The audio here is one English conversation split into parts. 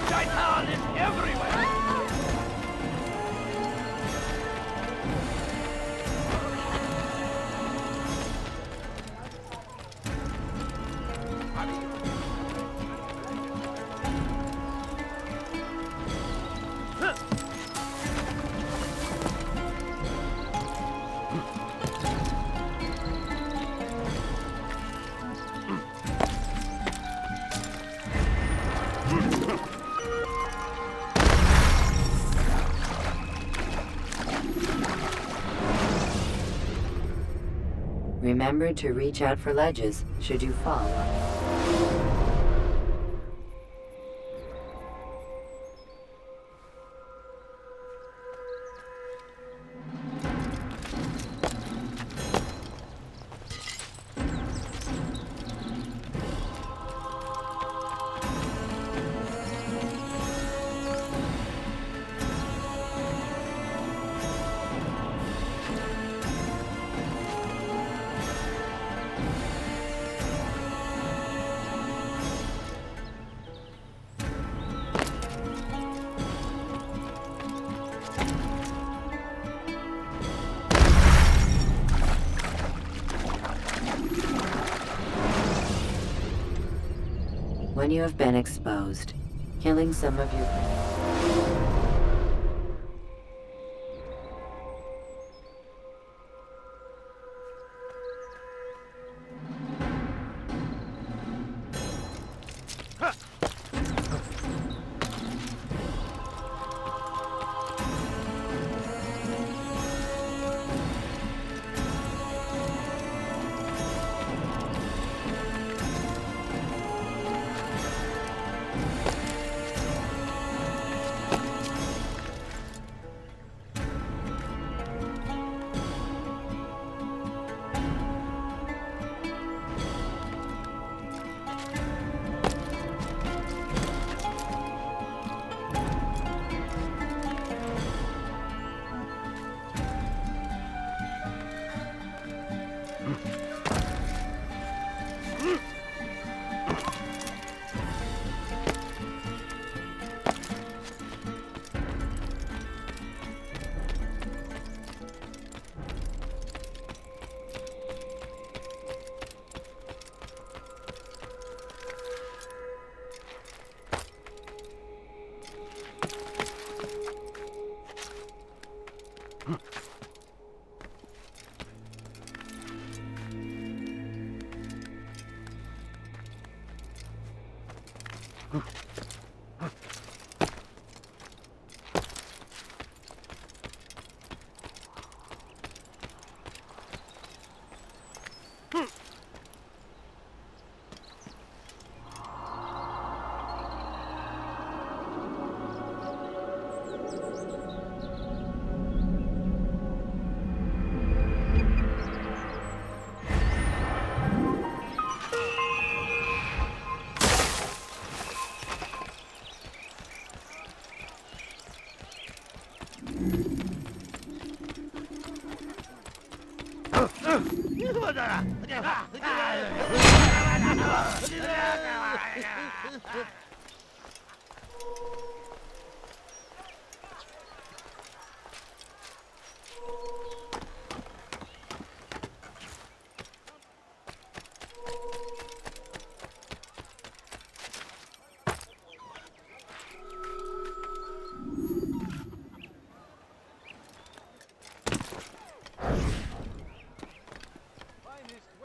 Shaitan is everywhere! Remember to reach out for ledges should you fall. When you have been exposed, killing some of your...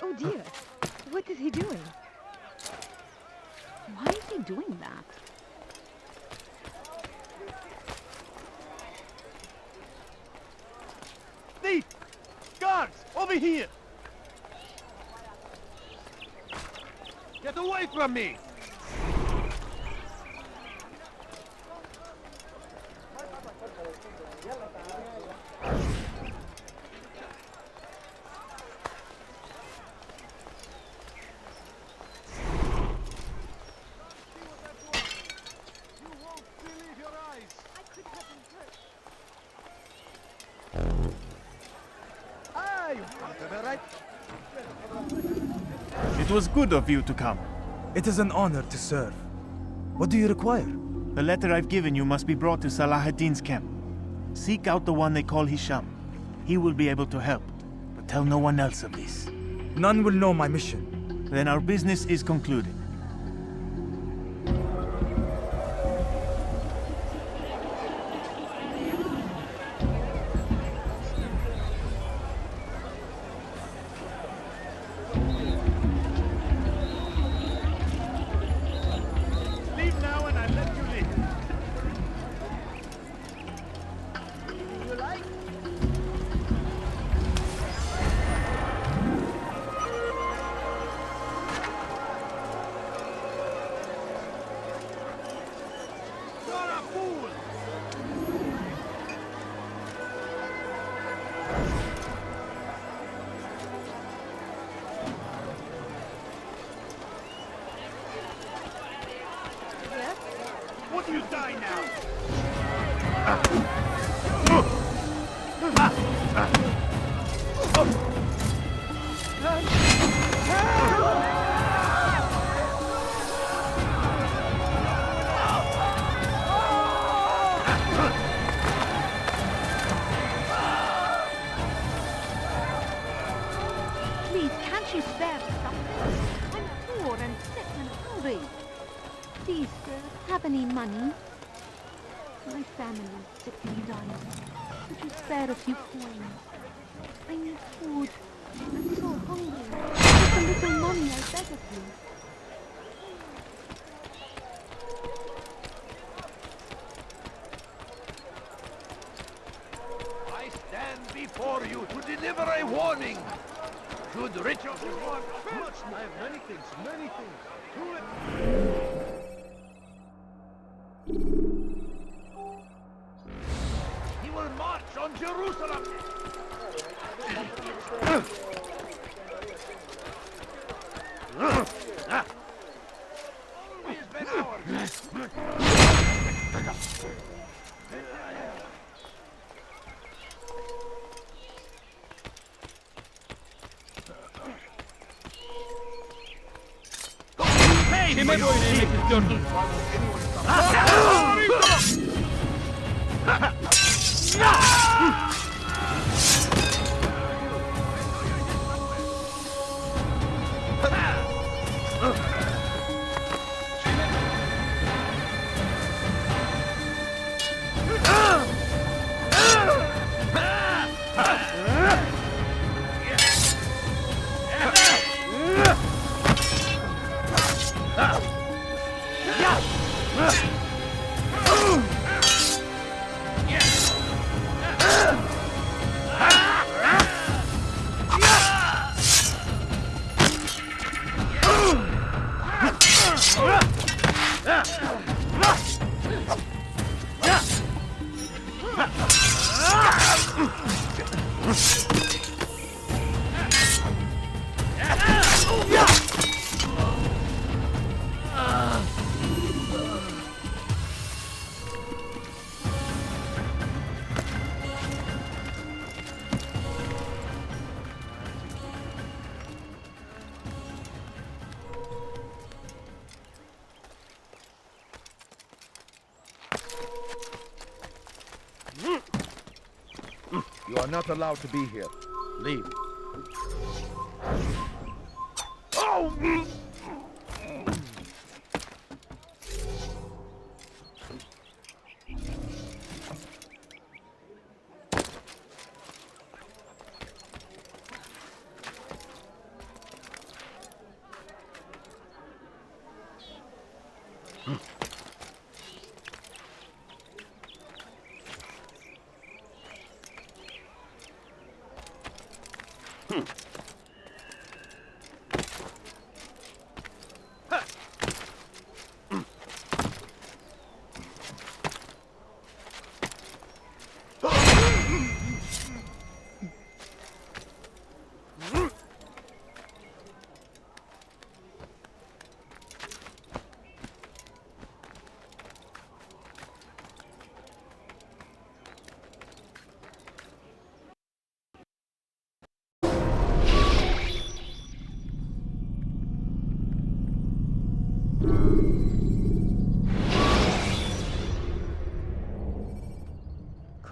Oh dear, what is he doing? Why is he doing that? Thief! Guards! Over here! Get away from me! It was good of you to come. It is an honor to serve. What do you require? The letter I've given you must be brought to Salah ad-Din's camp. Seek out the one they call Hisham. He will be able to help, but tell no one else of this. None will know my mission. Then our business is concluded. Leave now and I'll let you live. You like? You're a fool! Yes? Would you die now? Please, can't you spare something? I'm poor and sick and hungry. Please, sir, have any money? My family is sick and dying. Could you spare a few coins? I need food. I'm so hungry. Just a little money, I beg of you. I stand before you to deliver a warning. Should Richard want much, I have many things. Do it. He will march on Jerusalem. Always been ours. Kime boyun eğmek istiyorsun? You are not allowed to be here. Leave. Oh!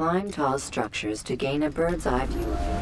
Climb tall structures to gain a bird's eye view of it.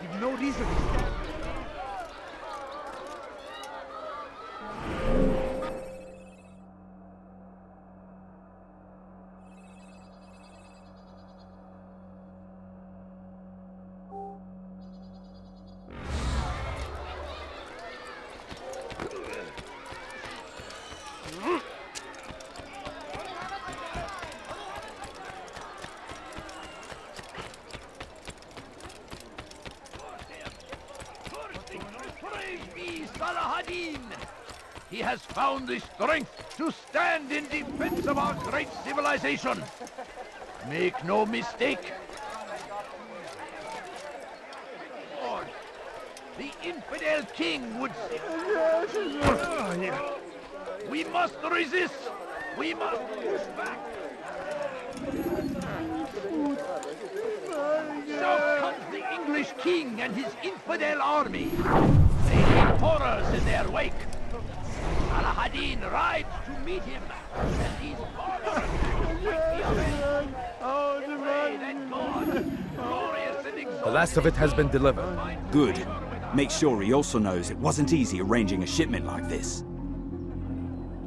You've no reason to stand. Praise be Salah-ad-Din! He has found the strength to stand in defense of our great civilization. Make no mistake. Lord, the infidel king would say... We must resist. We must push back. So comes the English king and his infidel army. They leave horrors in their wake. Salah-ad-Din rides to meet him, and these horrors will wake the others. Pray that God, glorious and exalted... The last of it has been delivered. Good. Make sure he also knows it wasn't easy arranging a shipment like this.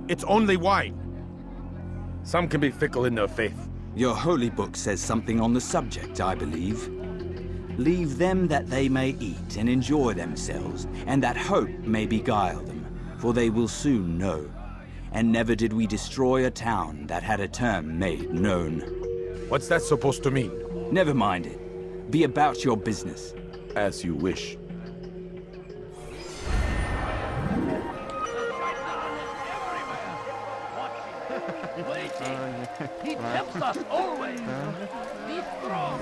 It's only wine. Some can be fickle in their faith. Your holy book says something on the subject, I believe. Leave them that they may eat and enjoy themselves, and that hope may beguile them, for they will soon know. And never did we destroy a town that had a term made known. What's that supposed to mean? Never mind it. Be about your business. As you wish. Waiting. He tempts us always. Be strong,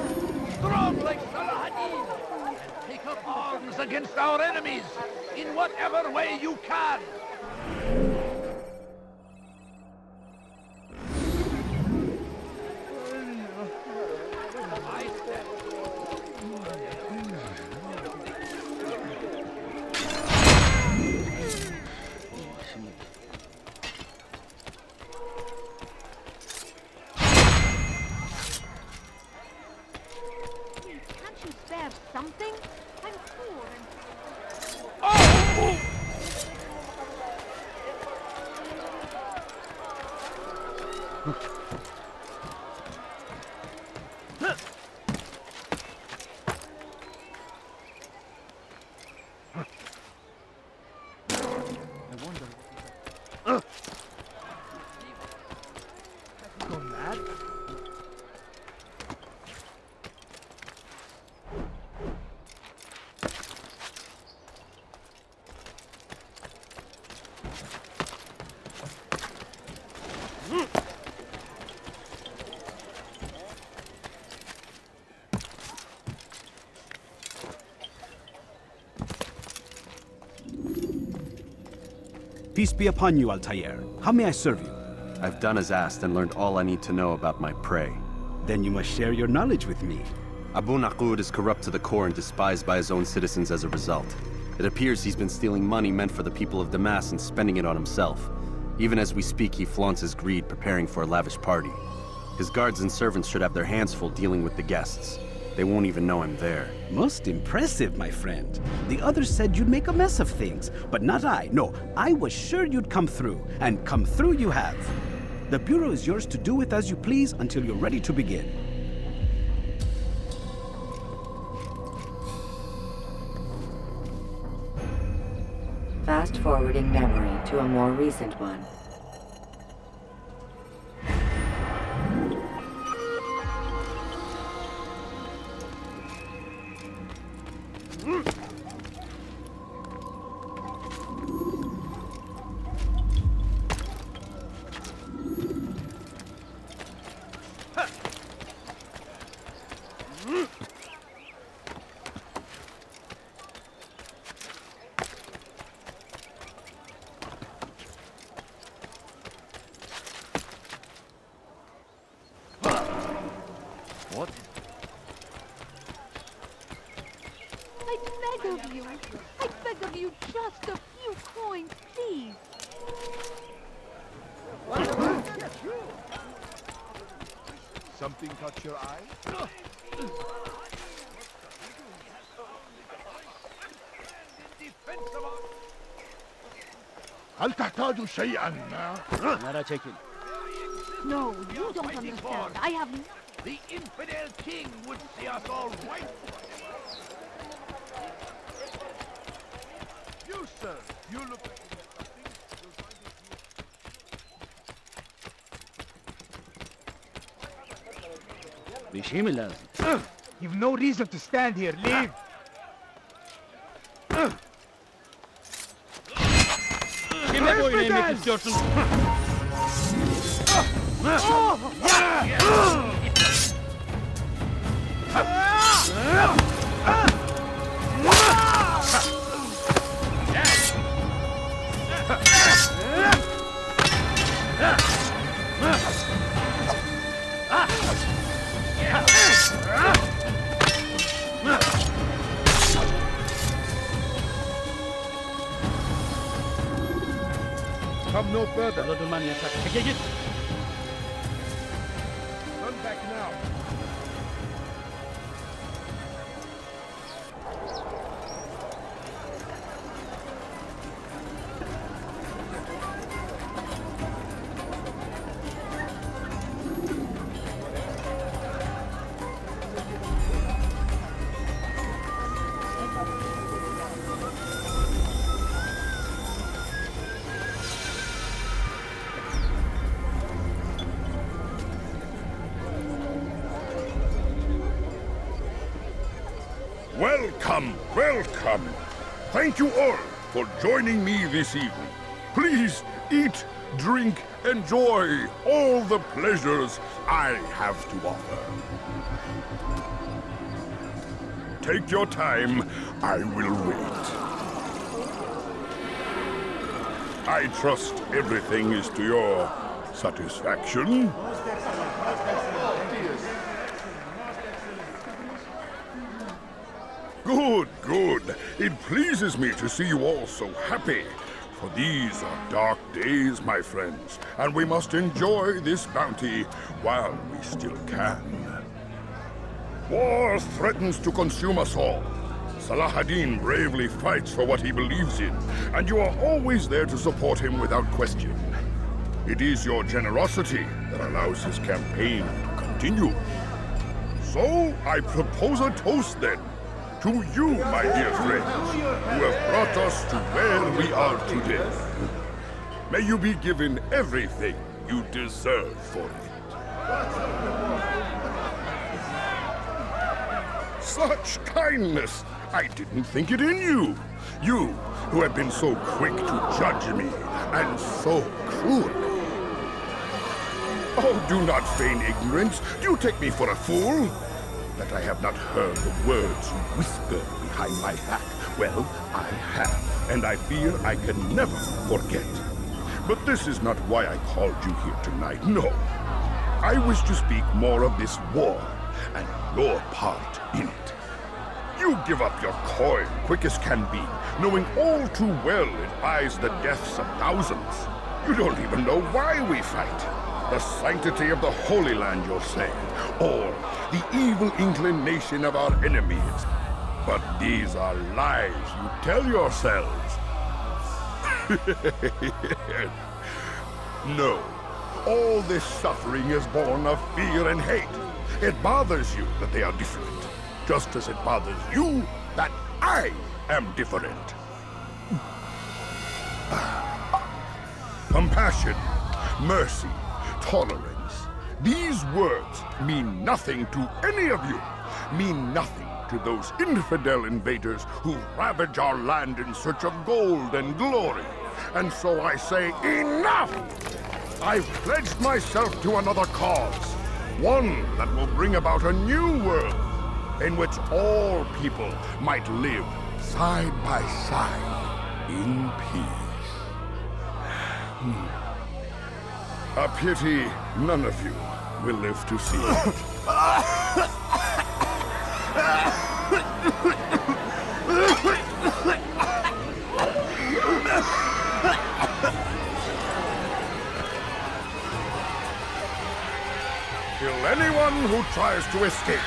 strong like Salah-ad-Din, and take up arms against our enemies in whatever way you can. Can't you spare something? I'm poor and... Oh! Peace be upon you, Altair. How may I serve you? I've done as asked and learned all I need to know about my prey. Then you must share your knowledge with me. Abu Naqud is corrupt to the core and despised by his own citizens as a result. It appears he's been stealing money meant for the people of Damas and spending it on himself. Even as we speak, he flaunts his greed, preparing for a lavish party. His guards and servants should have their hands full dealing with the guests. They won't even know I'm there. Most impressive, my friend. The others said you'd make a mess of things, but not I. No, I was sure you'd come through, and come through you have. The Bureau is yours to do with as you please until you're ready to begin. Fast-forwarding memory to a more recent one. What? I beg of you just a few coins, please. Something caught your eye? هل تحتاج شيئا؟ No, you don't understand. I have... The infidel king would see us all white. You, sir, you look like you have something. You'll find it here. You've no reason to stand here. Leave. Kime boyun eğmek istiyorsun? Come no further. Burada durman yasak. Çekil git. Come back now. Welcome, welcome. Thank you all for joining me this evening. Please eat, drink, enjoy all the pleasures I have to offer. Take your time, I will wait. I trust everything is to your satisfaction. Good, good. It pleases me to see you all so happy. For these are dark days, my friends, and we must enjoy this bounty while we still can. War threatens to consume us all. Salah ad-Din bravely fights for what he believes in, and you are always there to support him without question. It is your generosity that allows his campaign to continue. So, I propose a toast then. To you, my dear friends, who have brought us to where we are today. May you be given everything you deserve for it. Such kindness! I didn't think it in you. You, who have been so quick to judge me, and so cruel. Oh, do not feign ignorance. Do you take me for a fool? That I have not heard the words you whispered behind my back. Well, I have, and I fear I can never forget. But this is not why I called you here tonight, no. I wish to speak more of this war, and your part in it. You give up your coin quick as can be, knowing all too well it buys the deaths of thousands. You don't even know why we fight. The sanctity of the Holy Land, you'll say, or the evil inclination of our enemies. But these are lies you tell yourselves. No. All this suffering is born of fear and hate. It bothers you that they are different, just as it bothers you that I am different. Compassion, mercy, tolerance. These words mean nothing to any of you. Mean nothing to those infidel invaders who ravage our land in search of gold and glory. And so I say, enough! I've pledged myself to another cause. One that will bring about a new world in which all people might live side by side in peace. A pity none of you will live to see it. Kill anyone who tries to escape.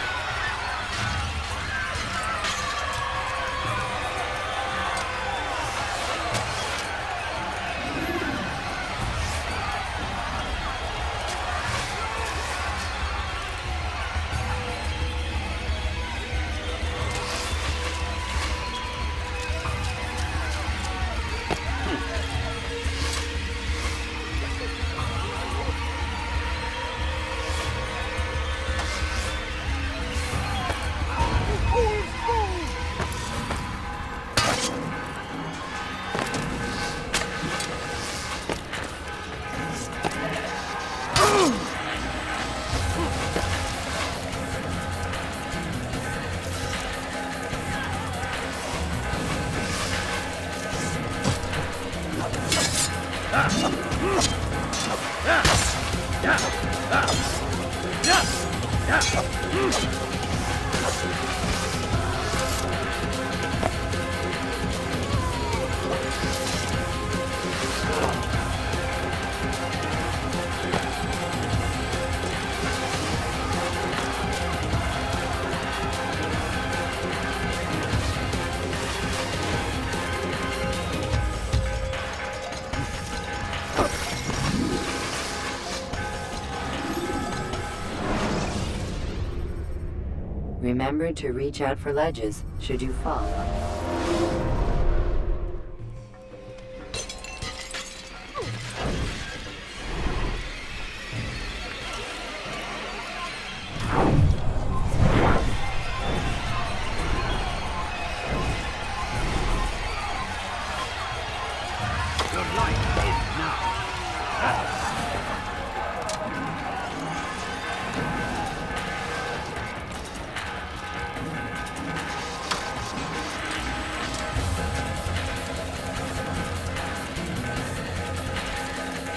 Remember to reach out for ledges should you fall.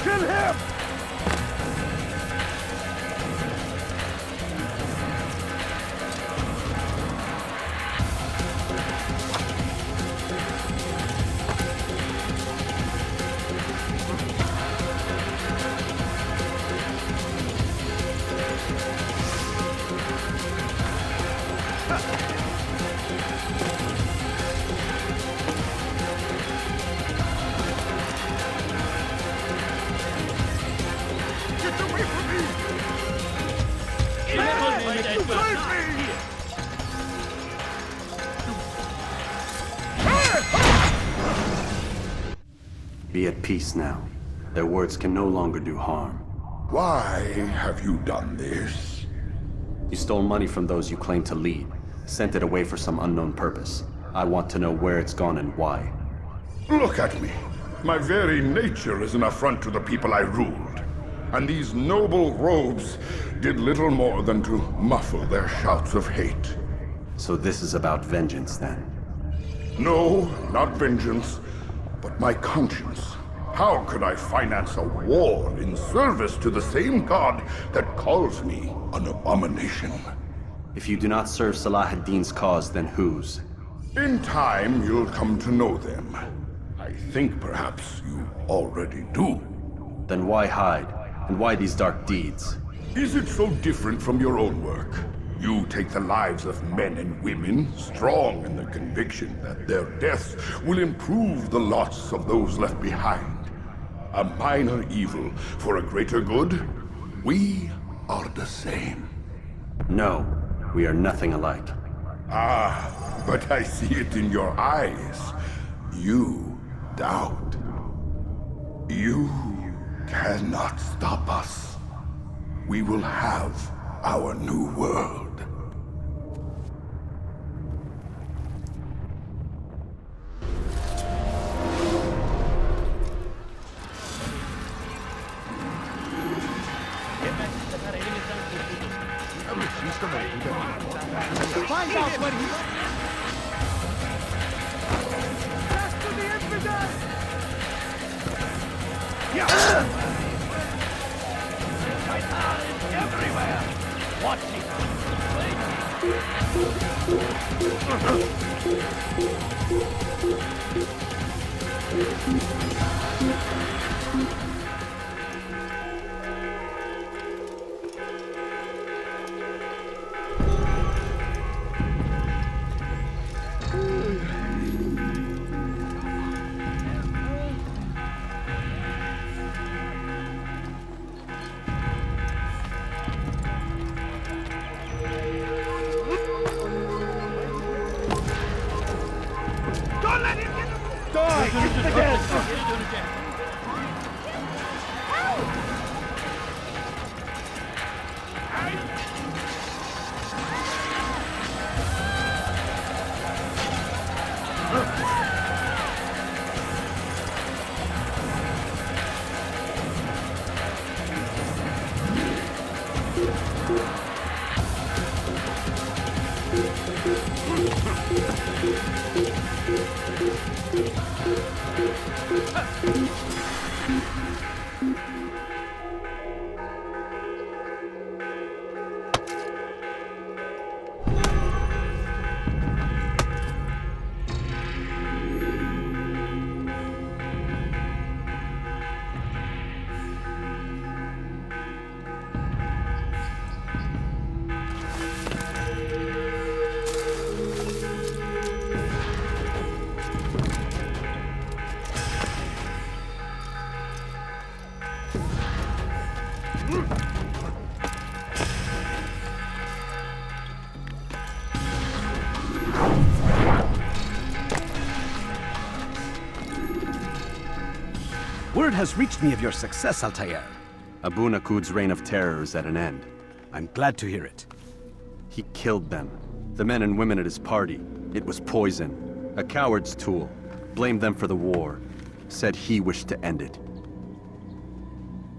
Kill him! Be at peace now. Their words can no longer do harm. Why have you done this? You stole money from those you claim to lead, sent it away for some unknown purpose. I want to know where it's gone and why. Look at me. My very nature is an affront to the people I ruled. And these noble robes did little more than to muffle their shouts of hate. So this is about vengeance, then? No, not vengeance, but my conscience. How could I finance a war in service to the same god that calls me an abomination? If you do not serve Salah ad-Din's cause, then whose? In time, you'll come to know them. I think perhaps you already do. Then why hide? And why these dark deeds? Is it so different from your own work? You take the lives of men and women, strong in the conviction that their deaths will improve the lots of those left behind. A minor evil for a greater good? We are the same. No, we are nothing alike. Ah, but I see it in your eyes. You doubt. You cannot stop us. We will have our new world. Find out where he... Fast to the infidels! Shaitan is everywhere! Watching Word has reached me of your success, Altair. Abu Naqud's reign of terror is at an end. I'm glad to hear it. He killed them. The men and women at his party. It was poison. A coward's tool. Blamed them for the war. Said he wished to end it.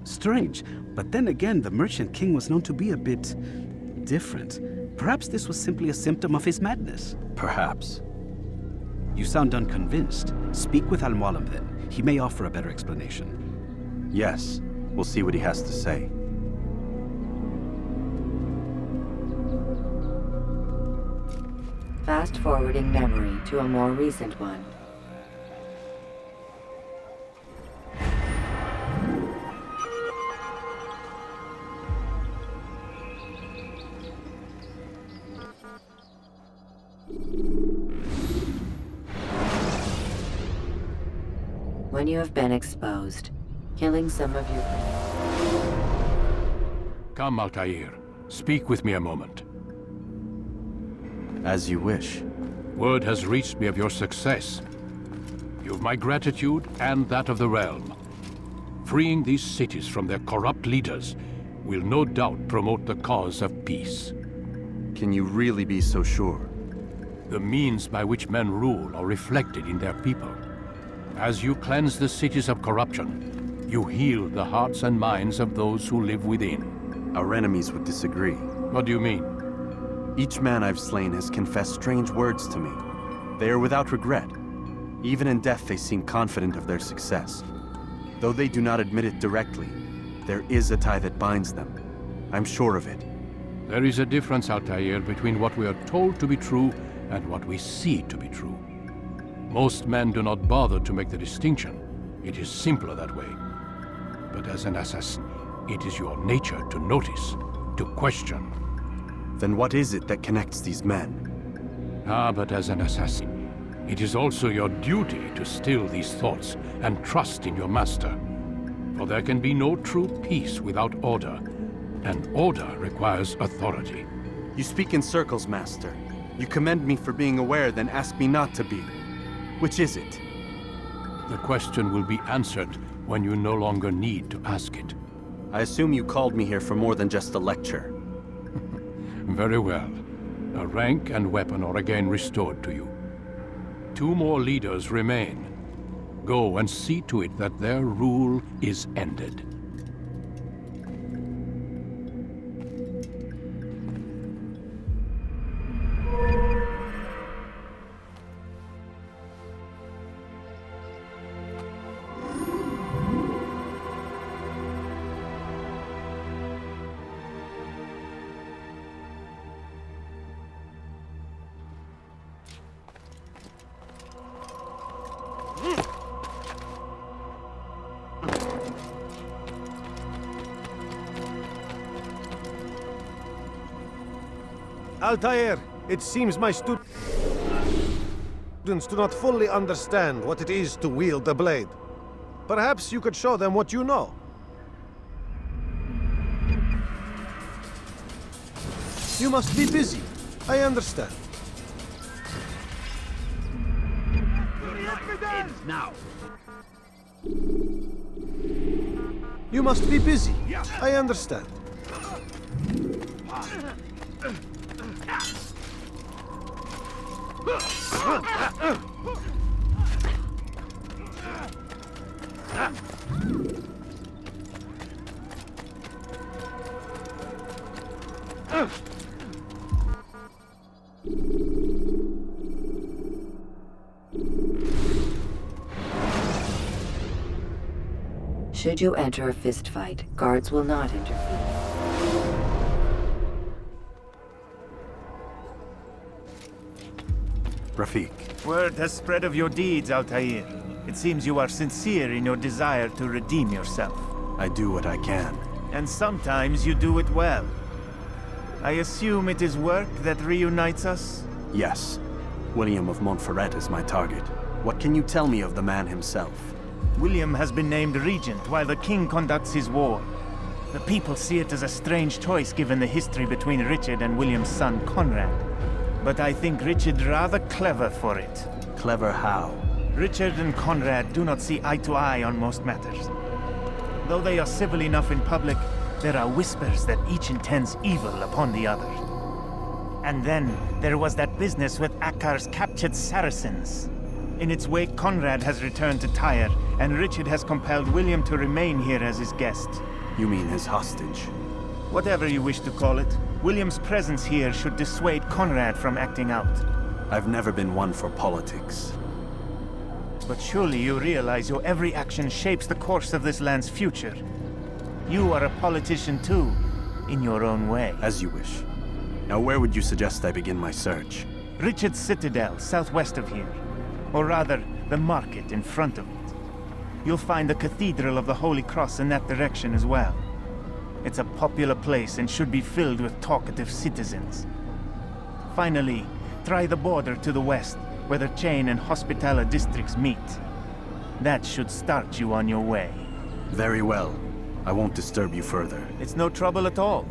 Strange, but then again, the Merchant King was known to be a bit... different. Perhaps this was simply a symptom of his madness. Perhaps. You sound unconvinced. Speak with Al-Mualim then. He may offer a better explanation. Yes. We'll see what he has to say. Fast-forwarding memory to a more recent one. When you have been exposed, killing some of your... Come, Altair. Speak with me a moment. As you wish. Word has reached me of your success. You've my gratitude and that of the realm. Freeing these cities from their corrupt leaders will no doubt promote the cause of peace. Can you really be so sure? The means by which men rule are reflected in their people. As you cleanse the cities of corruption, you heal the hearts and minds of those who live within. Our enemies would disagree. What do you mean? Each man I've slain has confessed strange words to me. They are without regret. Even in death they seem confident of their success. Though they do not admit it directly, there is a tie that binds them. I'm sure of it. There is a difference, Altair, between what we are told to be true and what we see to be true. Most men do not bother to make the distinction. It is simpler that way. But as an assassin, it is your nature to notice, to question. Then what is it that connects these men? But as an assassin, it is also your duty to still these thoughts and trust in your master. For there can be no true peace without order, and order requires authority. You speak in circles, Master. You commend me for being aware, then ask me not to be. Which is it? The question will be answered when you no longer need to ask it. I assume you called me here for more than just a lecture. Very well. A rank and weapon are again restored to you. 2 more leaders remain. Go and see to it that their rule is ended. Altair, it seems my students do not fully understand what it is to wield the blade. Perhaps you could show them what you know. You must be busy. I understand. Now. You must be busy. I understand. Should you enter a fistfight, guards will not interfere. Rafik. Word has spread of your deeds, Altair. It seems you are sincere in your desire to redeem yourself. I do what I can. And sometimes you do it well. I assume it is work that reunites us? Yes. William of Montferrat is my target. What can you tell me of the man himself? William has been named regent while the king conducts his war. The people see it as a strange choice given the history between Richard and William's son Conrad. But I think Richard rather clever for it. Clever how? Richard and Conrad do not see eye to eye on most matters. Though they are civil enough in public, there are whispers that each intends evil upon the other. And then there was that business with Akkar's captured Saracens. In its wake, Conrad has returned to Tyre, and Richard has compelled William to remain here as his guest. You mean his hostage? Whatever you wish to call it, William's presence here should dissuade Conrad from acting out. I've never been one for politics. But surely you realize your every action shapes the course of this land's future. You are a politician too, in your own way. As you wish. Now where would you suggest I begin my search? Richard's Citadel, southwest of here. Or rather, the market in front of it. You'll find the Cathedral of the Holy Cross in that direction as well. It's a popular place and should be filled with talkative citizens. Finally, try the border to the west, where the Chain and Hospitaller districts meet. That should start you on your way. Very well. I won't disturb you further. It's no trouble at all.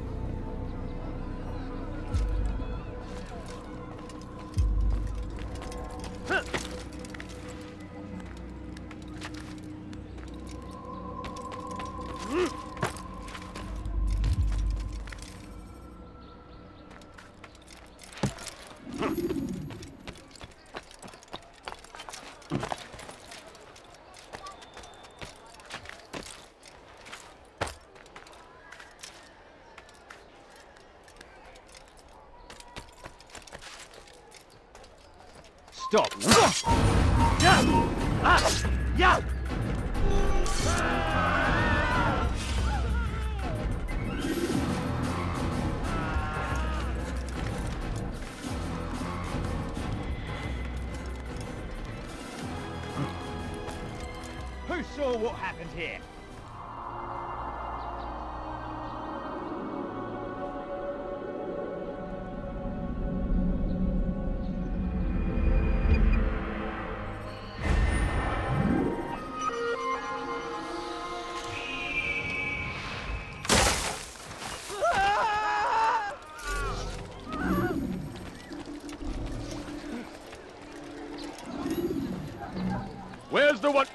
Stop. Yeah! Ah! Yeah! sure what happened here. Where's the one?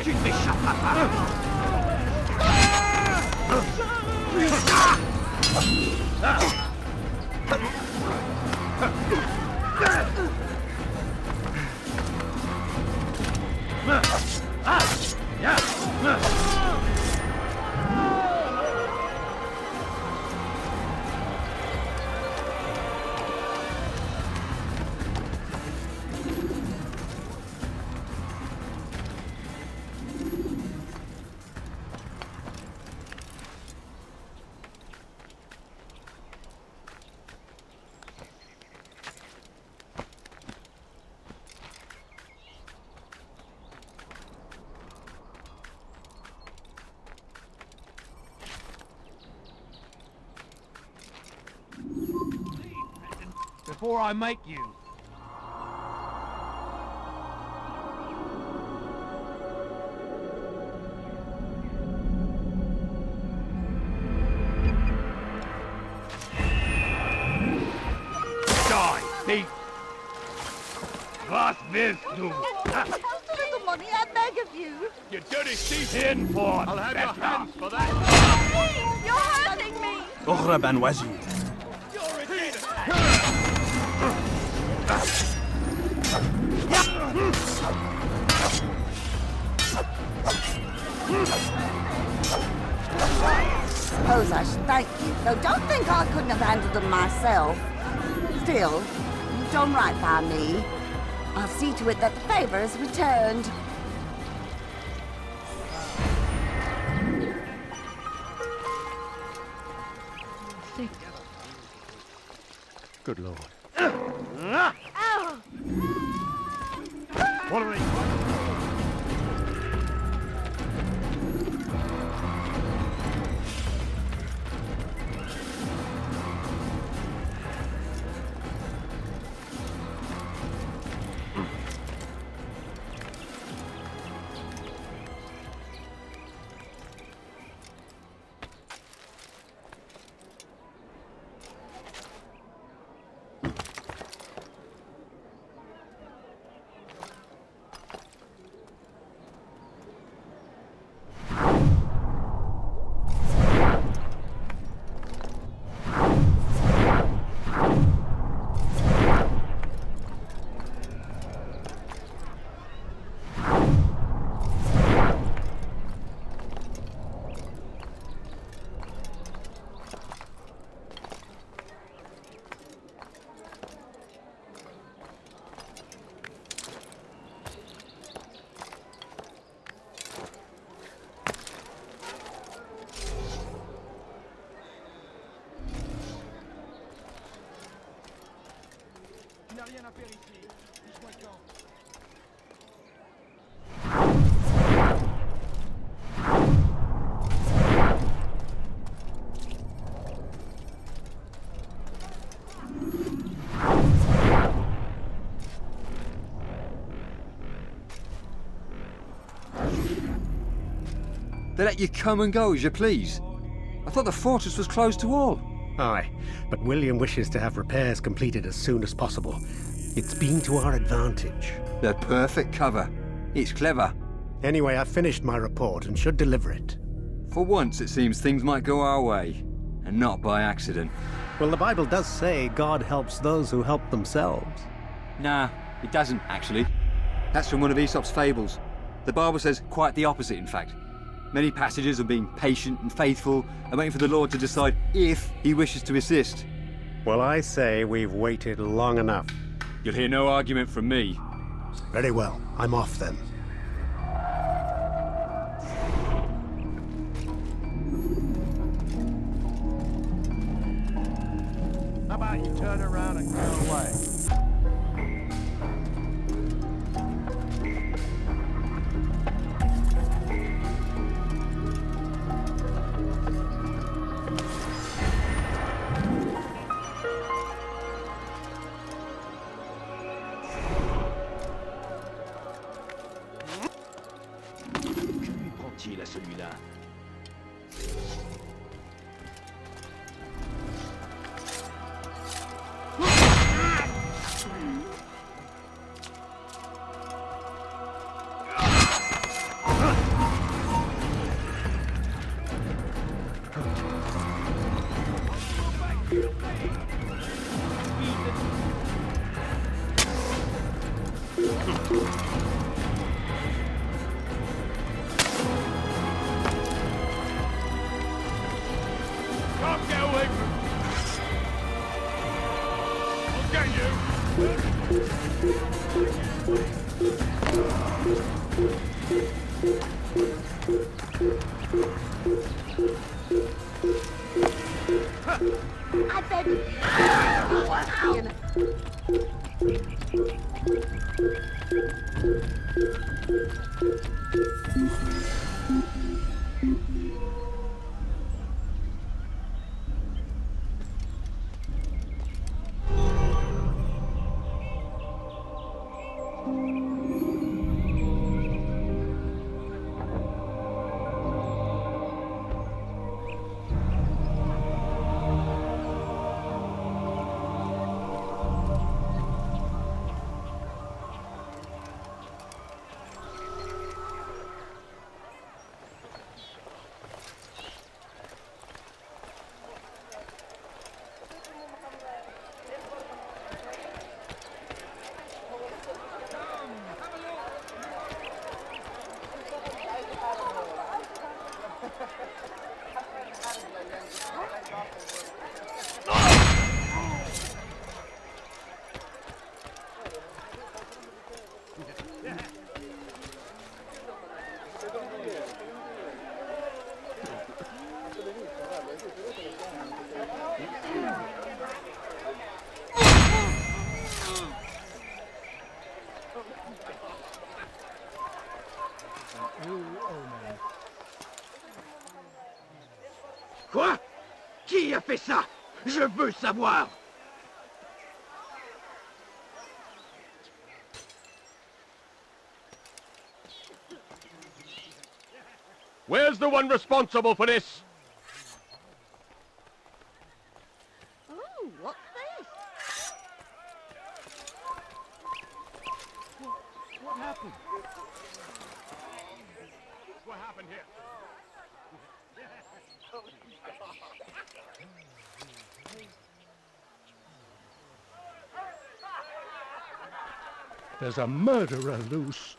Tu ne m'échapperas pas. Before I make you. Die, thief! Was willst du? A little money, I beg of you. You dirty thief! In for I'll have your hands for that. Please, you're hurting me. أغرى بن وزير. You're a dead. Suppose I should thank you, though don't think I couldn't have handled them myself. Still, you've done right by me. I'll see to it that the favor is returned. Good Lord. Ow! What are they? They let you come and go as you please. I thought the fortress was closed to all. Aye, but William wishes to have repairs completed as soon as possible. It's been to our advantage. They're perfect cover. It's clever. Anyway, I've finished my report and should deliver it. For once, it seems things might go our way, and not by accident. Well, the Bible does say God helps those who help themselves. Nah, It doesn't, actually. That's from one of Aesop's fables. The Bible says quite the opposite, in fact. Many passages of being patient and faithful and waiting for the Lord to decide if he wishes to assist. Well, I say we've waited long enough. You'll hear no argument from me. Very well. I'm off then. How about you turn around and go away? À celui-là. I beg you. Quoi? Qui a fait ça? Je veux savoir! Where's the one responsible for this? Oh, what's this? What happened? What happened here? There's a murderer loose.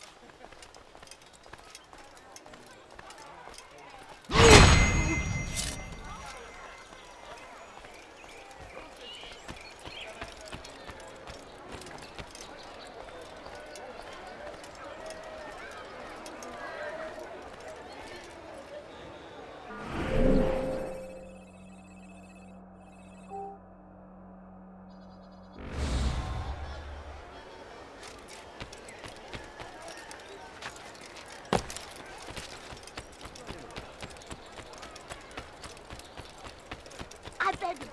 I beg you.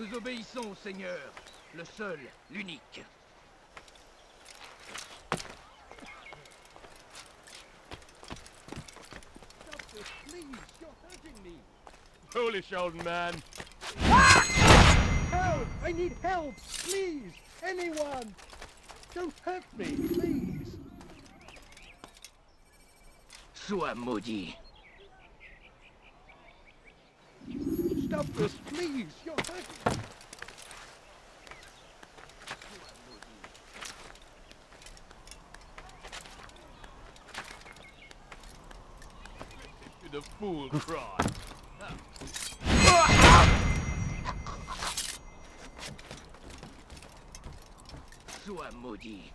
Nous obéissons au Seigneur, le seul, l'unique. Please, you're hurting me. Foolish old man. Help! I need help! Please! Anyone! Don't hurt me, please! Sois maudit. Stop this, please! You're hurting me! The fool cry. Sois maudit.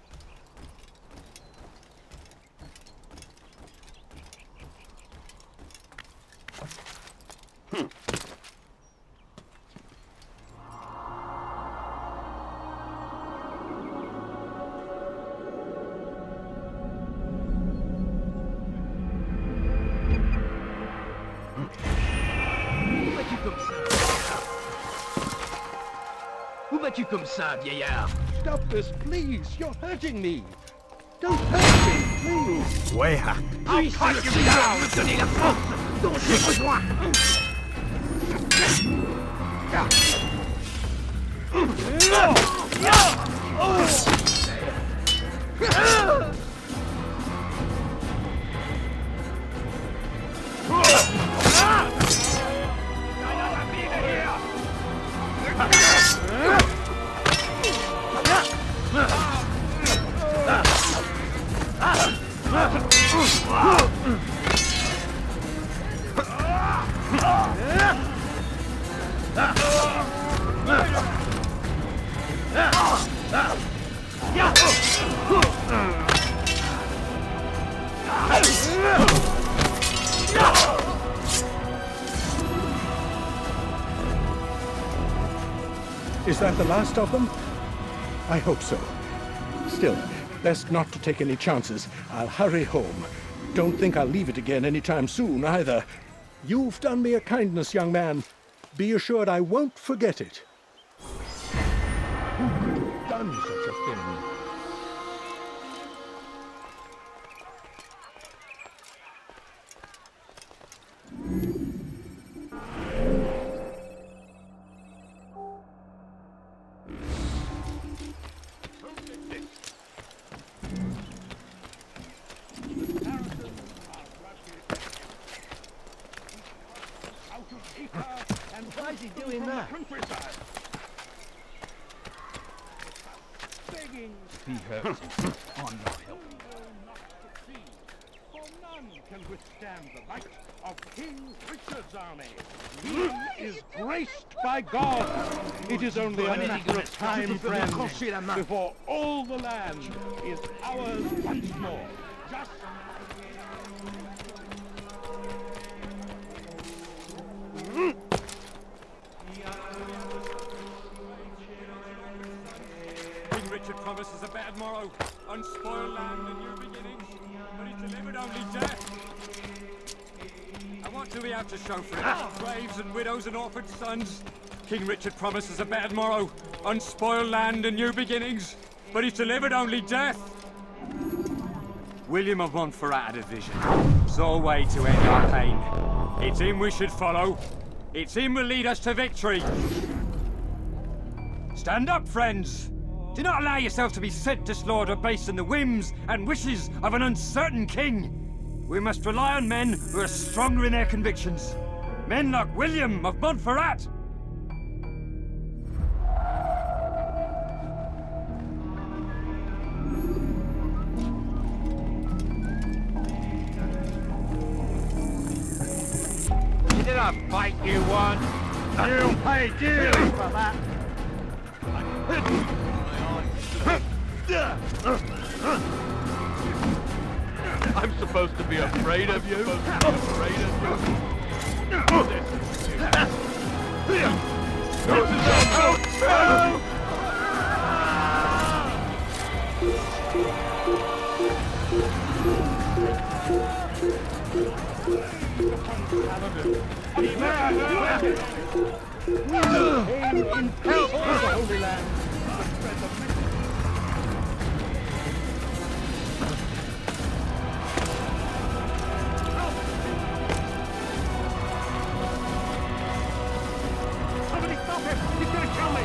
Où vas-tu comme ça, vieillard? Stop this, please! You're hurting me! Don't hurt me, please! Wayhack! I'll cut you down! Me donner la force dont j'ai besoin! Is that the last of them? I hope so. Still, best not to take any chances. I'll hurry home. Don't think I'll leave it again anytime soon, either. You've done me a kindness, young man. Be assured I won't forget it. Who could have done such a thing? And why is he doing that? He hurts him. I'm not helping. For none can withstand the might of King Richard's army. He is graced by God. It is only a matter of time, friend, before all the land is ours once more. Just King Richard promises a bad morrow, unspoiled land and new beginnings, but he delivered only death. And what do we have to show for it? Graves and widows and orphaned sons. King Richard promises a bad morrow, unspoiled land and new beginnings, but he's delivered only death. William of Montferrat had a vision, saw a way to end our pain. It's him we should follow. It's him will lead us to victory. Stand up, friends. Do not allow yourself to be sent to slaughter based on the whims and wishes of an uncertain king. We must rely on men who are stronger in their convictions. Men like William of Montferrat. Did I fight you once? You'll pay dearly for that. I'm supposed to be afraid of you? Afraid of you? came in peace to the Holy Land. Somebody stop him! He's gonna kill me!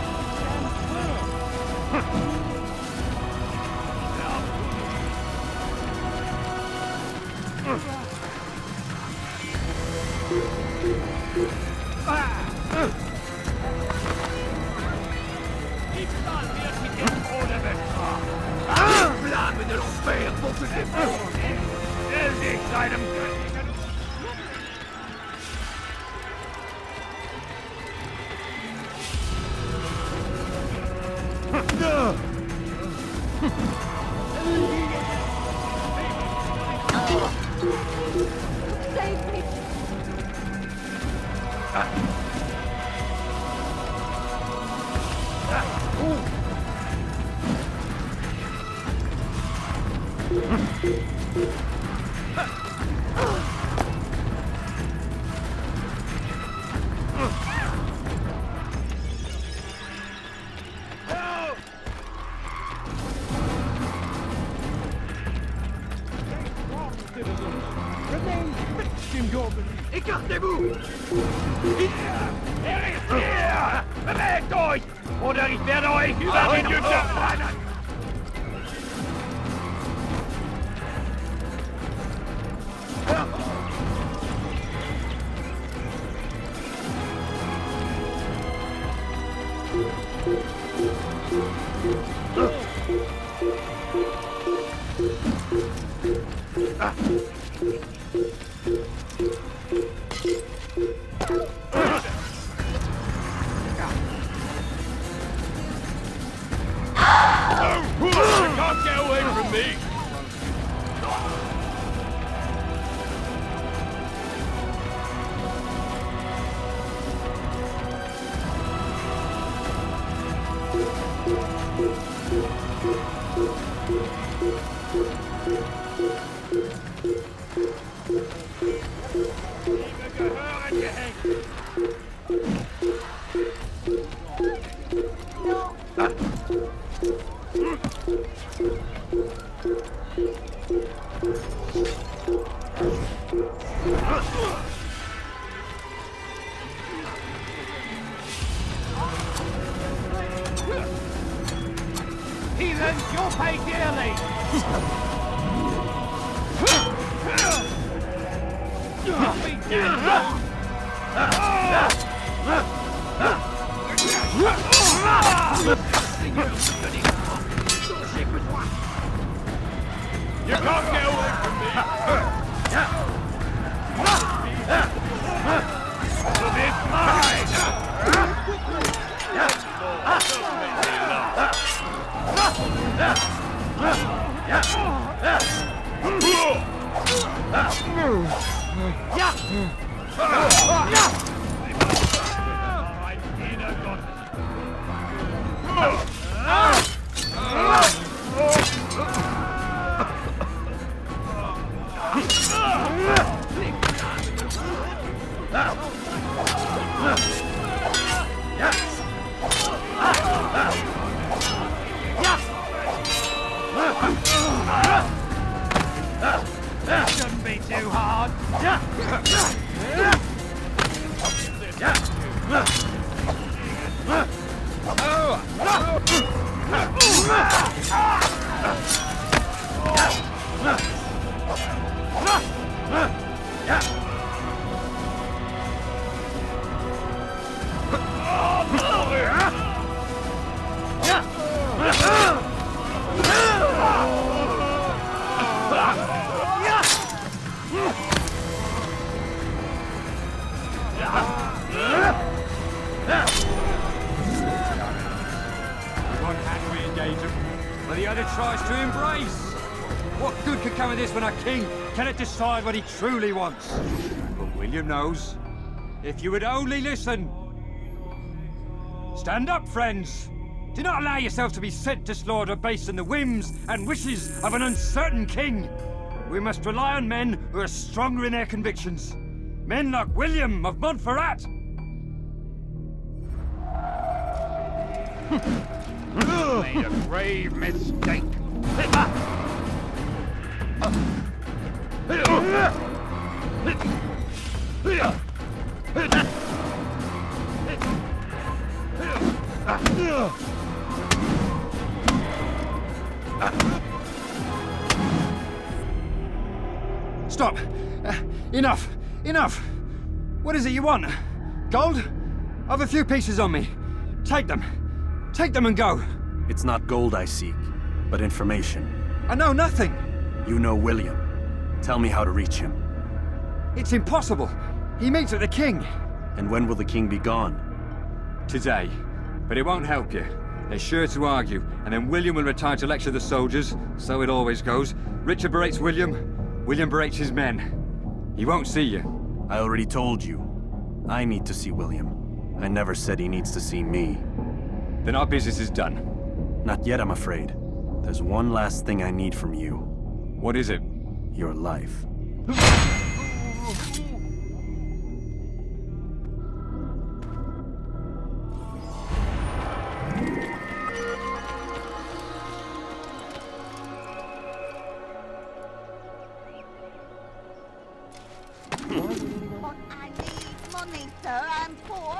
Blame de l'enfer pour toutes les pauvres. Eldest item. Save me! Remain fixed in your belief. Écartez-vous! Bewegt euch! Oder ich werde euch überrennen! You can't get away from me! Heathens, you'll pay dearly! Be dead! You can't get away from me! It's mine! Shouldn't be too hard. One hand we engage him, but the other tries to embrace. What good could come of this when a king cannot decide what he truly wants? But William knows. If you would only listen. Stand up, friends. Do not allow yourself to be sent to slaughter based on the whims and wishes of an uncertain king. We must rely on men who are stronger in their convictions. Men like William of Montferrat. Made a grave mistake. Stop! Enough! Enough! What is it you want? Gold? I've a few pieces on me. Take them. Take them and go. It's not gold I seek, but information. I know nothing. You know William. Tell me how to reach him. It's impossible. He meets at the king. And when will the king be gone? Today. But it won't help you. They're sure to argue, and then William will retire to lecture the soldiers. So it always goes. Richard berates William. William berates his men. He won't see you. I already told you. I need to see William. I never said he needs to see me. Then our business is done. Not yet, I'm afraid. There's one last thing I need from you. What is it? Your life. But I need money, sir. I'm poor.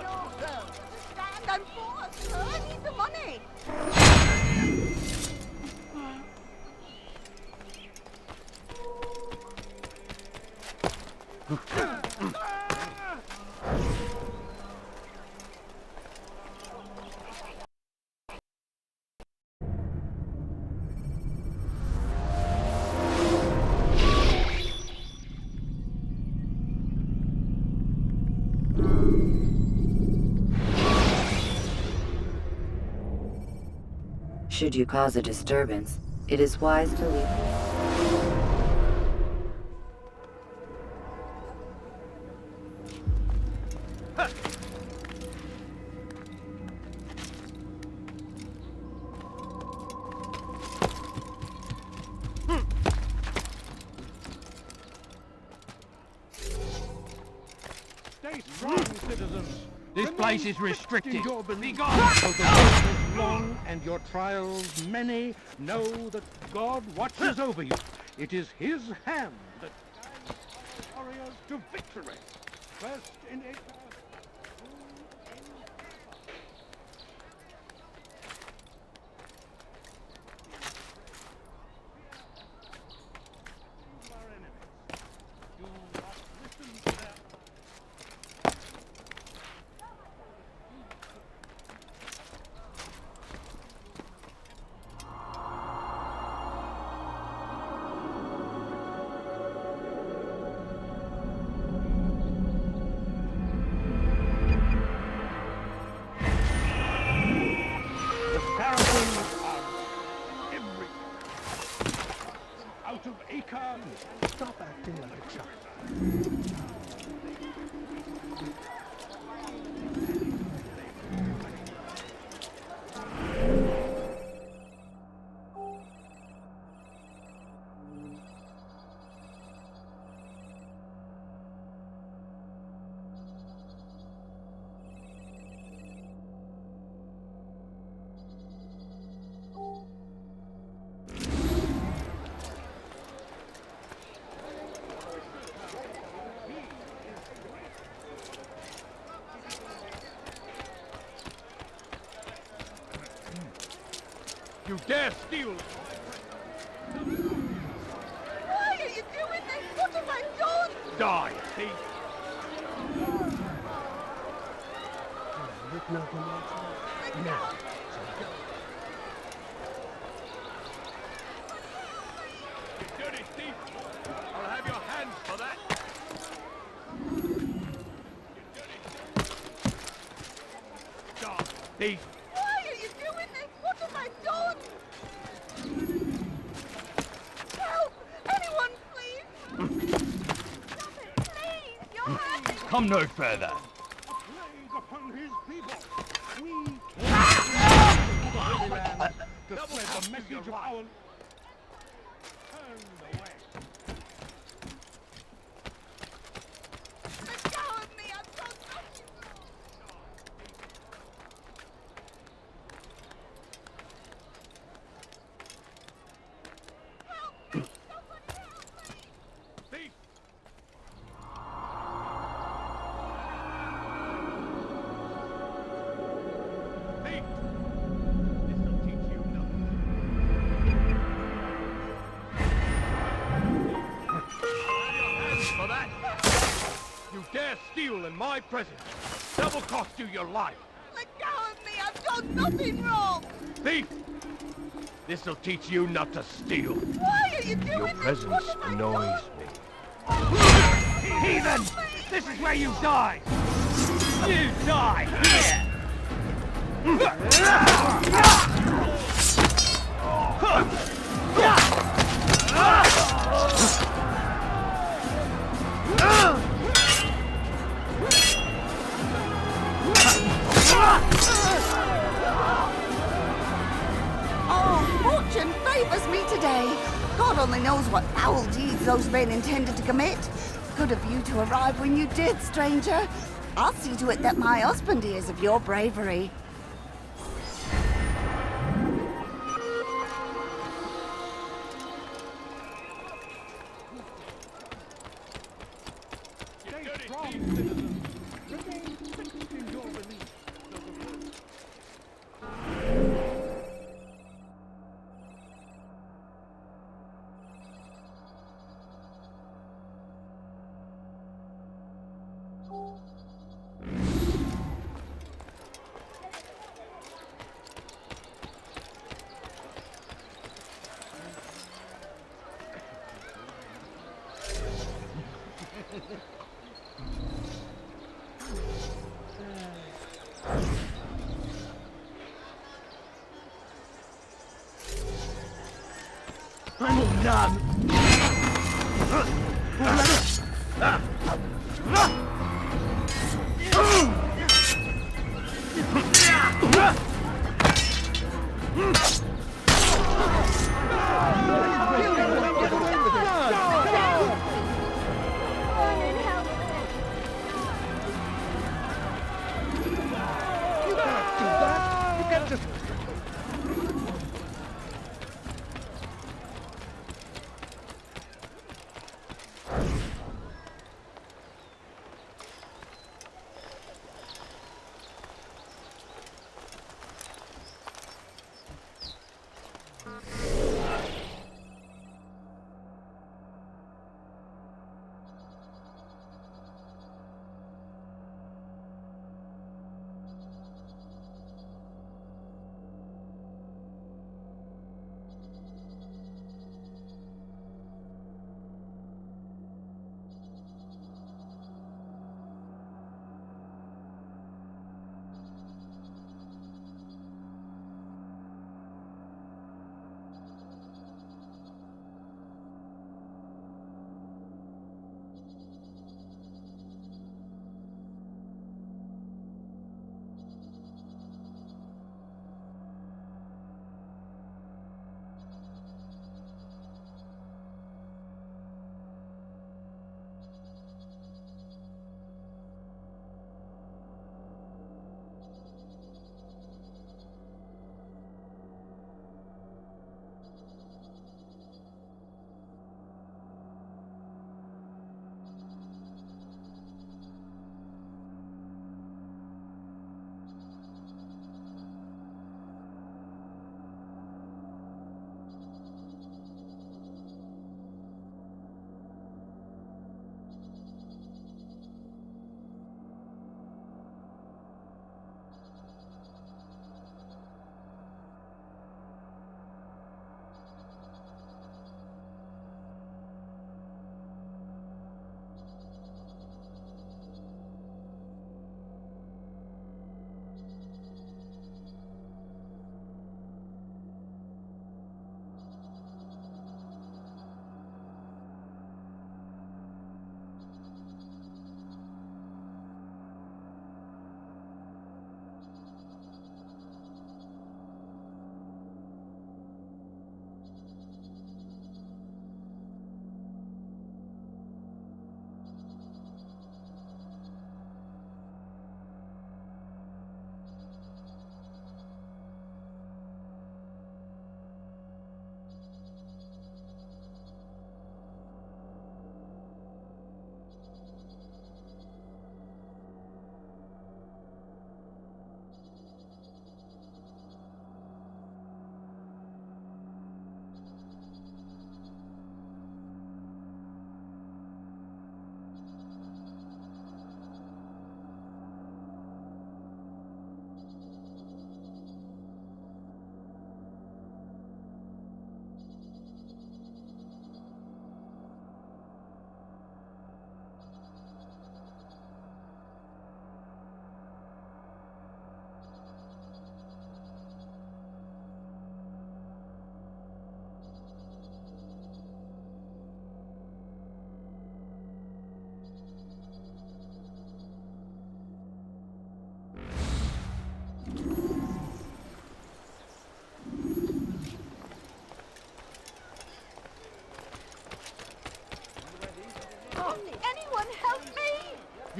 No, sir. Stand, I'm poor, sir. I need the money. Should you cause a disturbance, it is wise to leave. Stay strong, citizens. This place is restricted. Be gone! Though the road is long and your trials many, know that God watches over you. It is His hand that guides warriors to victory. First in Acre. Out of Acre. Stop acting like a child. You dare steal! Why are you doing this? What have I done? Die, thief! No. You dirty thief! I'll have your hands for that! Die, thief! Why are you doing this? What have I done? Help! Anyone, please! Stop it, please! You're hurting! Come no further! A plague upon his people. We came to the Holy Land to spread the message of our... Turn away. Wait! This'll teach you nothing. Have your hands for that! You dare steal in my presence! That will cost you your life! Let go of me! I've done nothing wrong! Thief! This'll teach you not to steal. Why are you doing Your this? presence What have I annoys done? me. Heathen! This is where you die! You die here! Oh, fortune favors me today. God only knows what foul deeds those men intended to commit. Good of you to arrive when you did, stranger. I'll see to it that my husband hears of your bravery. Stay strong, citizens. Remain fixed in your belief.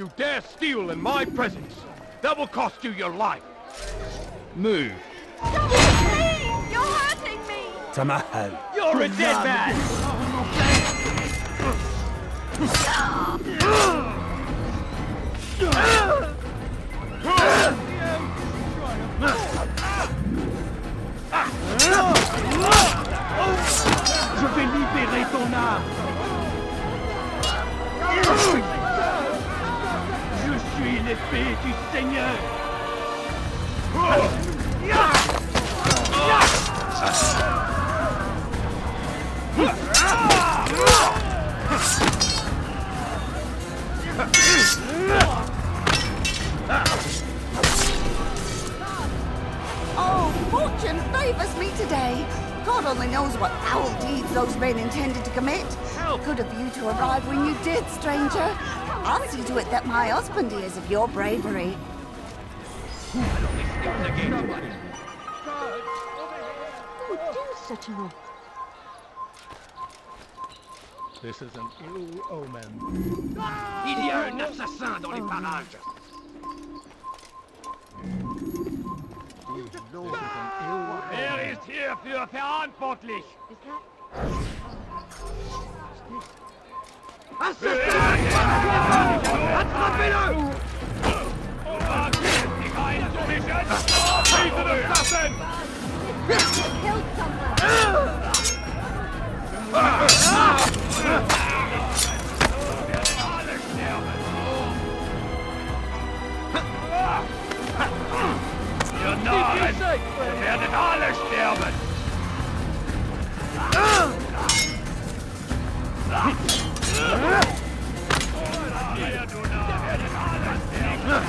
You dare steal in my presence! That will cost you your life! Move! Please! You're hurting me! Tamahal. You're a dead man! Je vais libérer ton âme. Je suis l'épée du Seigneur. Oh, fortune favors me today. God only knows what foul deeds those men intended to commit. Good of you to arrive when you did, stranger. I'll see to it that my husband hears of your bravery. Who do such an offer? This is an ill omen. Il y a un assassin dans les parages! Wer ist hierfür verantwortlich? Attrapez-le! Killed someone! Ihr Narren! Ihr werdet alle sterben! Ihr, du Narr, werdet alle sterben!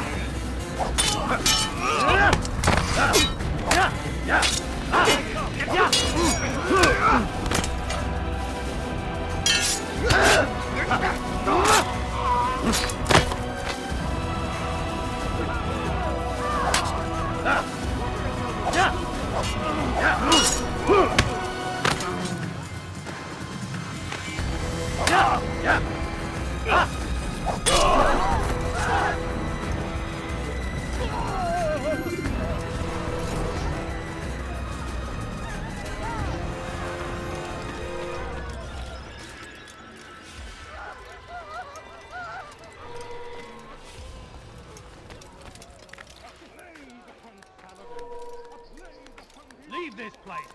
Leave this place!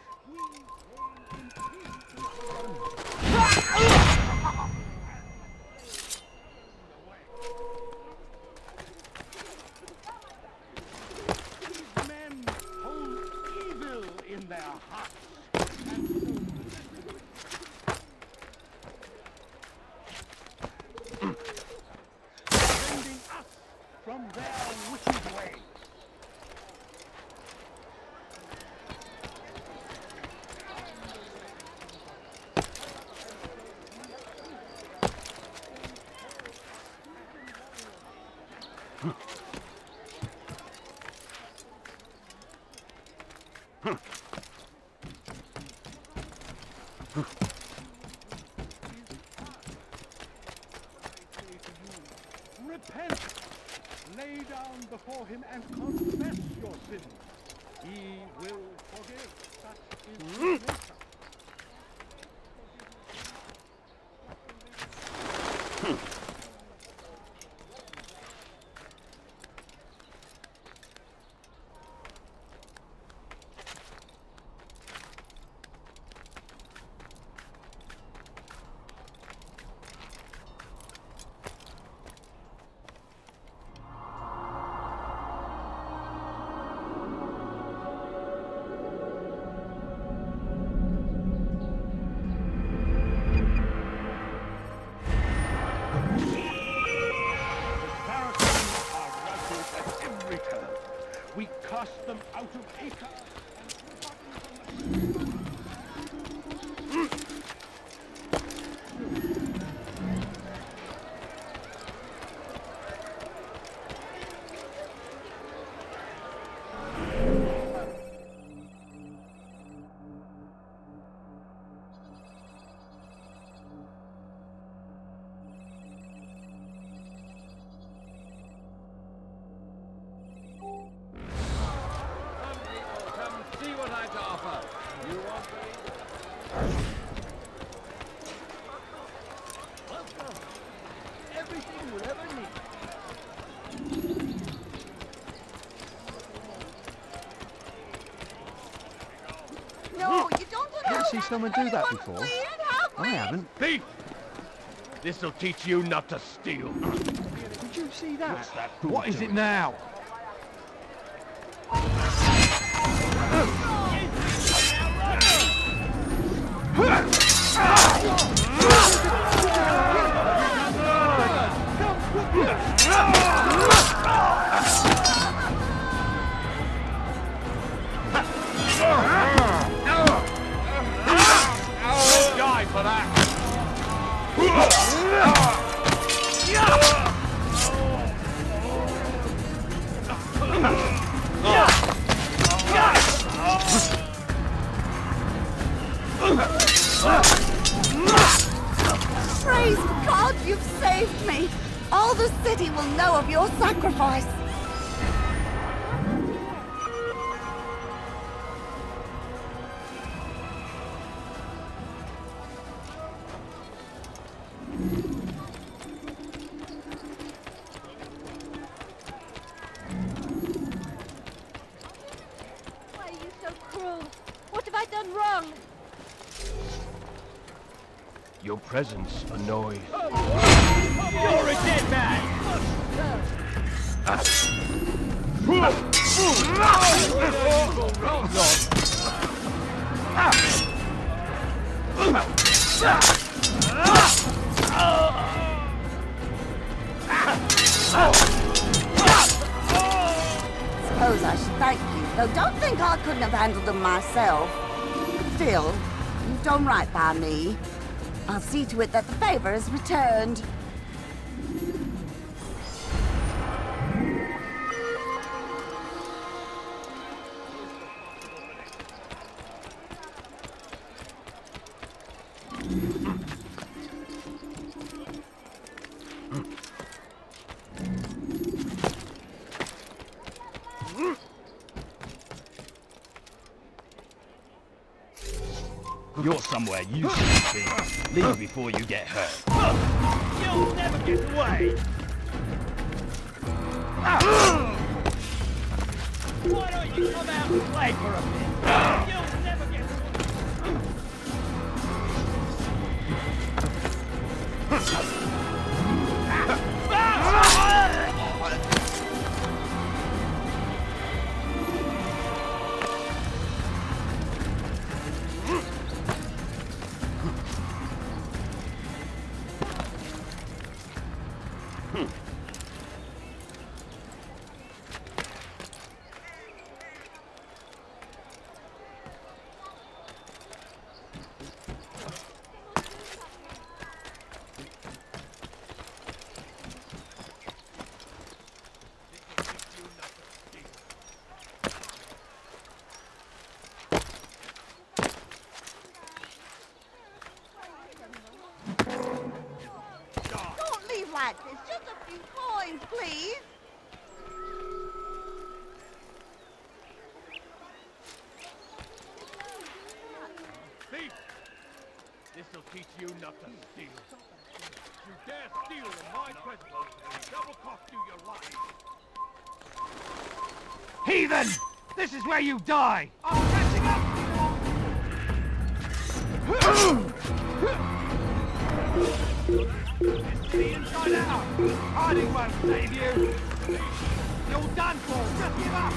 These men hold evil in their hearts. Sending us from their wicked way. Repent! Lay down before him and confess your sins. He will forgive. Such is his nature. Welcome. Everything you'll ever need. No, you don't allow Ever see that. someone do that Anyone before? please help I me. haven't. Thief! This'll teach you not to steal. Did you see that? What's that? What is it now? Die for that! Praise God, you've saved me. All the city will know of your sacrifice. Why are you so cruel? What have I done wrong? Your presence annoys. You're a dead man! Suppose I should thank you, though don't think I couldn't have handled them myself. Still, you've done right by me. I'll see to it that the favor is returned. You're somewhere you shouldn't be. Leave before you get hurt. You'll never get away! Why don't you come out and play for a bit? You'll never get Don't leave like this. Just a few coins, please. Thief! This'll teach you not to steal. You dare steal in my presence, it double cost you your life. Heathen! This is where you die! I'm catching It's the inside out! Hiding won't save you! You're done for! Just give up!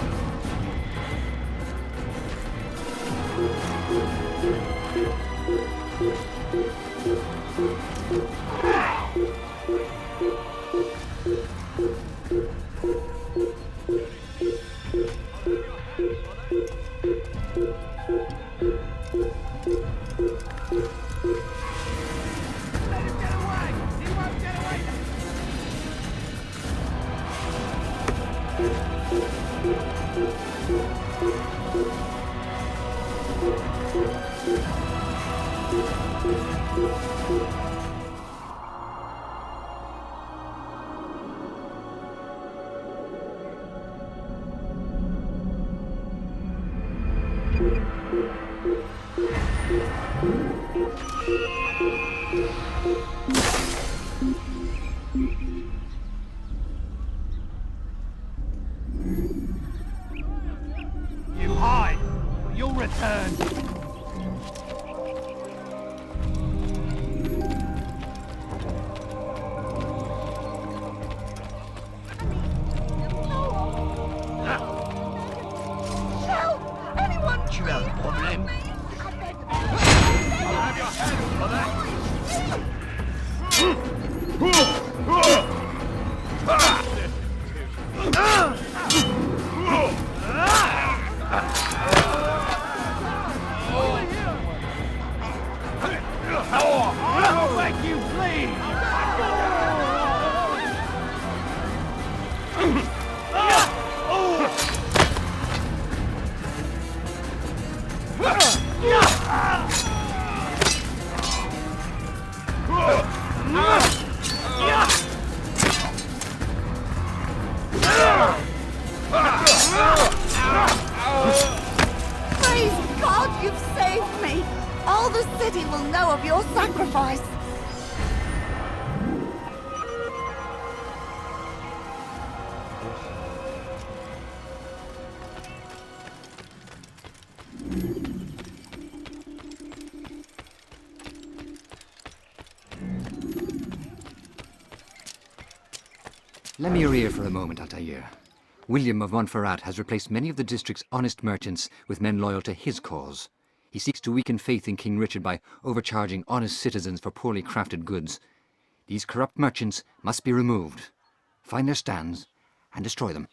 Let him get away! He won't get away! You hide, or you'll return. Tu as un problème? I'll have your hands for I'll make you bleed! Praise God, you've saved me! All the city will know of your sacrifice! Let me rear for a moment, Altair. William of Montferrat has replaced many of the district's honest merchants with men loyal to his cause. He seeks to weaken faith in King Richard by overcharging honest citizens for poorly crafted goods. These corrupt merchants must be removed. Find their stands and destroy them.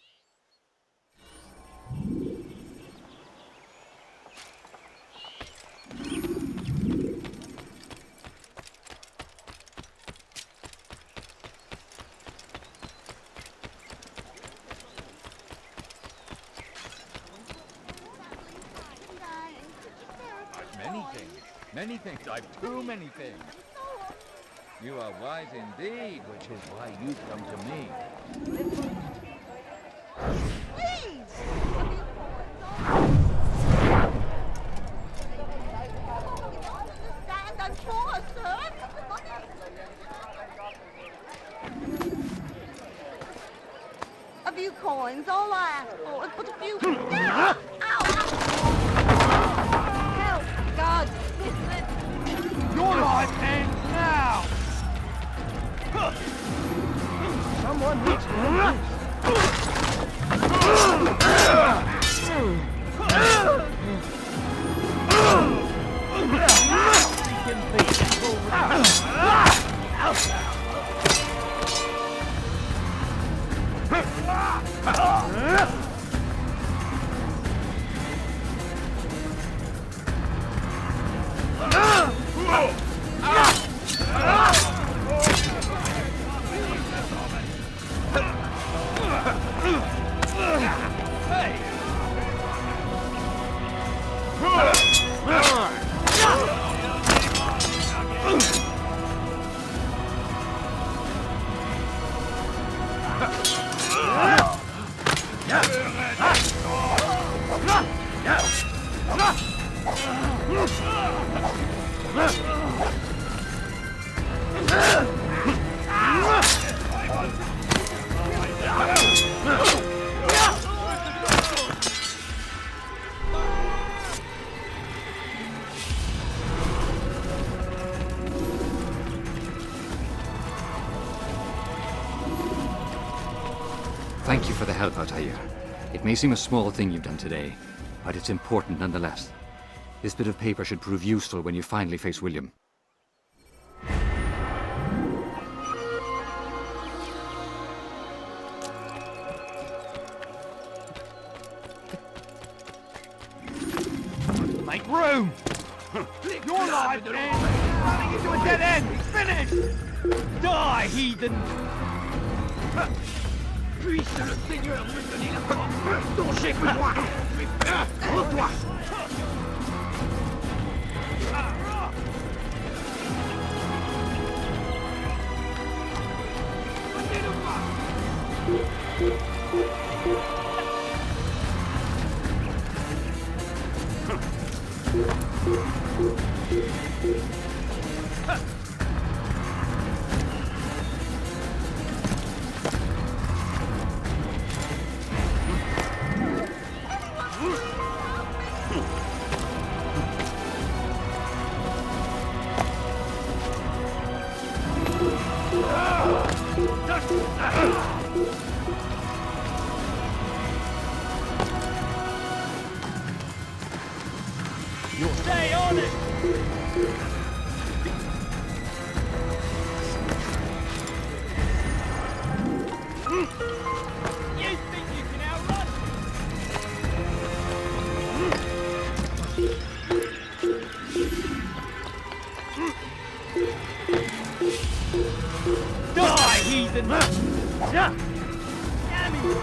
Many things. I've too many things. You are wise indeed, which is why you come to me. Please! Stand and pour, sir! A few coins, all I ask for is but a few... Help, God! Your life ends now! Someone needs to do Thank you for the help, Altair. It may seem a small thing you've done today, but it's important nonetheless. This bit of paper should prove useful when you finally face William. Make room! Your life ends running into a dead end! Finished! Die, heathen! Puisse le Seigneur me donner la force dont j'ai besoin! Rends-toi! You stay on it! You think you can outrun Die, heathen! Yeah! Damn you,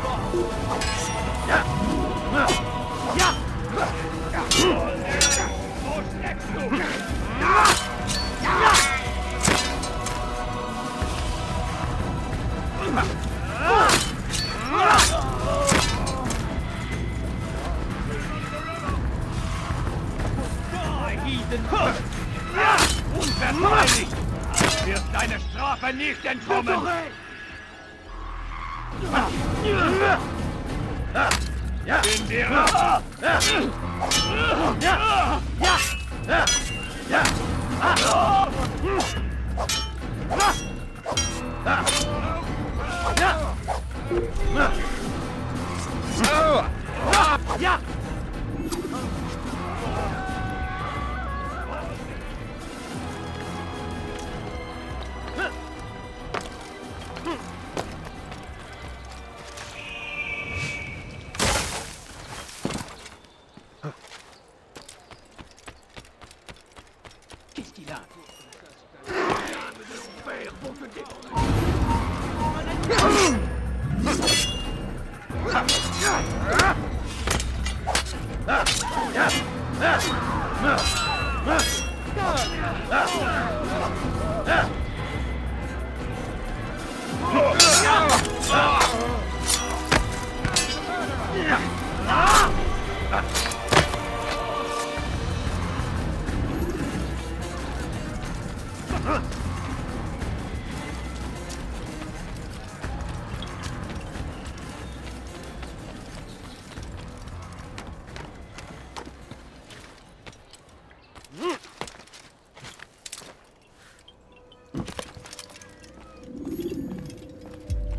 Unverzeihlich! Wirst deine Strafe nicht entkommen! In dir! Qu'est-ce qu'il a?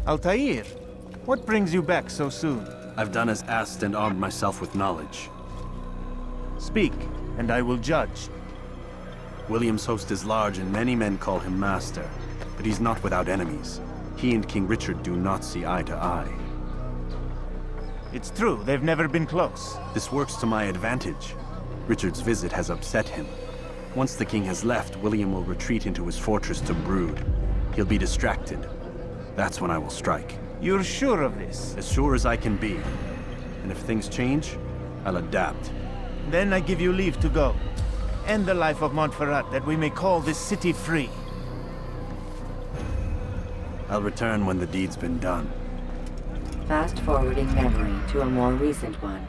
Altair, what brings you back so soon? I've done as asked and armed myself with knowledge. Speak, and I will judge. William's host is large and many men call him master, but he's not without enemies. He and King Richard do not see eye to eye. It's true, they've never been close. This works to my advantage. Richard's visit has upset him. Once the king has left, William will retreat into his fortress to brood. He'll be distracted. That's when I will strike. You're sure of this? As sure as I can be. And if things change, I'll adapt. Then I give you leave to go. End the life of Montferrat, that we may call this city free. I'll return when the deed's been done. Fast-forwarding memory to a more recent one.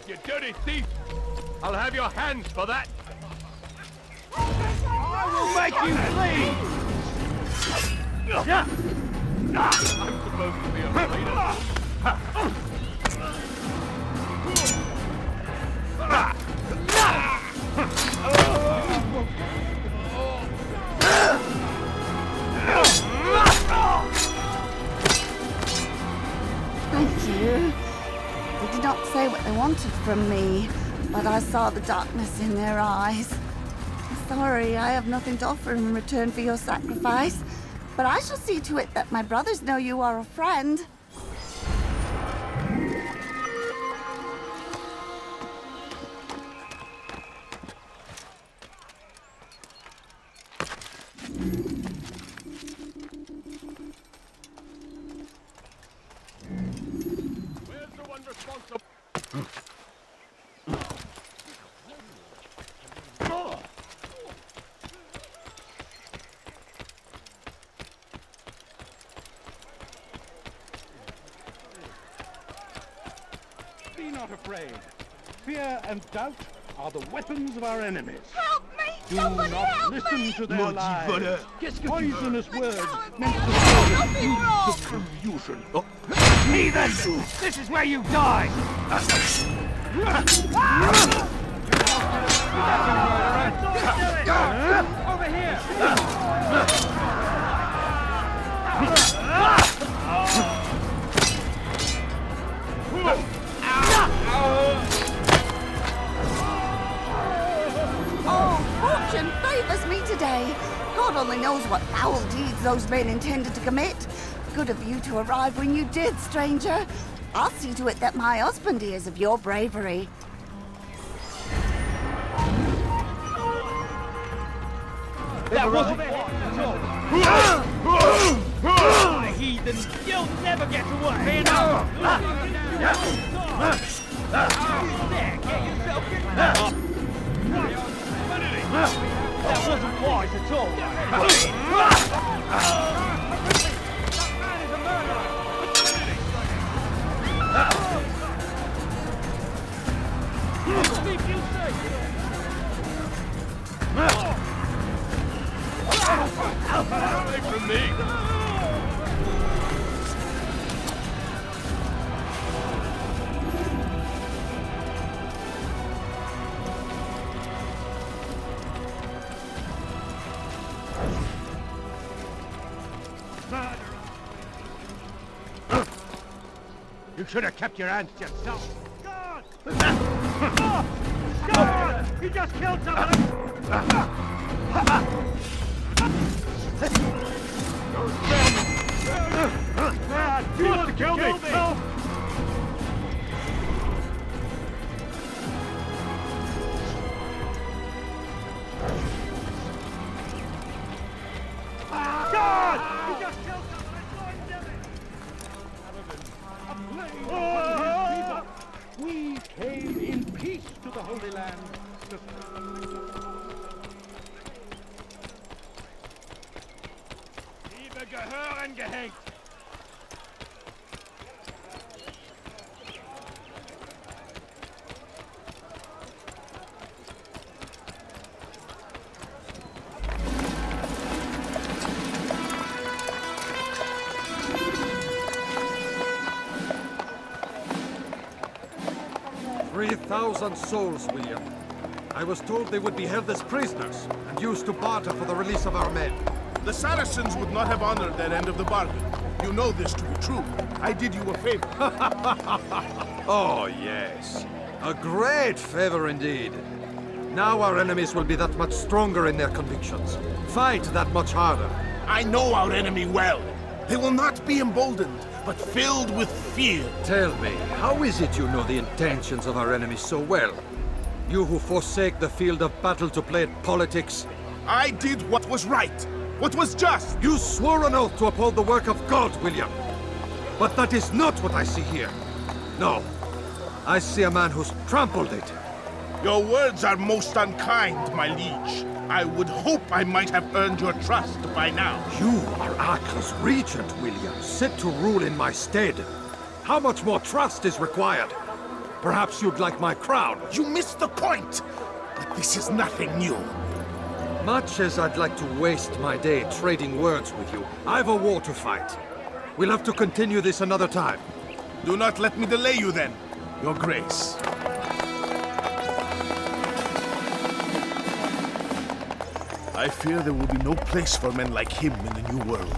You dirty thief! I'll have your hands for that! I will make you bleed! I'm supposed to be afraid of from me, but I saw the darkness in their eyes. Sorry, I have nothing to offer in return for your sacrifice, but I shall see to it that my brothers know you are a friend. Be not afraid. Fear and doubt are the weapons of our enemies. Help me! Do Somebody not help listen me! to their Maudit lies. voleur. Poisonous words meant to Nothing lead wrong. to confusion. Heathen! This is where you die! Over here! Oh, fortune favors me today. God only knows what foul deeds those men intended to commit. Good of you to arrive when you did, stranger. I'll see to it that my husband hears of your bravery. That wasn't wise at all. Heathen, you'll never get away. There, get yourself in there. That wasn't wise at all. That man is a murderer. Keep you safe. Away from me! You should have kept your hands to yourself. God! God! He just killed somebody! You want to kill me? No. God! He just killed somebody! We came in peace to the Holy Land. Liebe gehören gehängt! "3,000 souls, William. I was told they would be held as prisoners and used to barter for the release of our men. The Saracens would not have honored their end of the bargain. You know this to be true. I did you a favor. Oh, yes. A great favor indeed. Now our enemies will be that much stronger in their convictions. Fight that much harder. I know our enemy well. They will not be emboldened, but filled with fear. Tell me, how is it you know the intentions of our enemies so well? You who forsake the field of battle to play at politics? I did what was right, what was just. You swore an oath to uphold the work of God, William. But that is not what I see here. No, I see a man who's trampled it. Your words are most unkind, my liege. I would hope I might have earned your trust by now. You are Acre's regent, William, set to rule in my stead. How much more trust is required? Perhaps you'd like my crown. You missed the point! But this is nothing new. Much as I'd like to waste my day trading words with you, I've a war to fight. We'll have to continue this another time. Do not let me delay you then, Your Grace. I fear there will be no place for men like him in the New World.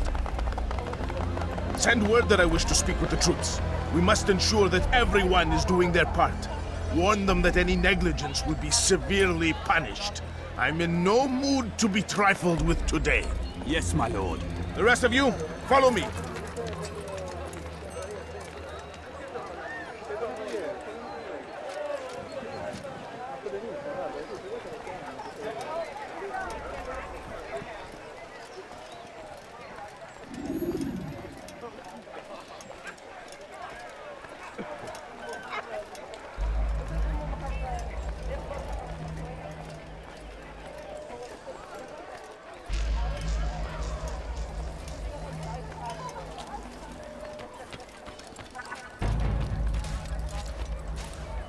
Send word that I wish to speak with the troops. We must ensure that everyone is doing their part. Warn them that any negligence will be severely punished. I'm in no mood to be trifled with today. Yes, my lord. The rest of you, follow me.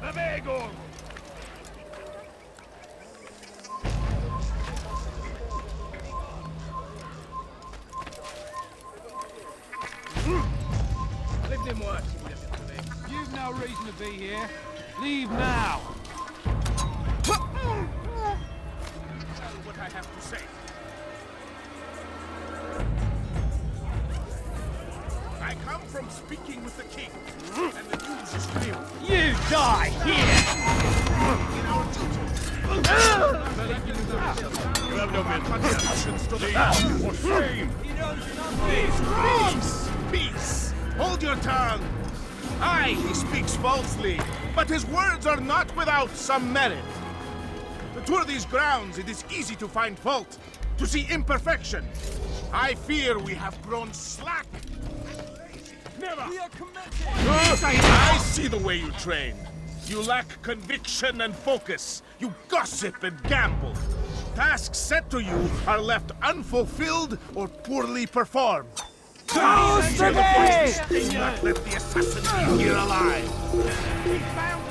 Bewegung! Lève-les-moi si vous l'avez trouvé. You've no reason to be here. Leave now. What I have to say. I come from speaking with the king, and the news is clear. You die here! In our you have no contributions to the for shame. Peace! Peace! Hold your tongue! Aye, he speaks falsely, but his words are not without some merit. To tour these grounds, it is easy to find fault, to see imperfection. I fear we have grown slack. Never! We are committed! I see the way you train. You lack conviction and focus. You gossip and gamble. Tasks set to you are left unfulfilled or poorly performed. Do not let the assassin be here alive. He found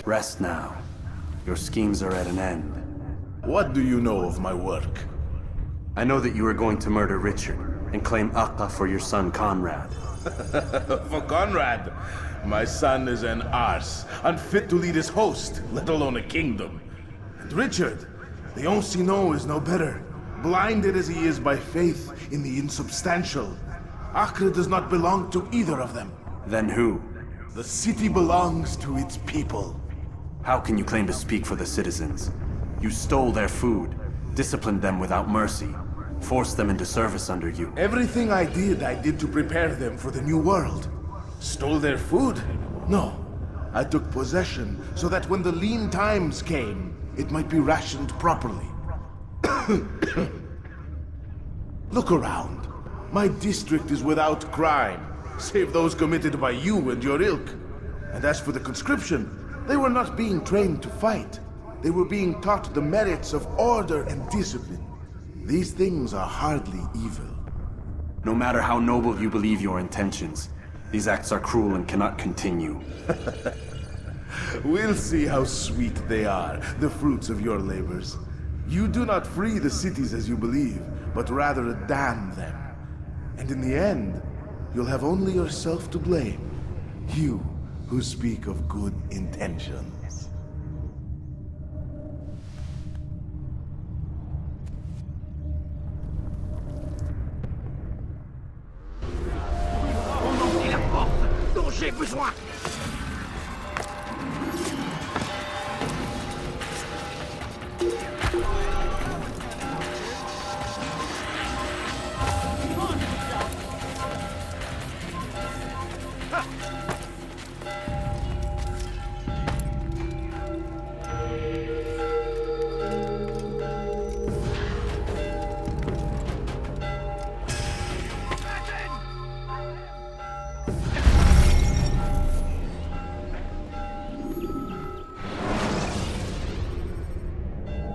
Rest now. Your schemes are at an end. What do you know of my work? I know that you are going to murder Richard and claim Akka for your son Conrad. For Conrad, my son is an arse, unfit to lead his host, let alone a kingdom. And Richard, the Ancien is no better, blinded as he is by faith in the insubstantial. Acre does not belong to either of them. Then who? The city belongs to its people. How can you claim to speak for the citizens? You stole their food, disciplined them without mercy, forced them into service under you. Everything I did to prepare them for the new world. Stole their food? No. I took possession so that when the lean times came, it might be rationed properly. Look around. My district is without crime, save those committed by you and your ilk. And as for the conscription, they were not being trained to fight. They were being taught the merits of order and discipline. These things are hardly evil. No matter how noble you believe your intentions, these acts are cruel and cannot continue. We'll see how sweet they are, the fruits of your labors. You do not free the cities as you believe, but rather damn them. And in the end, you'll have only yourself to blame. You who speak of good intentions. Remontez la force dont j'ai besoin.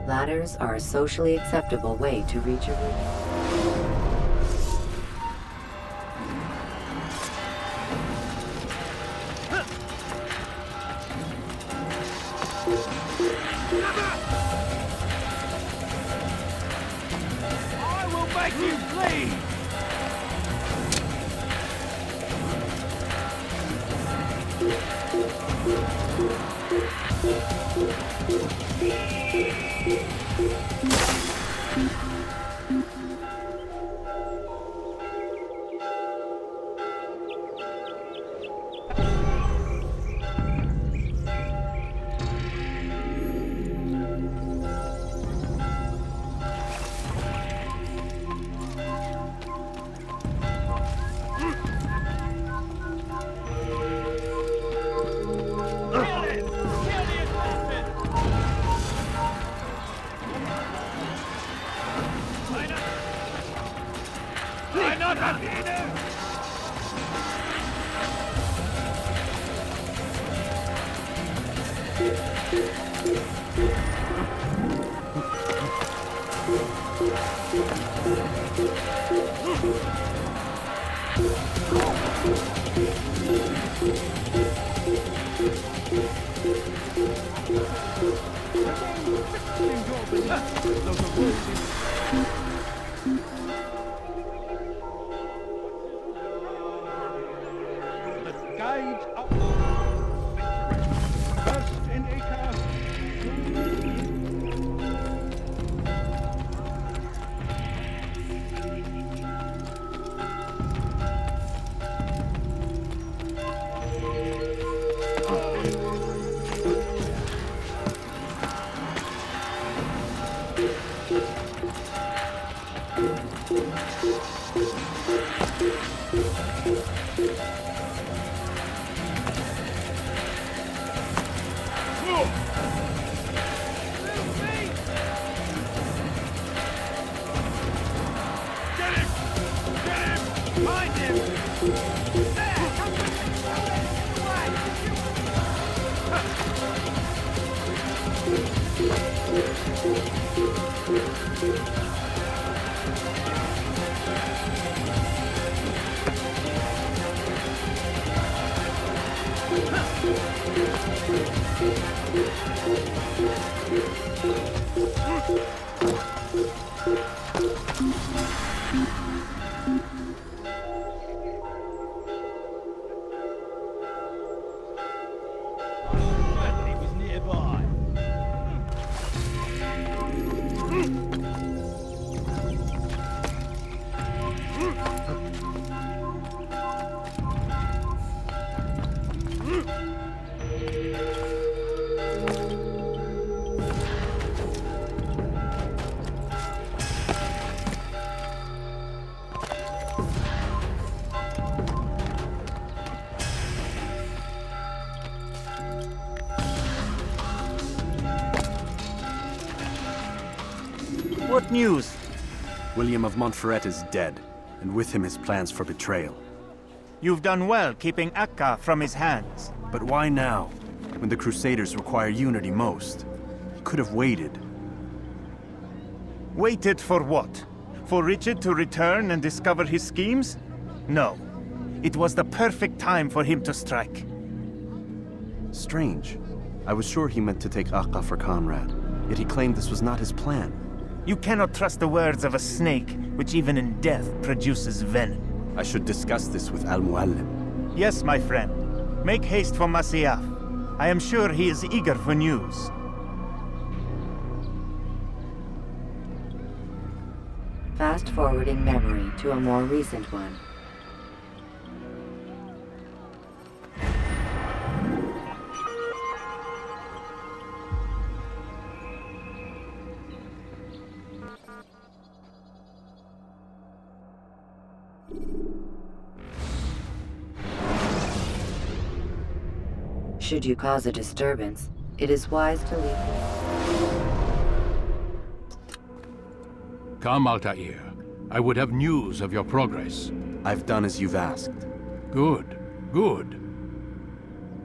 Ladders are a socially acceptable way to reach a room. I will make you bleed! The guides out. First in Acre. What news? William of Montferrat is dead, and with him his plans for betrayal. You've done well keeping Akka from his hands. But why now, when the Crusaders require unity most? You could have waited. Waited for what? For Richard to return and discover his schemes? No. It was the perfect time for him to strike. Strange. I was sure he meant to take Akka for Conrad, yet he claimed this was not his plan. You cannot trust the words of a snake, which even in death produces venom. I should discuss this with Al-Muallim. Yes, my friend. Make haste for Masyaf. I am sure he is eager for news. Fast-forwarding memory to a more recent one. Should you cause a disturbance, it is wise to leave. Come, Altair. I would have news of your progress. I've done as you've asked. Good, good.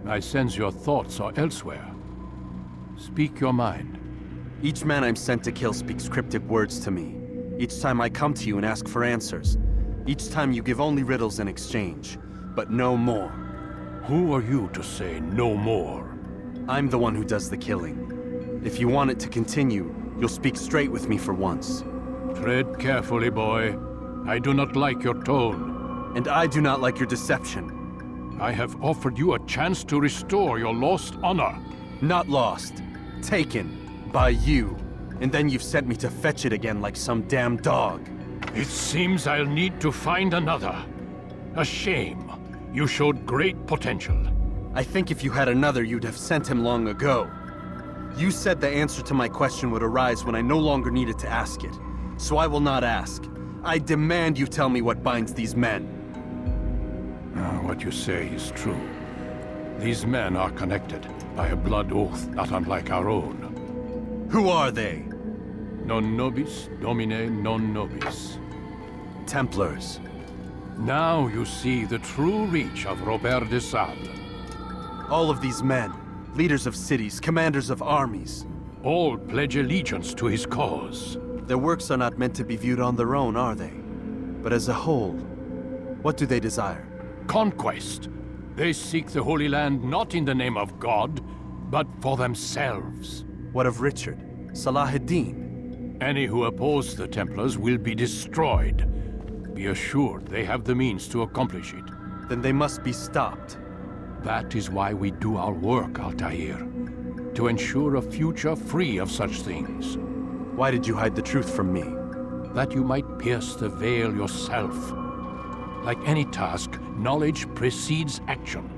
I sense your thoughts are elsewhere. Speak your mind. Each man I'm sent to kill speaks cryptic words to me. Each time I come to you and ask for answers. Each time you give only riddles in exchange, but no more. Who are you to say no more? I'm the one who does the killing. If you want it to continue, you'll speak straight with me for once. Tread carefully, boy. I do not like your tone. And I do not like your deception. I have offered you a chance to restore your lost honor. Not lost. Taken. By you. And then you've sent me to fetch it again like some damn dog. It seems I'll need to find another. A shame. You showed great potential. I think if you had another, you'd have sent him long ago. You said the answer to my question would arise when I no longer needed to ask it. So I will not ask. I demand you tell me what binds these men. What you say is true. These men are connected by a blood oath not unlike our own. Who are they? Non nobis, domine non nobis. Templars. Now you see the true reach of Robert de Sable. All of these men, leaders of cities, commanders of armies. All pledge allegiance to his cause. Their works are not meant to be viewed on their own, are they? But as a whole, what do they desire? Conquest. They seek the Holy Land not in the name of God, but for themselves. What of Richard? Salah-ad-Din? Any who oppose the Templars will be destroyed. Be assured they have the means to accomplish it. Then they must be stopped. That is why we do our work, Altair. To ensure a future free of such things. Why did you hide the truth from me? That you might pierce the veil yourself. Like any task, knowledge precedes action.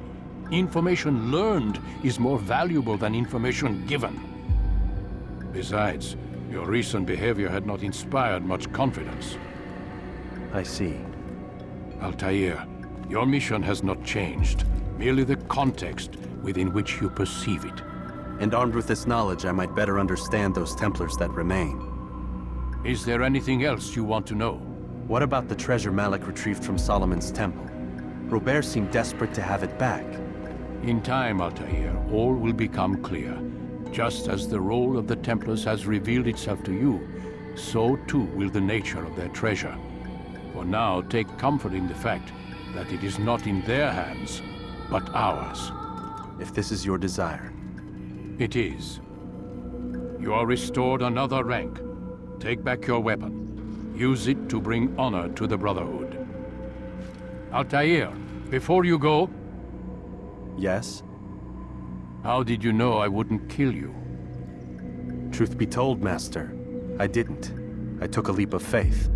Information learned is more valuable than information given. Besides, your recent behavior had not inspired much confidence. I see. Altair, your mission has not changed. Merely the context within which you perceive it. And armed with this knowledge, I might better understand those Templars that remain. Is there anything else you want to know? What about the treasure Malik retrieved from Solomon's temple? Robert seemed desperate to have it back. In time, Altair, all will become clear. Just as the role of the Templars has revealed itself to you, so too will the nature of their treasure. For now, take comfort in the fact that it is not in their hands, but ours. If this is your desire. It is. You are restored another rank. Take back your weapon. Use it to bring honor to the Brotherhood. Altair, before you go... Yes? How did you know I wouldn't kill you? Truth be told, Master, I didn't. I took a leap of faith.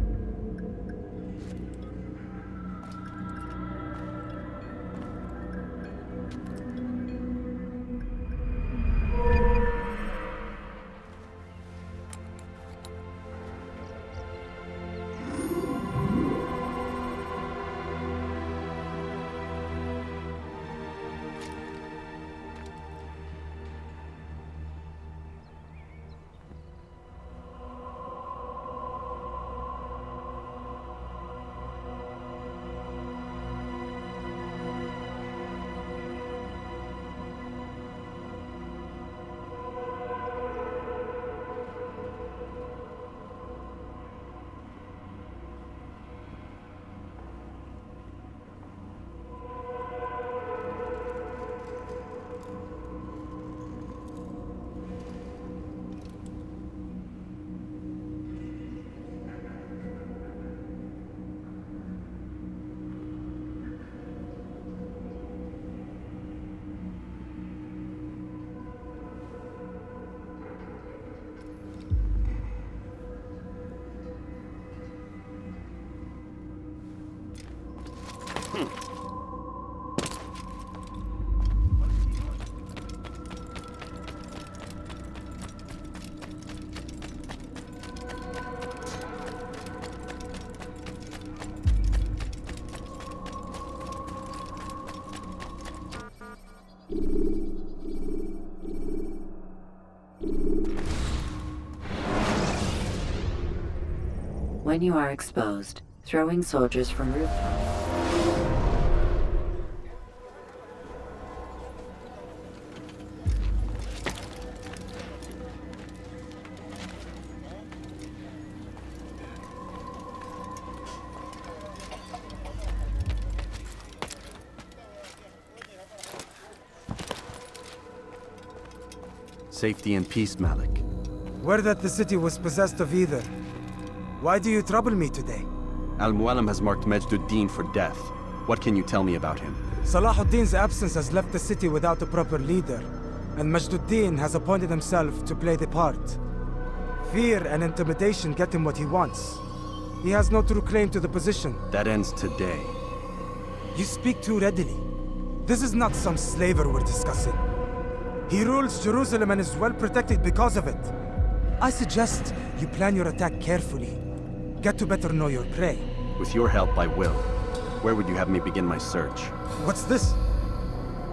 When you are exposed, throwing soldiers from rooftops. Safety and peace, Malik. Word that the city was possessed of either. Why do you trouble me today? Al-Mualim has marked Majd ad-Din for death. What can you tell me about him? Salah ad-Din's absence has left the city without a proper leader, and Majd ad-Din has appointed himself to play the part. Fear and intimidation get him what he wants. He has no true claim to the position. That ends today. You speak too readily. This is not some slaver we're discussing. He rules Jerusalem and is well protected because of it. I suggest you plan your attack carefully. Get to better know your prey. With your help, I will. Where would you have me begin my search? What's this?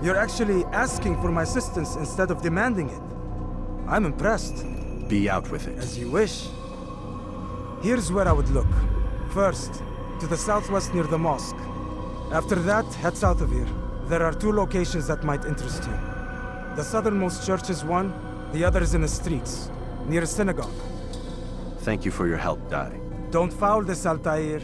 You're actually asking for my assistance instead of demanding it. I'm impressed. Be out with it. As you wish. Here's where I would look. First, to the southwest near the mosque. After that, head south of here. There are 2 locations that might interest you. The southernmost church is one, the other is in the streets, near a synagogue. Thank you for your help, Dai. Don't foul this, Altair.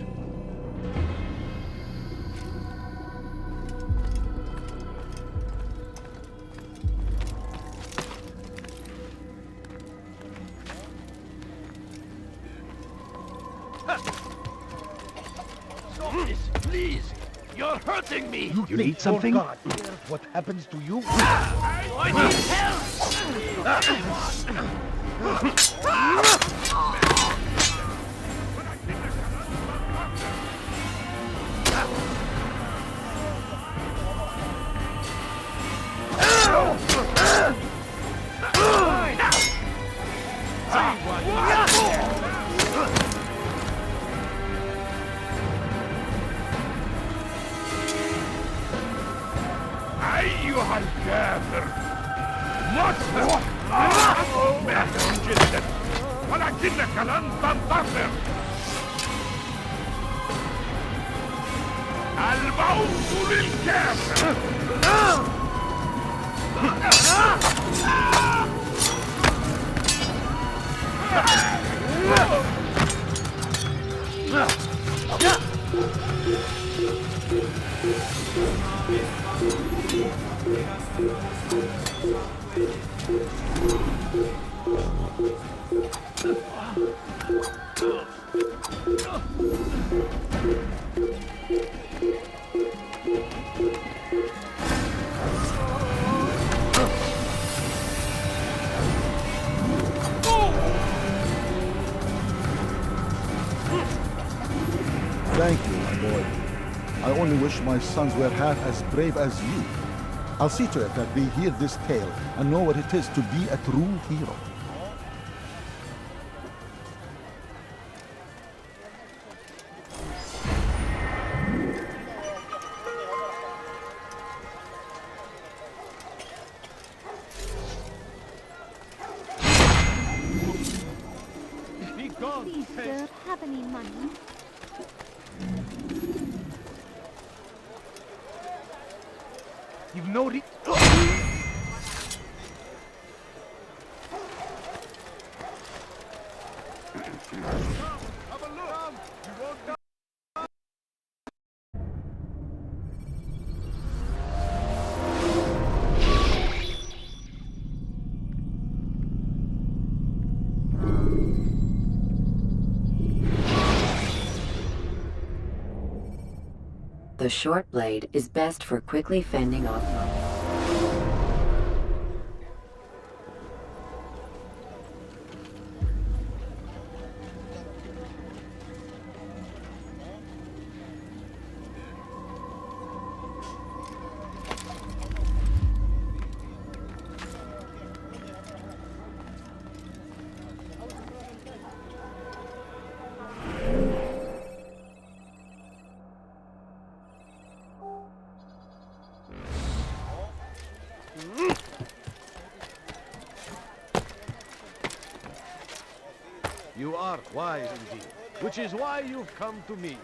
Stop this, please! You're hurting me! You need something? God cares what happens to you? I need help! أيها الكافر مصر مهتم جدا ولكنك لن تنتصر الموت للكافر Thank you, my boy. I only wish my sons were half as brave as you. I'll see to it that they hear this tale and know what it is to be a true hero. Please, sir, have any money? You've no re- The short blade is best for quickly fending off monsters. You are wise indeed, which is why you've come to me.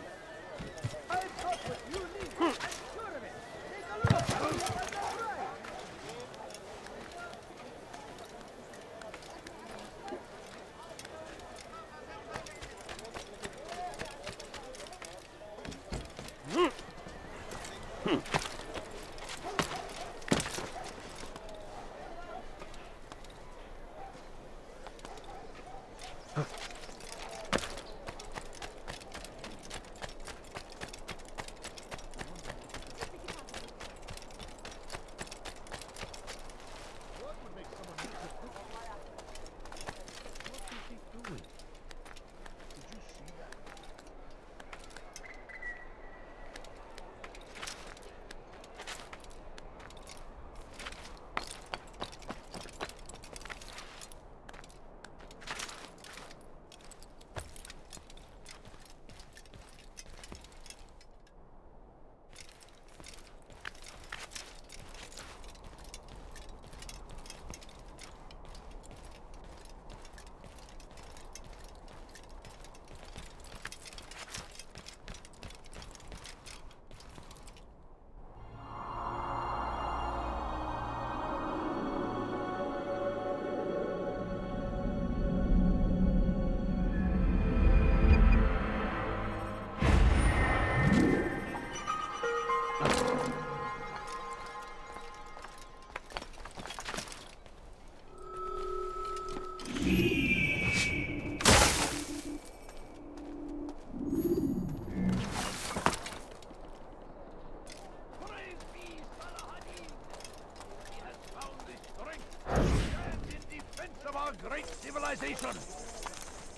our great civilization.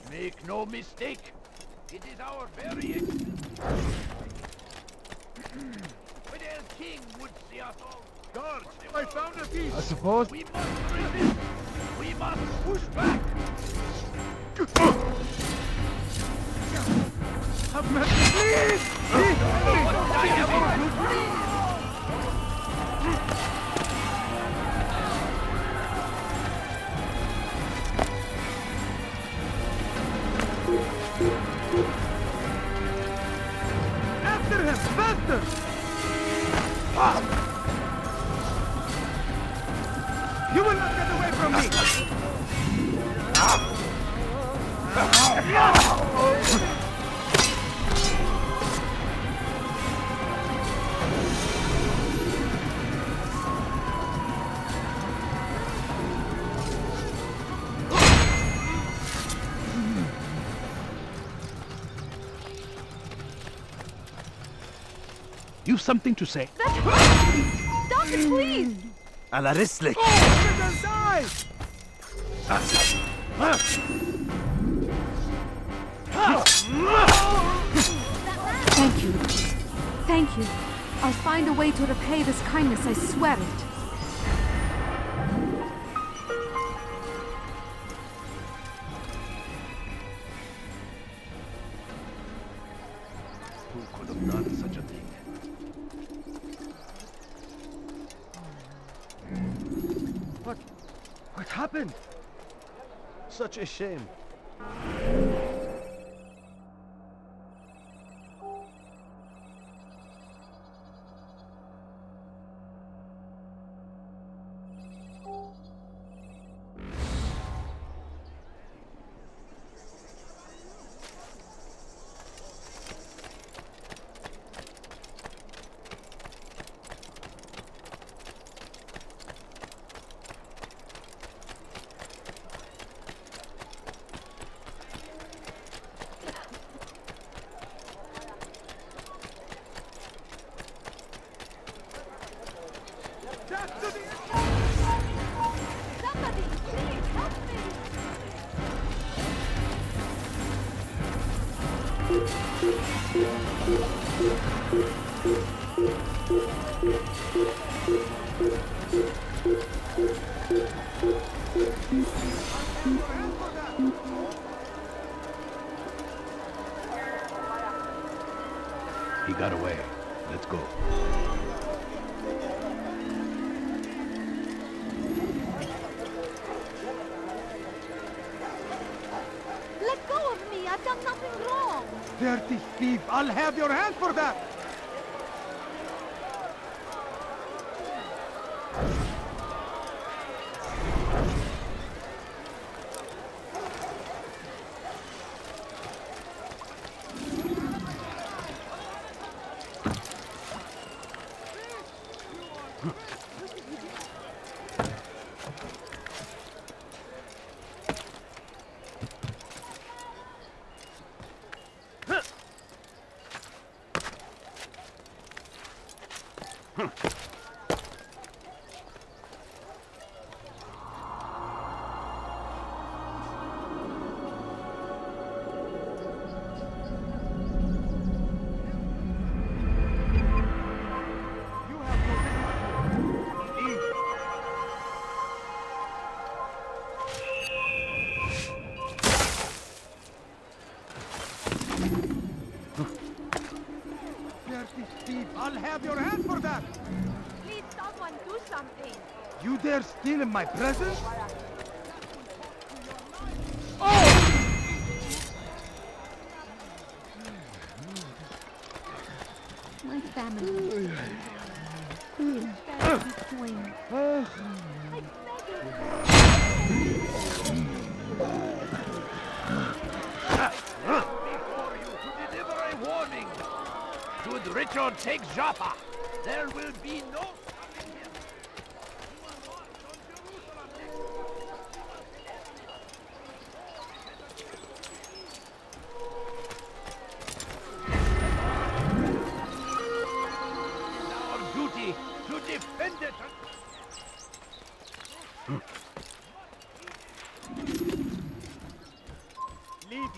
Make no mistake, it is our very Fidel King would see us all. Guards, I found a piece. I suppose we must resist. We must push back. Have mercy, please! After him! Faster! You will not get away from me! You've something to say? Stop it, please! على رسلك. Thank you. Thank you. I'll find a way to repay this kindness, I swear it. Who could have done such a thing? What happened? Such a shame. Somebody, please help me! He got away. Let's go. Let go of me! I've done nothing wrong! Dirty thief! I'll have your hand for that! Dirty thief! I'll have your hand for that! Please, someone do something! You dare steal in my presence? My family. Please, bear this swing. I beg Before you to deliver a warning. Should Richard take Jaffa, there will be no stopping him. He will march on Jerusalem It is our duty to defend it.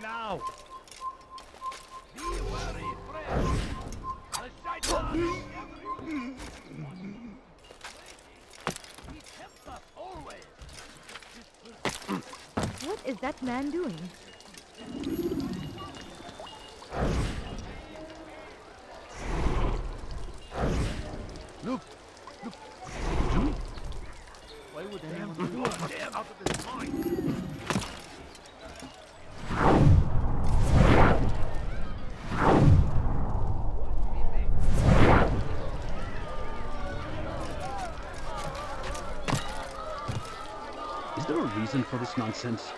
now. Be wary, friend. The shaitan is everywhere. He tempts us always. What is that man doing? Look. Why would anyone do damn out of his mind? Is there a reason for this nonsense?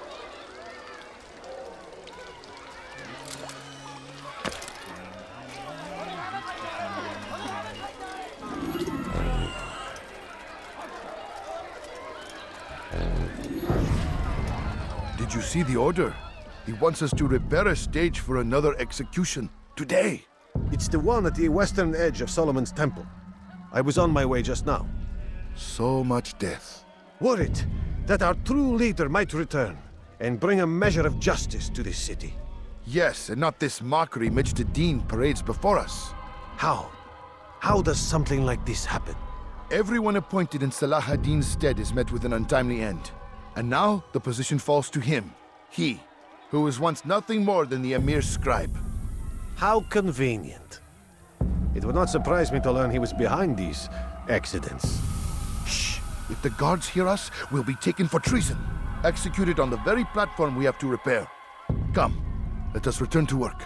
Did you see the order? He wants us to repair a stage for another execution. Today! It's the one at the western edge of Solomon's Temple. I was on my way just now. So much death. Worried that our true leader might return and bring a measure of justice to this city. Yes, and not this mockery Majd parades before us. How? How does something like this happen? Everyone appointed in Salah ad-Din's stead is met with an untimely end. And now the position falls to him. He, who was once nothing more than the Emir's scribe. How convenient. It would not surprise me to learn he was behind these accidents. Shh! If the guards hear us, we'll be taken for treason. Executed on the very platform we have to repair. Come, let us return to work.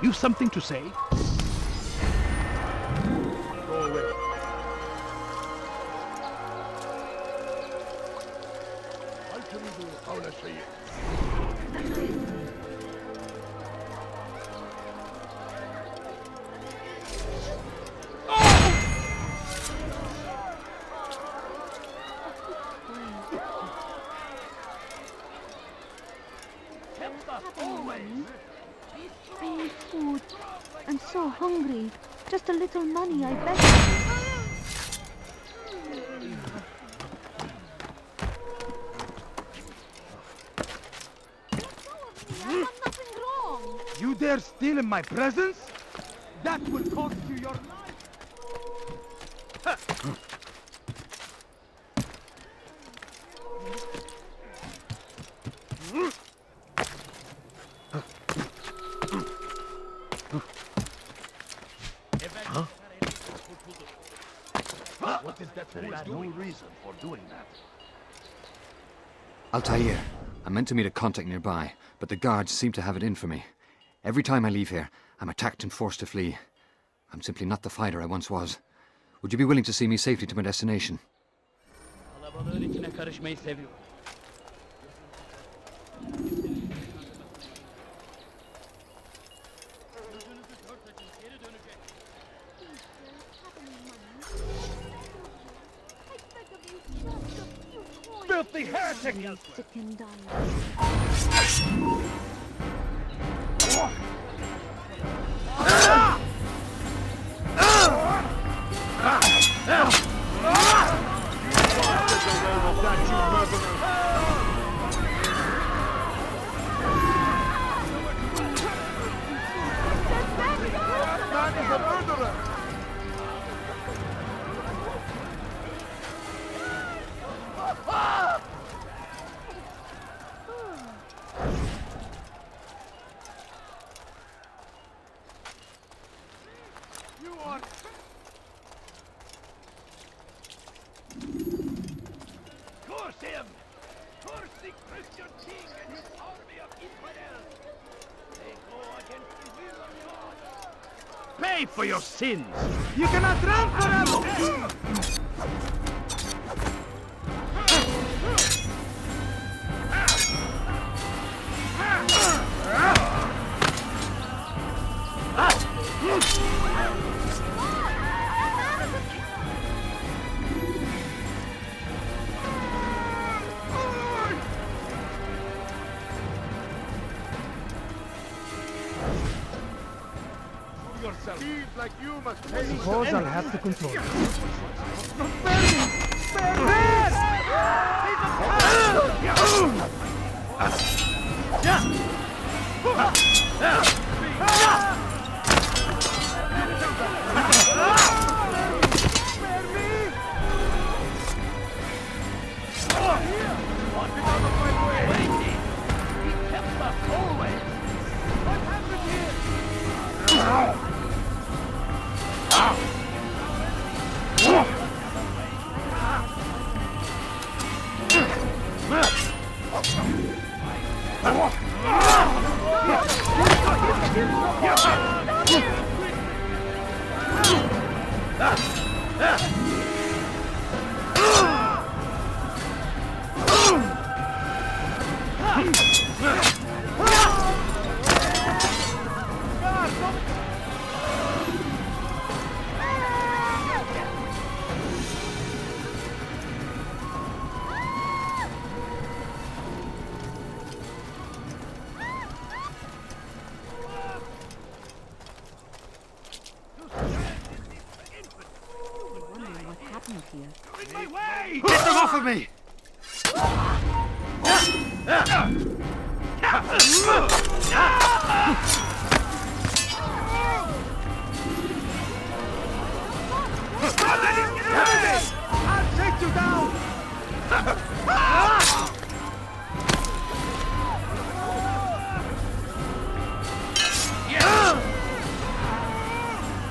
You've something to say? Go away. I need food. I'm so hungry. Just a little money, I beg you. You dare steal in my presence? That will cost you your life. Huh? What is that? There is no reason for doing that. Altair, I meant to meet a contact nearby, but the guards seem to have it in for me. Every time I leave here, I'm attacked and forced to flee. I'm simply not the fighter I once was. Would you be willing to see me safely to my destination? Kalabalığın içine karışmayı seviyor. Filthy heretic! Sick and dying. Curse him! Curse the Christian king and his army of infidels! They go against the will of God! Pay for your sins! You cannot run forever! Thieves like you must I suppose I'll have to control it. Get them off of me! I'll take you down!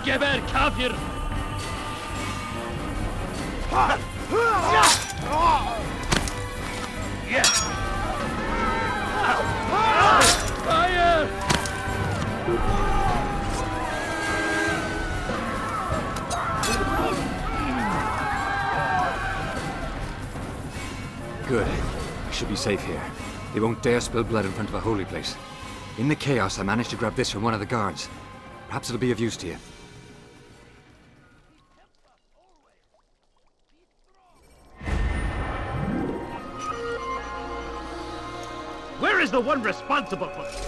Geber kafir! Fire! Good. I should be safe here. They won't dare spill blood in front of a holy place. In the chaos, I managed to grab this from one of the guards. Perhaps it'll be of use to you. Where is the one responsible for this?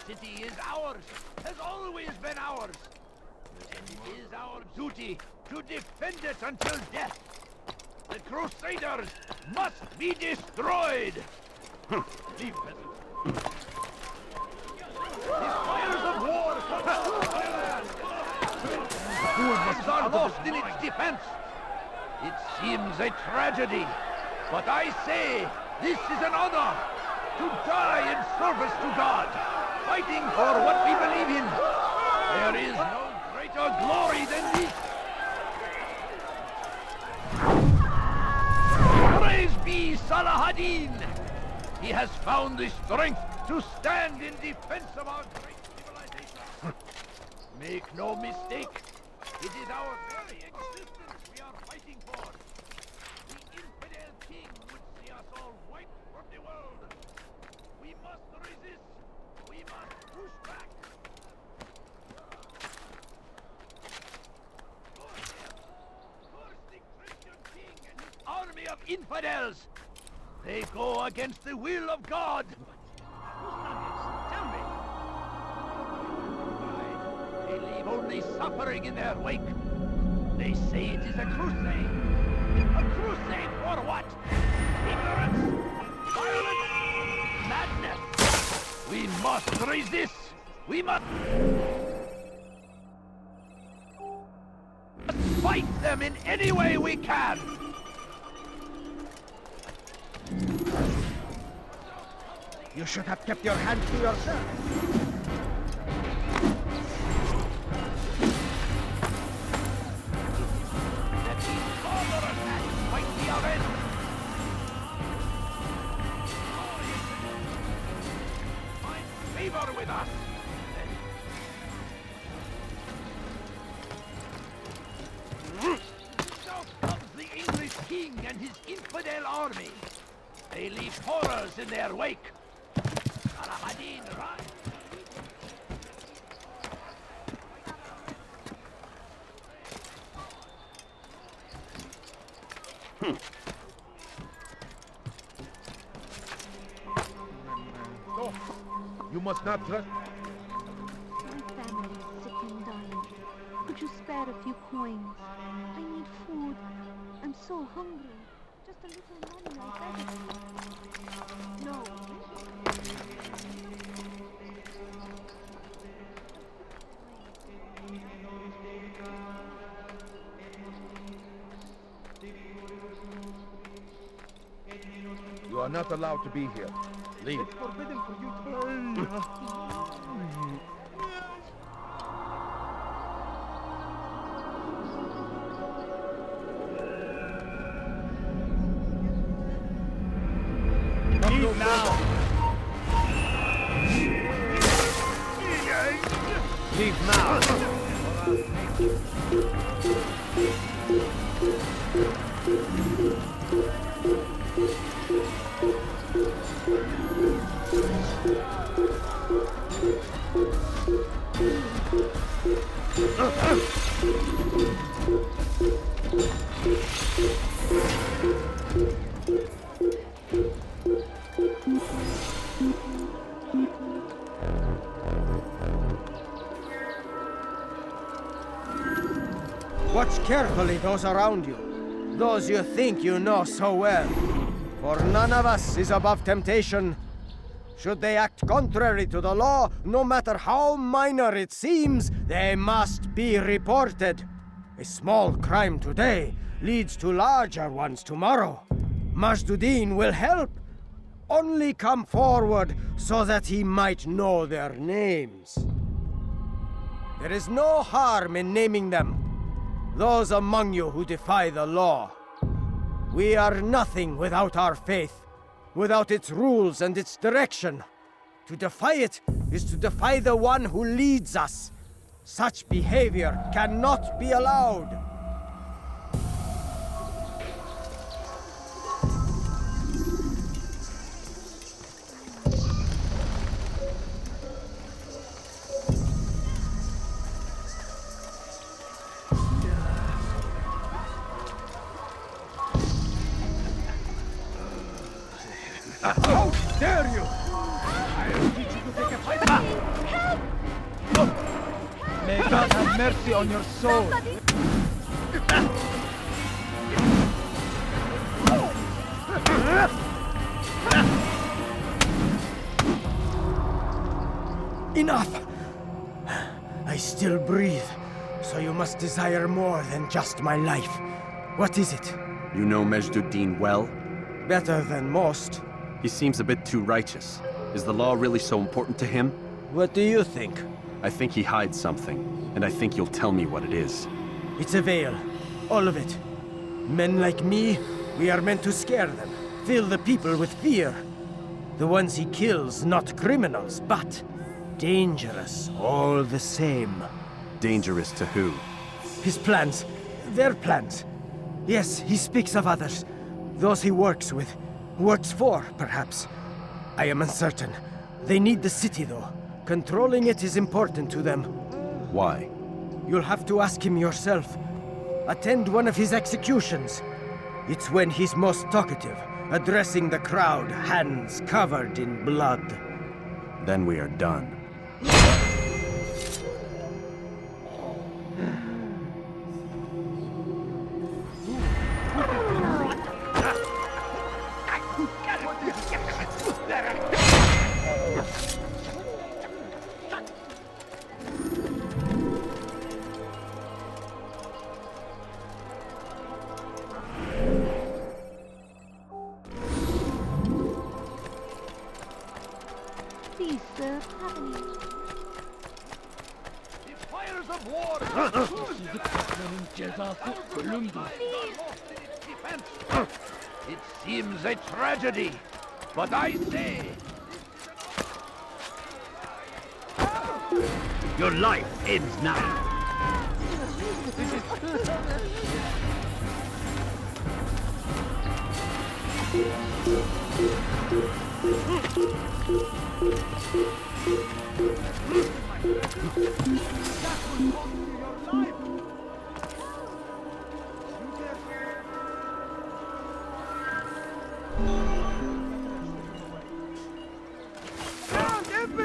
City is ours, has always been ours. And it is our duty to defend it until death. The Crusaders must be destroyed. Leave, peasants. The fires of war are lost in its defense. It seems a tragedy, but I say this is an honor to die in service to God, fighting for what we believe in. There is no greater glory than this. Praise be Salah ad-Din! He has found the strength to stand in defense of our great civilization. Make no mistake, it is our very existence we are fighting for. The infidel king would see us all wiped from the world. We must resist. We must push back. Curse the Christian king and his army of infidels. They go against the will of God. Tell me. They leave only suffering in their wake. They say it is a crusade. A crusade for what? Ignorance? Violence? Madness? We must resist. We must fight them in any way we can. You should have kept your hands to yourself. Let these barbarous acts might be our end. king and his infidel army. They leave horrors in their wake. Salah-ad-Din rides. No, you must not trust. My family is sick and dying. Could you spare a few coins? I need food. I'm so hungry. Just a little money, I beg of you. No. You are not allowed to be here. Leave. It's forbidden for you to... Leave now! Leave now! Watch carefully those around you, those you think you know so well. For none of us is above temptation. Should they act contrary to the law, no matter how minor it seems, they must be reported. A small crime today leads to larger ones tomorrow. Majd-Addin will help. Only come forward so that he might know their names. There is no harm in naming them. Those among you who defy the law. We are nothing without our faith, without its rules and its direction. To defy it is to defy the one who leads us. Such behavior cannot be allowed. How dare you! I'll teach you to take a fight. Help! May God have mercy on your soul. Enough! I still breathe, so you must desire more than just my life. What is it? You know Majd-Addin well? Better than most. He seems a bit too righteous. Is the law really so important to him? What do you think? I think he hides something, and I think you'll tell me what it is. It's a veil. All of it. Men like me, we are meant to scare them, fill the people with fear. The ones he kills, not criminals, but dangerous all the same. Dangerous to who? His plans. Their plans. Yes, he speaks of others. Those he works with. Works for, perhaps. I am uncertain. They need the city, though. Controlling it is important to them. Why? You'll have to ask him yourself. Attend one of his executions. It's when he's most talkative, addressing the crowd, hands covered in blood. Then we are done. Please, sir, have any... The fires of war! It seems a tragedy, but I say... Your life ends now.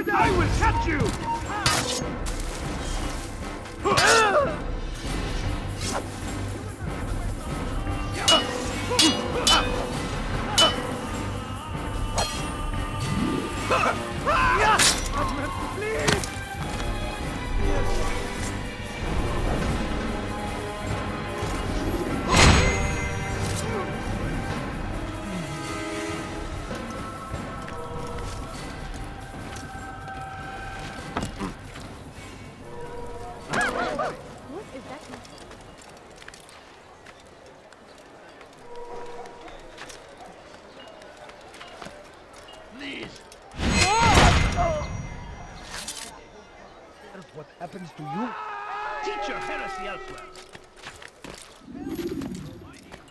I will catch you! Please. What happens to you? Teach your heresy elsewhere.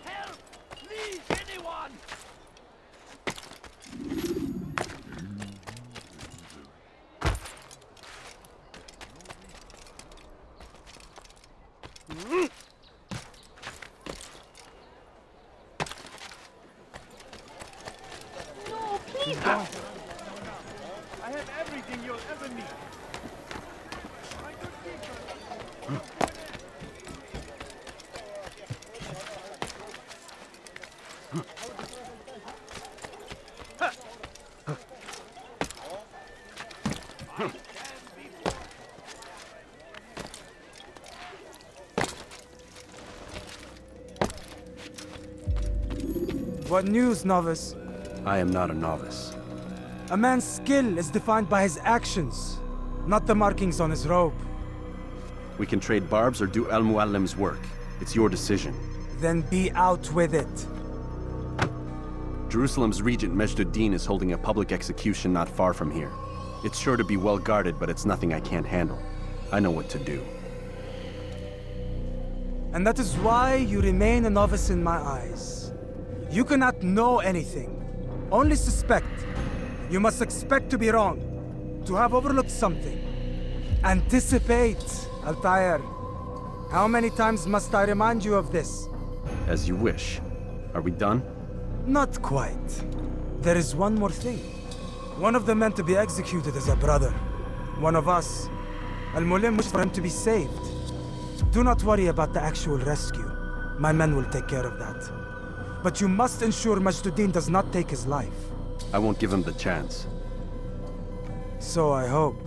Help! Please, anyone! No, please. I have everything you'll ever need. What news, novice? I am not a novice. A man's skill is defined by his actions, not the markings on his robe. We can trade barbs or do Al-Muallim's work. It's your decision. Then be out with it. Jerusalem's regent Majd-ud-Din is holding a public execution not far from here. It's sure to be well guarded, but it's nothing I can't handle. I know what to do. And that is why you remain a novice in my eyes. You cannot know anything, only suspect. You must expect to be wrong, to have overlooked something. Anticipate, Altair. How many times must I remind you of this? As you wish. Are we done? Not quite. There is one more thing. One of the men to be executed is a brother. One of us. Al-Muallim wishes for him to be saved. Do not worry about the actual rescue. My men will take care of that. But you must ensure Majd-ud-Din does not take his life. I won't give him the chance. So I hope.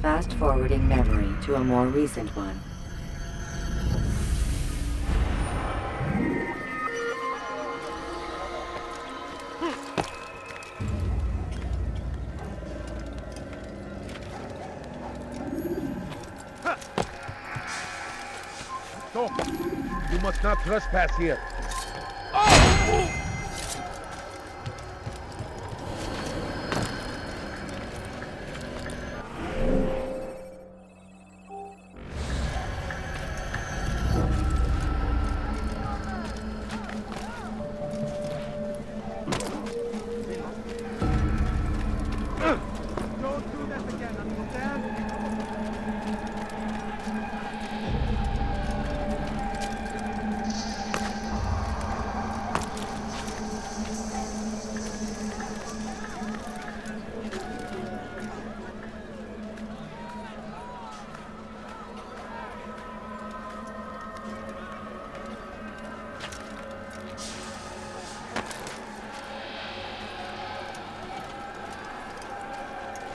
Fast-forwarding memory to a more recent one. Stop! You must not trespass here. Don't do that again, understand?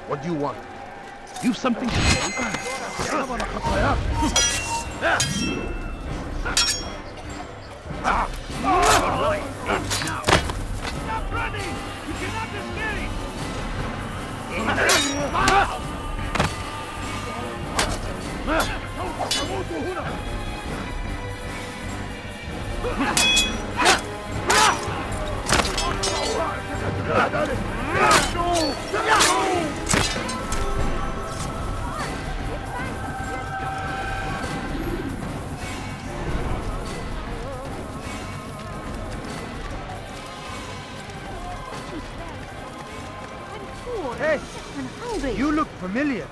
What do you want? You've something to say? Stop running! You cannot escape! poor Hey, and sick and hungry. you look familiar.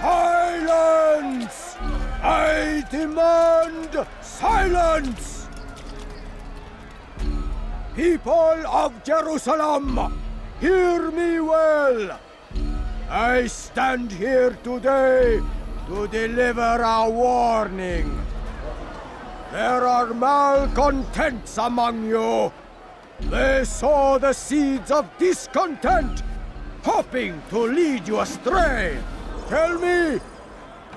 Silence! I demand silence! People of Jerusalem, hear me well. I stand here today to deliver a warning. There are malcontents among you. They sow the seeds of discontent, hoping to lead you astray. Tell me,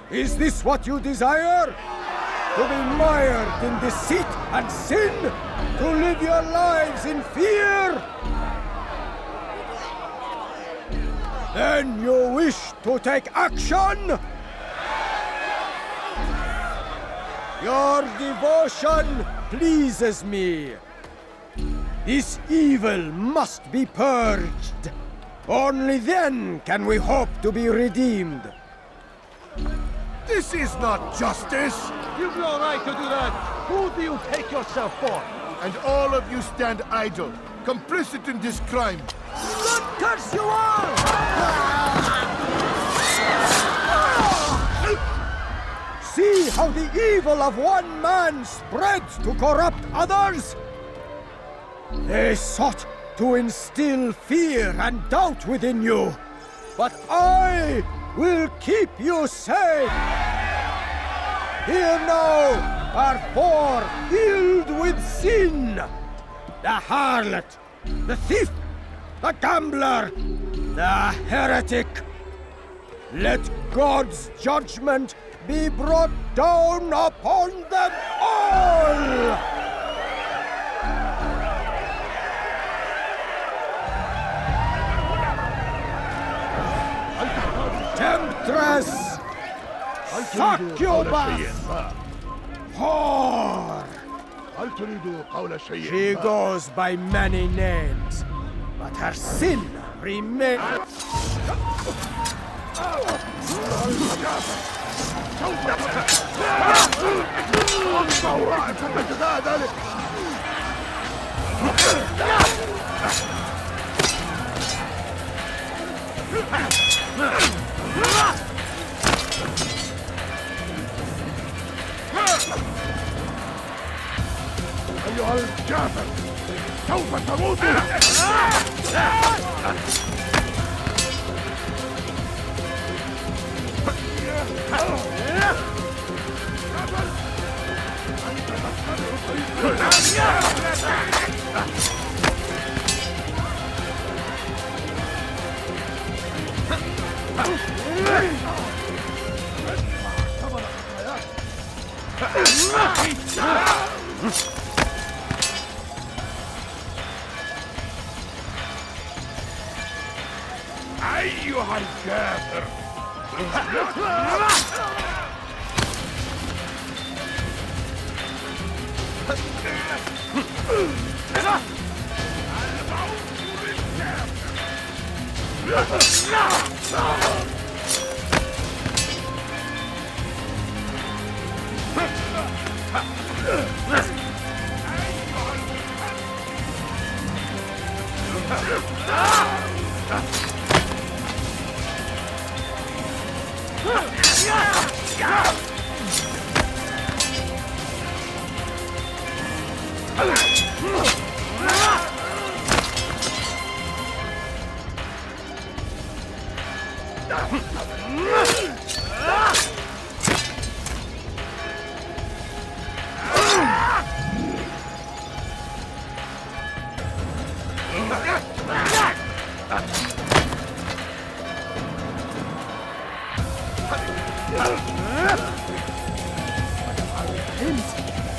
is this what you desire? To be mired in deceit and sin? To live your lives in fear? Then you wish to take action? Your devotion pleases me. This evil must be purged. Only then can we hope to be redeemed. This is not justice! You've no right to do that! Who do you take yourself for? And all of you stand idle, complicit in this crime. God curse you all! See how the evil of one man spreads to corrupt others? They sought to instill fear and doubt within you, but I will keep you safe. Here now are four filled with sin. The harlot, the thief, the gambler, the heretic. Let God's judgment be brought down upon them all! Temptress! Succubus! Whore! She goes by many names, but her sin remains. أيها الكافر سوف تموت أيها الكافر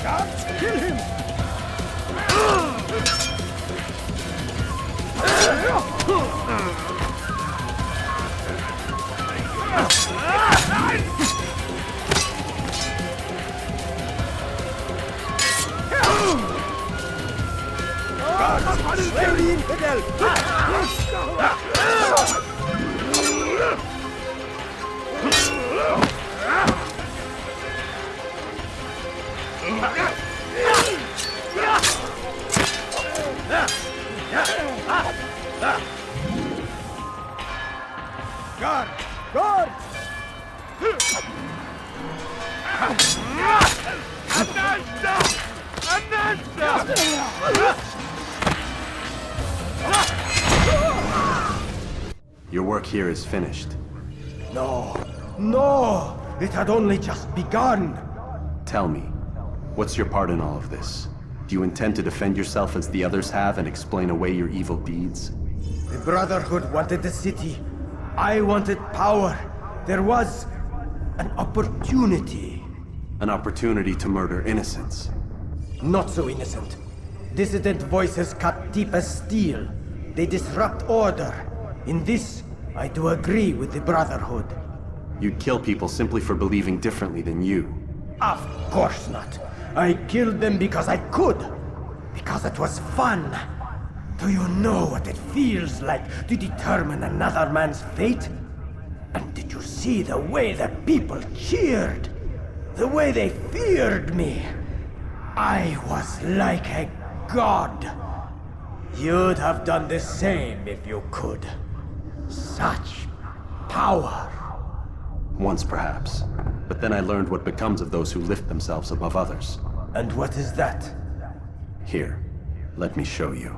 Guards, kill him! Guards, slay the infidel! Guard! Guard! Your work here is finished. No, no! It had only just begun! Tell me, what's your part in all of this? Do you intend to defend yourself as the others have and explain away your evil deeds? The Brotherhood wanted the city. I wanted power. There was an opportunity. An opportunity to murder innocents. Not so innocent. Dissident voices cut deep as steel. They disrupt order. In this, I do agree with the Brotherhood. You'd kill people simply for believing differently than you. Of course not. I killed them because I could. Because it was fun. Do you know what it feels like to determine another man's fate? And did you see the way the people cheered? The way they feared me? I was like a god. You'd have done the same if you could. Such power. Once perhaps. But then I learned what becomes of those who lift themselves above others. And what is that? Here, let me show you.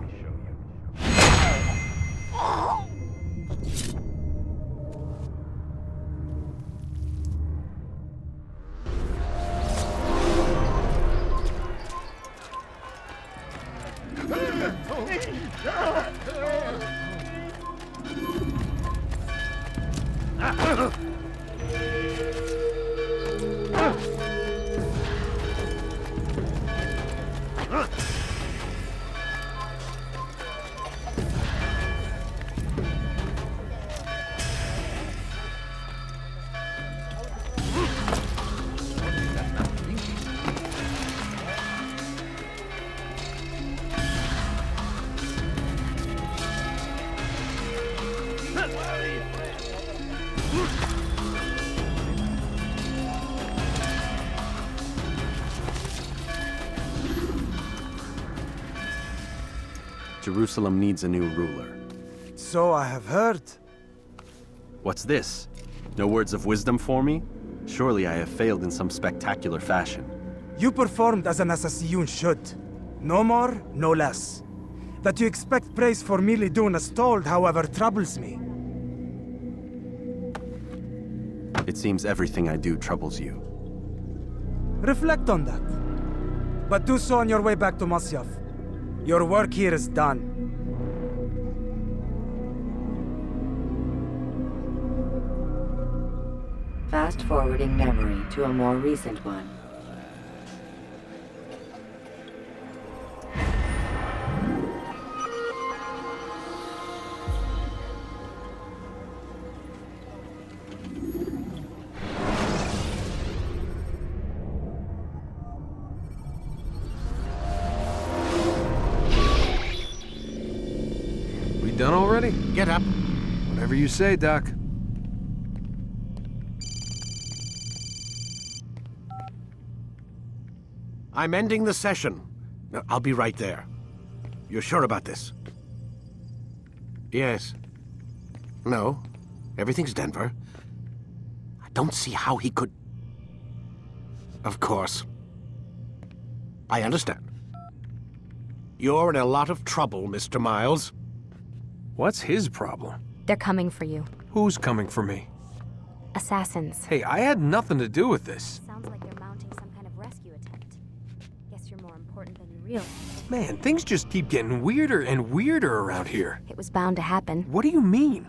Jerusalem needs a new ruler. So I have heard. What's this? No words of wisdom for me? Surely I have failed in some spectacular fashion. You performed as an Assassiyun should. No more, no less. That you expect praise for merely doing as told, however, troubles me. It seems everything I do troubles you. Reflect on that. But do so on your way back to Masyaf. Your work here is done. Fast-forwarding memory to a more recent one. Done already? Get up. Whatever you say, Doc. I'm ending the session. I'll be right there. You're sure about this? Yes. No. Everything's Denver. I don't see how he could... Of course. I understand. You're in a lot of trouble, Mr. Miles. What's his problem? They're coming for you. Who's coming for me? Assassins. Hey, I had nothing to do with this. Sounds like they're mounting some kind of rescue attempt. Guess you're more important than you realize. Man, things just keep getting weirder and weirder around here. It was bound to happen. What do you mean?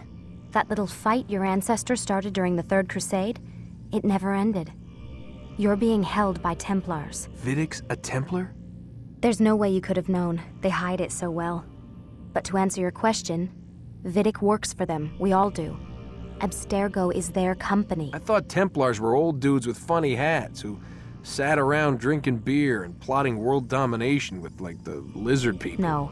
That little fight your ancestors started during the Third Crusade, it never ended. You're being held by Templars. Vidic's a Templar? There's no way you could have known. They hide it so well. But to answer your question, Vidic works for them. We all do. Abstergo is their company. I thought Templars were old dudes with funny hats who sat around drinking beer and plotting world domination with, like, the lizard people. No,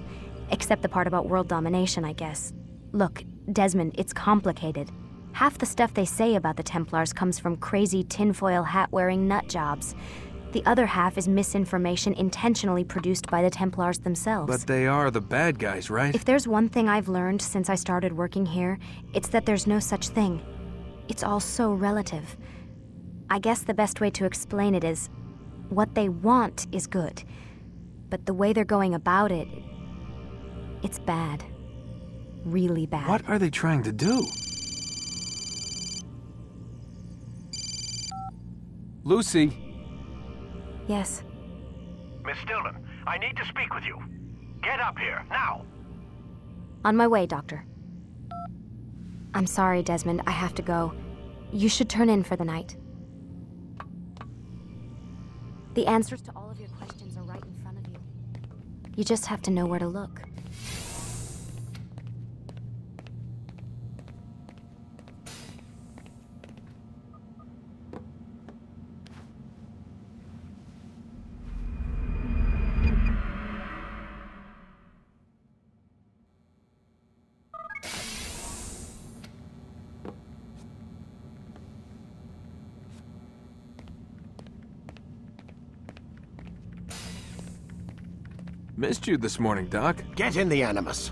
except the part about world domination, I guess. Look, Desmond, it's complicated. Half the stuff they say about the Templars comes from crazy tinfoil hat-wearing nut jobs. The other half is misinformation intentionally produced by the Templars themselves. But they are the bad guys, right? If there's one thing I've learned since I started working here, it's that there's no such thing. It's all so relative. I guess the best way to explain it is, what they want is good. But the way they're going about it, it's bad. Really bad. What are they trying to do? Lucy? Yes. Miss Stillman, I need to speak with you. Get up here, now! On my way, Doctor. I'm sorry, Desmond, I have to go. You should turn in for the night. The answers to all of your questions are right in front of you. You just have to know where to look. Missed you this morning, Doc. Get in the Animus.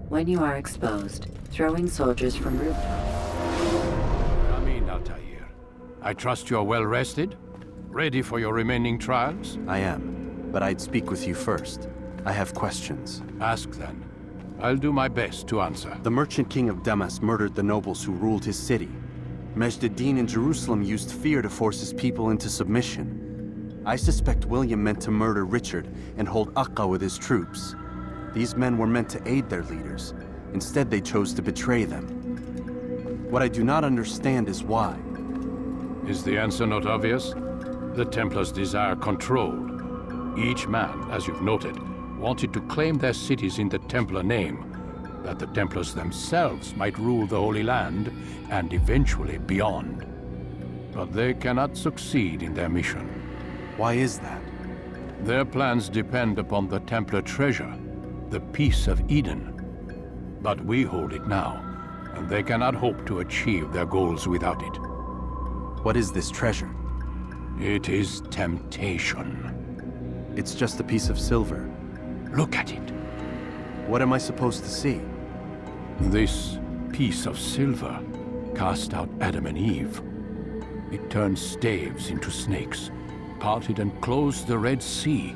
When you are exposed, throwing soldiers from rooftops. Come in, Altair. I trust you're well rested? Ready for your remaining trials? I am, but I'd speak with you first. I have questions. Ask then. I'll do my best to answer. The merchant king of Damas murdered the nobles who ruled his city. Majd-Addin in Jerusalem used fear to force his people into submission. I suspect William meant to murder Richard and hold Akka with his troops. These men were meant to aid their leaders. Instead, they chose to betray them. What I do not understand is why. Is the answer not obvious? The Templars desire control. Each man, as you've noted, wanted to claim their cities in the Templar name, that the Templars themselves might rule the Holy Land and eventually beyond. But they cannot succeed in their mission. Why is that? Their plans depend upon the Templar treasure, the Peace of Eden. But we hold it now, and they cannot hope to achieve their goals without it. What is this treasure? It is temptation. It's just a piece of silver. Look at it. What am I supposed to see? This piece of silver cast out Adam and Eve. It turned staves into snakes, parted and closed the Red Sea.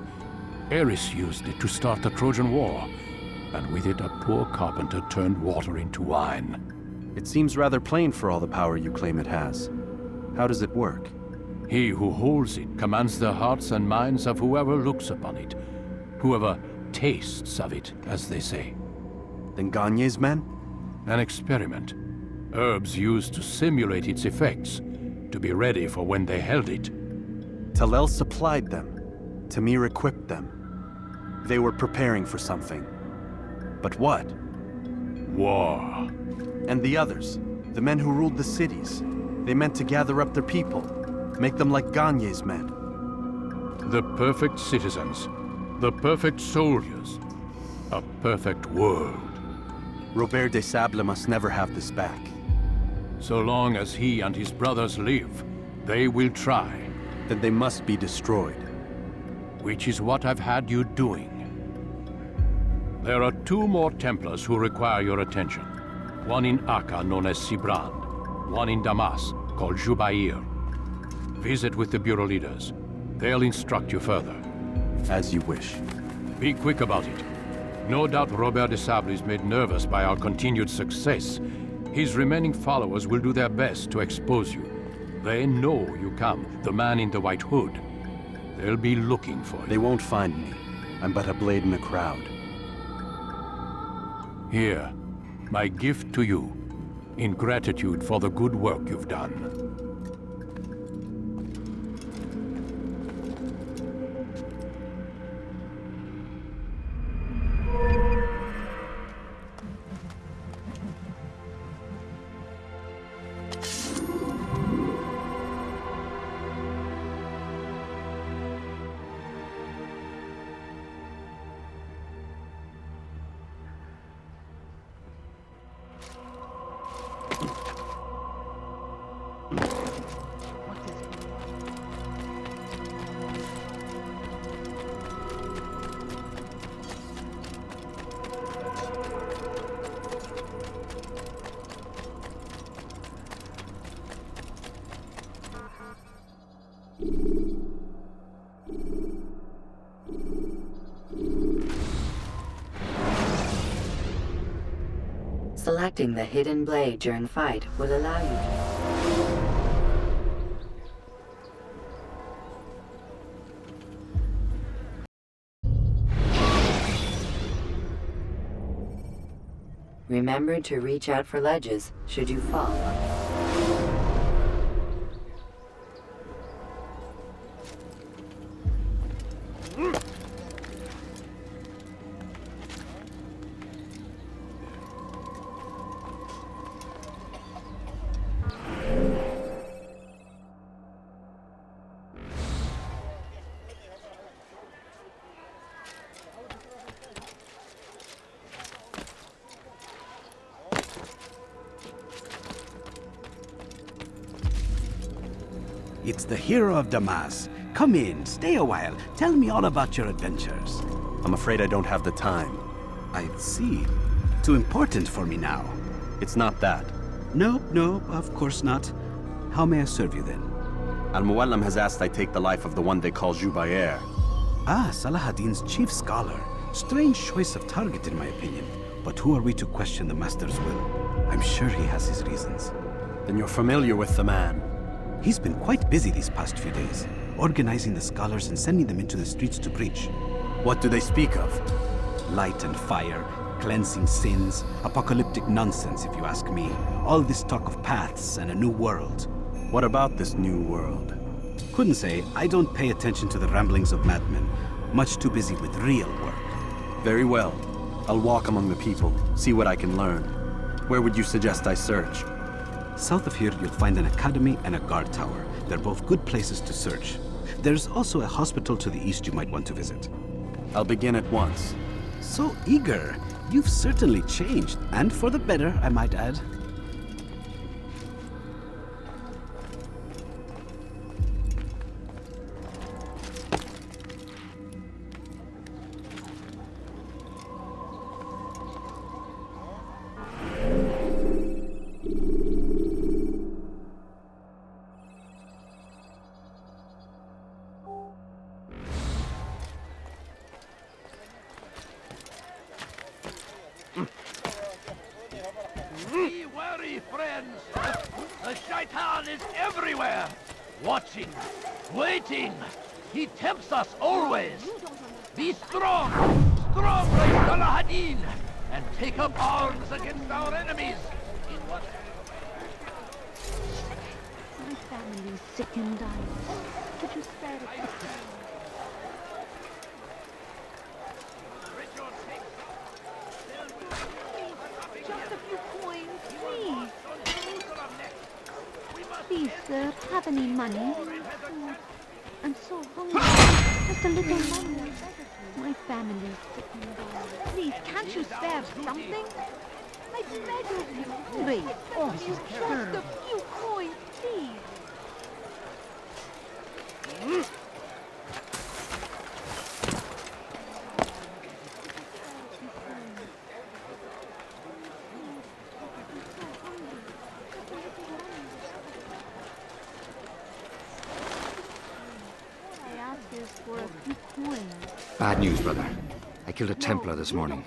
Ares used it to start the Trojan War, and with it a poor carpenter turned water into wine. It seems rather plain for all the power you claim it has. How does it work? He who holds it commands the hearts and minds of whoever looks upon it, whoever tastes of it, as they say. Then Gagne's men? An experiment. Herbs used to simulate its effects, to be ready for when they held it. Talel supplied them. Tamir equipped them. They were preparing for something. But what? War. And the others, the men who ruled the cities, they meant to gather up their people, make them like Gagne's men. The perfect citizens, the perfect soldiers, a perfect world. Robert des Sables must never have this back. So long as he and his brothers live, they will try. Then they must be destroyed. Which is what I've had you doing. There are 2 more Templars who require your attention. One in Akka known as Sibrand. one in Damas, called Jubair. Visit with the Bureau leaders. They'll instruct you further. As you wish. Be quick about it. No doubt Robert de Sable is made nervous by our continued success. His remaining followers will do their best to expose you. They know you come, the man in the white hood. They'll be looking for you. They won't find me. I'm but a blade in the crowd. Here, my gift to you, in gratitude for the good work you've done. Selecting the hidden blade during fight will allow you to... Remember to reach out for ledges should you fall. It's the hero of Damas. Come in, stay a while. Tell me all about your adventures. I'm afraid I don't have the time. I see. Too important for me now. It's not that. No, of course not. How may I serve you then? Al-Muallim has asked I take the life of the one they call Jubair. Ah, Salahadin's chief scholar. Strange choice of target in my opinion. But who are we to question the Master's will? I'm sure he has his reasons. Then you're familiar with the man. He's been quite busy these past few days, organizing the scholars and sending them into the streets to preach. What do they speak of? Light and fire, cleansing sins, apocalyptic nonsense if you ask me. All this talk of paths and a new world. What about this new world? Couldn't say. I don't pay attention to the ramblings of madmen. Much too busy with real work. Very well. I'll walk among the people, see what I can learn. Where would you suggest I search? South of here, you'll find an academy and a guard tower. They're both good places to search. There's also a hospital to the east you might want to visit. I'll begin at once. So eager. You've certainly changed, and for the better, I might add. Be wary, friends. The Shaitan is everywhere. Watching, waiting. He tempts us always. Be strong, strong like Salahadin, and take up arms against our enemies. My family's sick and dying. Could you spare it? Just a few coins, please. Please, sir, have any money? Oh, I'm so hungry. Just a little money. My family's sick and dying. Please, can't you spare something? I beg of you. Hungry. Oh, just a few coins, please. Bad news, brother. I killed a Templar this morning.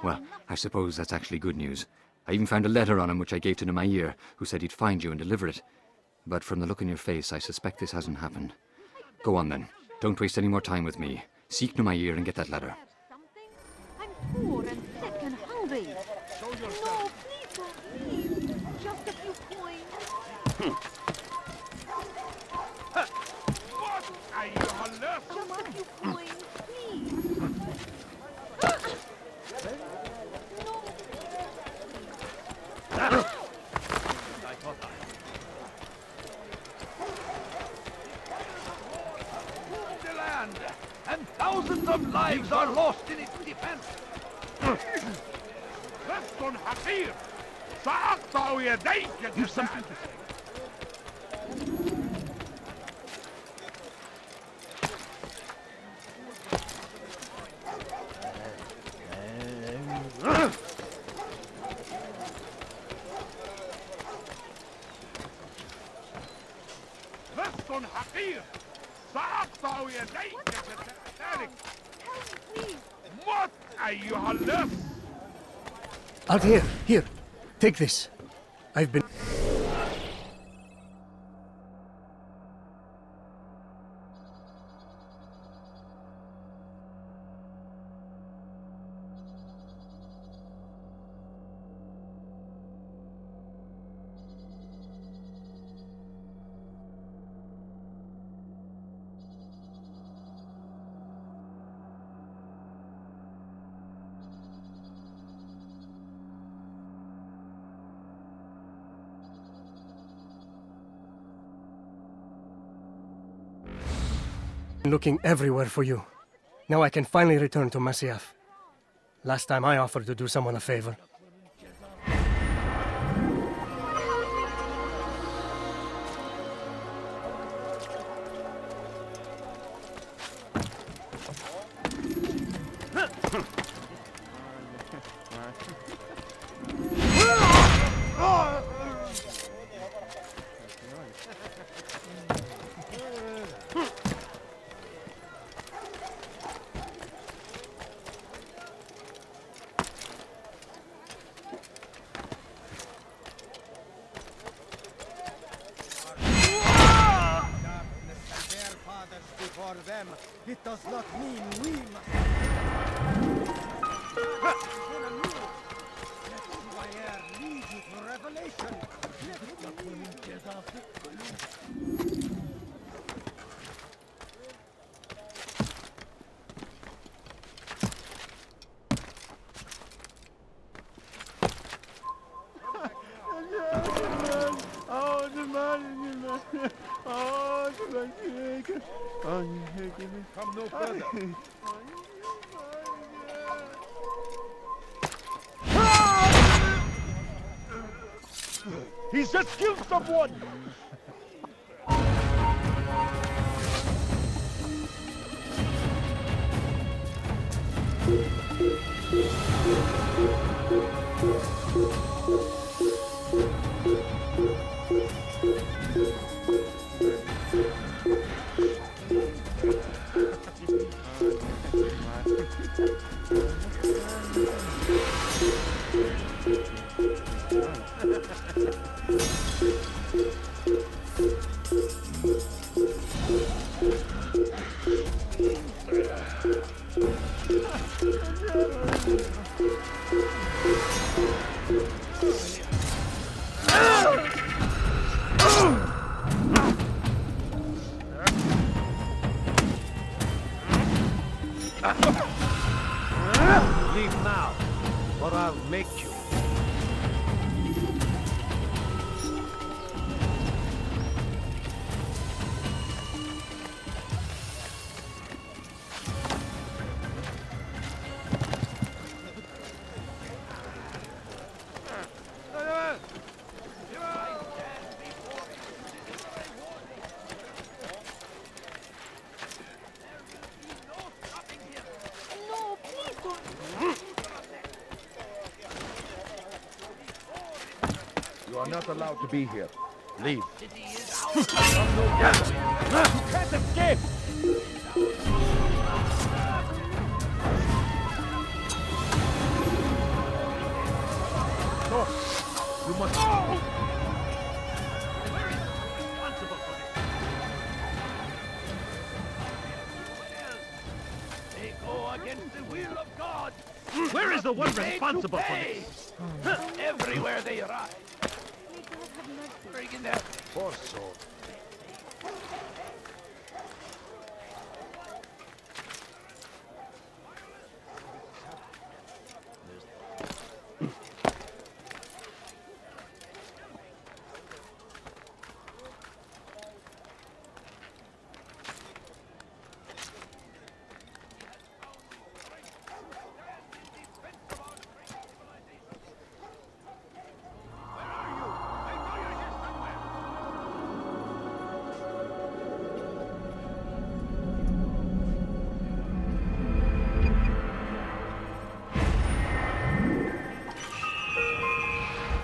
Well, I suppose that's actually good news. I even found a letter on him which I gave to Nemair, who said he'd find you and deliver it. But from the look in your face, I suspect this hasn't happened. Go on then. Don't waste any more time with me. Seek Nemair and get that letter. I'm poor and sick and hungry. No, please don't leave. Just a few coins. What are you on earth? Just a few coins, please. The land, and thousands of lives are lost in its defense. Leston Hakir! Sa'akta yadayk ya You've something to say. Leston Hakir! Sa'akta yadayk ya ذلك! What are you on earth? Out here, here. Take this. I've been... looking everywhere for you. Now I can finally return to Masyaf. Last time I offered to do someone a favor. For them, it does not mean we must. Lead you to revelation. Come no further. He's just killed someone! Leave now, or I'll make you. No, please don't. You are not allowed to be here. Leave. You can't escape! So, you must... They go against the will of God. Where is the one Made to responsible for pay. this? Everywhere they ride. Bring in their Poor soul.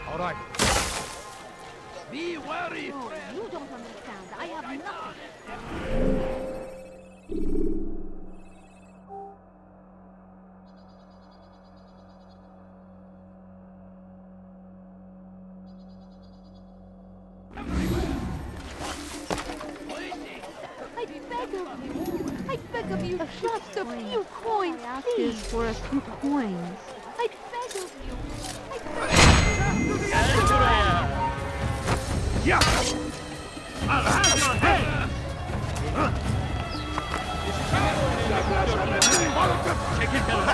All right. Be wary, Oh, friend. you don't understand. I have nothing. I beg of you. I beg of you, just a few coins, please. For a few coins. I beg of you. I beg of you. Yeah. I'll have your head! Take it down.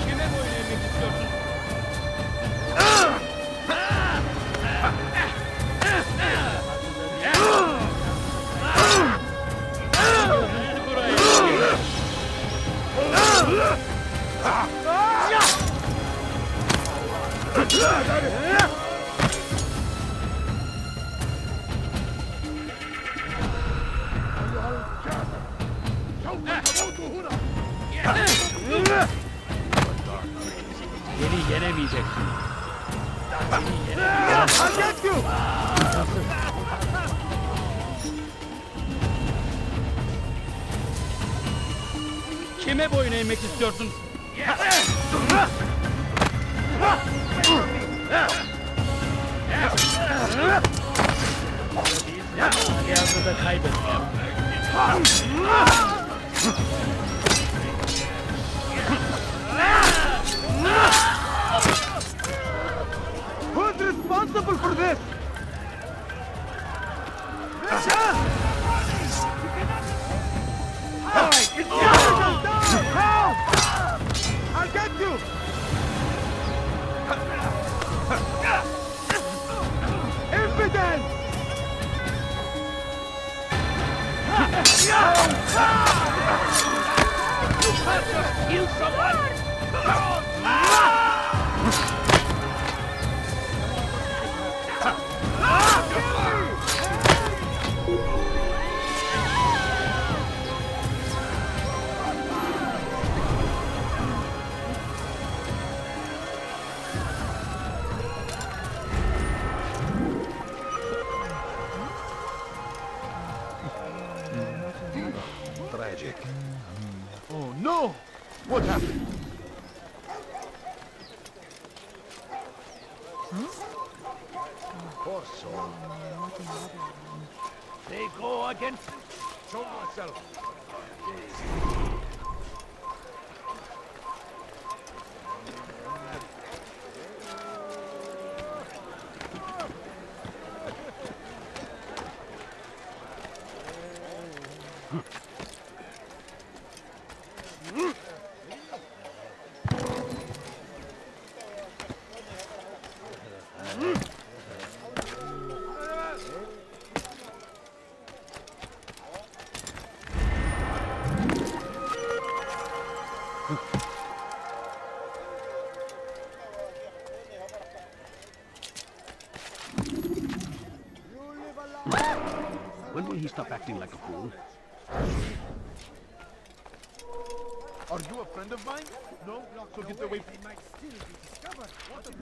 Kime boyun eğmek istiyorsun? Beni yenemeyeceksin. Beni yenemeyeceksin. Kime boyun eğmek istiyorsun? Yazıda da kaybettim. Who's responsible for this? It's Help! I'll get you! Impudence! You can't just kill someone. Tragic. Oh no! What happened? Poor soul. They go against. Show myself. When will he stop acting like a fool? Are you a friend of mine? No? So get away from me. Might still be discovered. What a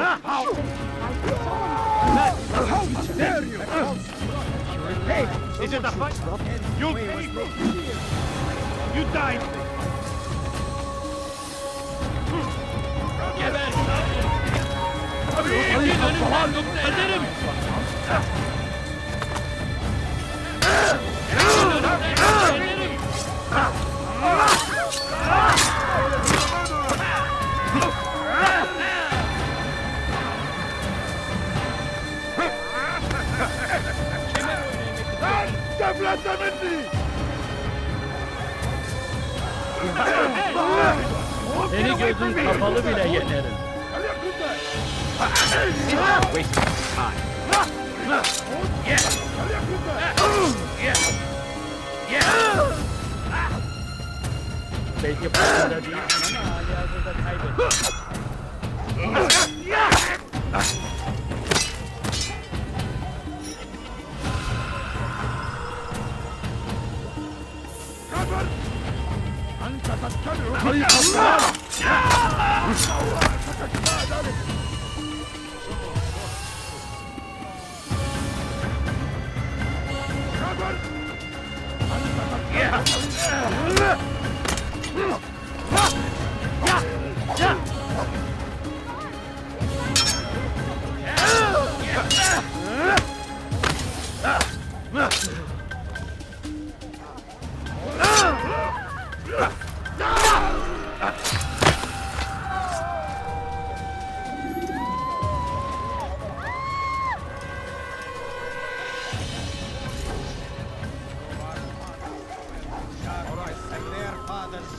How dare you! Hey, is it a fight? You'll pay for it. You died. Geber! Abi, Allah'ın ederim! Devlet minni! Seni gözün kapalı bile yenerim. Waste of time. Belki başında değil ama hali hazırda kaybettim.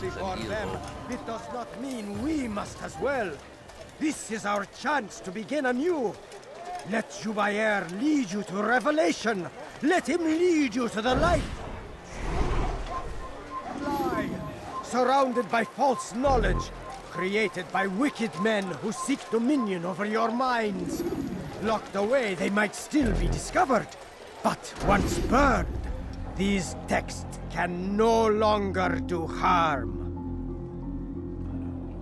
Before them, it does not mean we must as well. This is our chance to begin anew. Let Jubair lead you to revelation. Let him lead you to the light. Fly, surrounded by false knowledge, created by wicked men who seek dominion over your minds. Locked away, they might still be discovered. But once burned, these texts can no longer do harm.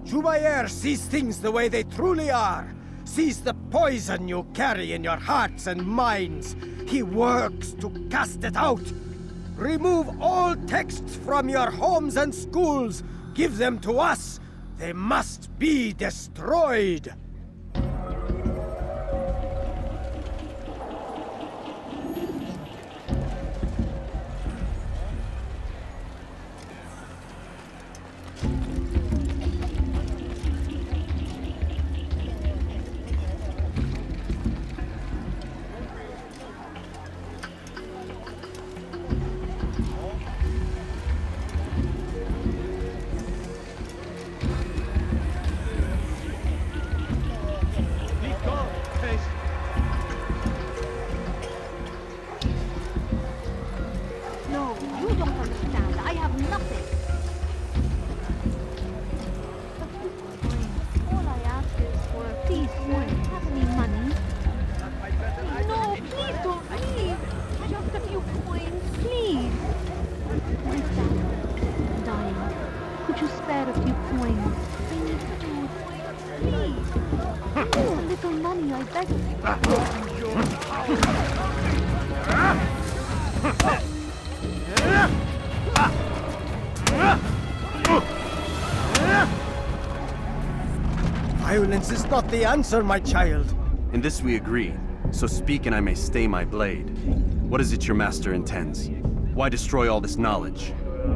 Jubair sees things the way they truly are, sees the poison you carry in your hearts and minds. He works to cast it out. Remove all texts from your homes and schools. Give them to us. They must be destroyed. No, you don't understand. I have nothing. All I ask is for a piece. Do you have any money? No, please don't leave. Just a few coins, please. My dad, dying. Could you spare a few coins? I need food. Please. Just a little money, I beg of Violence is not the answer, my child. In this we agree, so speak and I may stay my blade. What is it your master intends? Why destroy all this knowledge?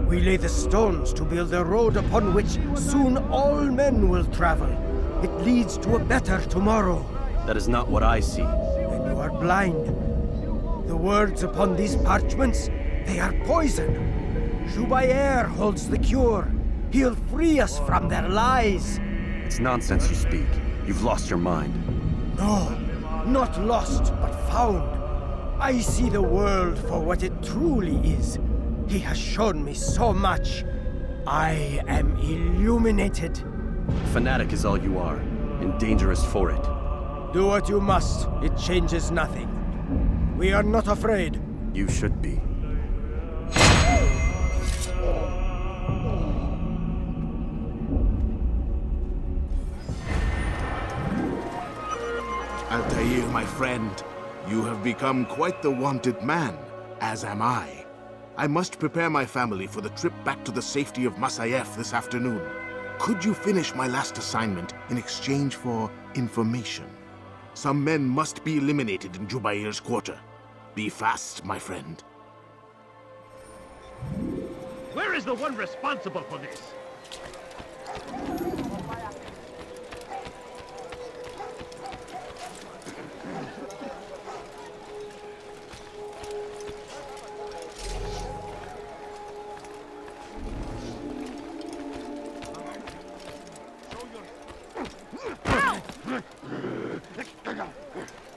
We lay the stones to build a road upon which soon all men will travel. It leads to a better tomorrow. That is not what I see. Then you are blind. The words upon these parchments, they are poison. Jubair holds the cure. He'll free us from their lies. It's nonsense you speak. You've lost your mind. No, not lost, but found. I see the world for what it truly is. He has shown me so much. I am illuminated. Fanatic is all you are, and dangerous for it. Do what you must. It changes nothing. We are not afraid. You should be. Altair, my friend, you have become quite the wanted man, as am I. I must prepare my family for the trip back to the safety of Masyaf this afternoon. Could you finish my last assignment in exchange for information? Some men must be eliminated in Jubair's quarter. Be fast, my friend. Where is the one responsible for this?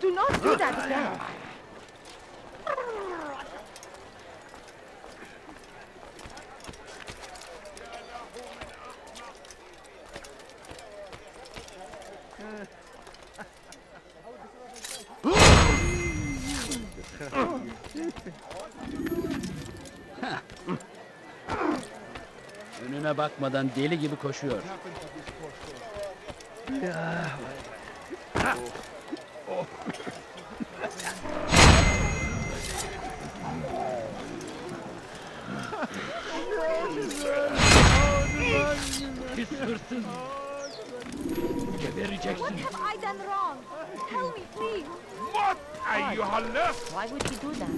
Do not do that again. Önüne bakmadan deli gibi koşuyor. Pis hırsız! Gebereceksin! What have I done wrong? Tell me, please. What? Ayyuhallah! Why would he do that?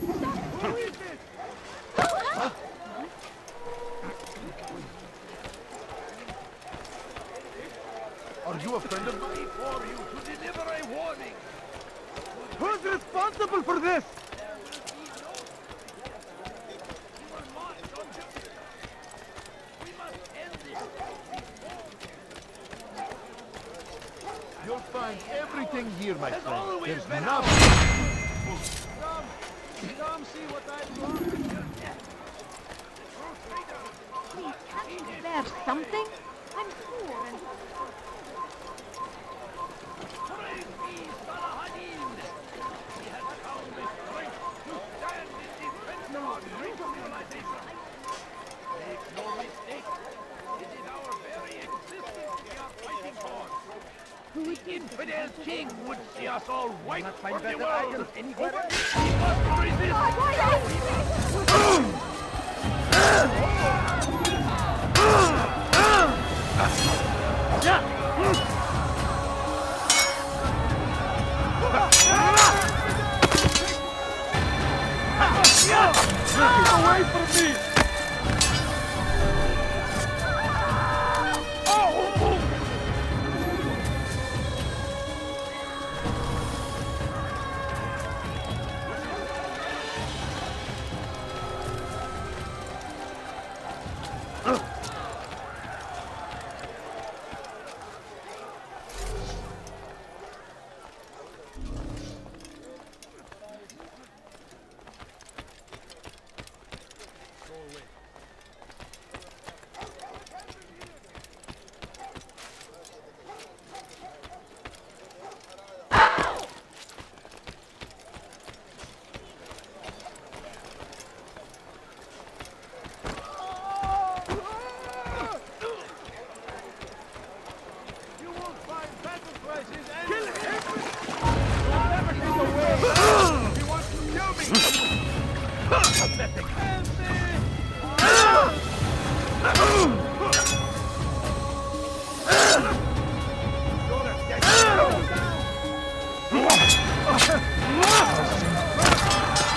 Are you a friend of mine? For you to deliver a warning. Who's responsible for this? You'll find everything here, my friend. There's been nothing. Come see what I've got. Can't there something? I'm poor and... Praise be Salahadin! He has found the strength to stand in defense of our great civilization. Make no mistake, it is our very existence we are fighting for. The infidel king would see us all wiped from the world. We must Get away from me!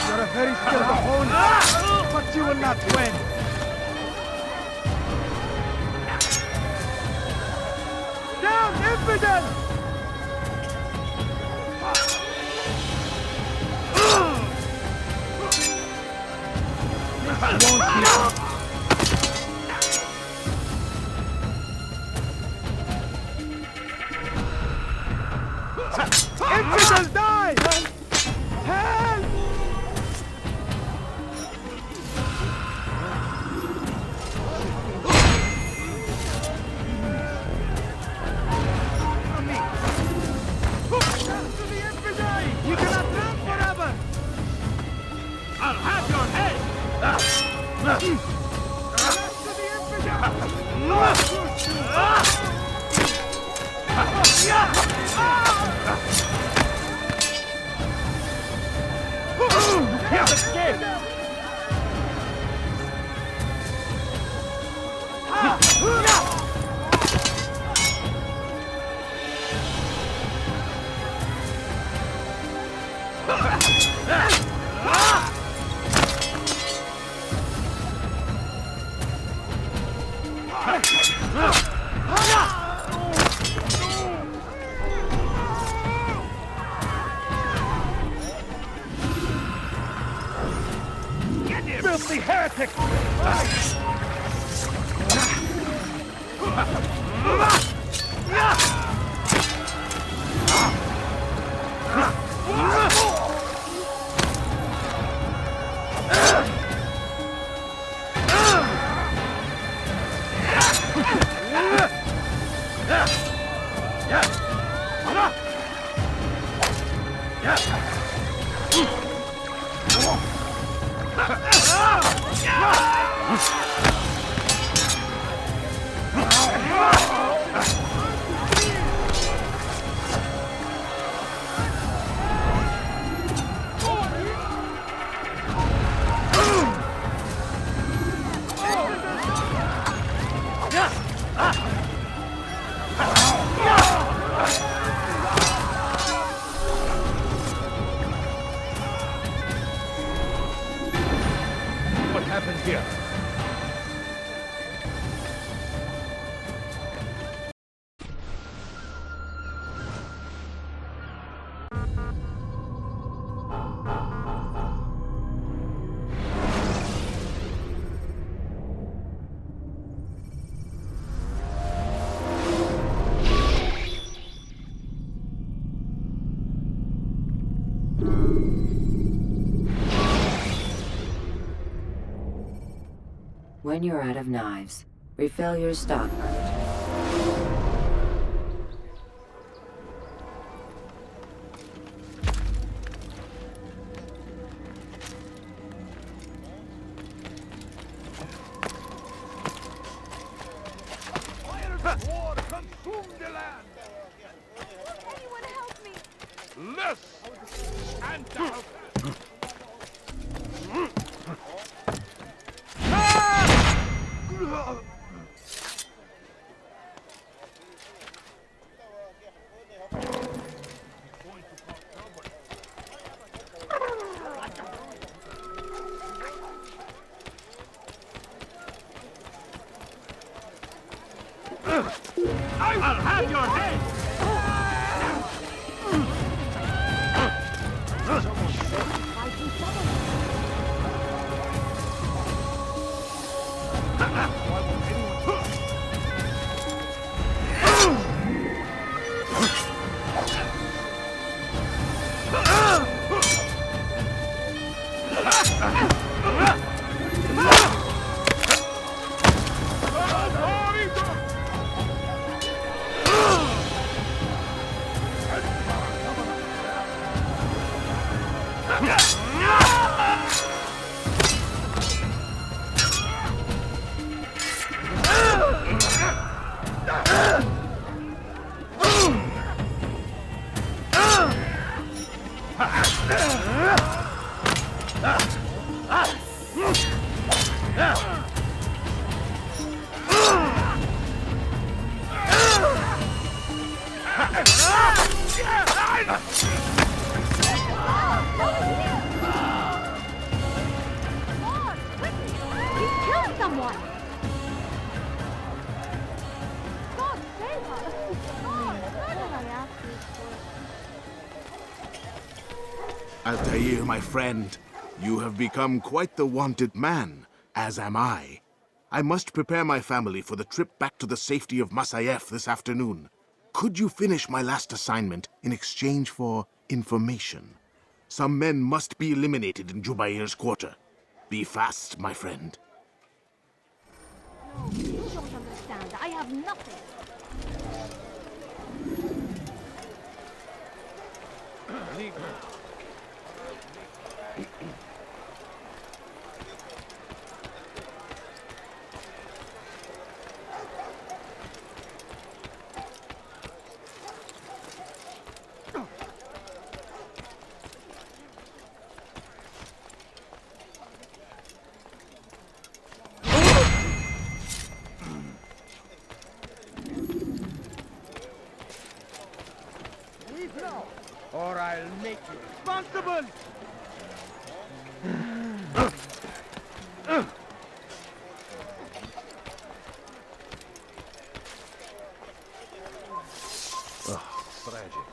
You're a very skilled opponent, but you will not win. Down, infidel! Infidel, die! Help! You cannot live forever! I'll have your head! Filthy heretic! What happened here? When you're out of knives, refill your stock. War consumed the land! Anyone help me! Less and down! I'll have your head! He killed someone! God save us! God, what did I ask you for? Altair, my friend, you have become quite the wanted man, as am I. I must prepare my family for the trip back to the safety of Masyaf this afternoon. Could you finish my last assignment in exchange for information? Some men must be eliminated in Jubair's quarter. Be fast, my friend. No, you don't understand. I have nothing. Leave now! or I'll make you responsible! Tragic.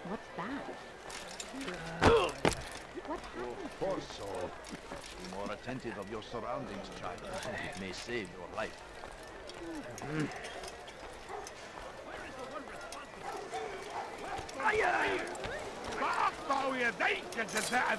What's that? What happened? Poor soul. Be more attentive of your surroundings, child. It may save your life. فأقطع يديك جزاء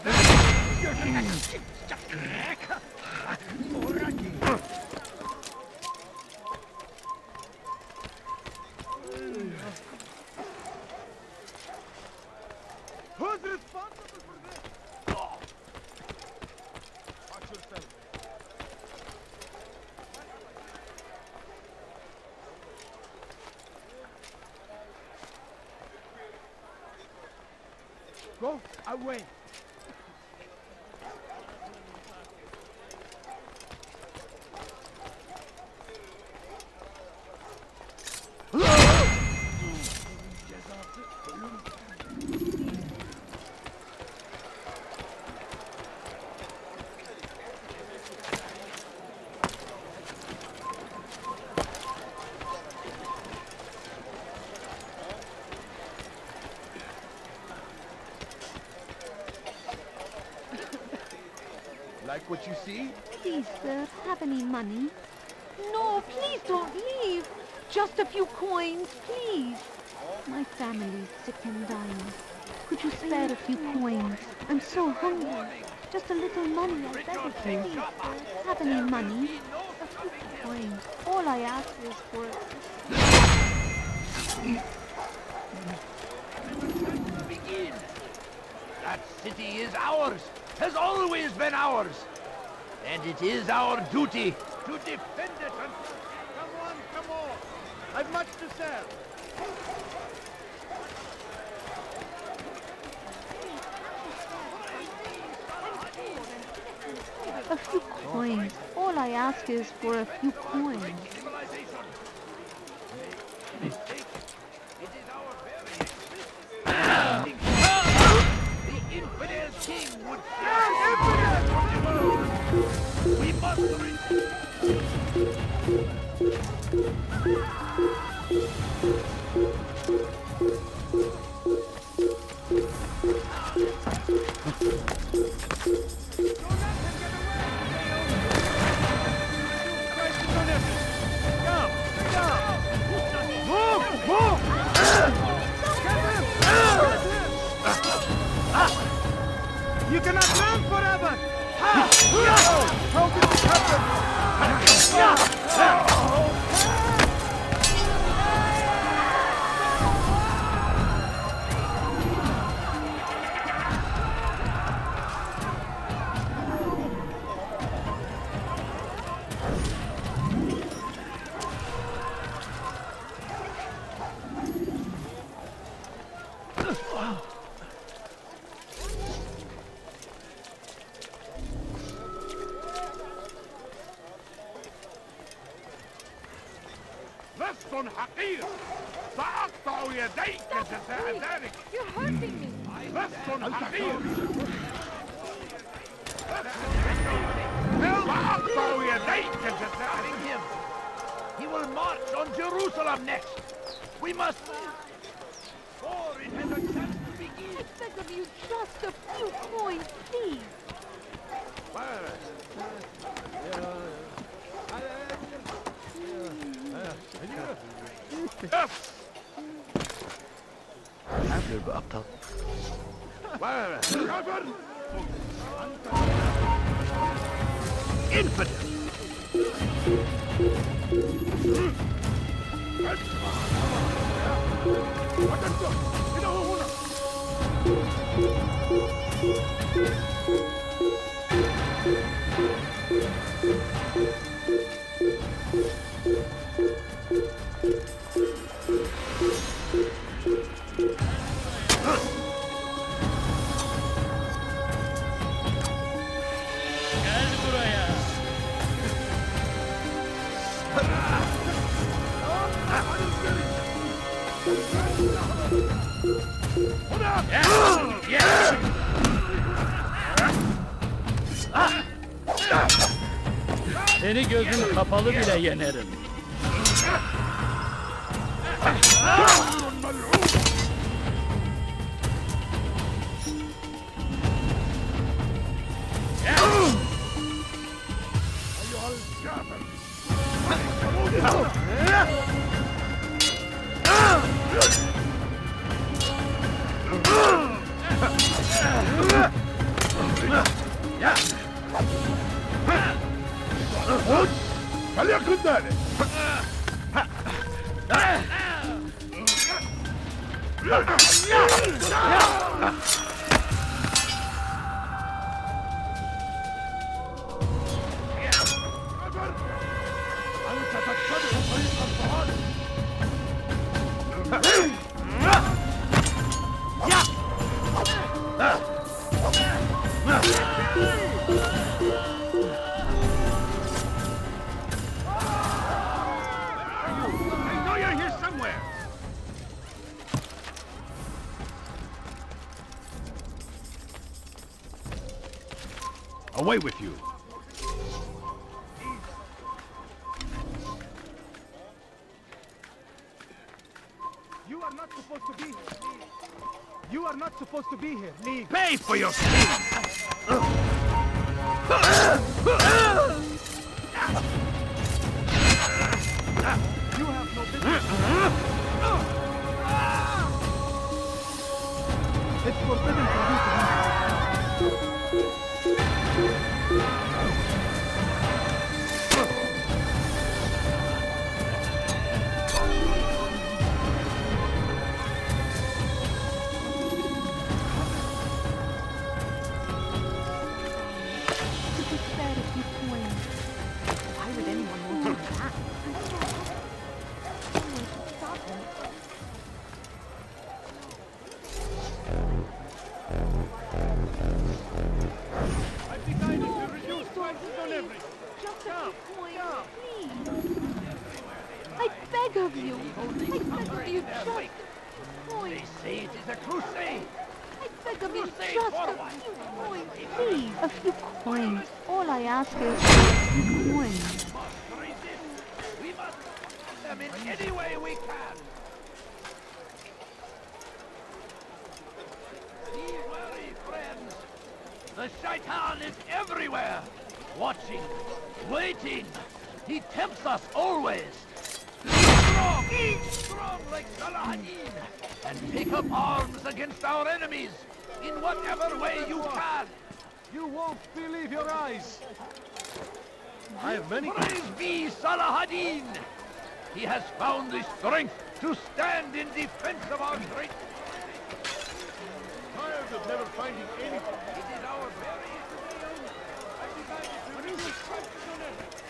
Who's responsible for this? Watch yourself. Go away. Like what you see? Please, sir, have any money? No, please don't leave. Just a few coins, please. My family's sick and dying. Could you spare a few coins? I'm so hungry. Just a little money, I beg of you. Please, sir, have any money? A few coins. All I ask is for Begin. That city is ours. Has always been ours. And it is our duty to defend it until... Come on. I've much to sell. a few coins. All I ask is for a few coins. The infidel king would we must You cannot run forever! How did this happen? لص حقير سأقطع يديك جزاء ذلك You're hurting me. لص حقير سأقطع يديك جزاء him. He will march on Jerusalem next. We must... Or it has a chance to begin. I beg of you, just a few coins, please. حاضر بأبطال Infidel! Gel buraya. Seni gözün kapalı bile yenerim. خليكن ذلك. أنت تتبع طريق الضلال. I know you're here somewhere. Away with you. You are not supposed to be here. You are not supposed to be here. Leave. Pay for your sins! You have no business. It's forbidden for you to It's a sad if you coin. Why would anyone want to do that? Someone should stop him. I've decided to reduce prices on everything. Just a few coins, please. I beg of you. I beg of you, just a few coins. They say it is a crusade. I beg of you, Crusade just for a what? few coins, please. A few coins. All I ask is a few coins. Must resist. We must combat them in any way we can. Be wary, friends. The Shaitan is everywhere. Watching, waiting. He tempts us always. Strong like Saladin. And take up arms against our enemies in whatever way you can. You won't believe your eyes. I have many. Praise be Saladin. He has found the strength to stand in defense of our great. Tired of never finding anything. It is our very. I decided to reduce prices on everything.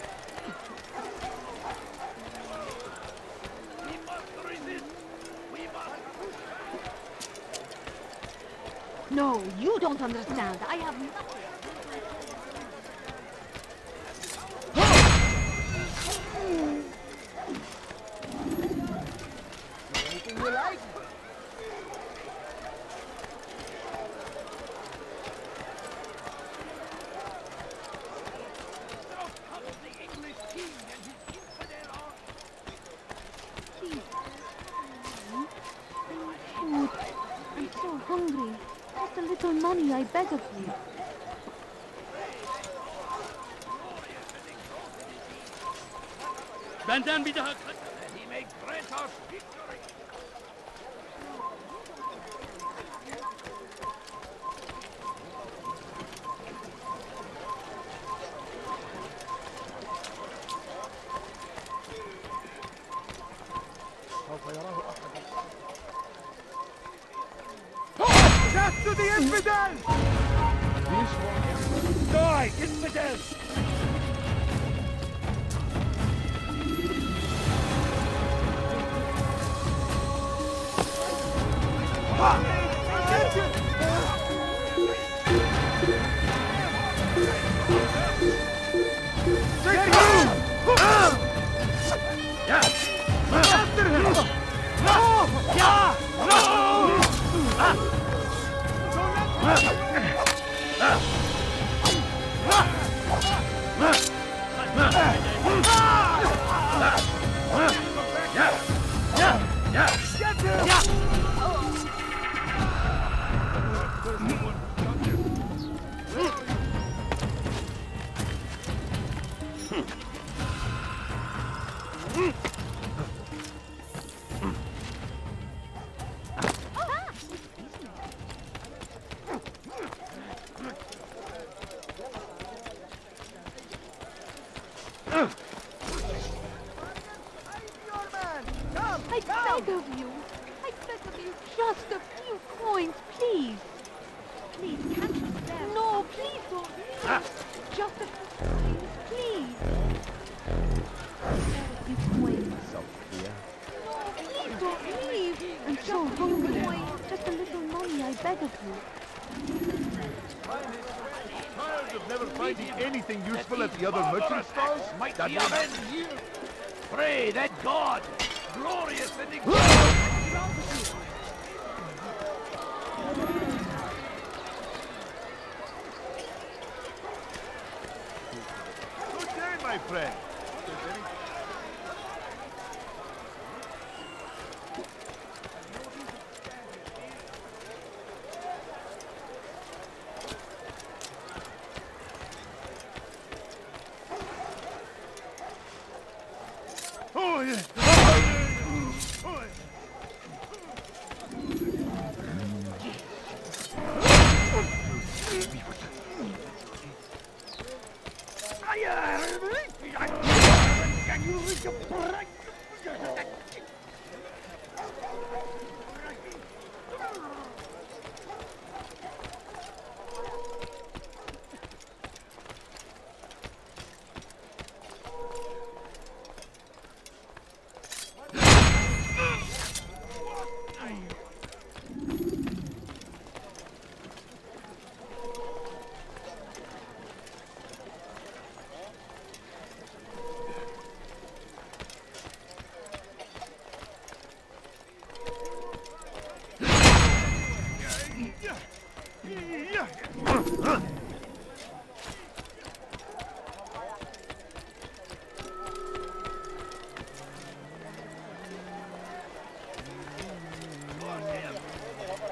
We must resist. We must. No, you don't understand. I have nothing. Anything you like? Now comes the English king and his infidel army. Please. I need food. I'm so hungry. Just a little money, I beg of you. Benden bir daha That he may grant us victory. Death to the infidels! Die, infidels! After him! No! No! I beg of you. I beg of you, just a few coins, please. Please, can't you spare? No, please don't leave. Just a few coins, please. A few coins. Sophia. No, please don't leave. I'm so hungry. Just a little money, I beg of you. Tired of never finding anything useful at the other merchant stalls? Might That be will- avenged here. Pray that God, glorious and exalted, Good day, my friend. Oh, yeah.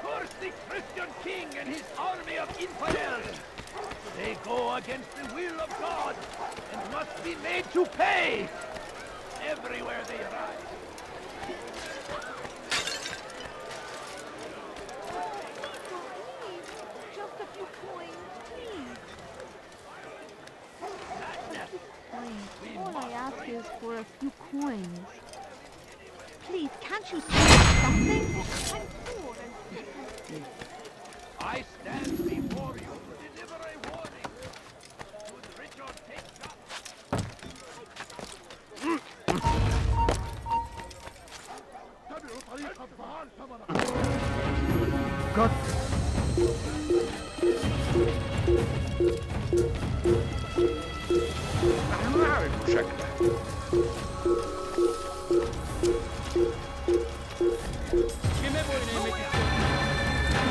Curse the Christian king and his army of infidels! They go against the will of God and must be made to pay everywhere they rise. Just a few coins, please. All I ask is for a few coins. Please, can't you say something? I'm poor and sick. I stand before you to deliver a warning. Should Richard take God. Kime boyun eğmek istiyorsun?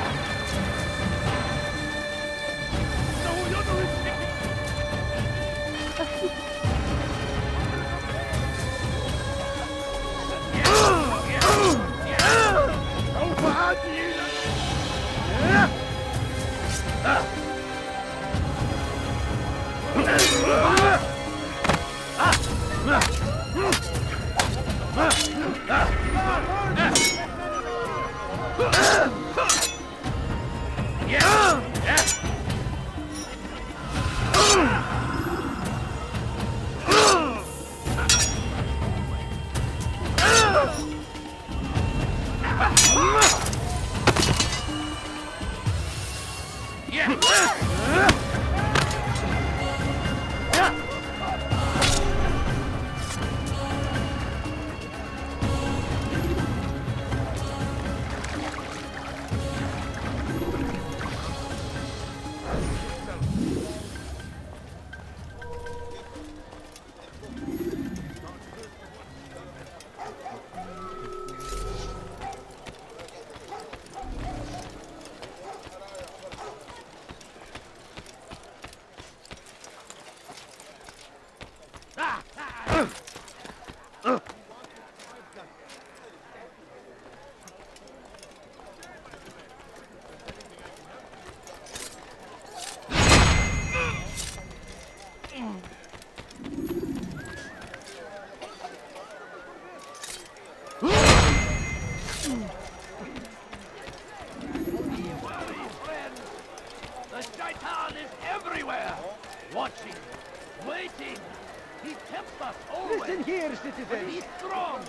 strong.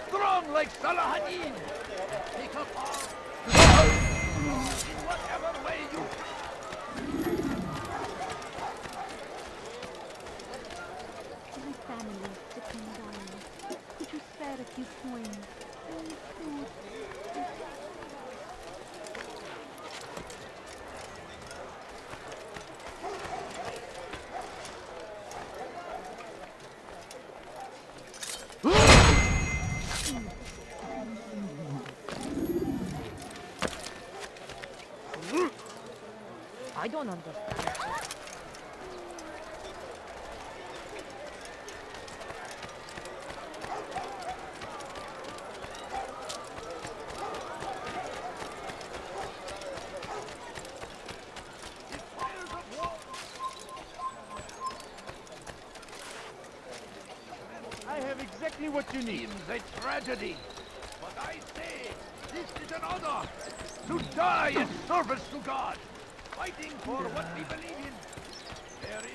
Strong like Salah-ad-Din. Take up arms. In whatever way you... My family is sick and dying. Could you spare a few coins? Only food. I don't understand. I have exactly what you need. Seems a tragedy. But I say, this is an honor. To die in service to God. Fighting for what we believe in. There is...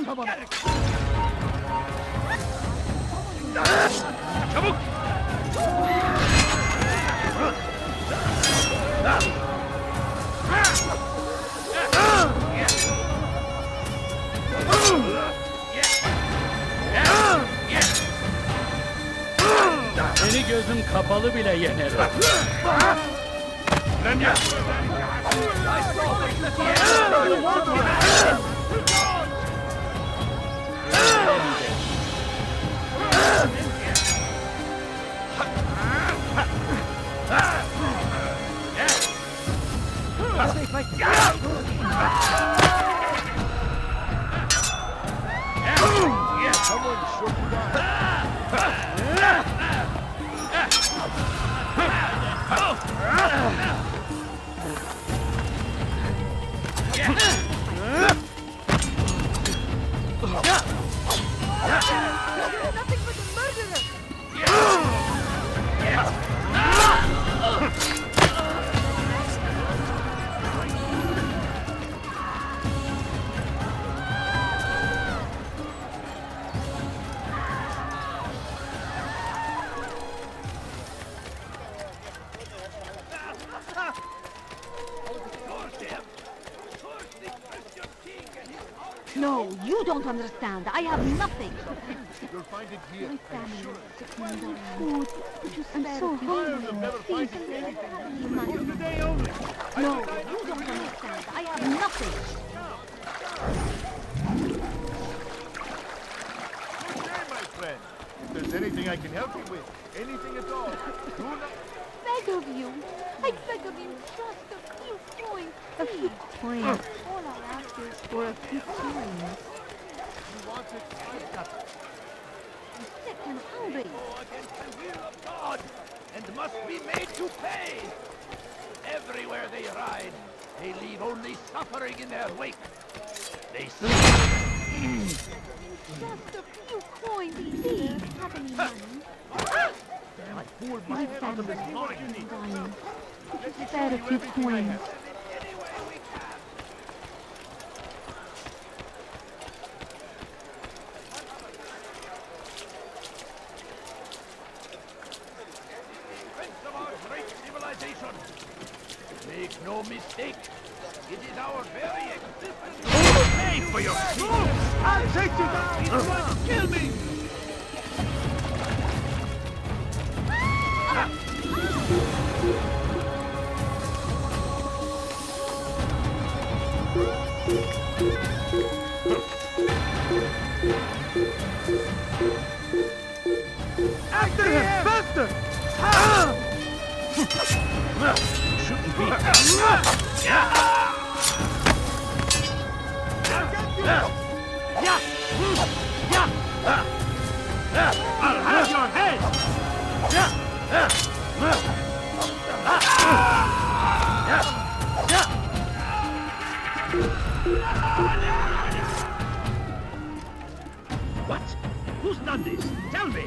Come on. Seni gözüm kapalı bile yenerim. Lan ya! No, you don't understand. I have nothing. You'll find it here. My family is sick and dying. Food. Could you spare so hungry. Please, you money. No, you don't understand. I have nothing. Okay, my friend. If there's anything I can help you with, anything at all, do not... Beg of you. I beg of you just a few coins. A few coins. All I ask is for a few coins. You want it? I've got it. I'm sick and hungry. Against the will of God, and must be made to pay. Everywhere they ride, they leave only suffering in their wake. They sleep. Just a few coins, please. Have any money? I fooled My family is dying. Could you spare a few coins? Prince of our great civilization. Make no mistake, it is our very existence. Pay for your sins. I'll take you down. He's going to kill me. After him! Faster! Shouldn't be. I'll have your head! What? Who's done this? Tell me!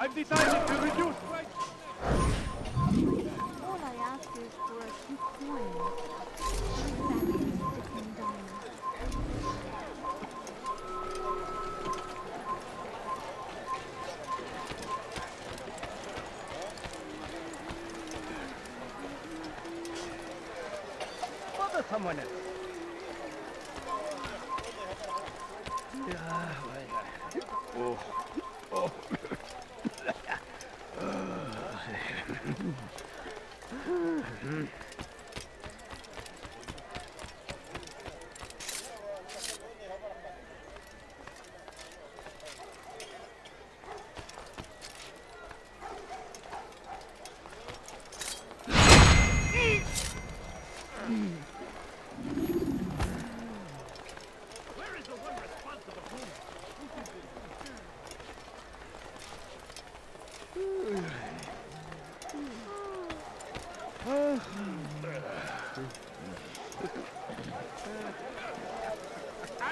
I've decided to reduce price. All I ask is for a few coins. My family is sick and dying. Bother someone else. Oh. Oh.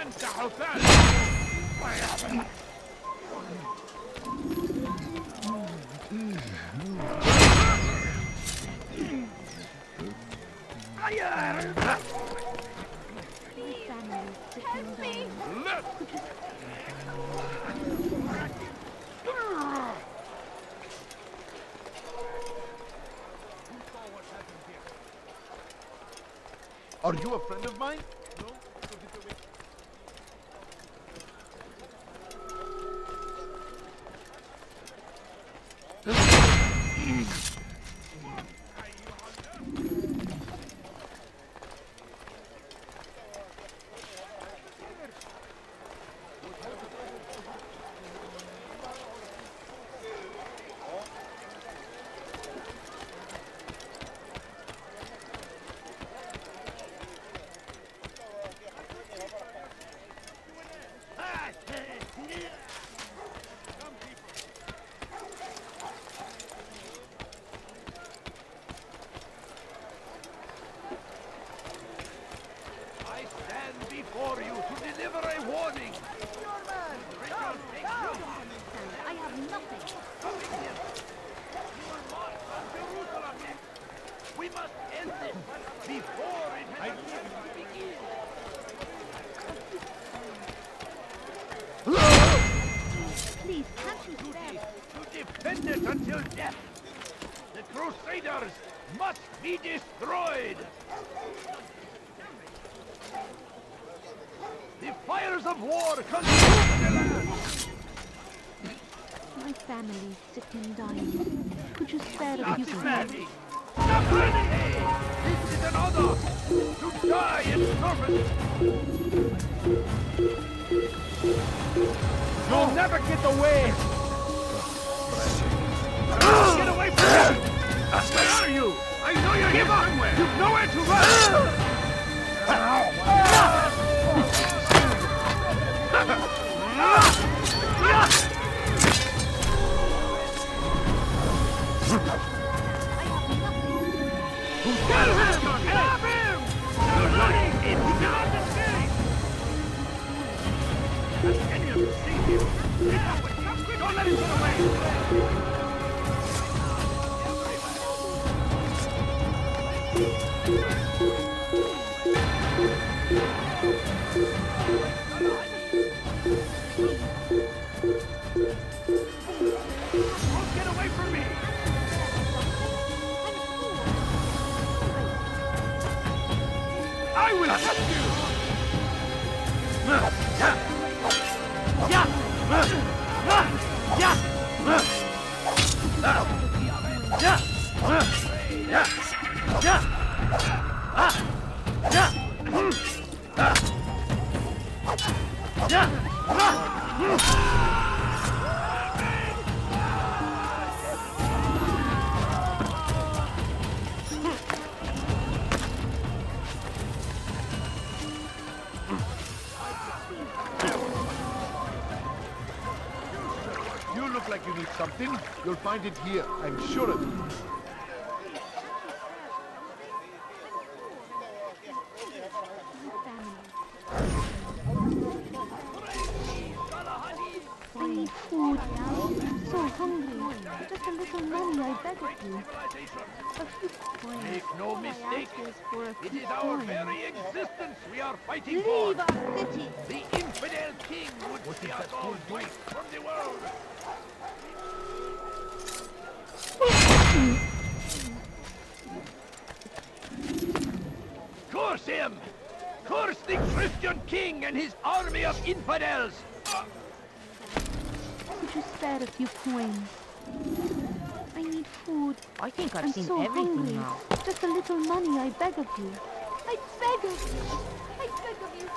أنت حسان. Are you a friend of mine? No? Before you to deliver a warning. Your man! Come! I have nothing. You will march on Jerusalem. We must end this before it has a chance to begin. Please, can't you stand? To defend it until death. The Crusaders must be destroyed. The fires of war consume the land! My family is sick and dying. Could you spare a few coins? Stop running! This is an honor! To die in service! You'll never get away! Get away from me! Where are you? I know you're here somewhere! You've nowhere to run! Don't let him get away! Don't get away from me! I will get you! You look like you need something. You'll find it here. I'm sure of it. I need food. I'm so hungry. Just a little money, I beg of you. A few coins. Make no mistake. It is our very existence we are fighting Leave for. our city. The infidel king would see us all wiped from the world. Curse him! Curse the Christian king and his army of infidels! Could you spare a few coins? I need food. I think I've I'm seen so everything hungry. now. Just a little money, I beg of you. I beg of you. I beg of you.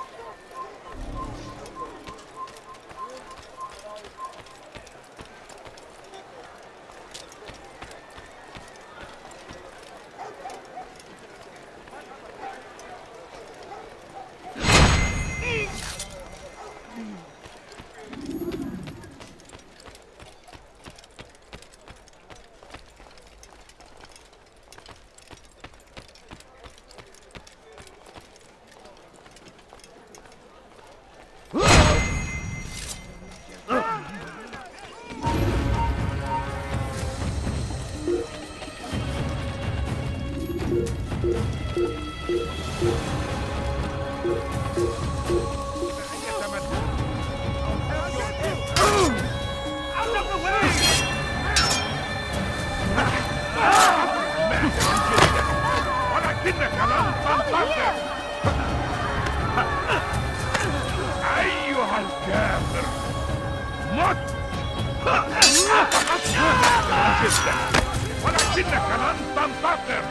أيها الكافر مت جدا ولكنك لن تنتصر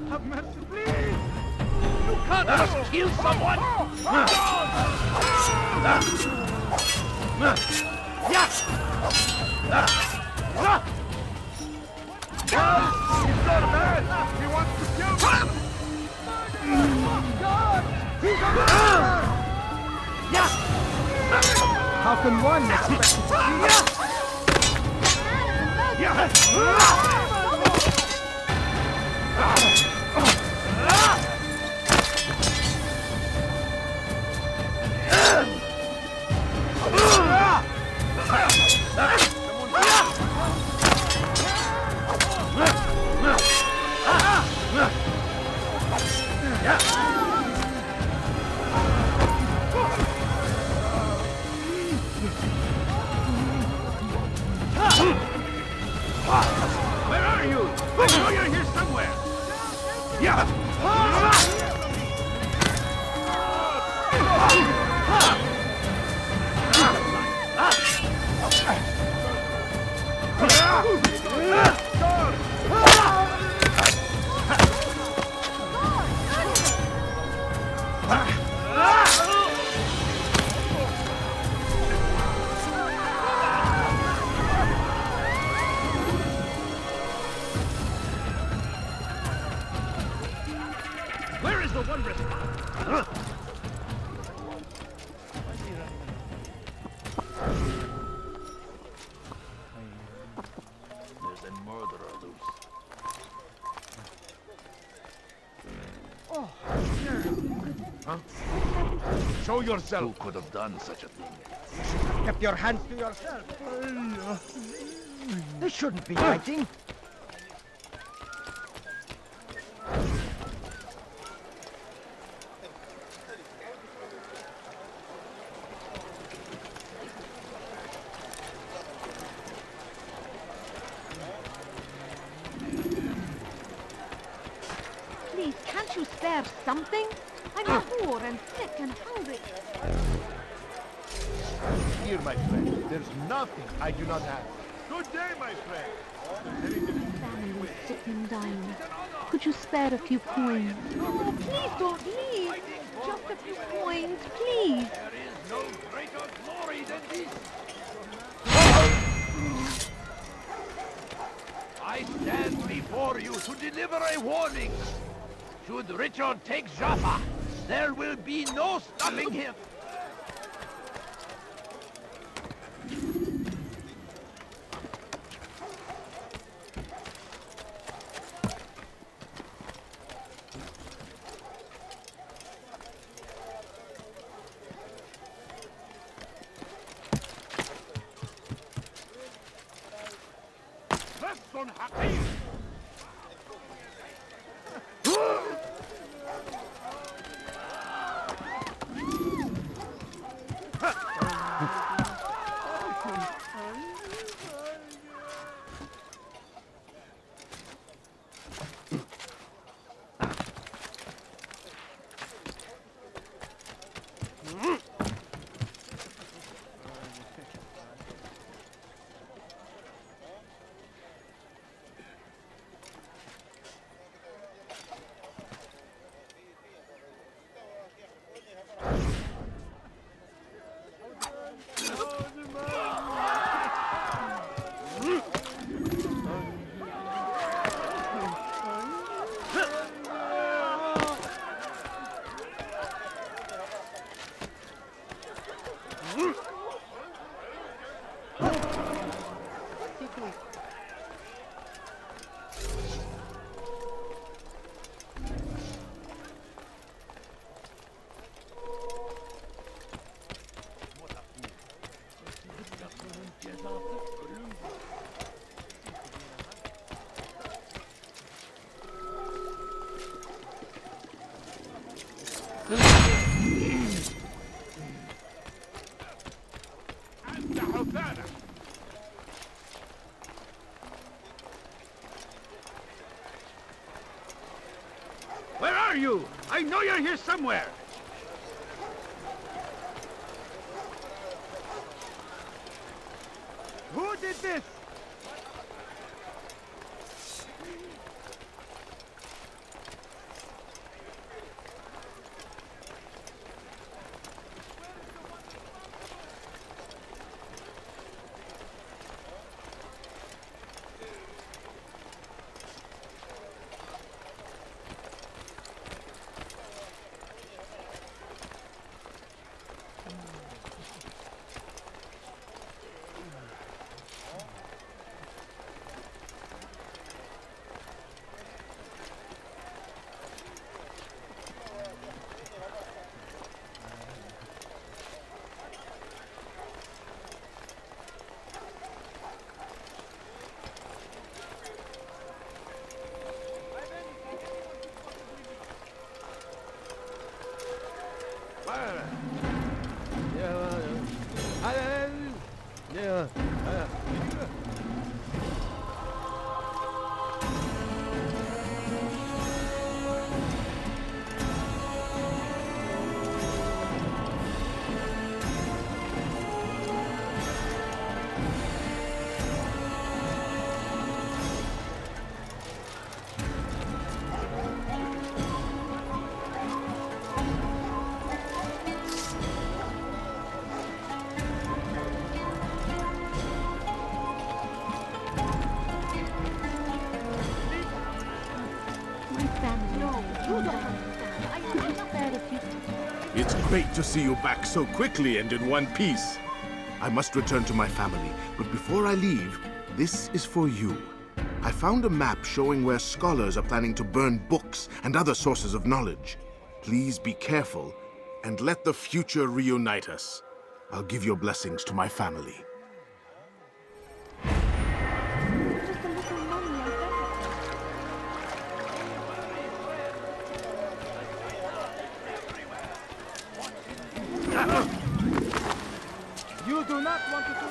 Have mercy, please! You can't just kill someone! He's not mad! He wants to kill me! God! He's a How can one expect to Where are you? I know you're here somewhere! Yeah! Where is the wondrous? There's a murderer loose. Oh, Huh? Show yourself. Who could have done such a thing? kept your hands to yourself? This shouldn't be fighting. Please, can't you spare something? I'm poor and sick and hungry. Here, my friend, there's nothing I do not have. Good day, my friend. Family sick and dying. Could you spare a few coins? Oh, please don't leave. Just a few coins, please. There is no greater glory than this. I stand before you to deliver a warning. Should Richard take Jaffa, there will be no stopping him. Where are you? I know you're here somewhere. Who did this? It's great to see you back so quickly and in one piece. I must return to my family, but before I leave, this is for you. I found a map showing where scholars are planning to burn books and other sources of knowledge. Please be careful and let the future reunite us. I'll give your blessings to my family. You do not want to do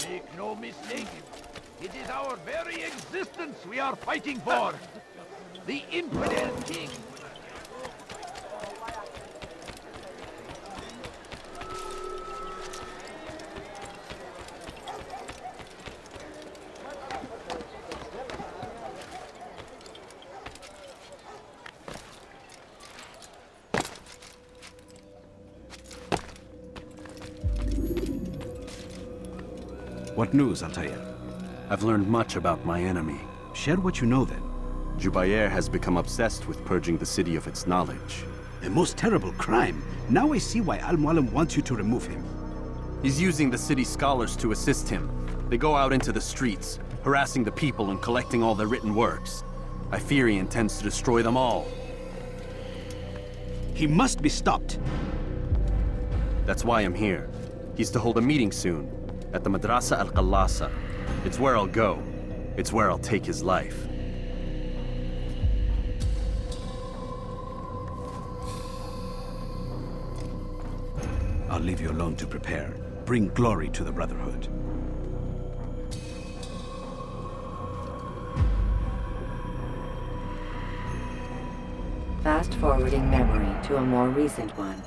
Make no mistake. It is our very existence we are fighting for. The Infidel King. What news, Altair? I've learned much about my enemy. Share what you know, then. Jubair has become obsessed with purging the city of its knowledge. A most terrible crime. Now I see why Al-Mualim wants you to remove him. He's using the city scholars to assist him. They go out into the streets, harassing the people and collecting all their written works. I fear he intends to destroy them all. He must be stopped. That's why I'm here. He's to hold a meeting soon, at the Madrasa al-Qallasa. It's where I'll go. It's where I'll take his life. I'll leave you alone to prepare. Bring glory to the Brotherhood. Fast-forwarding memory to a more recent one.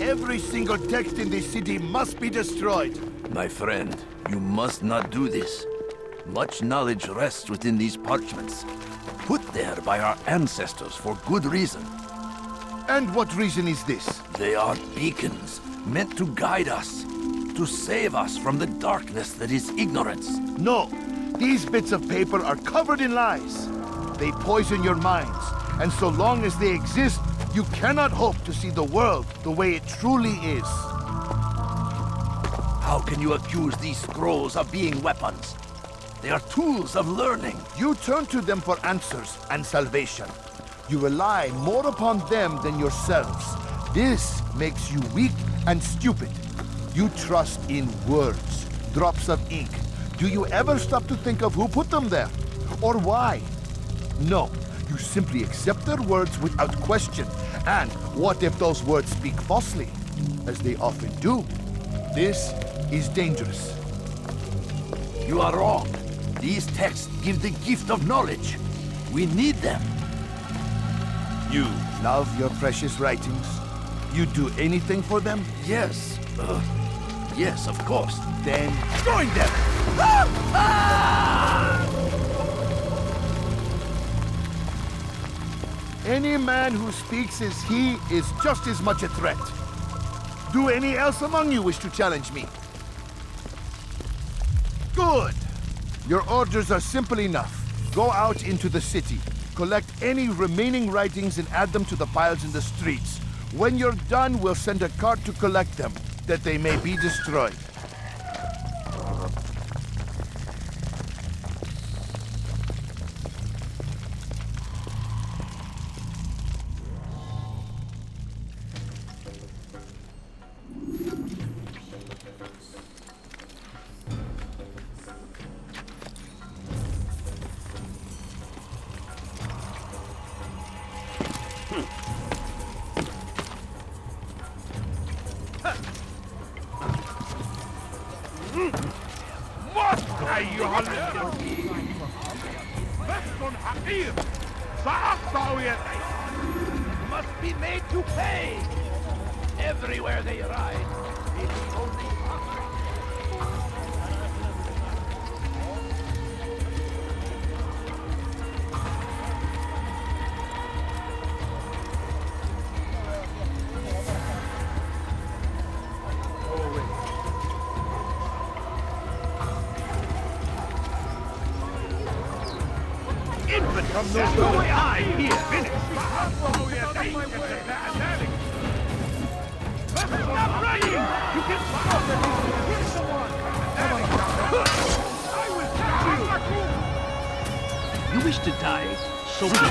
Every single text in this city must be destroyed. My friend, you must not do this. Much knowledge rests within these parchments, put there by our ancestors for good reason. And what reason is this? They are beacons, meant to guide us, to save us from the darkness that is ignorance. No, these bits of paper are covered in lies. They poison your minds, and so long as they exist, you cannot hope to see the world the way it truly is. How can you accuse these scrolls of being weapons? They are tools of learning. You turn to them for answers and salvation. You rely more upon them than yourselves. This makes you weak and stupid. You trust in words, drops of ink. Do you ever stop to think of who put them there? Or why? No, you simply accept their words without question. And what if those words speak falsely? As they often do. This is dangerous. You are wrong. These texts give the gift of knowledge. We need them. You love your precious writings? You'd do anything for them? Yes. Yes, of course. Then join them! Any man who speaks as he is just as much a threat. Do any else among you wish to challenge me? Good! Your orders are simple enough. Go out into the city, collect any remaining writings and add them to the piles in the streets. When you're done, we'll send a cart to collect them, that they may be destroyed. أيها الذين بث حقير سأقطع يديك. Must be made to pay. Everywhere they ride, it is only From the way I here finish. You wish to die? So be it.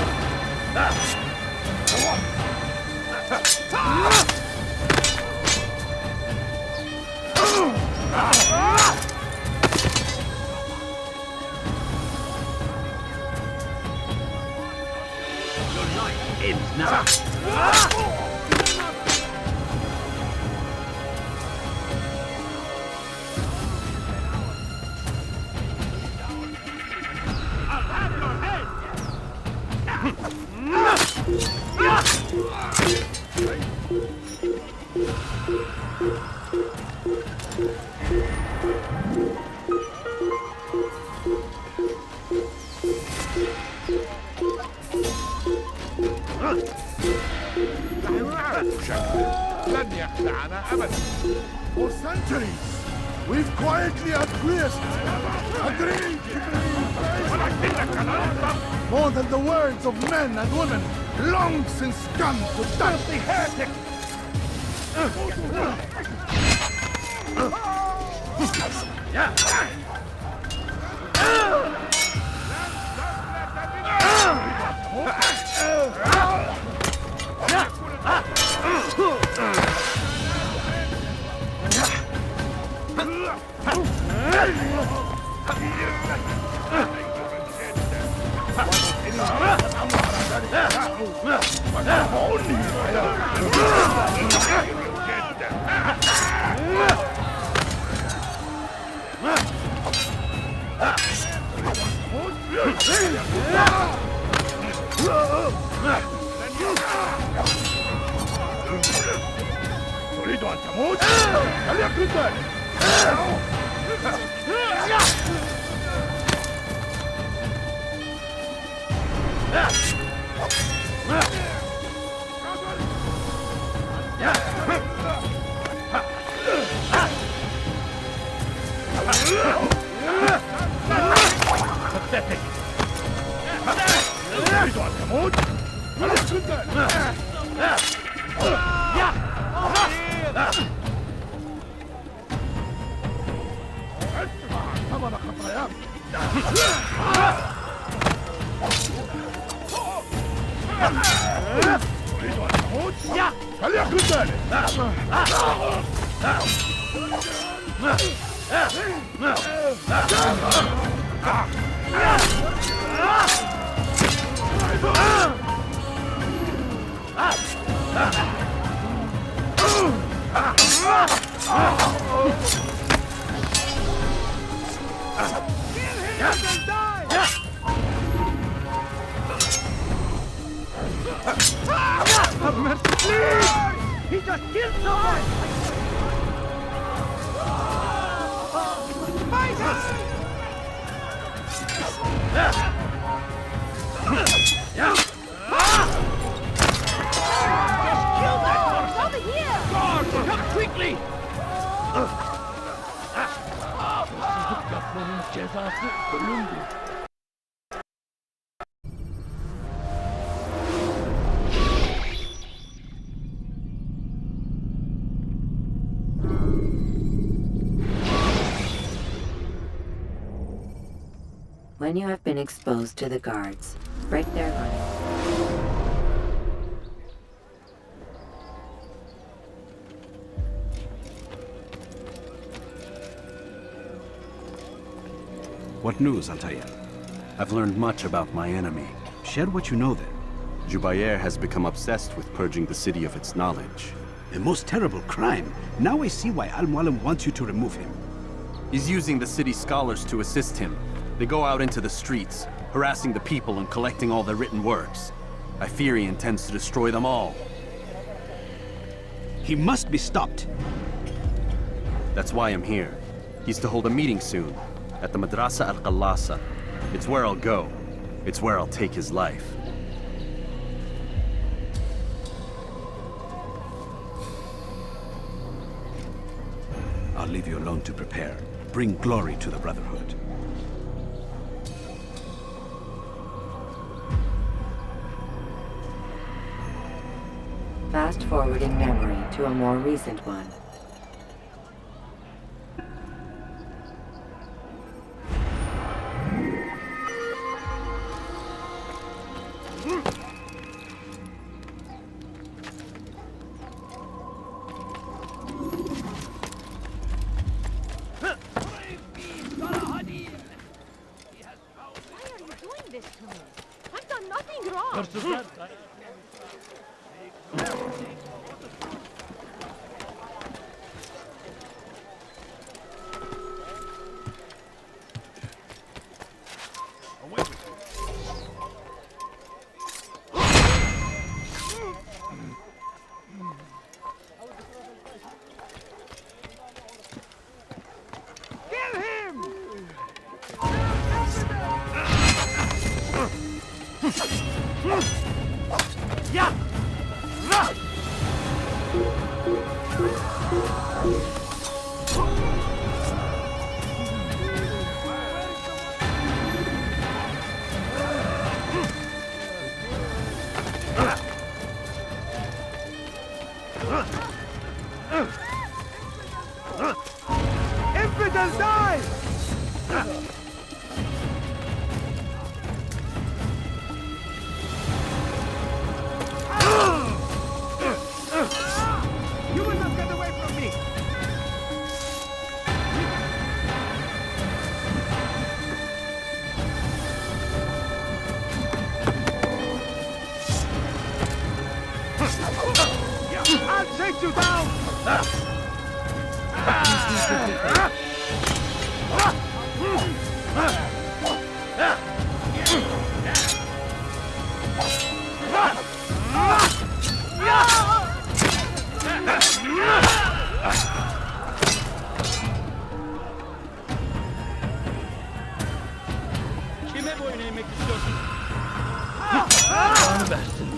Your life ends now. لن يخدعنا أبدا. For centuries, we've quietly acquiesced, agreed to believe more than the words of men and women, long since gone to dust. The heretic! تريد أن تموت؟ فليكن ذلك. Pathetic. تريد أن تموت؟ فليكن ذلك. ثمن خطاياك. تريد أن تموت؟ فليكن ذلك. Have mercy, please! He just killed someone! Fight us! Just kill that person! Over here! Guard, come quickly! When you have been exposed to the guards, break their line. What news, Altair? I've learned much about my enemy. Share what you know then. Jubair has become obsessed with purging the city of its knowledge. A most terrible crime. Now I see why Al-Mualim wants you to remove him. He's using the city scholars to assist him. They go out into the streets, harassing the people and collecting all their written works. I fear he intends to destroy them all. He must be stopped. That's why I'm here. He's to hold a meeting soon, at the Madrasa Al-Qallasa. It's where I'll go. It's where I'll take his life. I'll leave you alone to prepare. Bring glory to the Brotherhood. Fast-forwarding memory to a more recent one. Infidel die! You will not get away from me! I'll chase you down! Kime boyun eğmek istiyorsun? Onu versin.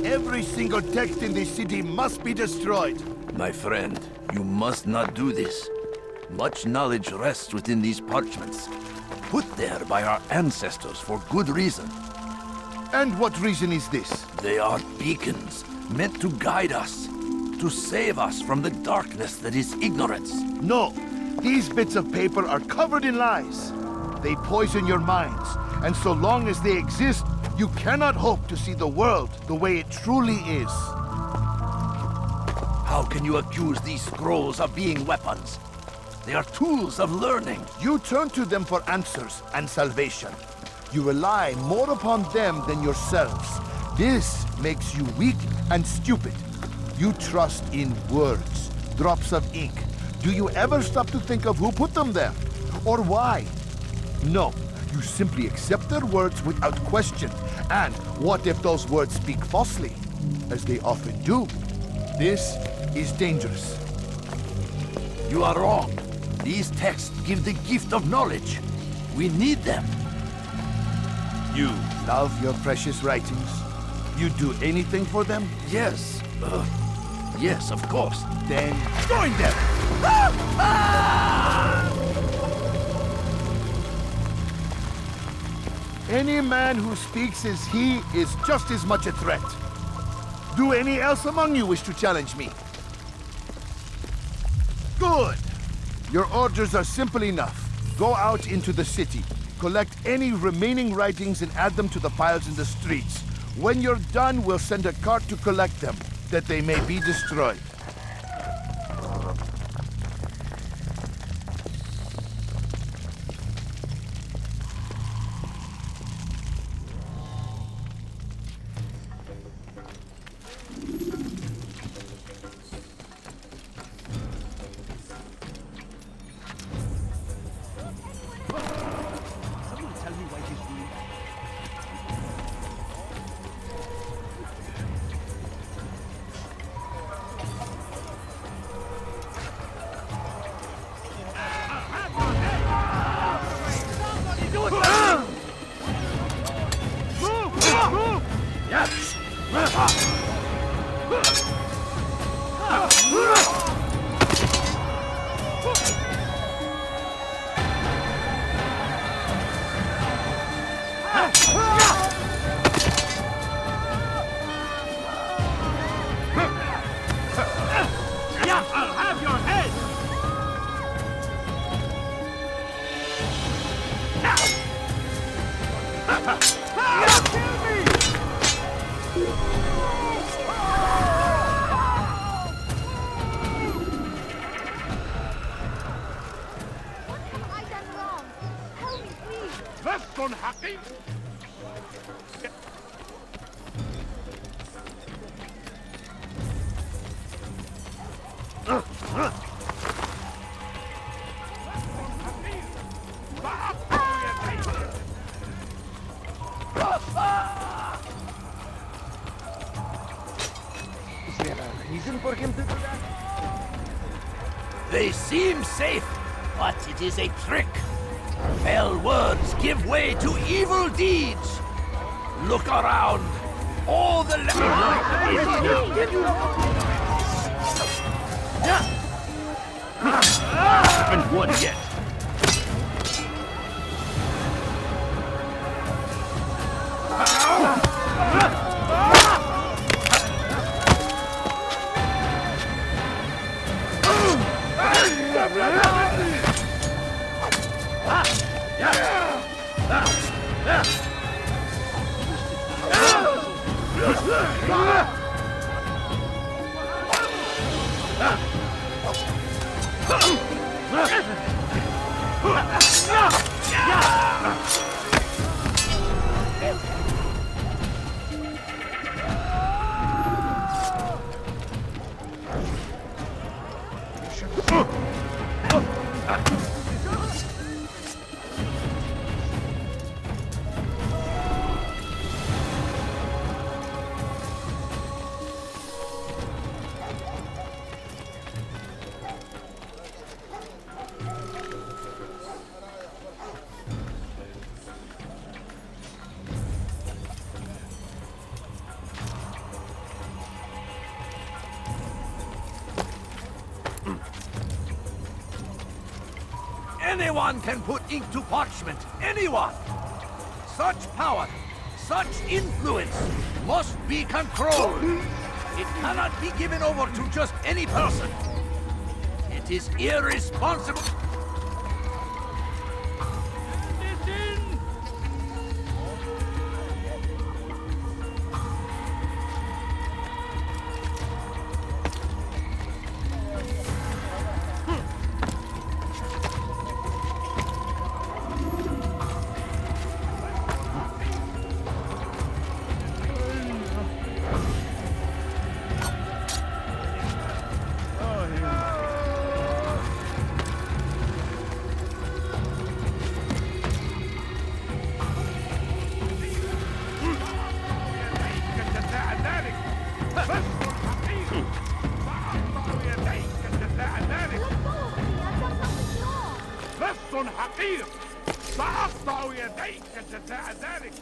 Every single text in this city must be destroyed. My friend, you must not do this. Much knowledge rests within these parchments, put there by our ancestors for good reason. And what reason is this? They are beacons, meant to guide us, to save us from the darkness that is ignorance. No, these bits of paper are covered in lies. They poison your minds, and so long as they exist, you cannot hope to see the world the way it truly is. How can you accuse these scrolls of being weapons? They are tools of learning. You turn to them for answers and salvation. You rely more upon them than yourselves. This makes you weak and stupid. You trust in words, drops of ink. Do you ever stop to think of who put them there? Or why? No, you simply accept their words without question. And what if those words speak falsely? As they often do. This is dangerous. You are wrong. These texts give the gift of knowledge. We need them. You love your precious writings? You'd do anything for them? Yes. Yes, of course. Then join them! Any man who speaks as he is just as much a threat. Do any else among you wish to challenge me? Good! Your orders are simple enough. Go out into the city, collect any remaining writings and add them to the piles in the streets. When you're done, we'll send a cart to collect them, that they may be destroyed. Hakim! Is there a reason for him to do that? They seem safe, but it is a trick. Fell words give way to evil deeds. Look around. All the haven't won yet. Anyone can put ink to parchment. Anyone! Such power, such influence must be controlled. It cannot be given over to just any person. It is irresponsible. لص حقير سأقطع يديك جزاء ذلك.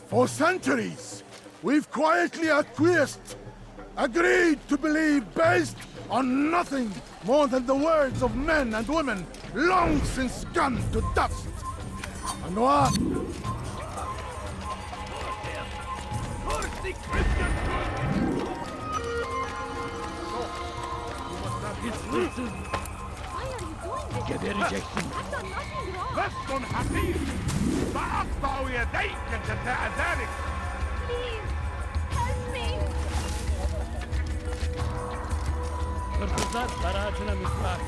For centuries, we've quietly acquiesced, agreed to believe based on nothing more than the words of men and women long since gone to dust. And what? جبر جيشي لص حقير سأقطع يديك جزاء ذلك. ارتزاق براجنا مصباح.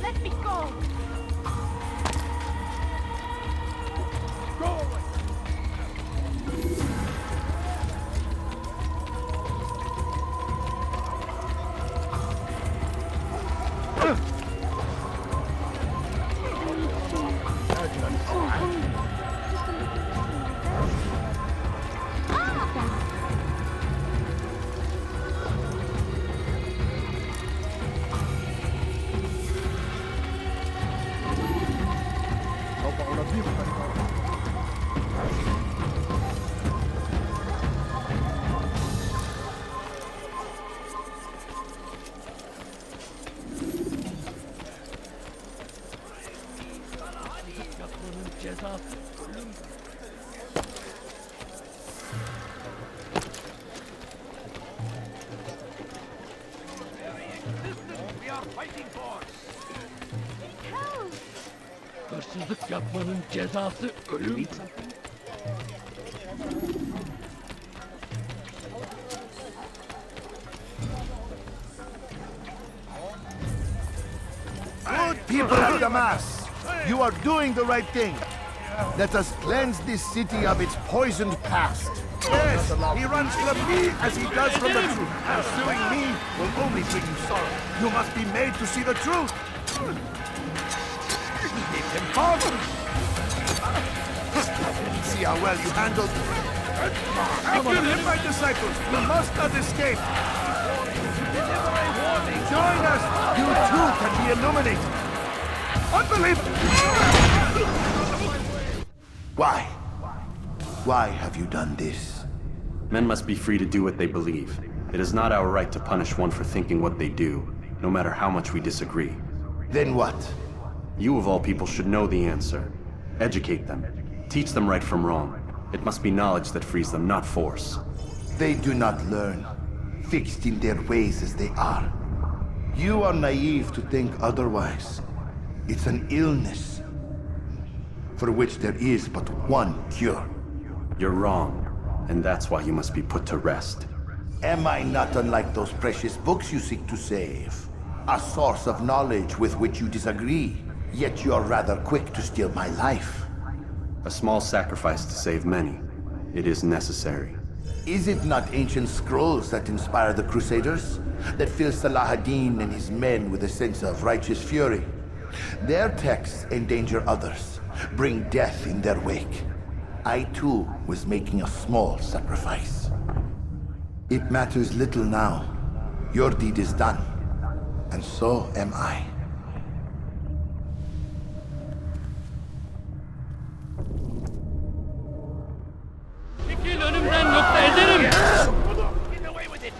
Let me go! Go away! We are fighting for. Hırsızlık yapmanın cezası ölüm. Good people of Damas, you are doing the right thing. Let us cleanse this city of its poisoned past. Yes, he runs from me as he does from the truth. Pursuing me will only bring you sorrow. You must be made to see the truth. It's impossible. See how well you handled. After him, my disciples. You must not escape. Join us. You too can be illuminated. Unbelievable. Why? Why have you done this? Men must be free to do what they believe. It is not our right to punish one for thinking what they do, no matter how much we disagree. Then what? You of all people should know the answer. Educate them. Teach them right from wrong. It must be knowledge that frees them, not force. They do not learn, fixed in their ways as they are. You are naive to think otherwise. It's an illness for which there is but one cure. You're wrong, and that's why you must be put to rest. Am I not unlike those precious books you seek to save? A source of knowledge with which you disagree, yet you are rather quick to steal my life. A small sacrifice to save many. It is necessary. Is it not ancient scrolls that inspire the Crusaders? That fill Salah ad-Din and his men with a sense of righteous fury? Their texts endanger others, bring death in their wake. I too was making a small sacrifice. It matters little now. Your deed is done, and so am I. Çekil önümden yoksa ederim. Get away with it.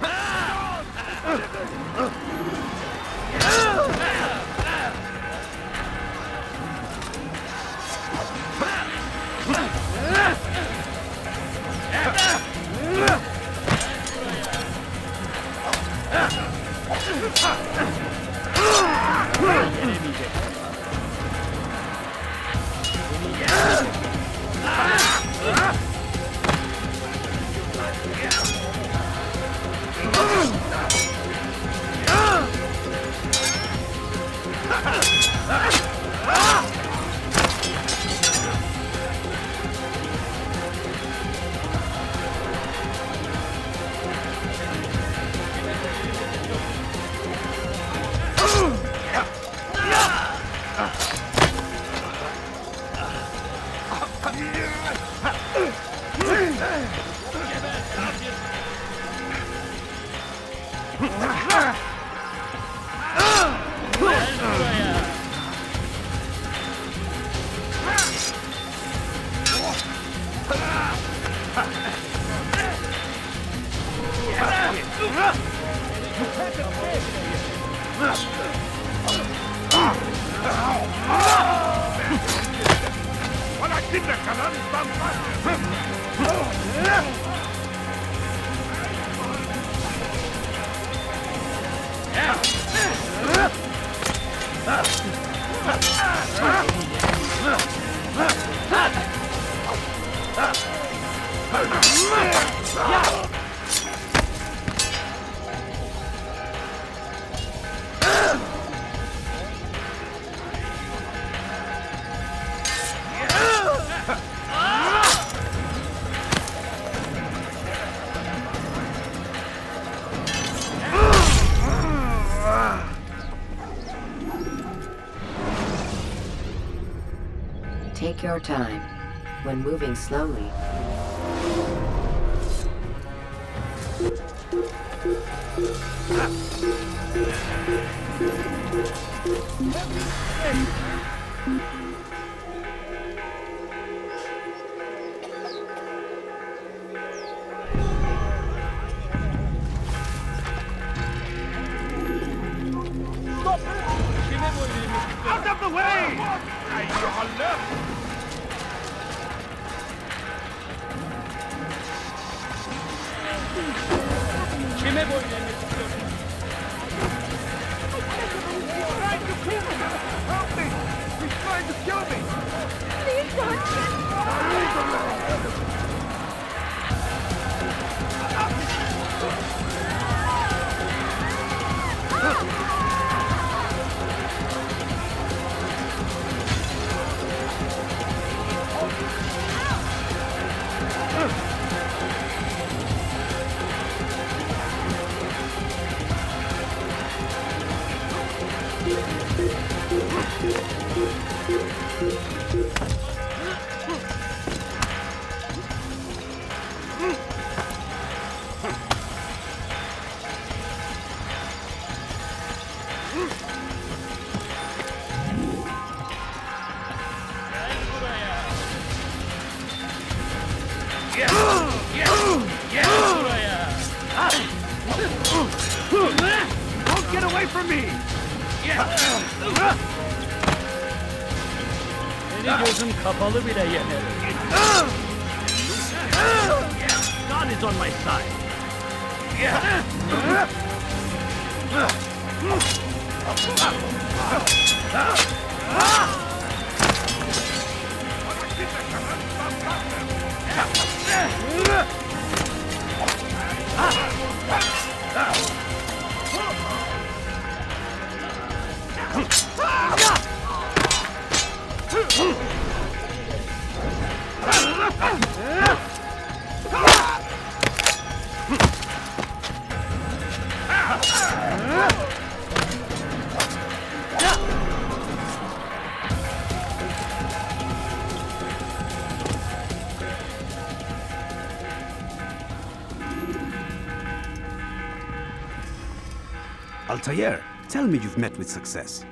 Take your time. When moving slowly, Stop! Out of the way! Kime boylanmak istiyorsun? He's trying to kill me! Help me! He's trying to kill me! away from me! Seni gözüm kapalı bile yenerim. God is on my side. Altair, tell me you've met with success.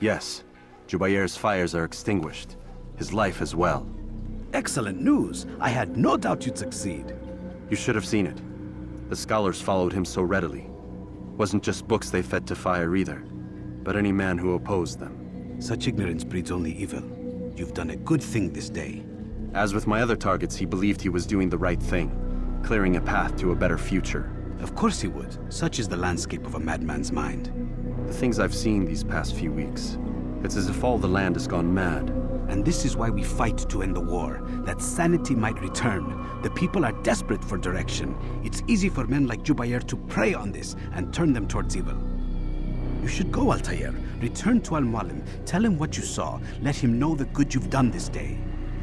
Yes. Jubair's fires are extinguished. His life as well. Excellent news. I had no doubt you'd succeed. You should have seen it. The scholars followed him so readily. Wasn't just books they fed to fire either, but any man who opposed them. Such ignorance breeds only evil. You've done a good thing this day. As with my other targets, he believed he was doing the right thing, clearing a path to a better future. Of course he would. Such is the landscape of a madman's mind. The things I've seen these past few weeks, it's as if all the land has gone mad. And this is why we fight to end the war, that sanity might return. The people are desperate for direction. It's easy for men like Jubair to prey on this and turn them towards evil. You should go, Altair. Return to Al-Mualim. Tell him what you saw. Let him know the good you've done this day.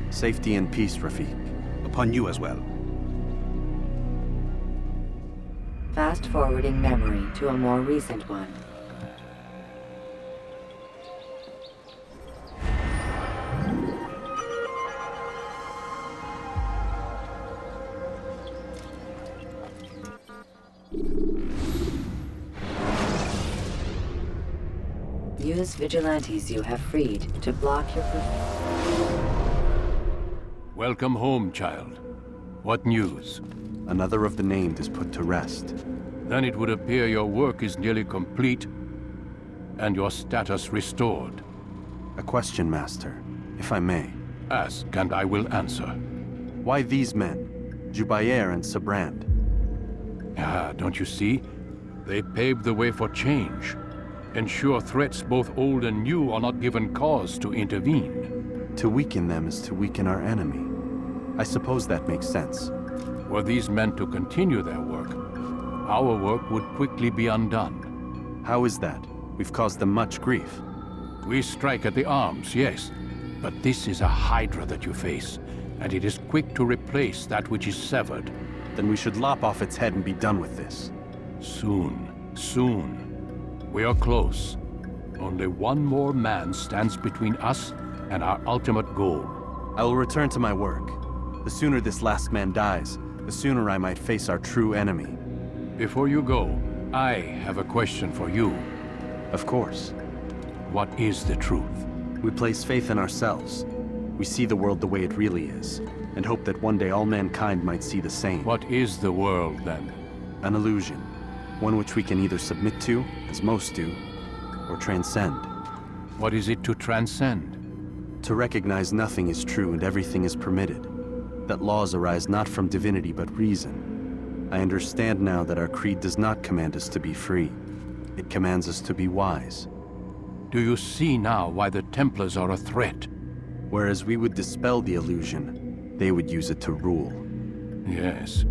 Safety and peace, Rafiq. Upon you as well. Fast-forwarding memory to a more recent one. Use vigilantes you have freed to block your... Welcome home, child. What news? Another of the named is put to rest. Then it would appear your work is nearly complete, and your status restored. A question, Master, if I may. Ask, and I will answer. Why these men? Jubair and Sabrand? Ah, don't you see? They paved the way for change. Ensure threats both old and new are not given cause to intervene. To weaken them is to weaken our enemy. I suppose that makes sense. Were these men to continue their work, our work would quickly be undone. How is that? We've caused them much grief. We strike at the arms, yes. But this is a hydra that you face, and it is quick to replace that which is severed. Then we should lop off its head and be done with this. Soon, soon. We are close. Only one more man stands between us and our ultimate goal. I will return to my work. The sooner this last man dies, the sooner I might face our true enemy. Before you go, I have a question for you. Of course. What is the truth? We place faith in ourselves. We see the world the way it really is, and hope that one day all mankind might see the same. What is the world, then? An illusion. One which we can either submit to, as most do, or transcend. What is it to transcend? To recognize nothing is true and everything is permitted. That laws arise not from divinity but reason. I understand now that our creed does not command us to be free. It commands us to be wise. Do you see now why the Templars are a threat? Whereas we would dispel the illusion, they would use it to rule. Yes.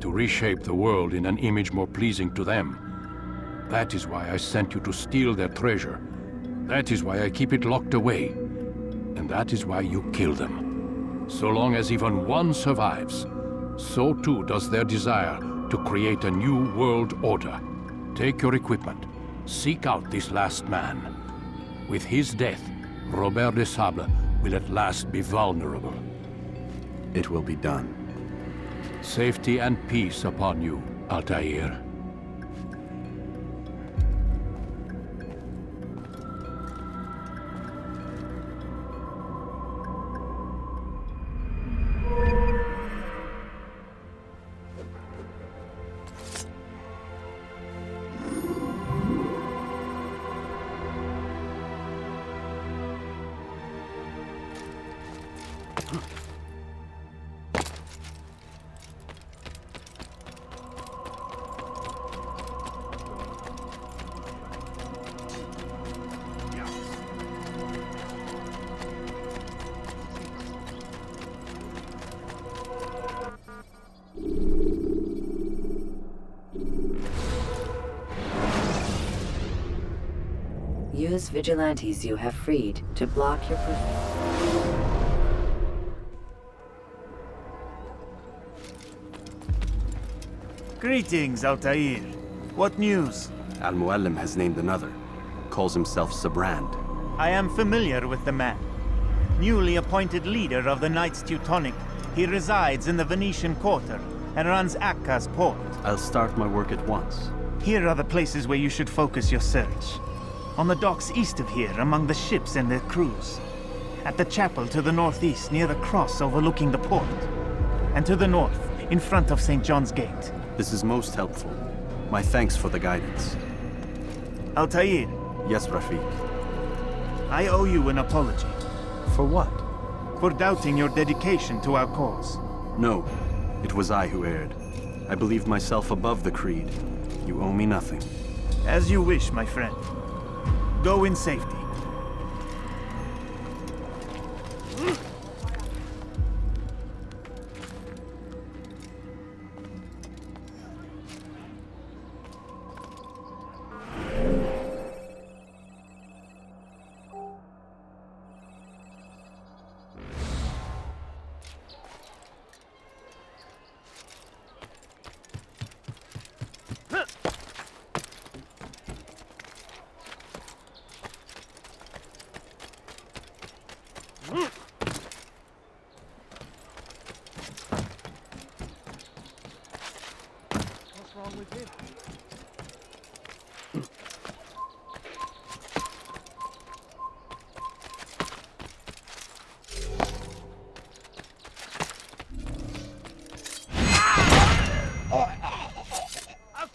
To reshape the world in an image more pleasing to them. That is why I sent you to steal their treasure. That is why I keep it locked away. And that is why you kill them. So long as even one survives, so too does their desire to create a new world order. Take your equipment. Seek out this last man. With his death, Robert de Sable will at last be vulnerable. It will be done. Safety and peace upon you, Altair. Use vigilantes you have freed to block your Greetings, Altair. What news? Al-Mualim has named another. Calls himself Sabrand. I am familiar with the man. Newly appointed leader of the Knights Teutonic, he resides in the Venetian Quarter and runs Akka's port. I'll start my work at once. Here are the places where you should focus your search. On the docks east of here, among the ships and their crews. At the chapel to the northeast, near the cross overlooking the port. And to the north, in front of St. John's Gate. This is most helpful. My thanks for the guidance. Altair. Yes, Rafiq. I owe you an apology. For what? For doubting your dedication to our cause. No, it was I who erred. I believed myself above the creed. You owe me nothing. As you wish, my friend. Go in safety.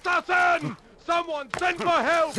Assassin! Someone send for help!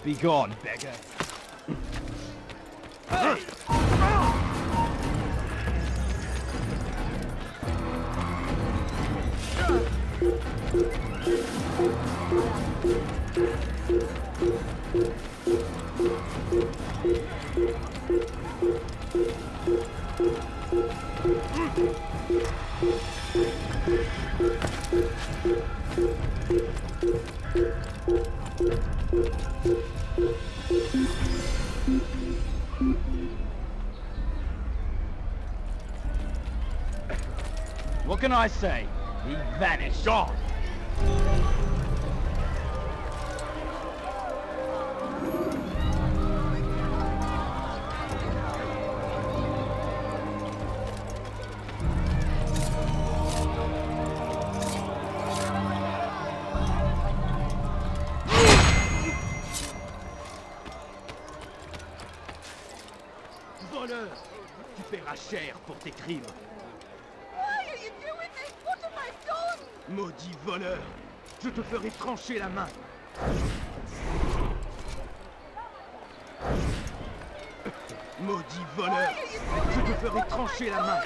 Be gone, beggar. What can I say? He vanished. Gone. Voleur! Tu paieras cher pour tes crimes. Why are you doing this? What have I done? Maudit voleur! Je te ferai trancher la main. Maudit voleur! Je te ferai trancher la main.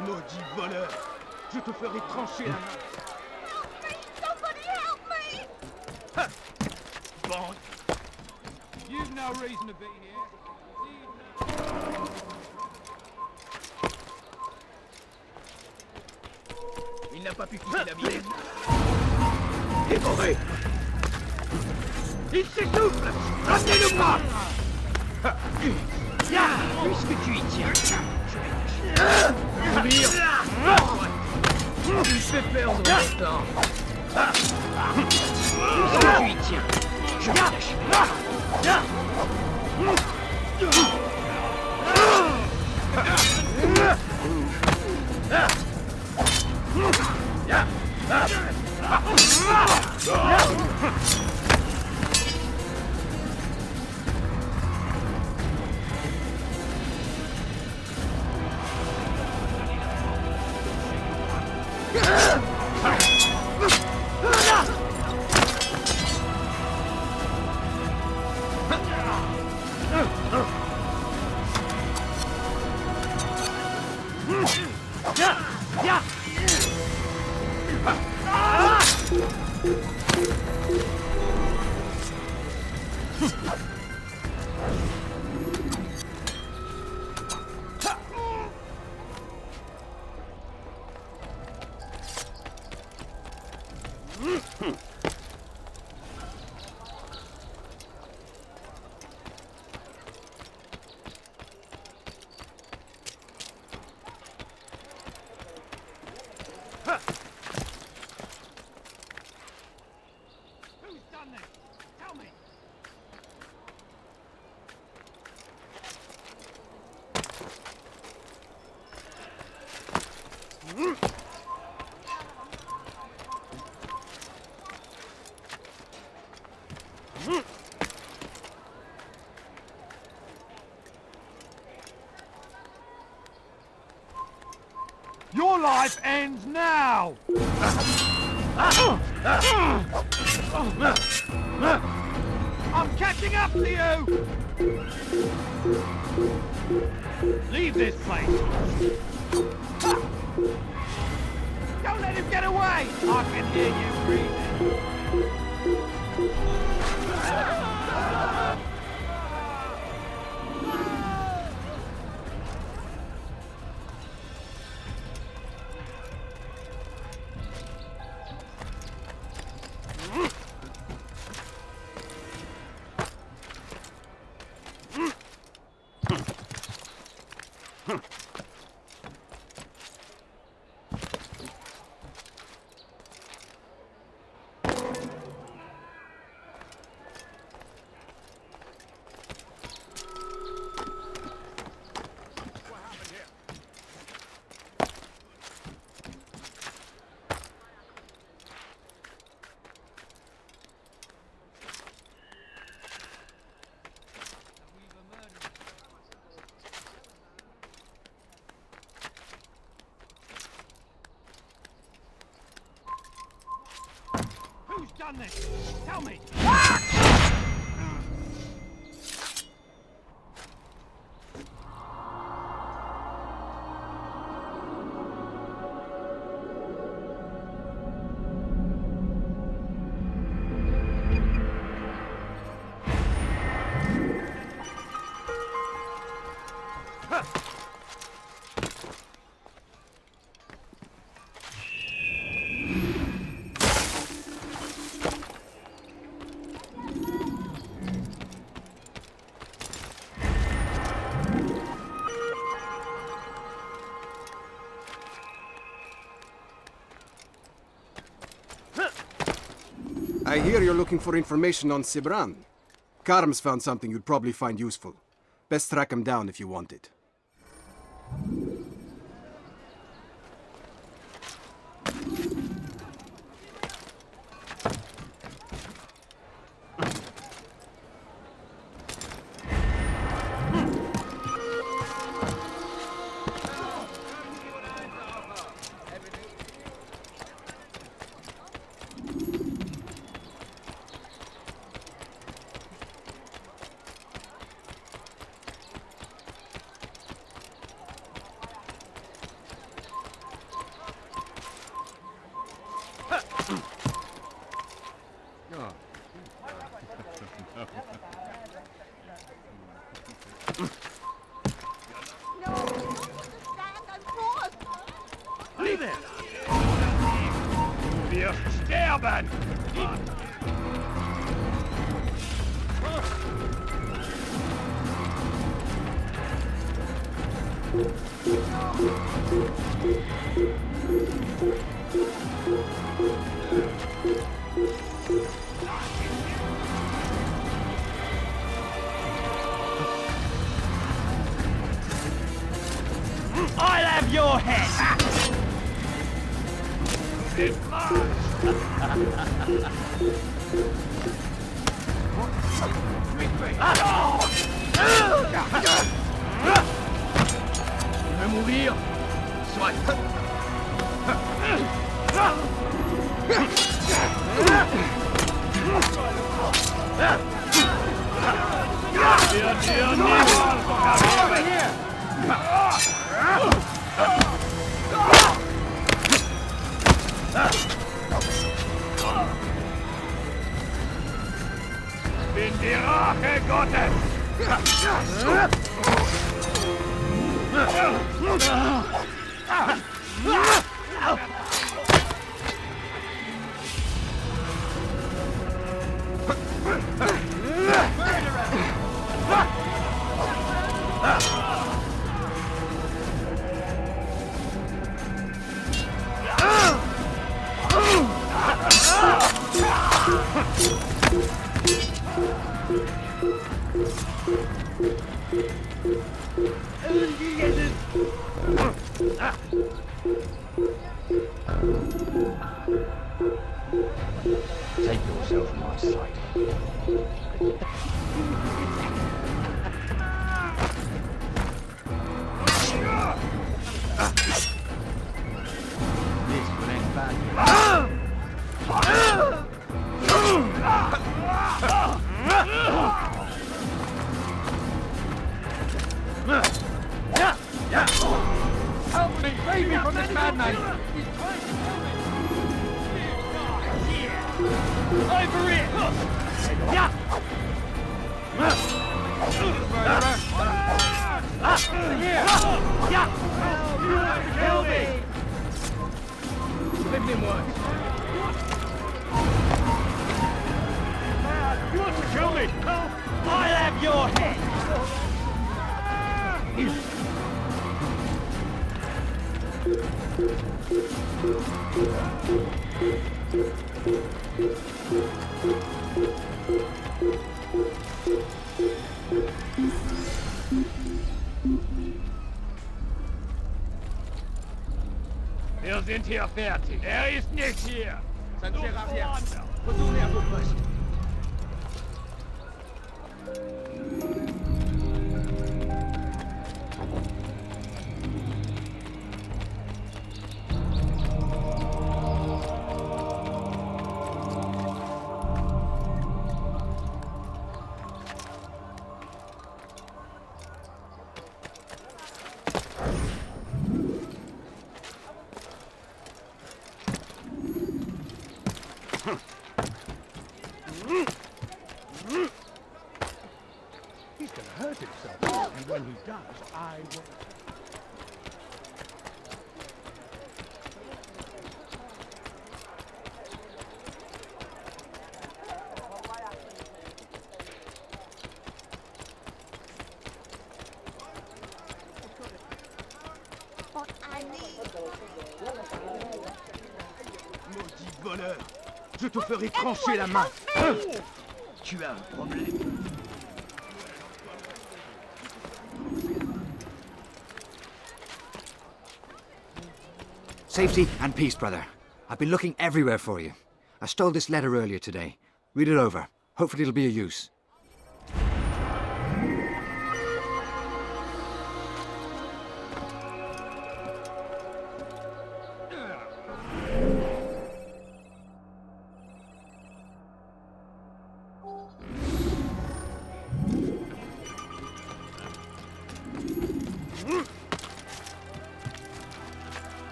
Maudit voleur! Je te ferai trancher la main. Somebody help me! Bon. You've no reason to be here. Il n'a pas pu quitter la ville. Dévoré! Il s'essouffle! Ramenez-le pas! Puisque tu y tiens, mourir! Tu me fais perdre mon temps! Puisque tu y tiens, je vais l'achever! Who's done this? Tell me! Your life ends now! I'm catching up to you! Leave this place! Don't let him get away! I can hear you breathing! done this? Tell me. I hear you're looking for information on Sibran. Karm's found something you'd probably find useful. Best track him down if you want it. Leave it! Wir sterben! I'll have your head! Je vais mourir. Soit. Bin die Rache Gottes! Take yourself from my sight. This will end badly. Help me! Save me from this madman! He's trying to kill me! Over it! Yeah! Here! Yeah! You want to kill me! Let him work. You want to kill me? I'll have your head! Wir sind hier fertig. Er ist nicht hier. Retournez à vos postes. He can hurt himself, and when he does, I will... Maudit voleur! Je te ferai trancher la main! Tu as un problème. Safety and peace, brother. I've been looking everywhere for you. I stole this letter earlier today. Read it over. Hopefully it'll be of use.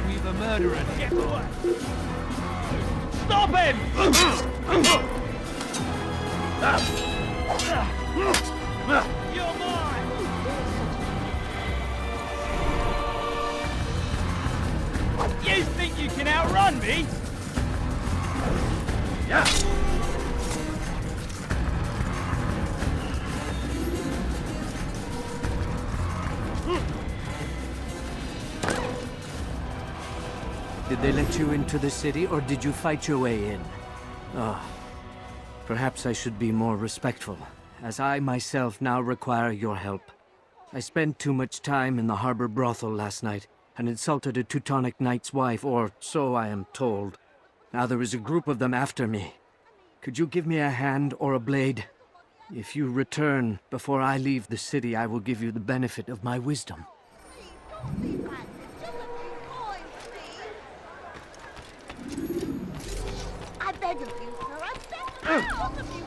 We've a murderer. Get away! Stop him! You're mine! You think you can outrun me? Yeah. Did they let you into the city, or did you fight your way in? Ah, perhaps I should be more respectful, as I myself now require your help. I spent too much time in the harbor brothel last night, and insulted a Teutonic knight's wife, or so I am told. Now there is a group of them after me. Could you give me a hand or a blade? If you return before I leave the city, I will give you the benefit of my wisdom. I beg of you, sir. I beg of you,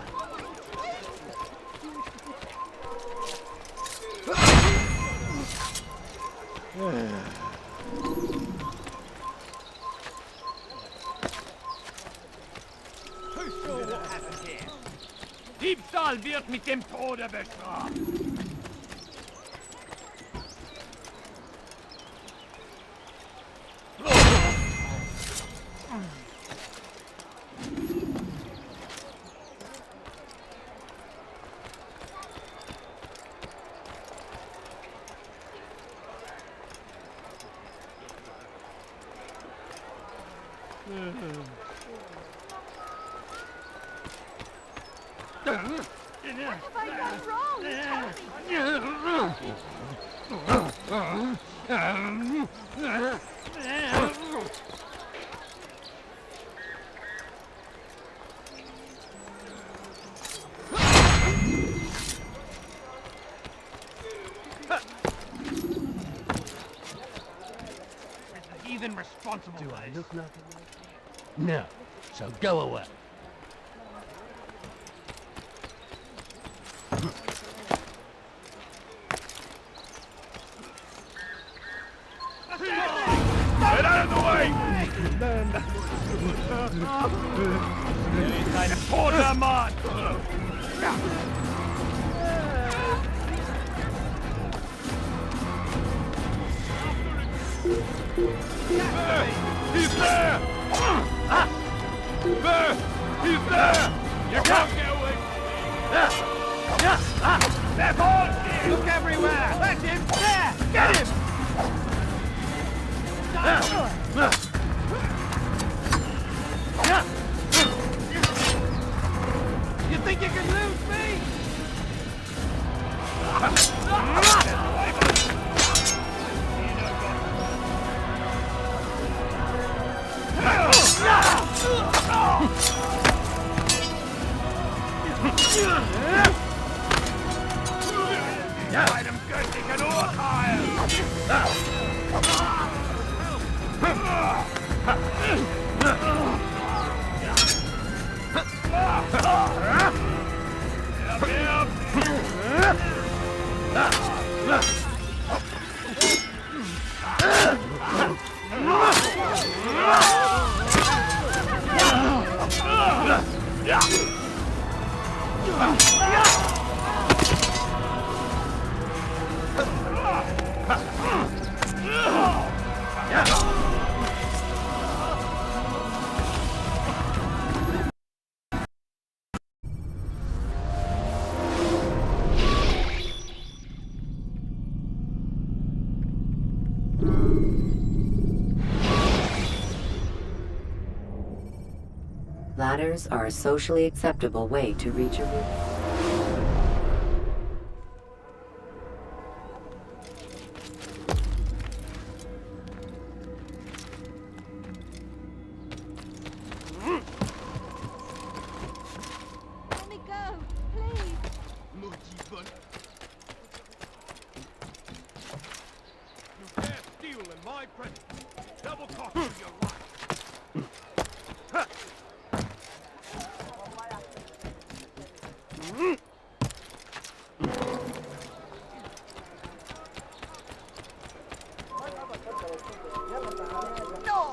Diebstahl wird mit dem Tode bestraft. What have I done wrong? Tell me. Even responsible. Do I look like a... No. So go away. Get out of the way! Porterman! He's there! There! He's there! You can't get away from me! They're all look everywhere! That's him! There! Get him! You think you can lose me? Fight him good, he can all hire! Ladders are a socially acceptable way to reach a roof. Let me go, please. You dare steal in my presence! Double cost you your life!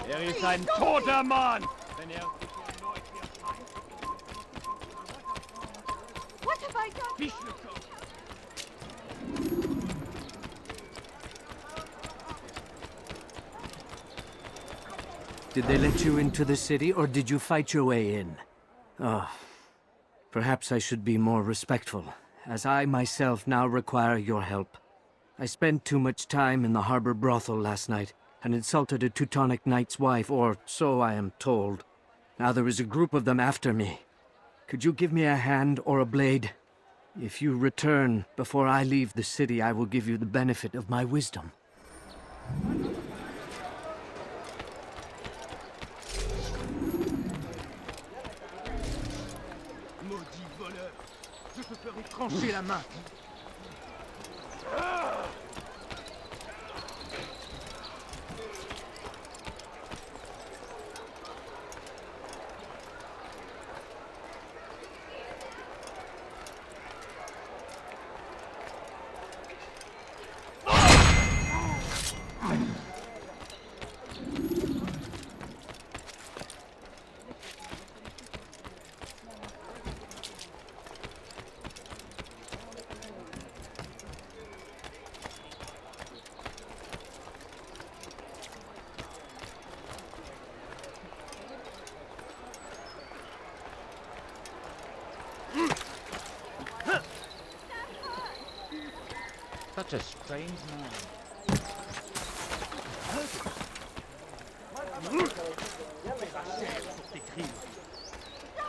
Er ist ein toter Mann! Wenn er... What have I done? Did they let you into the city, or did you fight your way in? Oh, perhaps I should be more respectful, as I myself now require your help. I spent too much time in the harbor brothel last night, and insulted a Teutonic knight's wife, or so I am told. Now there is a group of them after me. Could you give me a hand or a blade? If you return before I leave the city, I will give you the benefit of my wisdom. Maudit voleur! Je te ferai trancher la main! Such a strange man. Stop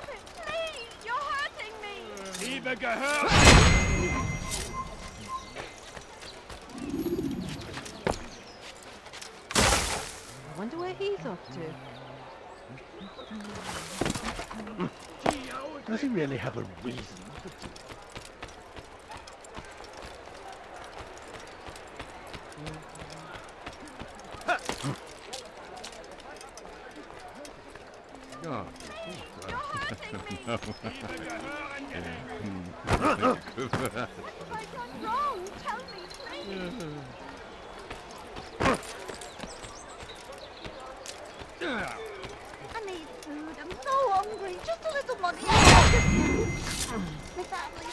it, please! You're hurting me! Liebe gehört! wonder where he's off to. Does he really have a reason? I need food. I'm so hungry. Just a little money. My family.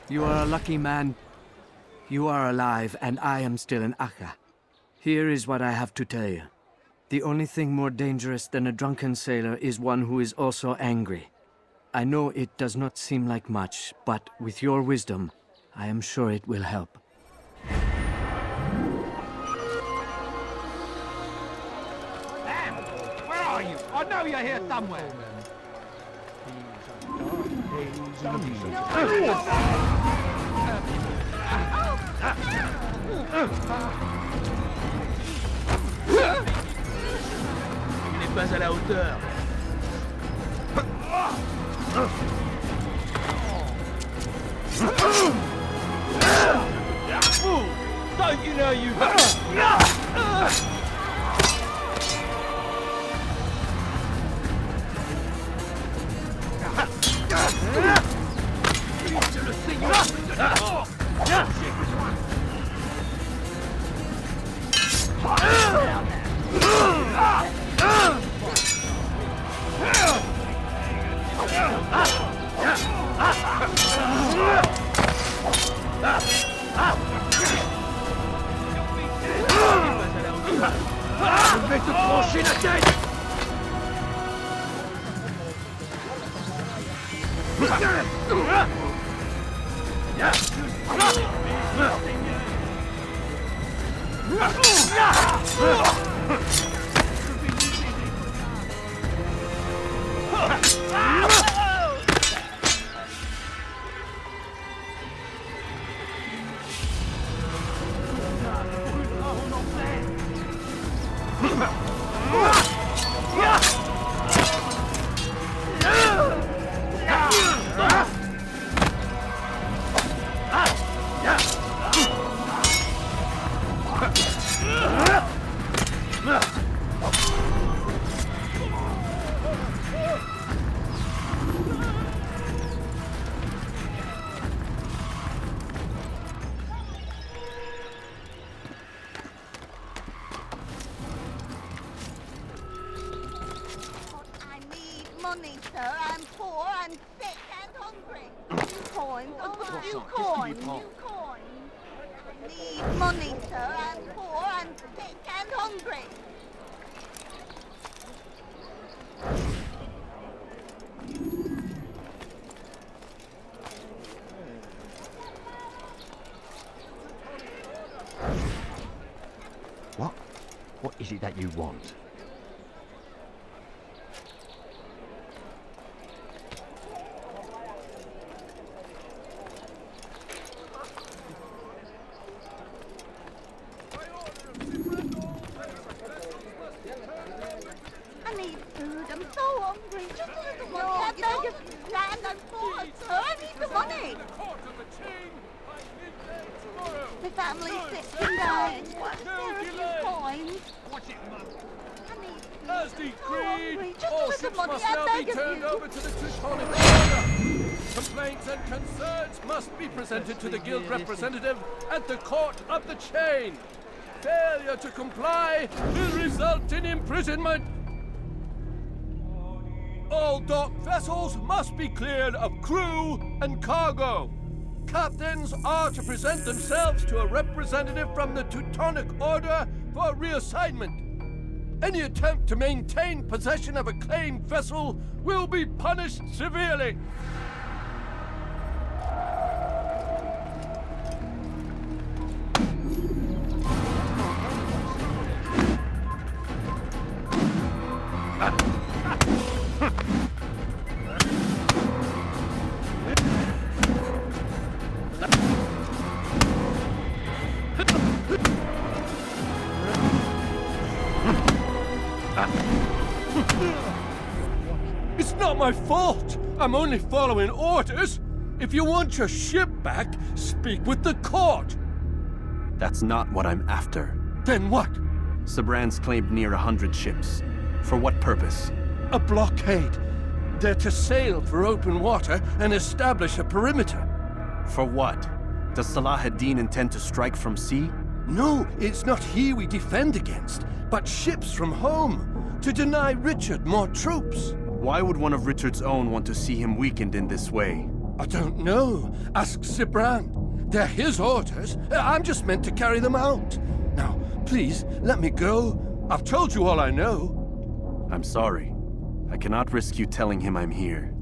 You are a lucky man. You are alive, and I am still in Akka. Here is what I have to tell you. The only thing more dangerous than a drunken sailor is one who is also angry. I know it does not seem like much, but with your wisdom, I am sure it will help. Sam, where are you? I know you're here somewhere. Il n'est pas à la hauteur. Don't you know you... Je vais te trancher la tête. Money, sir. I'm poor, I'm sick and hungry. New coins, oh, new coins, new coins. I need money, sir. I'm poor, I'm sick and hungry. What? What is it that you want? I need food. I'm so hungry. Just a little money. I beg of you. Land, I'm poor, sir. I need the money. My family's sick and dying. There are a few coins. Watch it, Mum. I need food. As I'm decreed, so hungry. Just a all little ships money. must I now be beg of turned you. over to the Teutonic Order. Complaints and concerns must be presented to the guild representative at the Court of the Chain. Failure to comply will result in imprisonment. All dock vessels must be cleared of crew and cargo. Captains are to present themselves to a representative from the Teutonic Order for reassignment. Any attempt to maintain possession of a claimed vessel will be punished severely. my fault. I'm only following orders. If you want your ship back, speak with the court. That's not what I'm after. Then what? Sibrand's claimed near 100 ships. For what purpose? A blockade. They're to sail for open water and establish a perimeter. For what? Does Salah ad-Din intend to strike from sea? No, it's not he we defend against, but ships from home, to deny Richard more troops. Why would one of Richard's own want to see him weakened in this way? I don't know. Ask Sibrand. They're his orders. I'm just meant to carry them out. Now, please, let me go. I've told you all I know. I'm sorry. I cannot risk you telling him I'm here.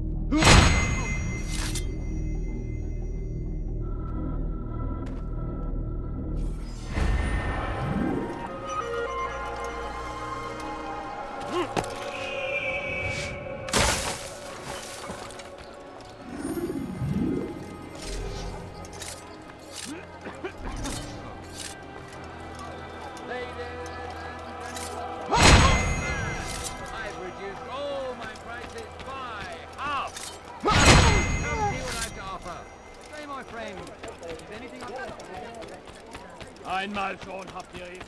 Einmal schon habt ihr ihn.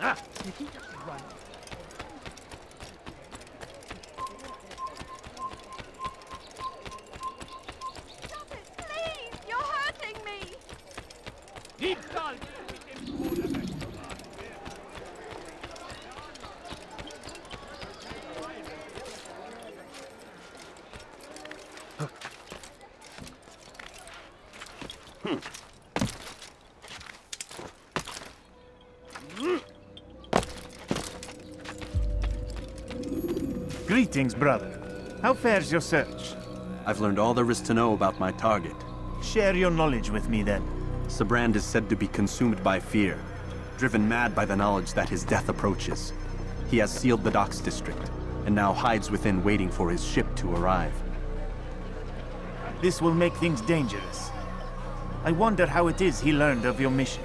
Ah, you can just run. Stop it, please! You're hurting me! Diebstahl! Greetings, brother. How fares your search? I've learned all there is to know about my target. Share your knowledge with me, then. Sibrand is said to be consumed by fear, driven mad by the knowledge that his death approaches. He has sealed the docks district, and now hides within waiting for his ship to arrive. This will make things dangerous. I wonder how it is he learned of your mission.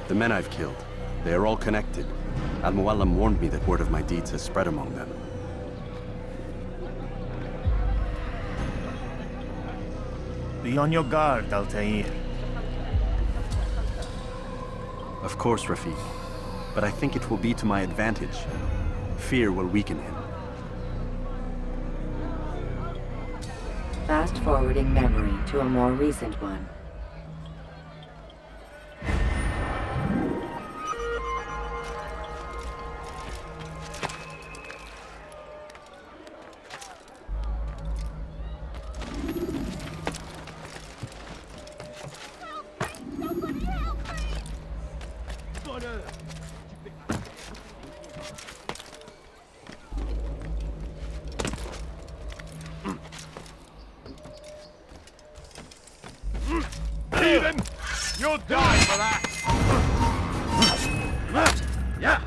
The men I've killed, they are all connected. Al-Mualim warned me that word of my deeds has spread among them. Be on your guard, Altair. Of course, Rafiq. But I think it will be to my advantage. Fear will weaken him. Fast forwarding memory to a more recent one. Even you'll die for that. Yeah.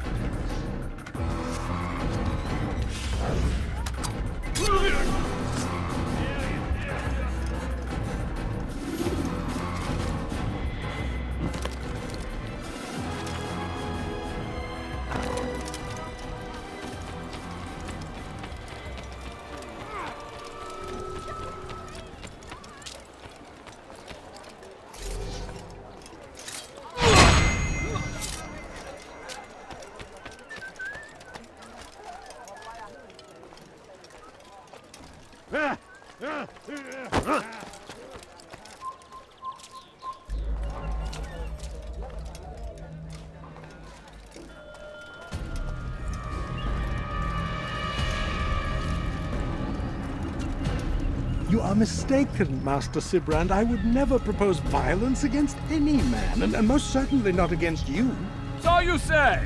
You are mistaken, Master Sibrand. I would never propose violence against any man, and most certainly not against you. So you say,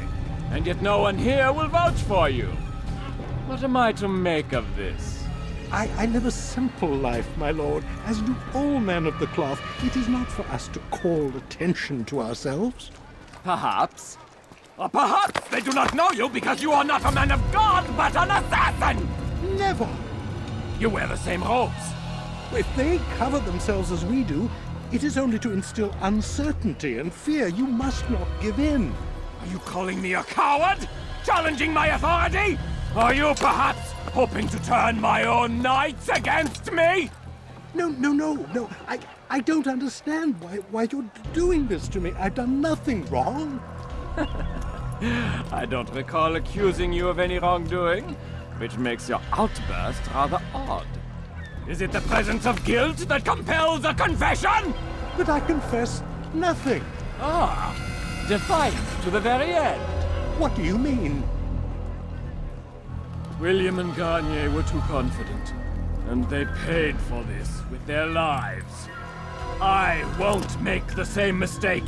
and yet no one here will vouch for you. What am I to make of this? I live a simple life, my lord, as do all men of the cloth. It is not for us to call attention to ourselves. Perhaps. Or perhaps they do not know you because you are not a man of God, but an assassin! Never! You wear the same robes. If they cover themselves as we do, It is only to instill uncertainty and fear. You must not give in. Are you calling me a coward? Challenging my authority? Are you perhaps hoping to turn my own knights against me? No. I don't understand why you're doing this to me. I've done nothing wrong. I don't recall accusing you of any wrongdoing, which makes your outburst rather odd. Is it the presence of guilt that compels a confession? But I confess nothing. Ah, defiant to the very end. What do you mean? William and Garnier were too confident, and they paid for this with their lives. I won't make the same mistake.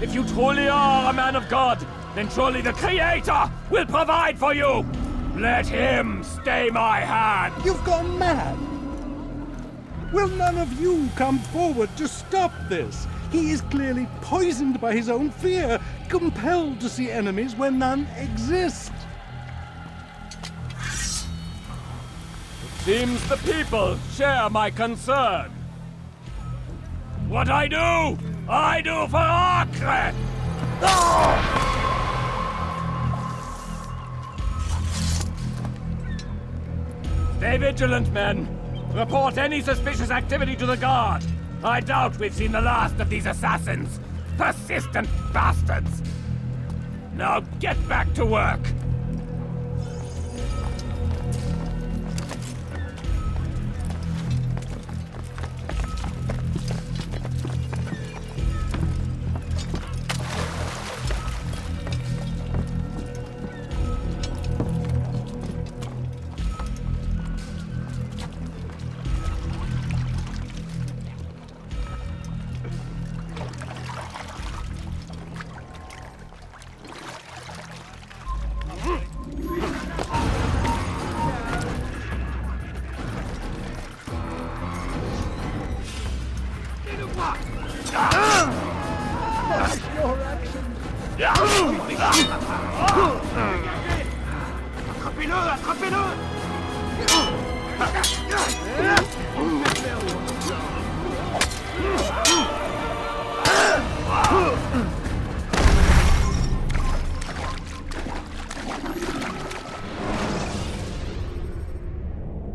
If you truly are a man of God, then surely the Creator will provide for you! Let him stay my hand! You've gone mad! Will none of you come forward to stop this? He is clearly poisoned by his own fear, compelled to see enemies where none exist. It seems the people share my concern. What I do for Acre! Stay vigilant, men. Report any suspicious activity to the guard. I doubt we've seen the last of these assassins. Persistent bastards. Now get back to work.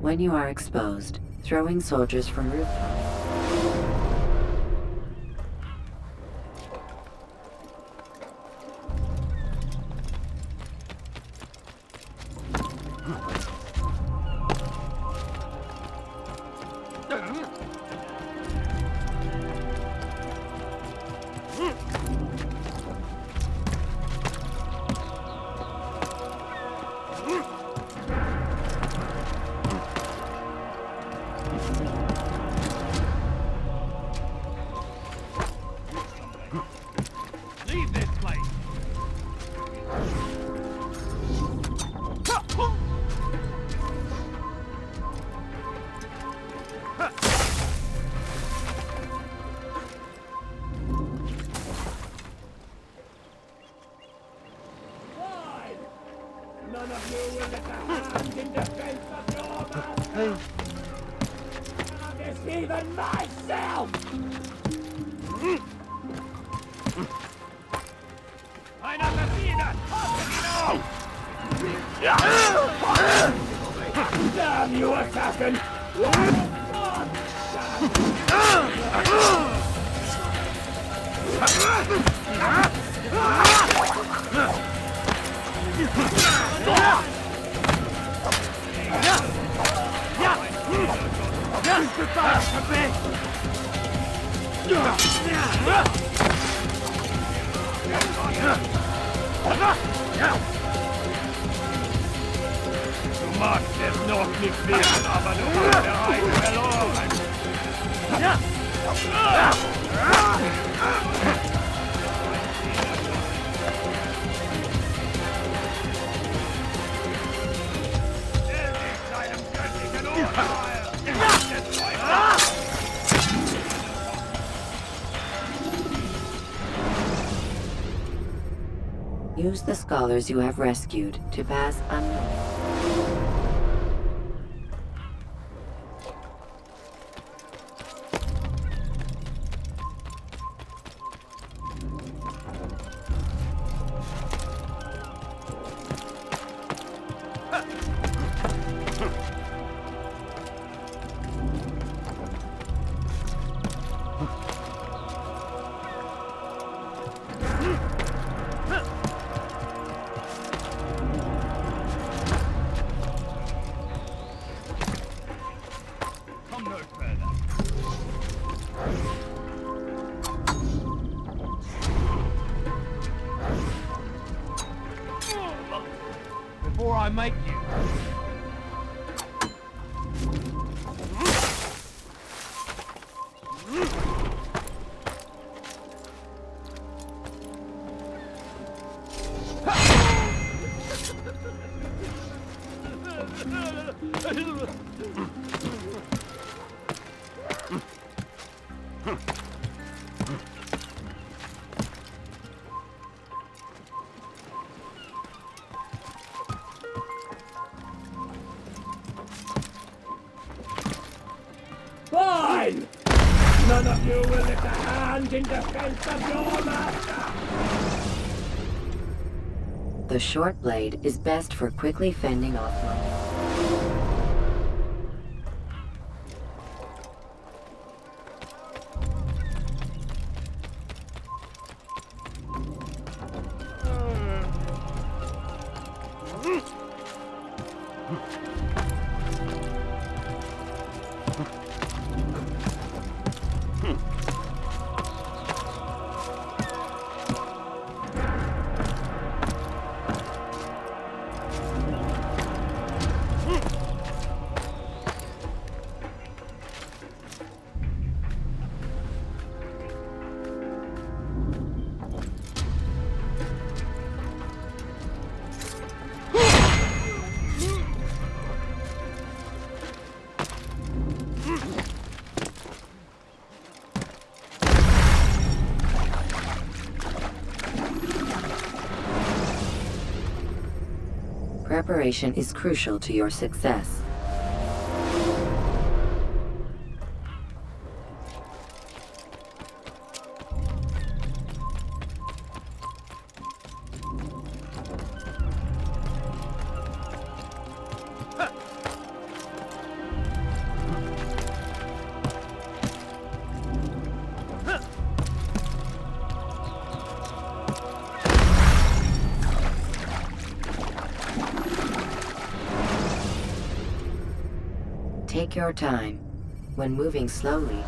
When you are exposed, throwing soldiers from rooftops. Leave this place! None of you will get a hand in defense of your master! It's even myself! Eine Assassine! Hospitino! Damn you, assassin! Du magst es noch nicht wissen, aber du hast bereits verloren! Use the scholars you have rescued to pass unnoticed. before I make you. Fine! None of you will lift a hand in defense of your master! The short blade is best for quickly fending off money. Preparation is crucial to your success. Take your time. When moving slowly,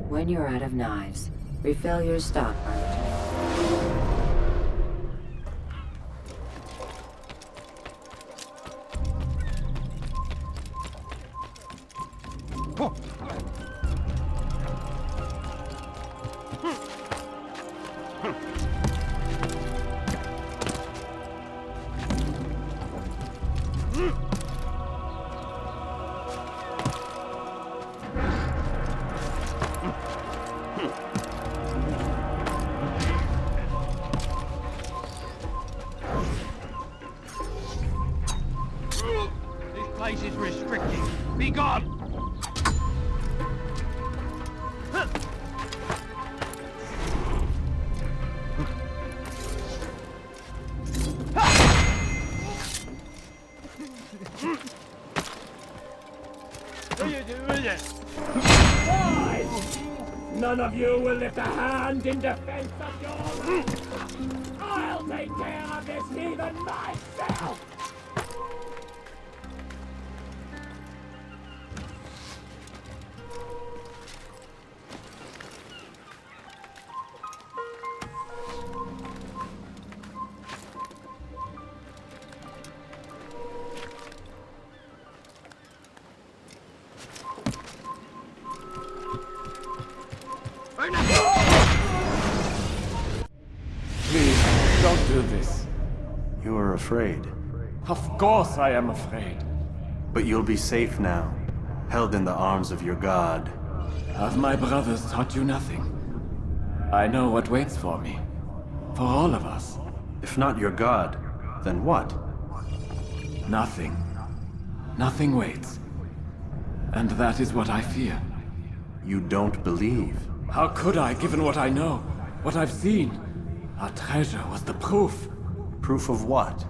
when you're out of knives, refill your stock by This place is restricted. Be gone! Fine! None of you will lift a hand in defense of your life! I'll take care of this heathen myself! Please, don't do this. You are afraid. Of course I am afraid. But you'll be safe now, held in the arms of your god. Have my brothers taught you nothing? I know what waits for me. For all of us. If not your god, then what? Nothing. Nothing waits. And that is what I fear. You don't believe. How could I, given what I know? What I've seen? Our treasure was the proof. Proof of what?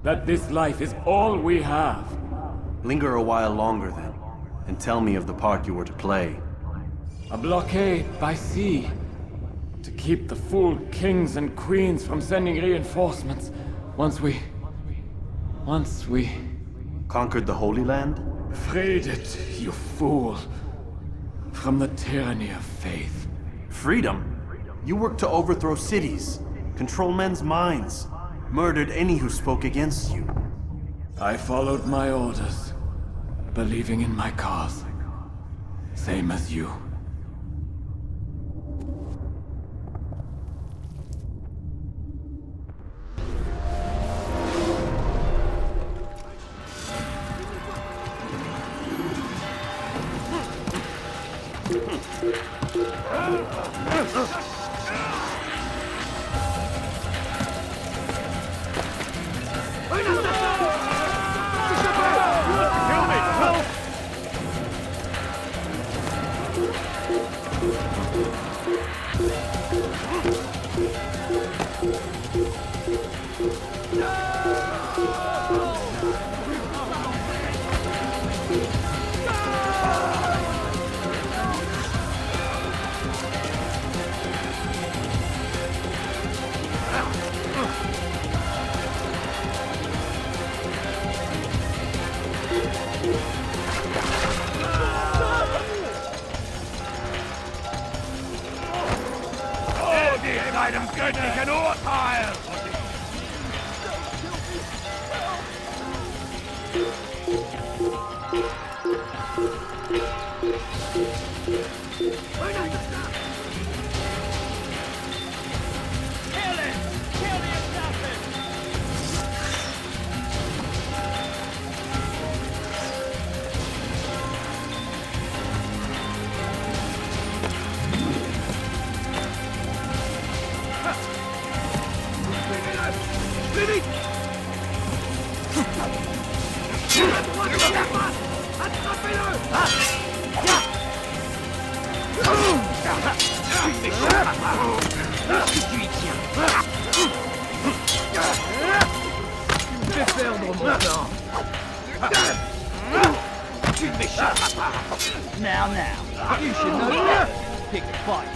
That this life is all we have. Linger a while longer then, and tell me of the part you were to play. A blockade by sea. To keep the fool kings and queens from sending reinforcements once we... Conquered the Holy Land? Freed it, you fool. From the tyranny of faith. Freedom? You worked to overthrow cities, control men's minds, murdered any who spoke against you. I followed my orders, believing in my cause. Same as you. Now, you should know better. Pick a fight.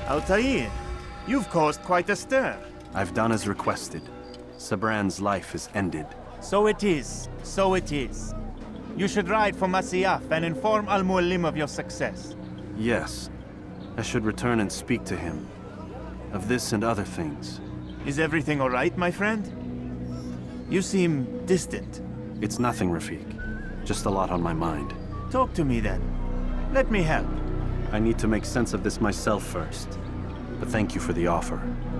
Altair, you've caused quite a stir. I've done as requested. Sabran's life is ended. So it is. So it is. You should ride for Masyaf and inform Al-Mualim of your success. Yes. I should return and speak to him. Of this and other things. Is everything all right, my friend? You seem distant. It's nothing, Rafik. Just a lot on my mind. Talk to me then. Let me help. I need to make sense of this myself first. But thank you for the offer.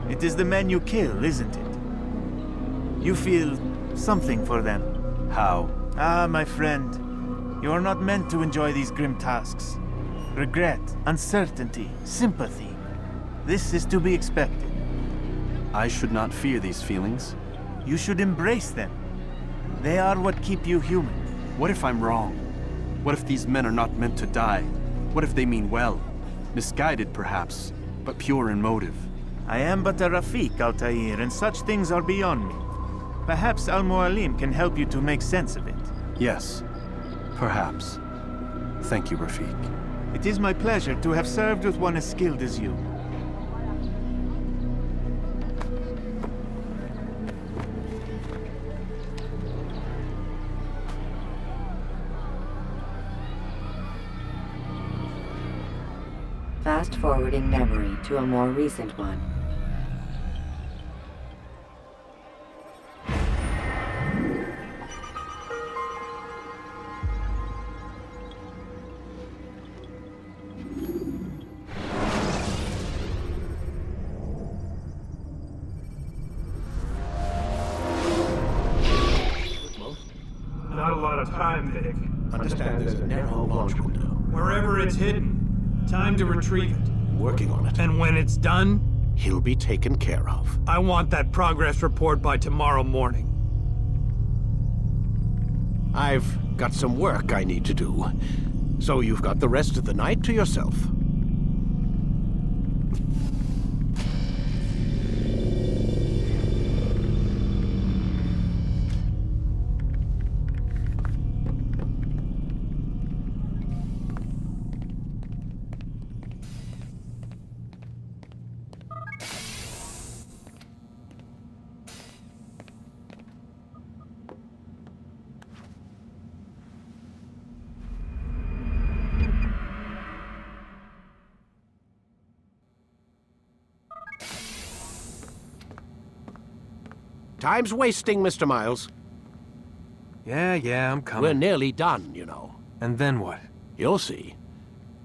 It is the men you kill, isn't it? You feel something for them. How? Ah, my friend. You are not meant to enjoy these grim tasks. Regret, uncertainty, sympathy. This is to be expected. I should not fear these feelings. You should embrace them. They are what keep you human. What if I'm wrong? What if these men are not meant to die? What if they mean well? Misguided, perhaps, but pure in motive. I am but a Rafik, Altair, and such things are beyond me. Perhaps Al-Mualim can help you to make sense of it. Yes, perhaps. Thank you, Rafik. It is my pleasure to have served with one as skilled as you. Fast-forwarding memory to a more recent one. out of time, Vic. Understand there's a narrow launch window. Wherever it's hidden, time to retrieve it. Working on it. And when it's done, He'll be taken care of. I want that progress report by tomorrow morning. I've got some work I need to do. So you've got the rest of the night to yourself. Time's wasting, Mr. Miles. Yeah, I'm coming. We're nearly done, you know. And then what? You'll see.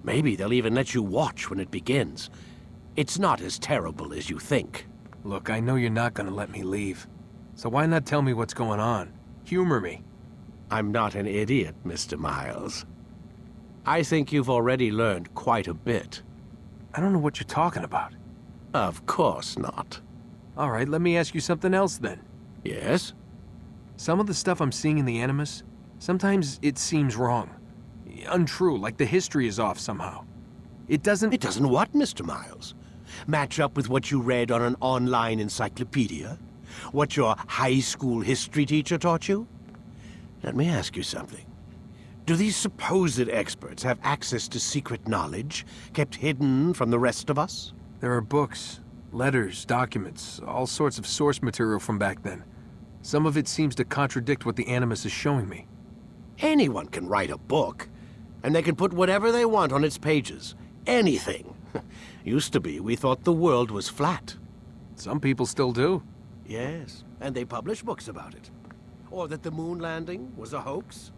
Maybe they'll even let you watch when it begins. It's not as terrible as you think. Look, I know you're not gonna let me leave. So why not tell me what's going on? Humor me. I'm not an idiot, Mr. Miles. I think you've already learned quite a bit. I don't know what you're talking about. Of course not. All right, let me ask you something else then. Yes? Some of the stuff I'm seeing in the Animus, sometimes it seems wrong. Untrue, like the history is off somehow. It doesn't... It doesn't what, Mr. Miles? Match up with what you read on an online encyclopedia? What your high school history teacher taught you? Let me ask you something. Do these supposed experts have access to secret knowledge kept hidden from the rest of us? There are books, letters, documents, all sorts of source material from back then. Some of it seems to contradict what the Animus is showing me. Anyone can write a book, and they can put whatever they want on its pages. Anything. Used to be, we thought the world was flat. Some people still do. Yes, and they publish books about it. Or that the moon landing was a hoax.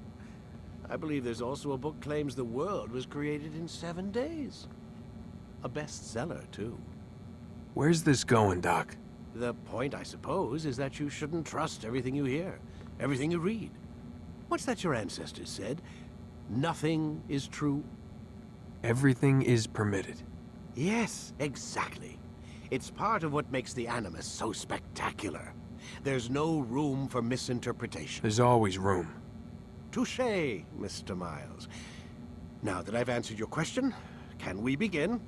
I believe there's also a book claims the world was created in 7 days. A bestseller, too. Where's this going, Doc? The point, I suppose, is that you shouldn't trust everything you hear, everything you read. What's that your ancestors said? Nothing is true? Everything is permitted. Yes, exactly. It's part of what makes the Animus so spectacular. There's no room for misinterpretation. There's always room. Touché, Mr. Miles. Now that I've answered your question, can we begin?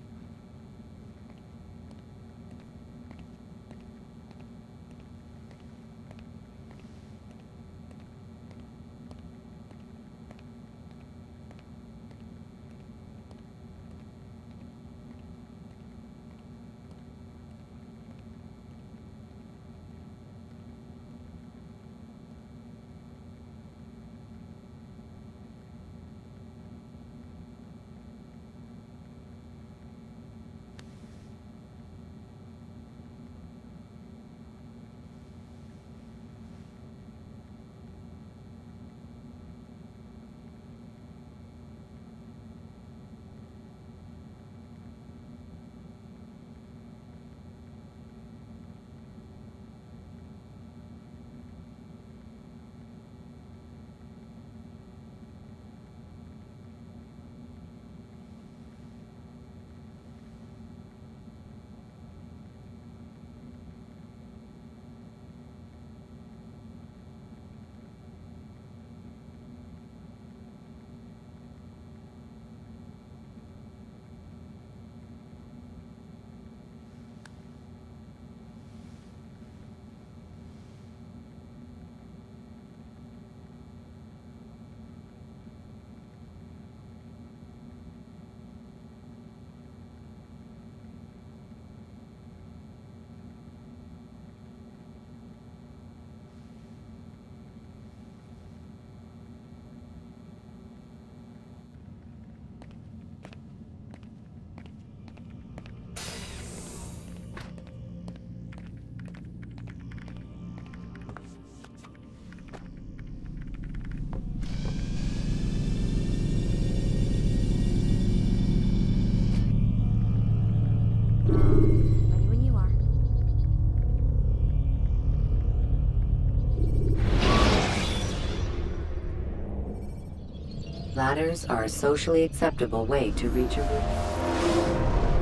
Ladders are a socially acceptable way to reach a roof.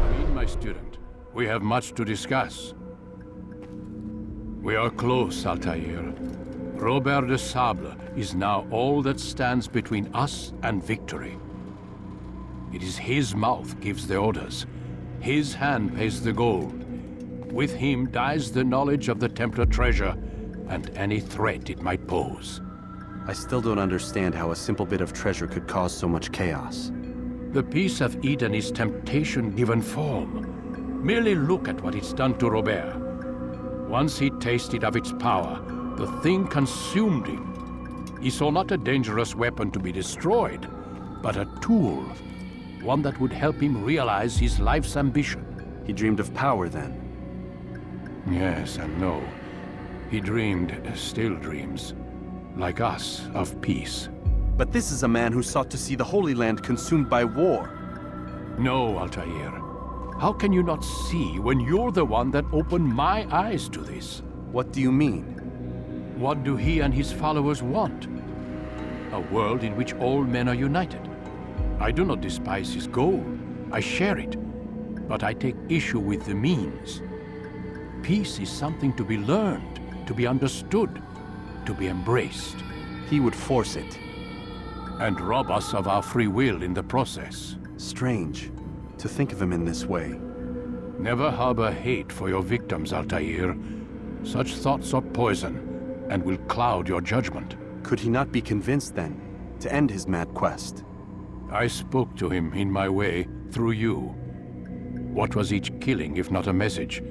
Queen, my student, we have much to discuss. We are close, Altair. Robert de Sable is now all that stands between us and victory. It is his mouth gives the orders. His hand pays the gold. With him dies the knowledge of the Templar treasure and any threat it might pose. I still don't understand how a simple bit of treasure could cause so much chaos. The Peace of Eden is temptation given form. Merely look at what it's done to Robert. Once he tasted of its power, the thing consumed him. He saw not a dangerous weapon to be destroyed, but a tool. One that would help him realize his life's ambition. He dreamed of power then? Yes and no. He dreamed, still dreams, like us, of peace. But this is a man who sought to see the Holy Land consumed by war. No, Altair. How can you not see when you're the one that opened my eyes to this? What do you mean? What do he and his followers want? A world in which all men are united. I do not despise his goal. I share it. But I take issue with the means. Peace is something to be learned, to be understood, to be embraced. He would force it. And rob us of our free will in the process. Strange, to think of him in this way. Never harbor hate for your victims, Altair. Such thoughts are poison, and will cloud your judgment. Could he not be convinced, then, to end his mad quest? I spoke to him in my way, through you. What was each killing, if not a message?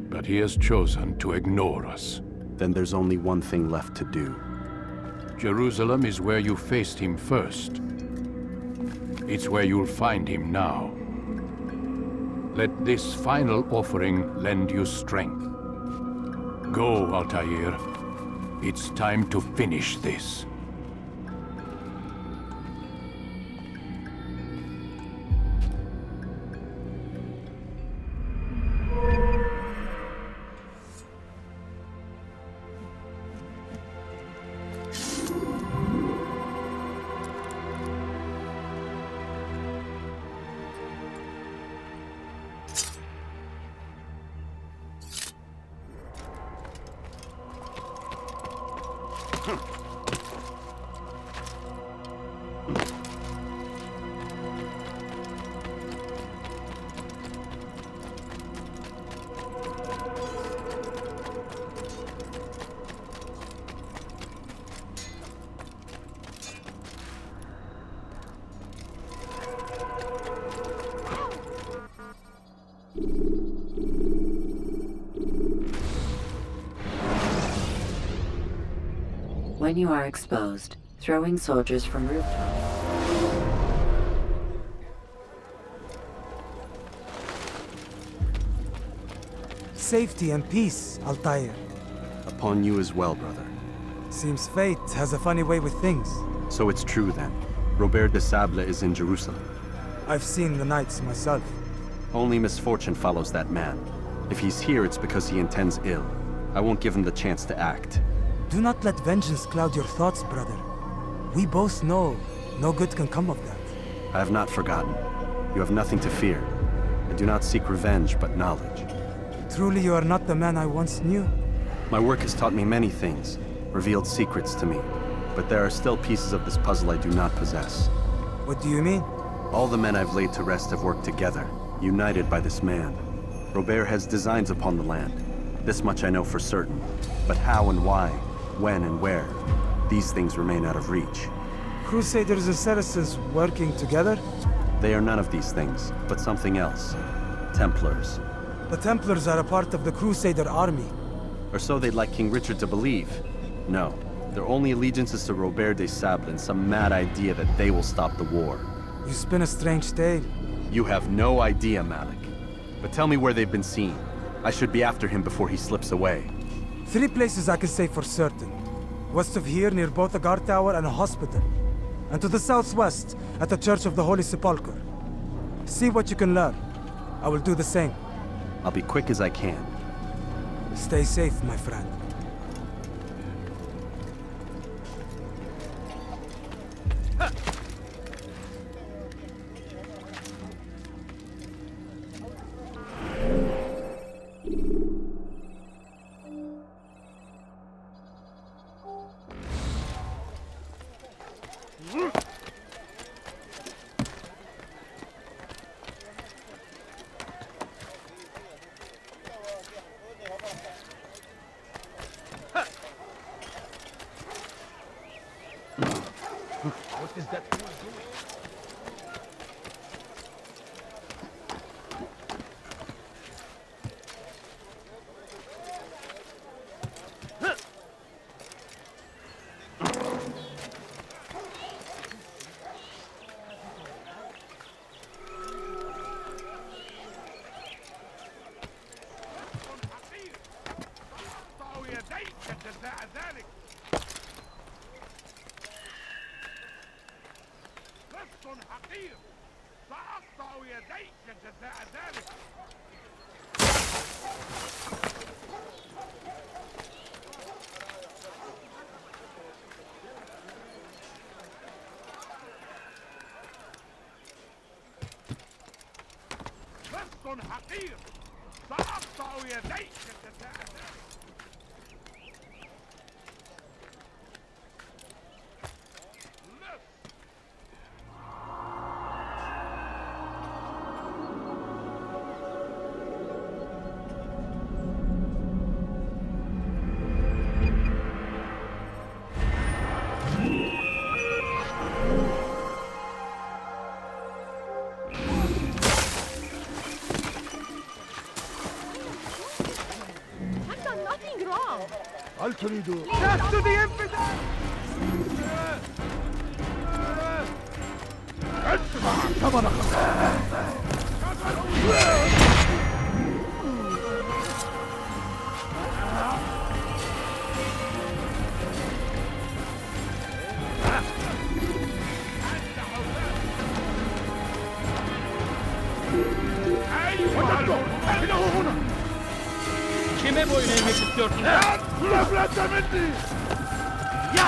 But he has chosen to ignore us. Then there's only one thing left to do. Jerusalem is where you faced him first. It's where you'll find him now. Let this final offering lend you strength. Go, Altair. It's time to finish this. When you are exposed, throwing soldiers from rooftops. Safety and peace, Altair. Upon you as well, brother. Seems fate has a funny way with things. So it's true then. Robert de Sable is in Jerusalem. I've seen the knights myself. Only misfortune follows that man. If he's here, it's because he intends ill. I won't give him the chance to act. Do not let vengeance cloud your thoughts, brother. We both know no good can come of that. I have not forgotten. You have nothing to fear. I do not seek revenge, but knowledge. Truly you are not the man I once knew. My work has taught me many things, revealed secrets to me. But there are still pieces of this puzzle I do not possess. What do you mean? All the men I've laid to rest have worked together, united by this man. Robert has designs upon the land. This much I know for certain. But how and why, when and where, these things remain out of reach. Crusaders and Saracens working together? They are none of these things, but something else. Templars. The Templars are a part of the Crusader army. Or so they'd like King Richard to believe. No, their only allegiance is to Robert de Sable and some mad idea that they will stop the war. You spin a strange tale. You have no idea, Malik. But tell me where they've been seen. I should be after him before he slips away. 3 places I can say for certain. West of here, near both a guard tower and a hospital. And to the southwest, at the Church of the Holy Sepulchre. See what you can learn. I will do the same. I'll be quick as I can. Stay safe, my friend. What is that fool doing? حقير سأقطع يديك جزاء ذلك. لص حقير سأقطع يديك جزاء ذلك. هل تريد death to the infidel? ادفع ثمن إنه هنا. Kime boyun eğmek istiyorsun? Levlete minni! Ya!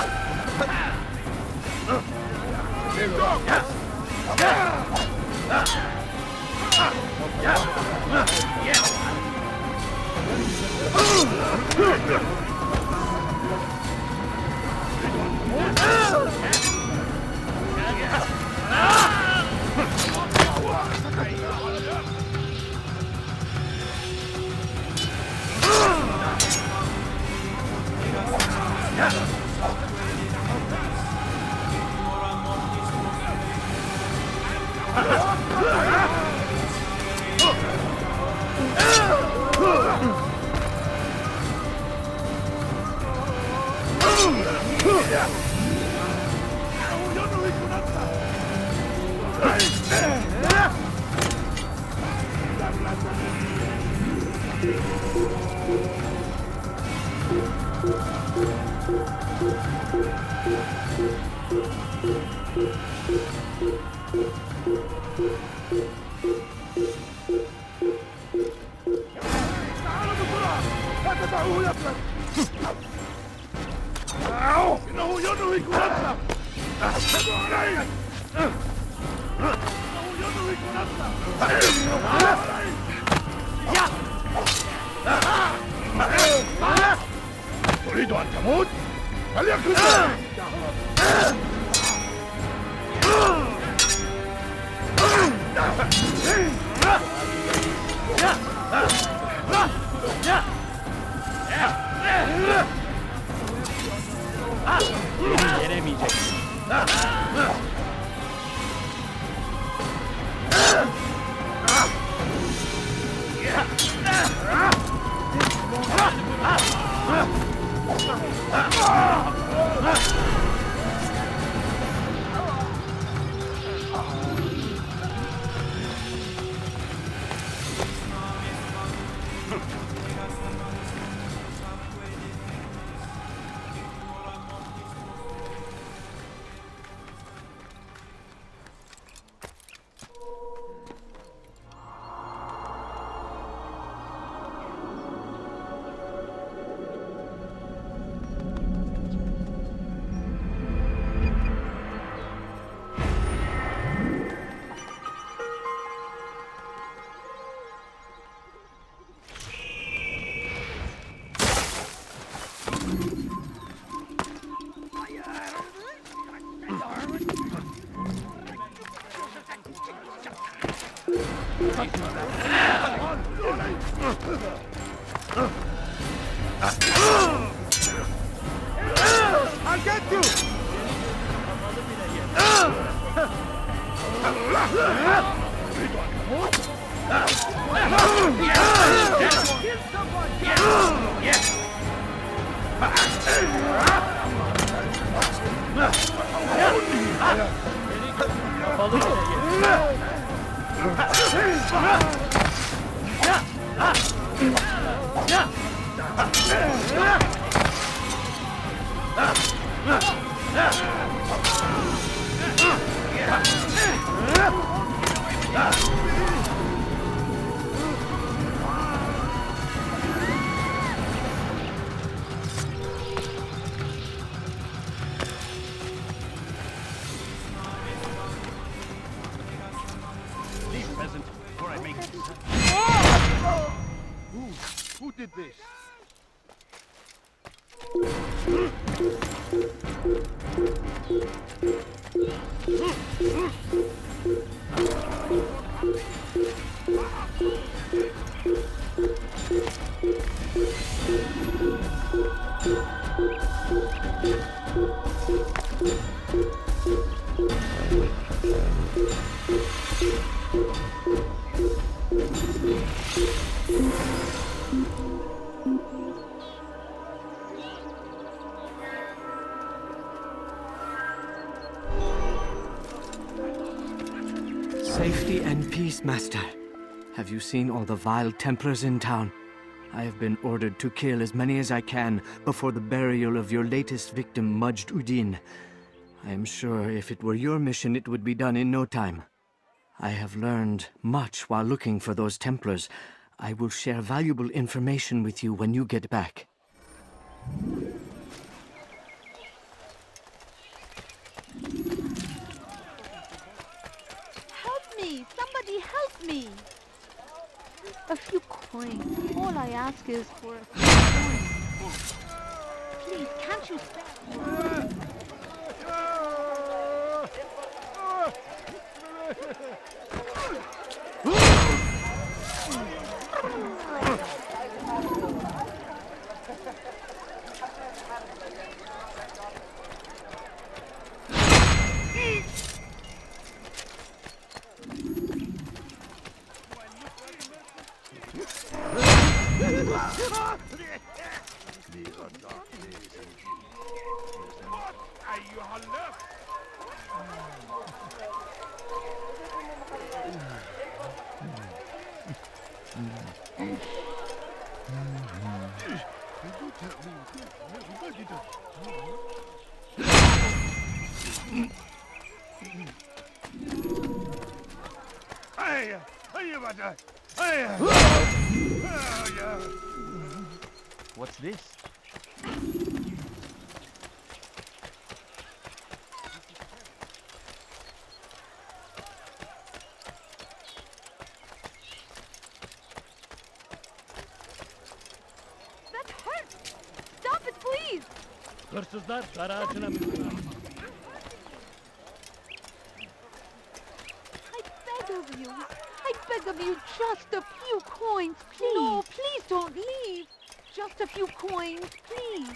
إنه ينهك نفسه. أشهد عليه. إنه ينهك نفسه. تريد أن تموت؟ فليكن Yenemeyeceksin. I'll get you! These peasants, before I make this. Who did this? Safety and peace, Master. Have you seen all the vile Templars in town? I have been ordered to kill as many as I can before the burial of your latest victim, Majd Udin. I am sure if it were your mission, it would be done in no time. I have learned much while looking for those Templars. I will share valuable information with you when you get back. Help me! Somebody help me! A few coins. All I ask is for a few coins. Please, can't you spare? What's this? That hurts! Stop it, please! Hırsızlar dar ağacına mı? I beg of you. I beg of you, just a few coins, please. No, please don't leave. Just a few coins, please.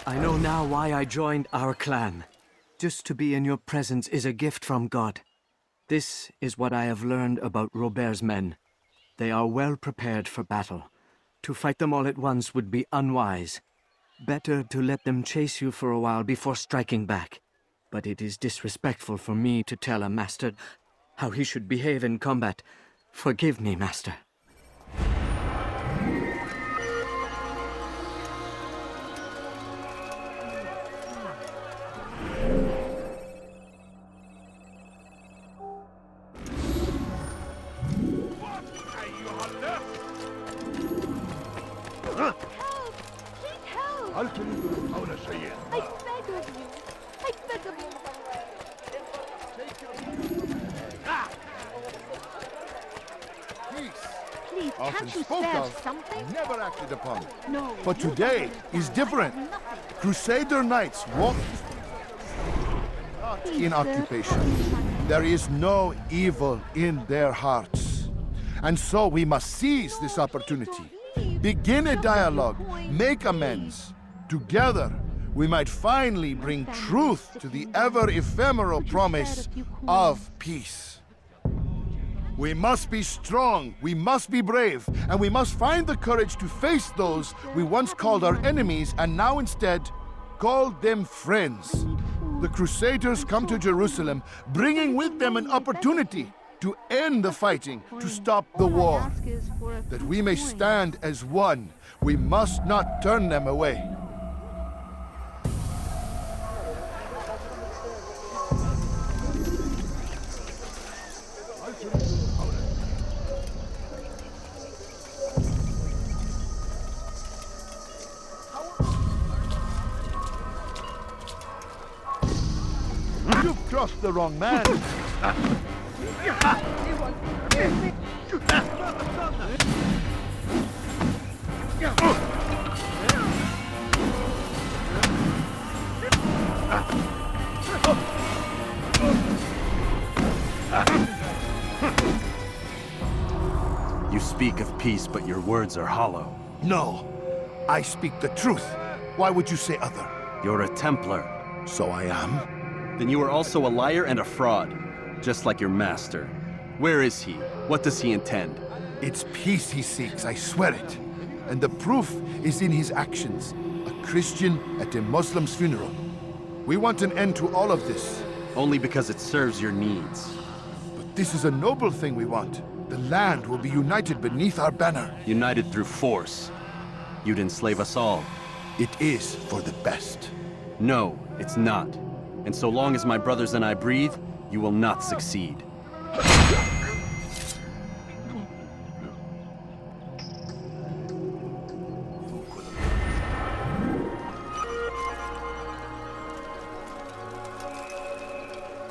I know now why I joined our clan. Just to be in your presence is a gift from God. This is what I have learned about Robert's men. They are well prepared for battle. To fight them all at once would be unwise. Better to let them chase you for a while before striking back. But it is disrespectful for me to tell a master how he should behave in combat. Forgive me, Master. I beg of you. I beg of you. Please, Often can't you spoke spare of, something? never acted upon. No. But today is different. Crusader knights walk not in occupation. There is no evil in their hearts. And so we must seize this opportunity. Begin a dialogue, make amends. Together, we might finally bring truth to the ever-ephemeral promise of peace. We must be strong, we must be brave, and we must find the courage to face those we once called our enemies and now instead called them friends. The Crusaders come to Jerusalem, bringing with them an opportunity to end the fighting, to stop the war. That we may stand as one, we must not turn them away. You've crossed the wrong man. You speak of peace, but your words are hollow. No, I speak the truth. Why would you say other? You're a Templar. So I am? Then you are also a liar and a fraud, just like your master. Where is he? What does he intend? It's peace he seeks, I swear it. And the proof is in his actions. A Christian at a Muslim's funeral. We want an end to all of this. Only because it serves your needs. But this is a noble thing we want. The land will be united beneath our banner. United through force. You'd enslave us all. It is for the best. No, it's not. And so long as my brothers and I breathe, you will not succeed.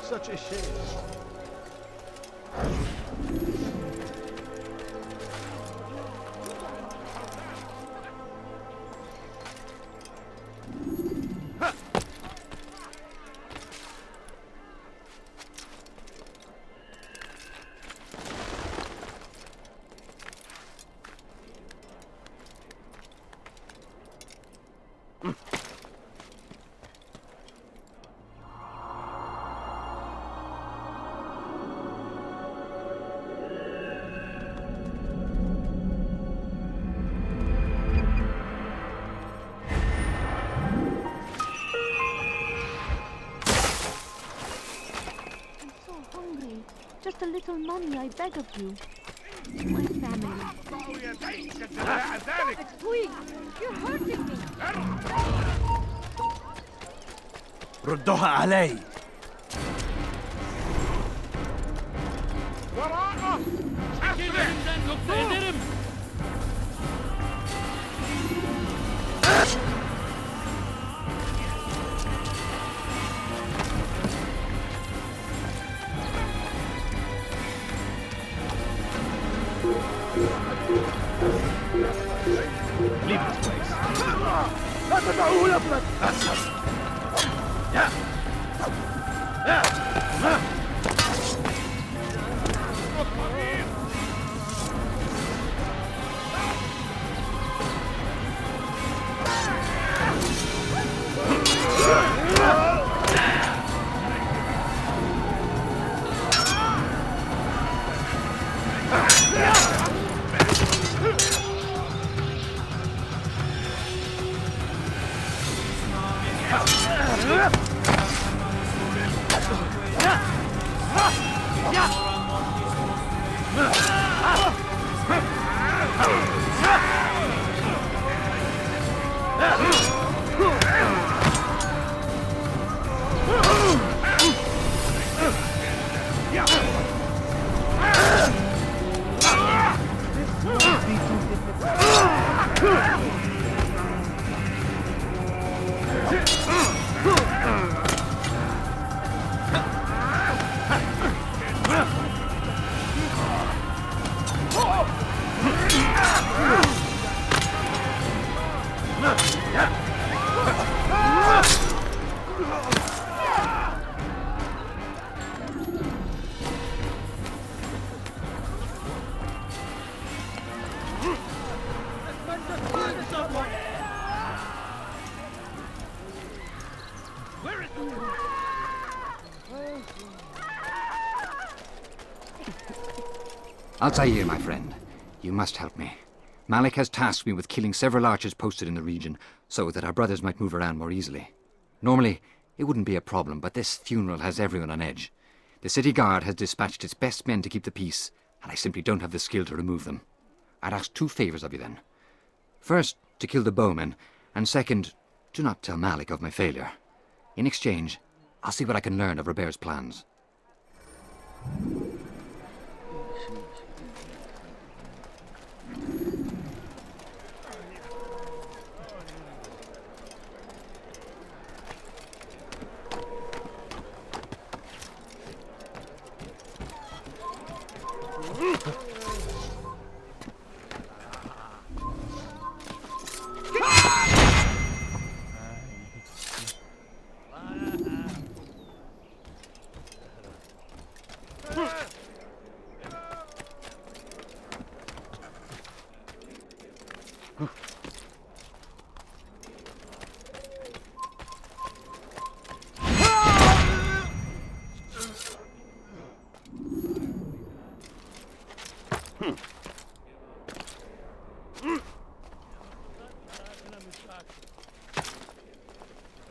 Such a shame. Just a little money, I beg of you. My family. Stop it, Twig! You're hurting me! ردوها علي. وراءه! اقدرهم! Leave this place. لا تدعوه يفلت! Altair, my friend, you must help me. Malik has tasked me with killing several archers posted in the region, so that our brothers might move around more easily. Normally, it wouldn't be a problem, but this funeral has everyone on edge. The city guard has dispatched its best men to keep the peace, and I simply don't have the skill to remove them. I'd ask 2 favors of you then. First, to kill the bowmen, and second, do not tell Malik of my failure. In exchange, I'll see what I can learn of Robert's plans.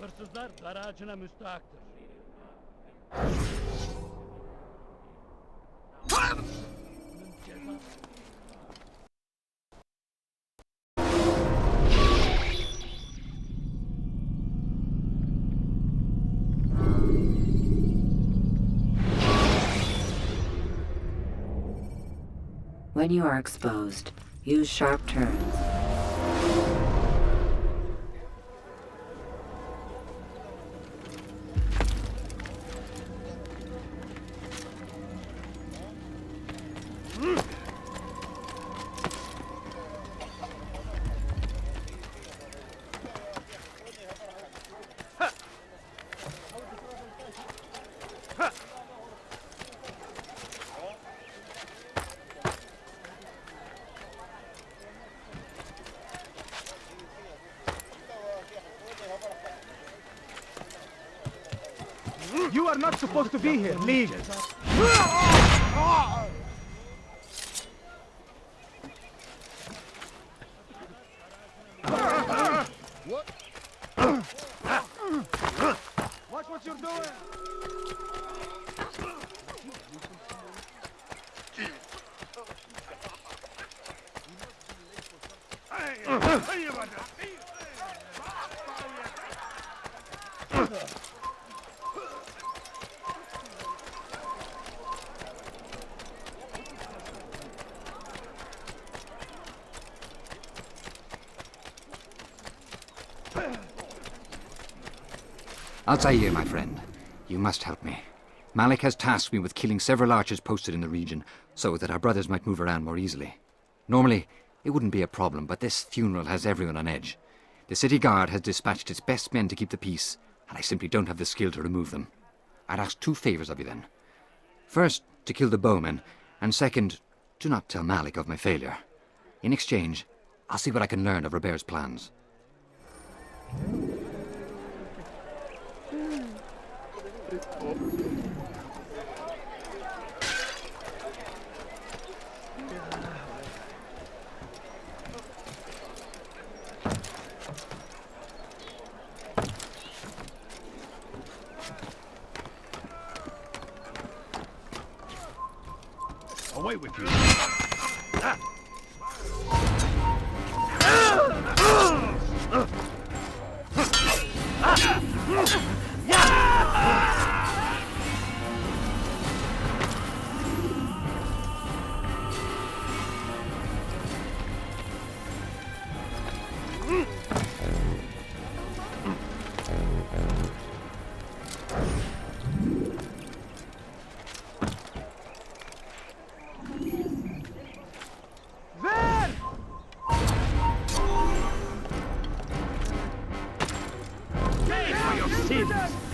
Hırsızlar garajına müstahaktır. When you are exposed, use sharp turns. You are not supposed to be here. Leave. Watch what you're doing. Altair, my friend, you must help me. Malik has tasked me with killing several archers posted in the region, so that our brothers might move around more easily. Normally, it wouldn't be a problem, but this funeral has everyone on edge. The city guard has dispatched its best men to keep the peace, and I simply don't have the skill to remove them. I'd ask 2 favors of you then. First, to kill the bowmen, and second, do not tell Malik of my failure. In exchange, I'll see what I can learn of Robert's plans. Away with you.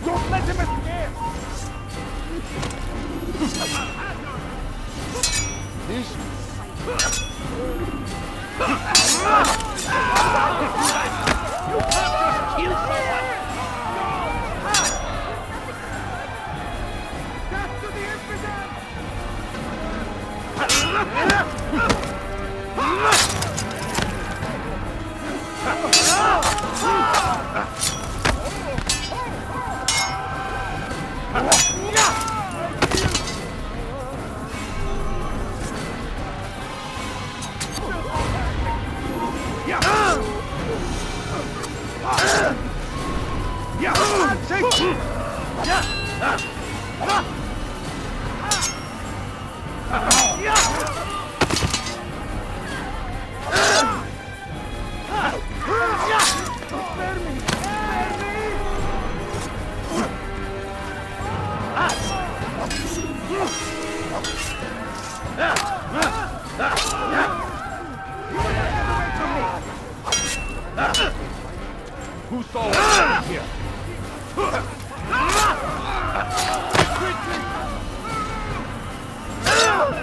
Don't let him escape! Who saw us here?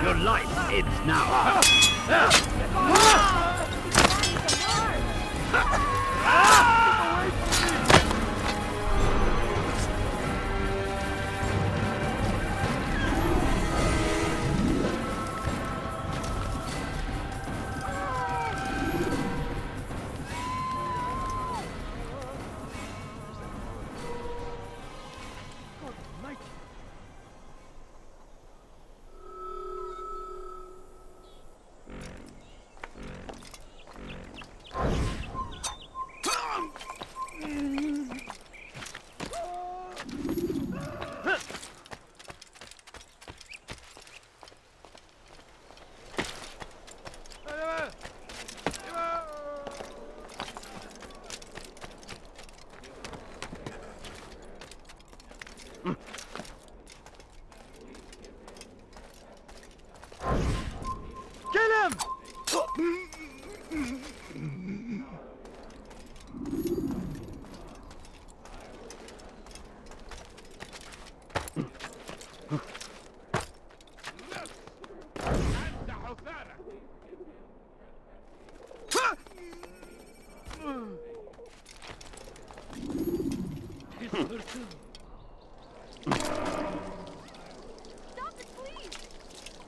Your life ends now.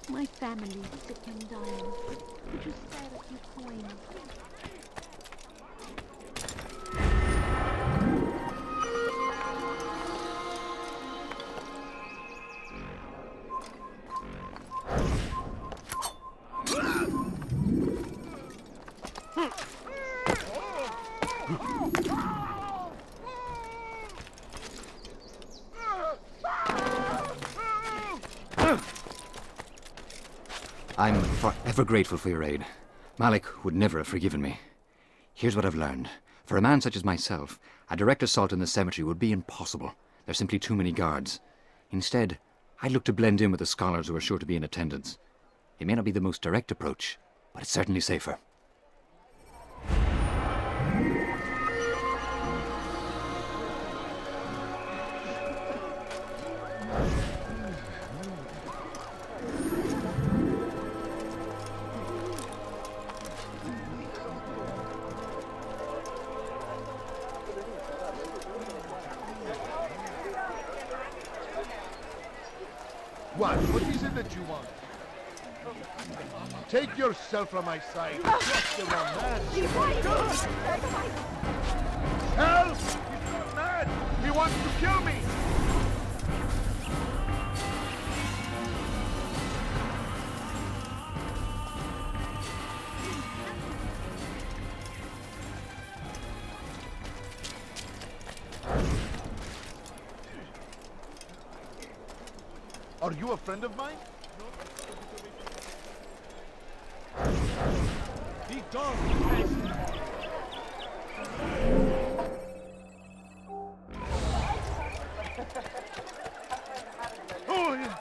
My family is sick and dying. Could you spare a few coins? I'm forever grateful for your aid. Malik would never have forgiven me. Here's what I've learned. For a man such as myself, a direct assault in the cemetery would be impossible. There's simply too many guards. Instead, I'd look to blend in with the scholars who are sure to be in attendance. It may not be the most direct approach, but it's certainly safer. What is it that you want? Take yourself from my side. Just the wrong man. Help! He's gone mad! He wants to kill me! Are you a friend of mine? Be gone! Oh, yeah.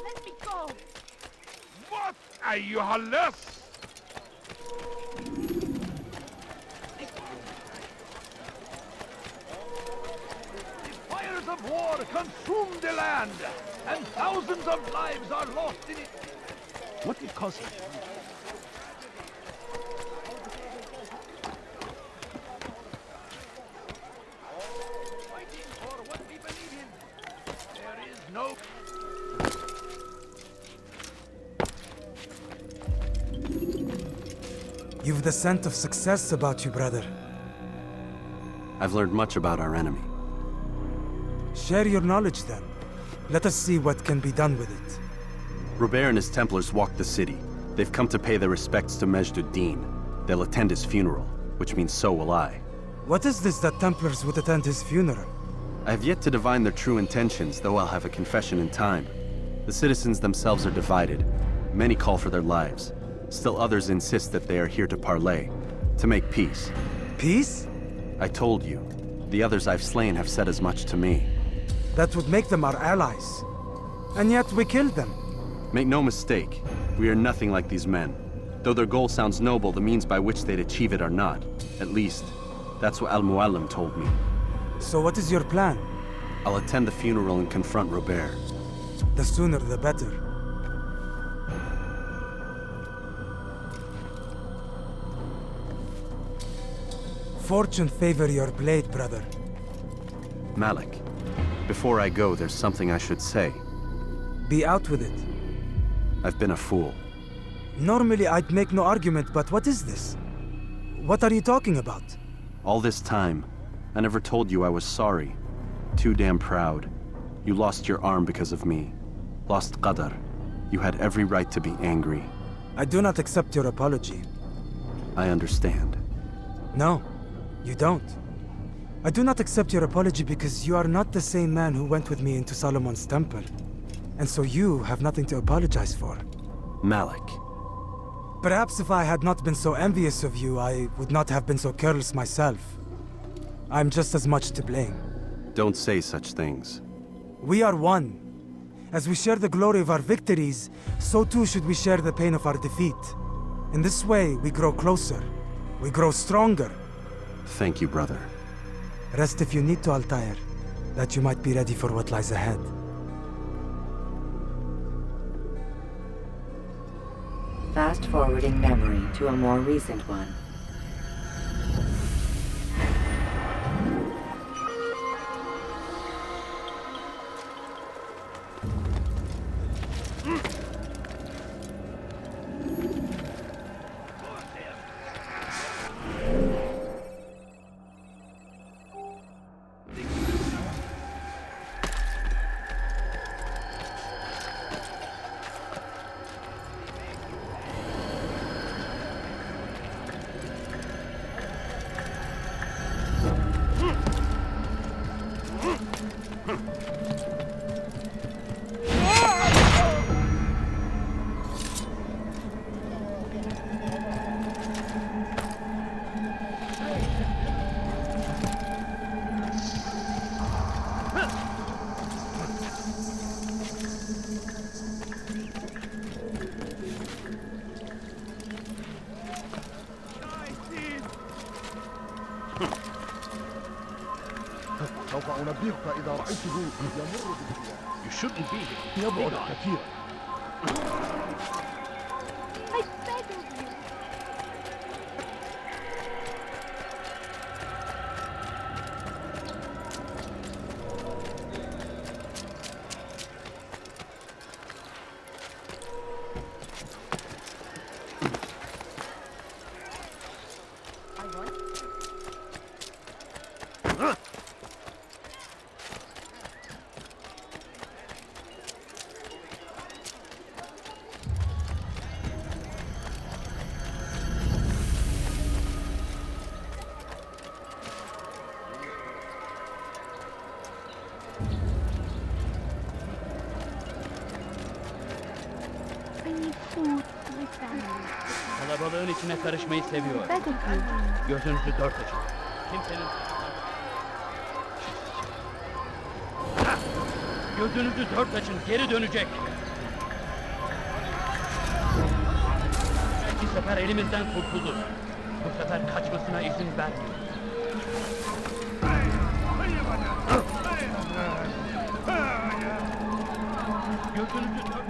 Let me go! What are you less? The fires of war consume the land, and thousands of lives are lost in it. What did cause it? Fighting for You've the scent of success about you, brother. I've learned much about our enemy. Share your knowledge then. Let us see what can be done with it. Robert and his Templars walk the city. They've come to pay their respects to Majd ad-Din. They'll attend his funeral, which means so will I. What is this that Templars would attend his funeral? I have yet to divine their true intentions, though I'll have a confession in time. The citizens themselves are divided. Many call for their lives. Still others insist that they are here to parley, to make peace. Peace? I told you. The others I've slain have said as much to me. That would make them our allies. And yet we killed them. Make no mistake, we are nothing like these men. Though their goal sounds noble, the means by which they'd achieve it are not. At least, that's what Al-Mualim told me. So what is your plan? I'll attend the funeral and confront Robert. The sooner the better. Fortune favor your blade, brother. Malik, before I go, there's something I should say. Be out with it. I've been a fool. Normally I'd make no argument, but what is this? What are you talking about? All this time, I never told you I was sorry. Too damn proud. You lost your arm because of me. Lost Qadar. You had every right to be angry. I do not accept your apology. I understand. No, you don't. I do not accept your apology because you are not the same man who went with me into Solomon's temple. And so you have nothing to apologize for. Malik. Perhaps if I had not been so envious of you, I would not have been so careless myself. I'm just as much to blame. Don't say such things. We are one. As we share the glory of our victories, so too should we share the pain of our defeat. In this way, we grow closer. We grow stronger. Thank you, brother. Rest if you need to, Altair, that you might be ready for what lies ahead. Fast-forwarding memory to a more recent one. You shouldn't be here. Be gone. I beg of you. Kalabalığın içine karışmayı seviyor. Beg of you. Gözünüzü dört açın. Kimsenin... Gözünüzü dört açın, geri dönecek. Bir sefer elimizden kurtuldu. Bu sefer kaçmasına izin vermeyin. Gözünüzü dört...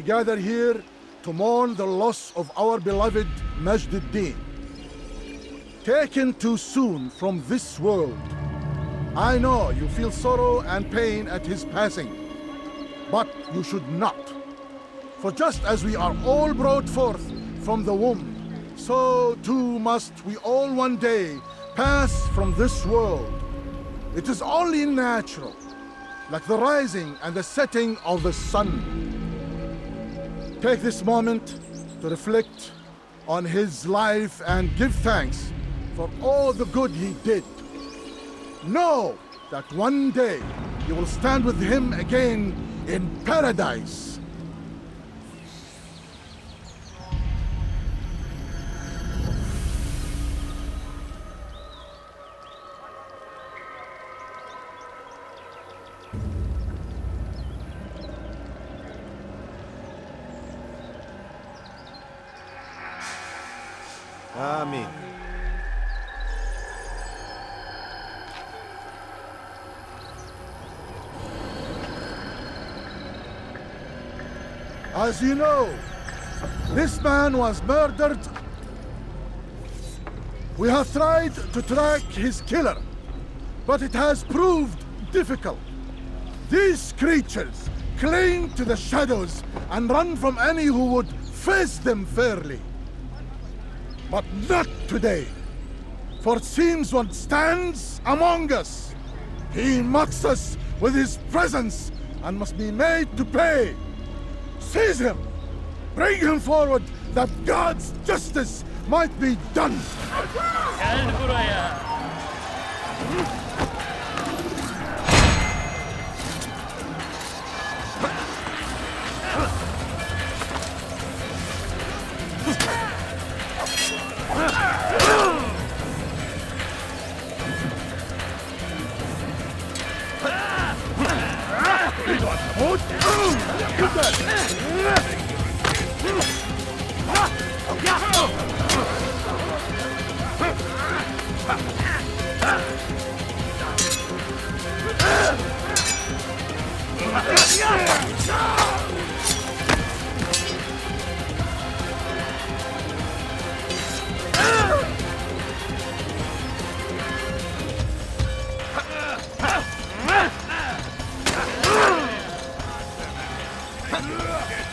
gather here to mourn the loss of our beloved Majd ad-Din. Taken too soon from this world. I know you feel sorrow and pain at his passing, but you should not. For just as we are all brought forth from the womb, so too must we all one day pass from this world. It is only natural, like the rising and the setting of the sun. Take this moment to reflect on his life and give thanks for all the good he did. Know that one day you will stand with him again in paradise. Amen. As you know, this man was murdered. We have tried to track his killer, but it has proved difficult. These creatures cling to the shadows and run from any who would face them fairly. But not today, for it seems one stands among us. He mocks us with his presence and must be made to pay. Seize him! Bring him forward that God's justice might be done! Gel buraya.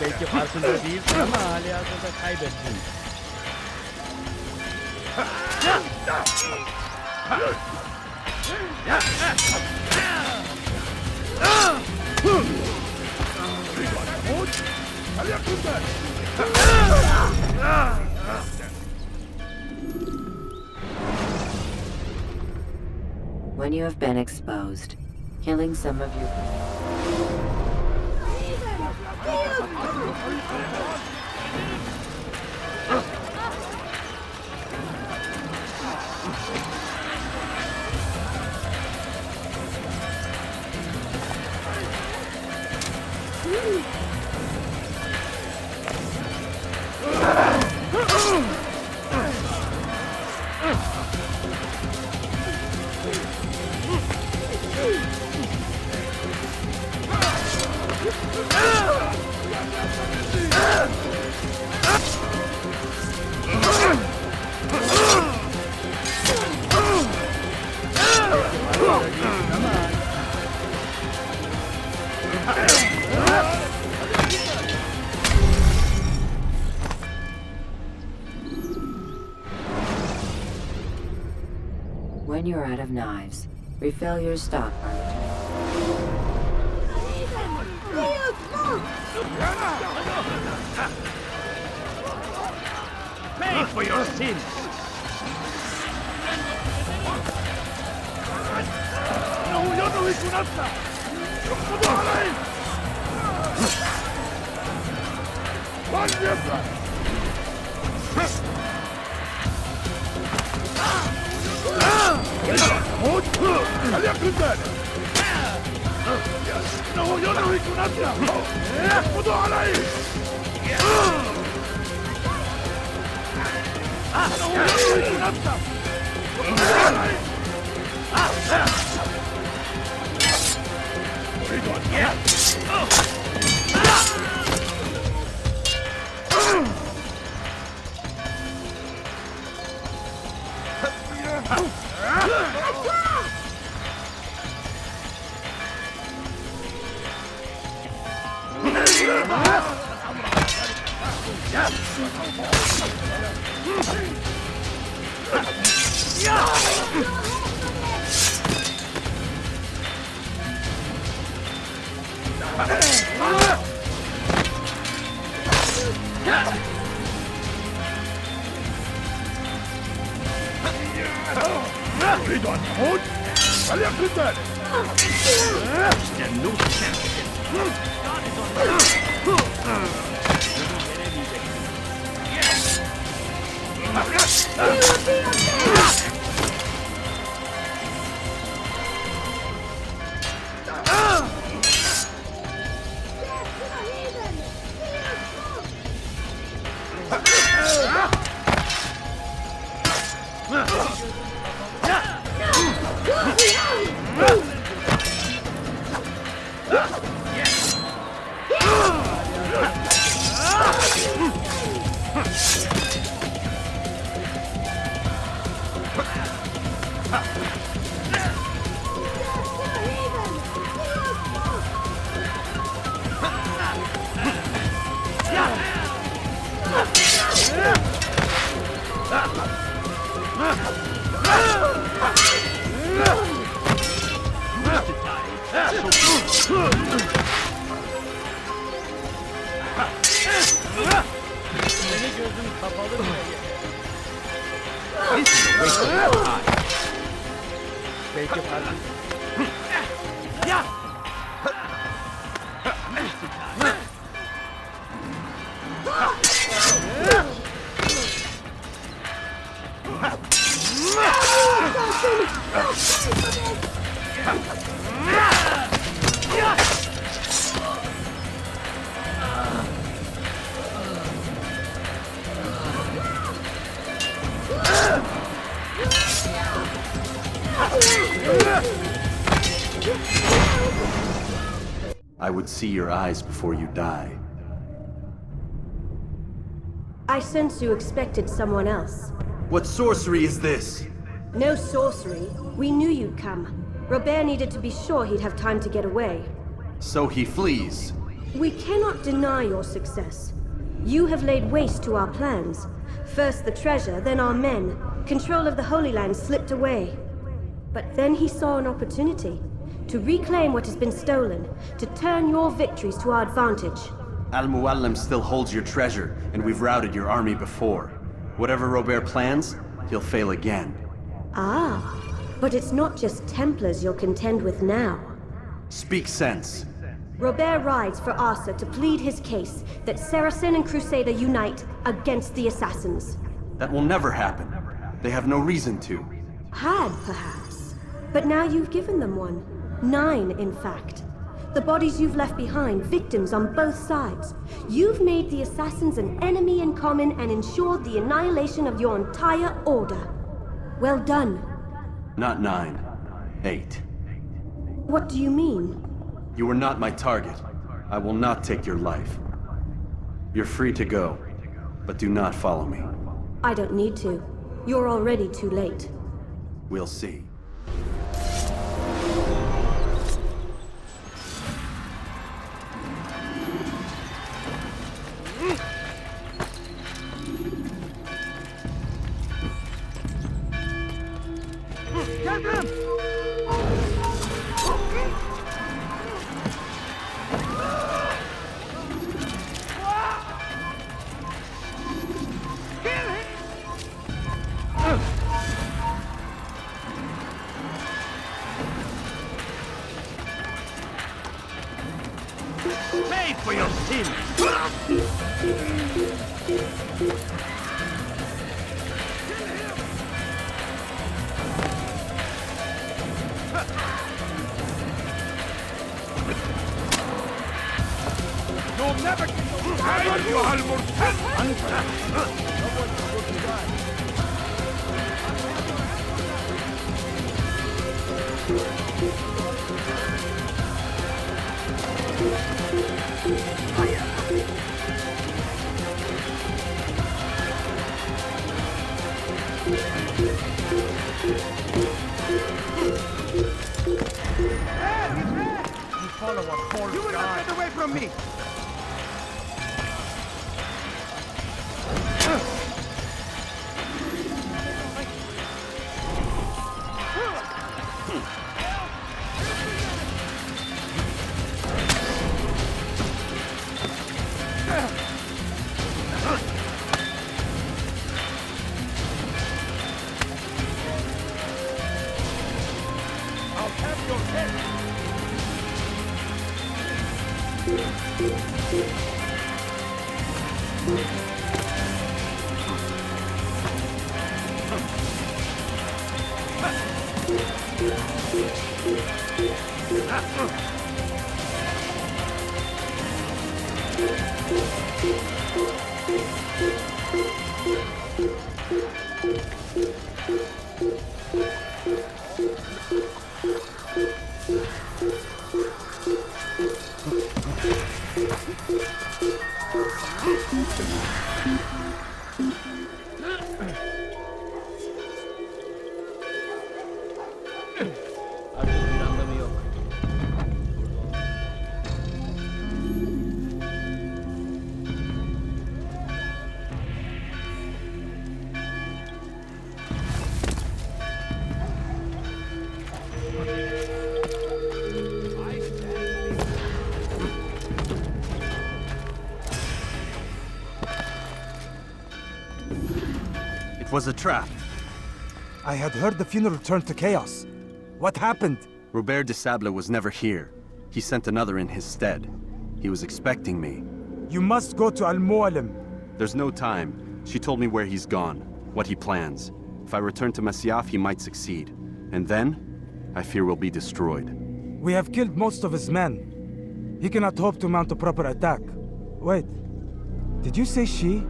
Belki farkında değilsin ama halihazırda kaybettin. When you have been exposed, killing some of your... When you're out of knives, refill your stock. Pay for your sins! إنه يدرك نفسه! يقبض عليه! من يفعل؟ هل يكن ذلك؟ إنه يدرك نفسه! يقبض عليه! إنه يدرك نفسه! يقبض عليه! أريد أن Seni gözüm kapalı bile yeter. Belki pardon. I would see your eyes before you die. I sense you expected someone else. What sorcery is this? No sorcery. We knew you'd come. Robert needed to be sure he'd have time to get away. So he flees. We cannot deny your success. You have laid waste to our plans. First the treasure, then our men. Control of the Holy Land slipped away. But then he saw an opportunity to reclaim what has been stolen, to turn your victories to our advantage. Al-Mualim still holds your treasure, and we've routed your army before. Whatever Robert plans, he'll fail again. Ah, but it's not just Templars you'll contend with now. Speak sense. Robert rides for Arsa to plead his case that Saracen and Crusader unite against the Assassins. That will never happen. They have no reason to. Had, perhaps. But now you've given them one. 9, in fact. The bodies you've left behind, victims on both sides. You've made the Assassins an enemy in common and ensured the annihilation of your entire order. Well done. Not 9. 8. What do you mean? You are not my target. I will not take your life. You're free to go, but do not follow me. I don't need to. You're already too late. We'll see. Pay for your sins! You'll never get You follow a false You will not get away from me! I'll have your head! Artık bir anlamı yok. It was a trap. I had heard the funeral turned to chaos. What happened? Robert de Sable was never here. He sent another in his stead. He was expecting me. You must go to Al-Mualim. There's no time. She told me where he's gone, what he plans. If I return to Masyaf, he might succeed. And then, I fear we'll be destroyed. We have killed most of his men. He cannot hope to mount a proper attack. Wait, did you say she?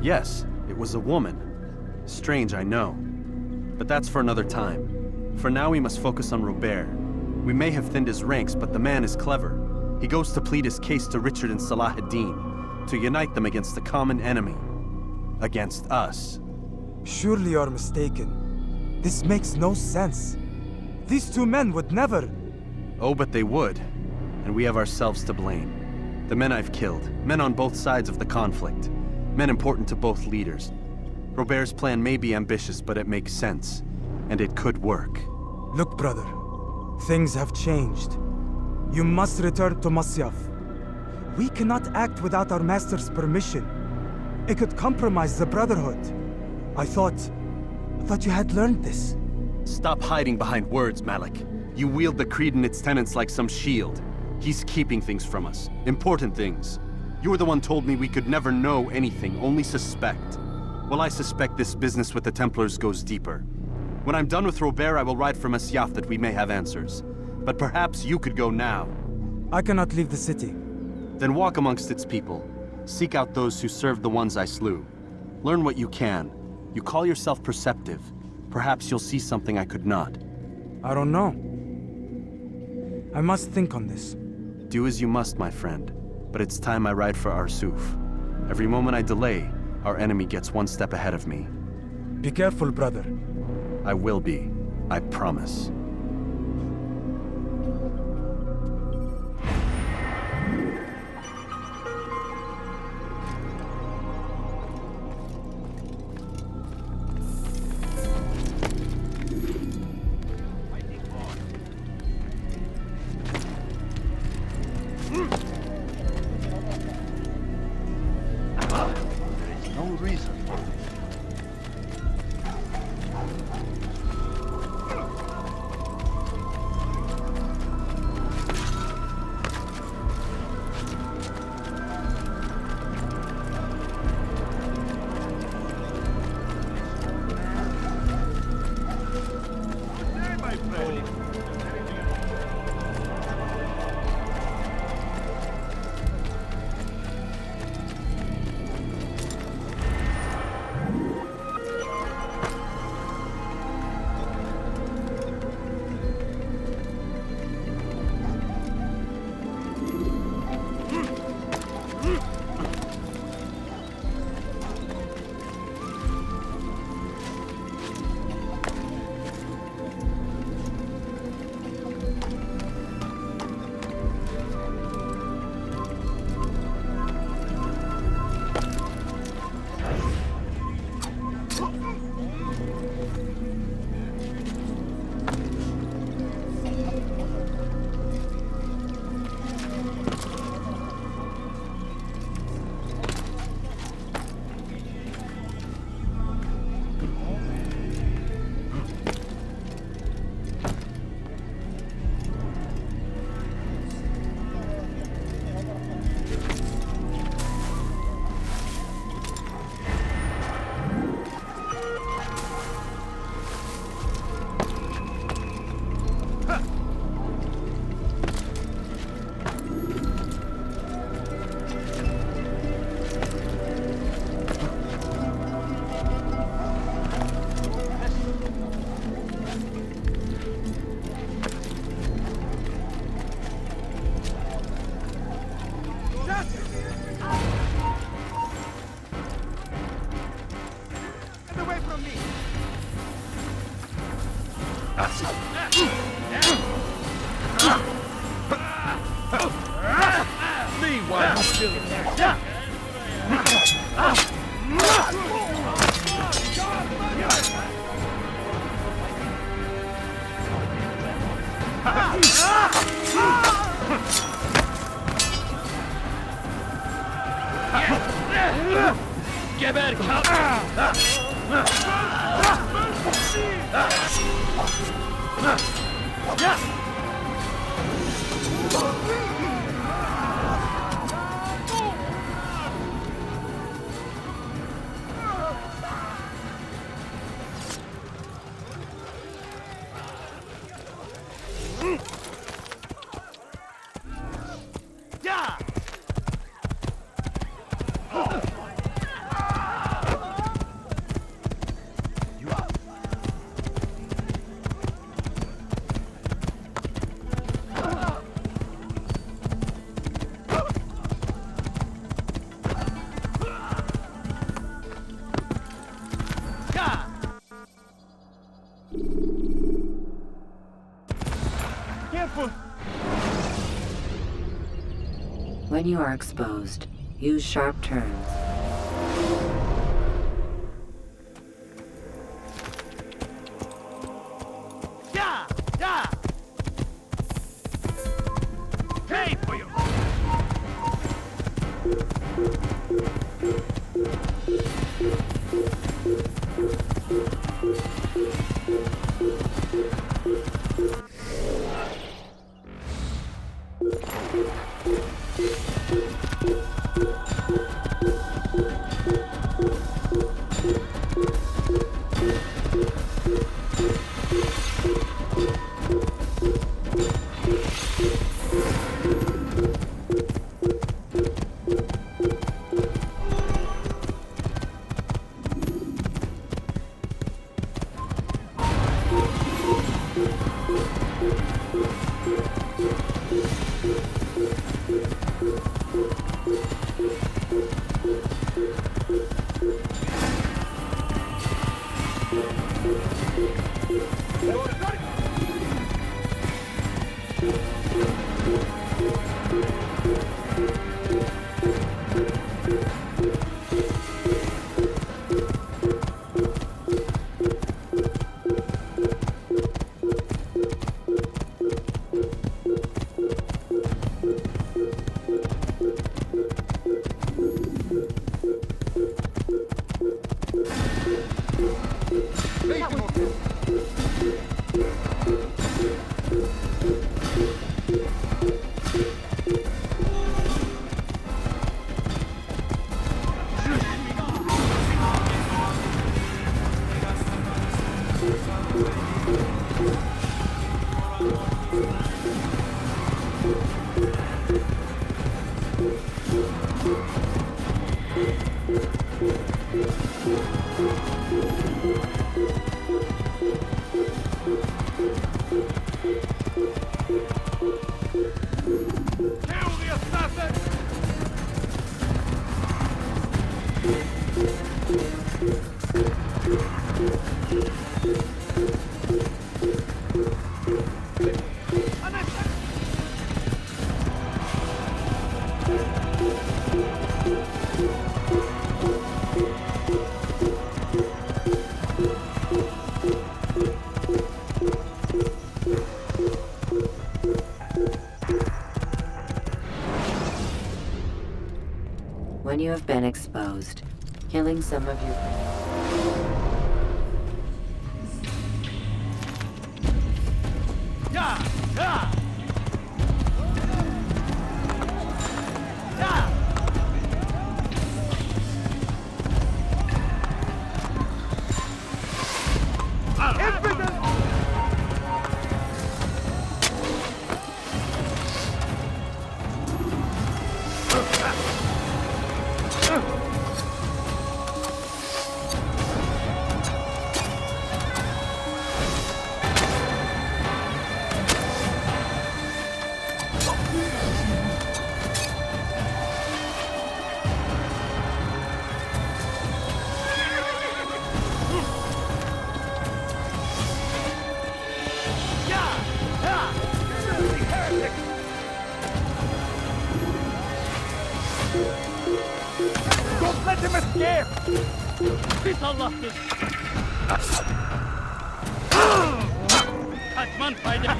Yes, it was a woman. Strange, I know. But that's for another time. For now, we must focus on Robert. We may have thinned his ranks, but the man is clever. He goes to plead his case to Richard and Salah ad-Din, to unite them against the common enemy. Against us. Surely you're mistaken. This makes no sense. These two men would never... Oh, but they would. And we have ourselves to blame. The men I've killed, men on both sides of the conflict. Men important to both leaders. Robert's plan may be ambitious, but it makes sense. And it could work. Look, brother. Things have changed. You must return to Masyaf. We cannot act without our master's permission. It could compromise the Brotherhood. I thought you had learned this. Stop hiding behind words, Malik. You wield the creed and its tenets like some shield. He's keeping things from us. Important things. You were the one told me we could never know anything, only suspect. Well, I suspect this business with the Templars goes deeper. When I'm done with Robert, I will ride for Masyaf that we may have answers. But perhaps you could go now. I cannot leave the city. Then walk amongst its people. Seek out those who served the ones I slew. Learn what you can. You call yourself perceptive. Perhaps you'll see something I could not. I don't know. I must think on this. Do as you must, my friend. But it's time I ride for Arsuf. Every moment I delay, our enemy gets one step ahead of me. Be careful, brother. I will be. I promise. No reason. Me while I'm still in there. Geber kal! When you are exposed, use sharp turns. Pay for your... When you have been exposed, killing some of your... Hadi! Pis Allahsız! Kaçman fayda.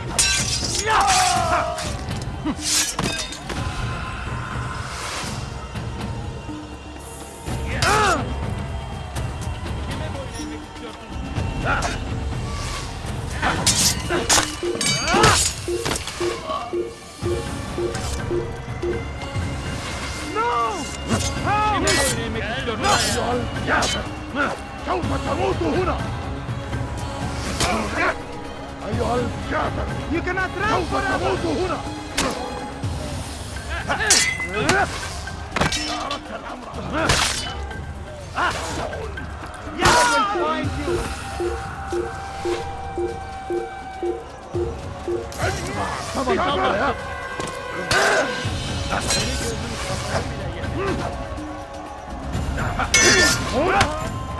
سوف تموت هنا أيها الكافر سوف تموت هنا أردت الأمر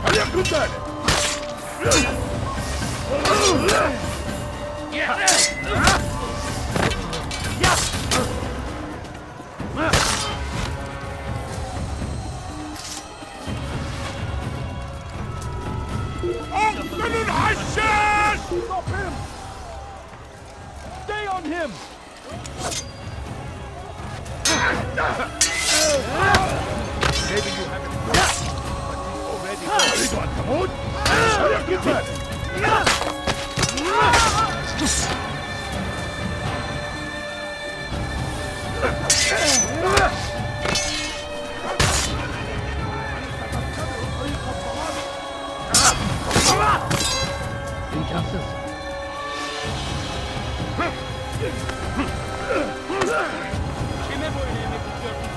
فليكن ذلك أقتل الحشاش! Stop him! Stay on him! Maybe you haven't already got the mood? Get back! İmkansız. Kime boyun eğmek istiyorsun?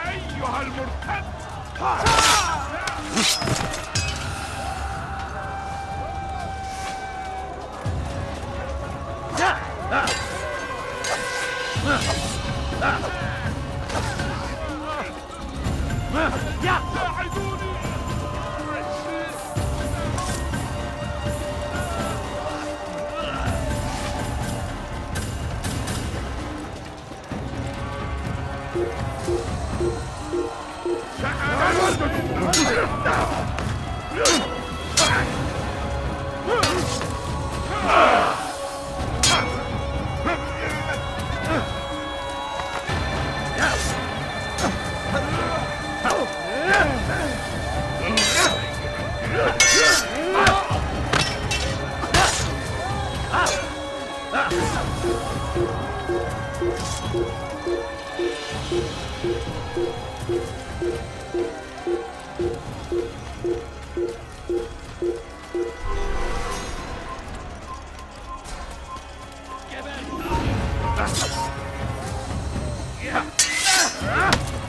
أيها المرتد ساعدوني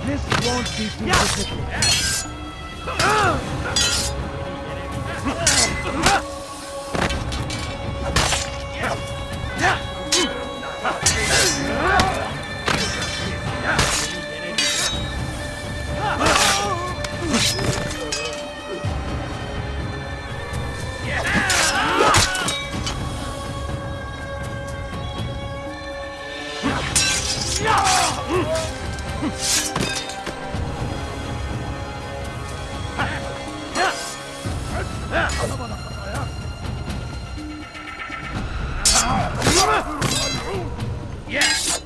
This won't be too difficult. Yes!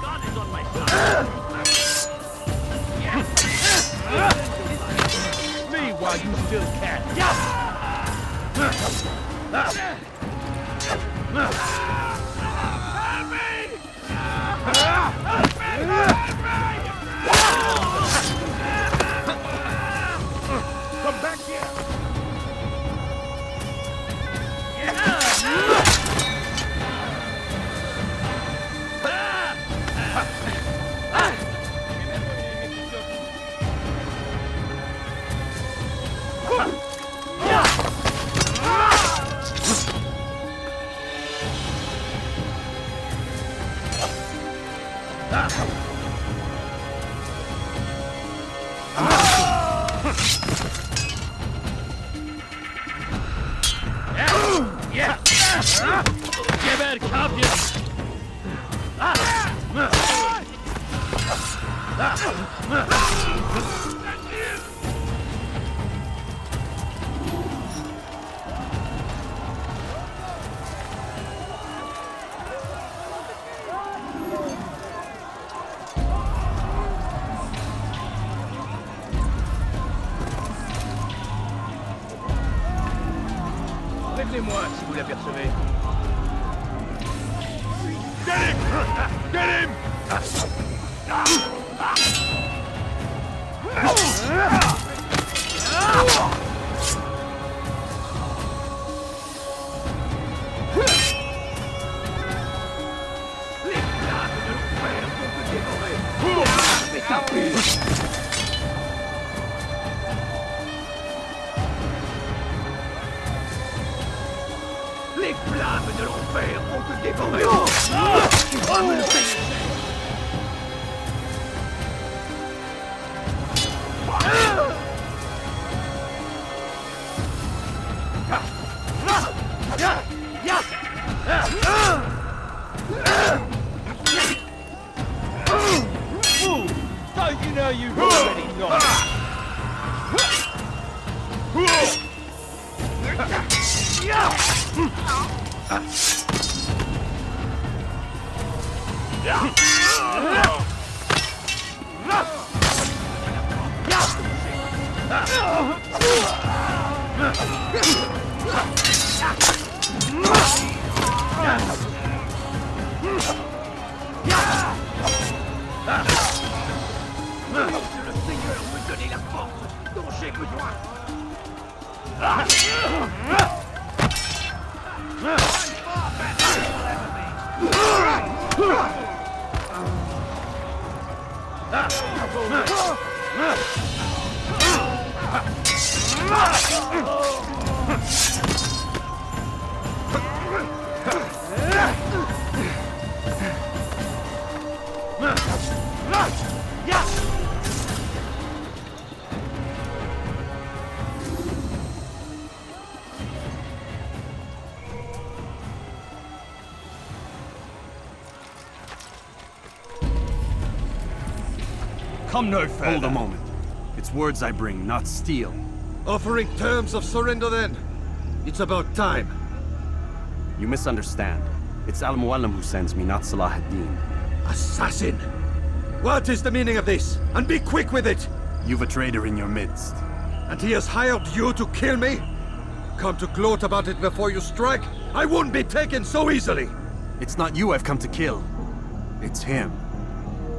God is on my side. Me while you still can. Come back here! Geber kafir! Prévenez-moi si vous l'apercevez. Get him! Get him! Les flammes de l'enfer vont te dévorer! Tu vas me le payer! Don't you know you've already lost? Le Seigneur me donner la force dont j'ai besoin! Come no further. Hold a moment. It's words I bring, not steel. Offering terms of surrender then? It's about time. You misunderstand. It's Al-Mualim who sends me, not Salah ad-Din. Assassin! What is the meaning of this? And be quick with it! You've a traitor in your midst. And he has hired you to kill me? Come to gloat about it before you strike? I wouldn't be taken so easily! It's not you I've come to kill. It's him.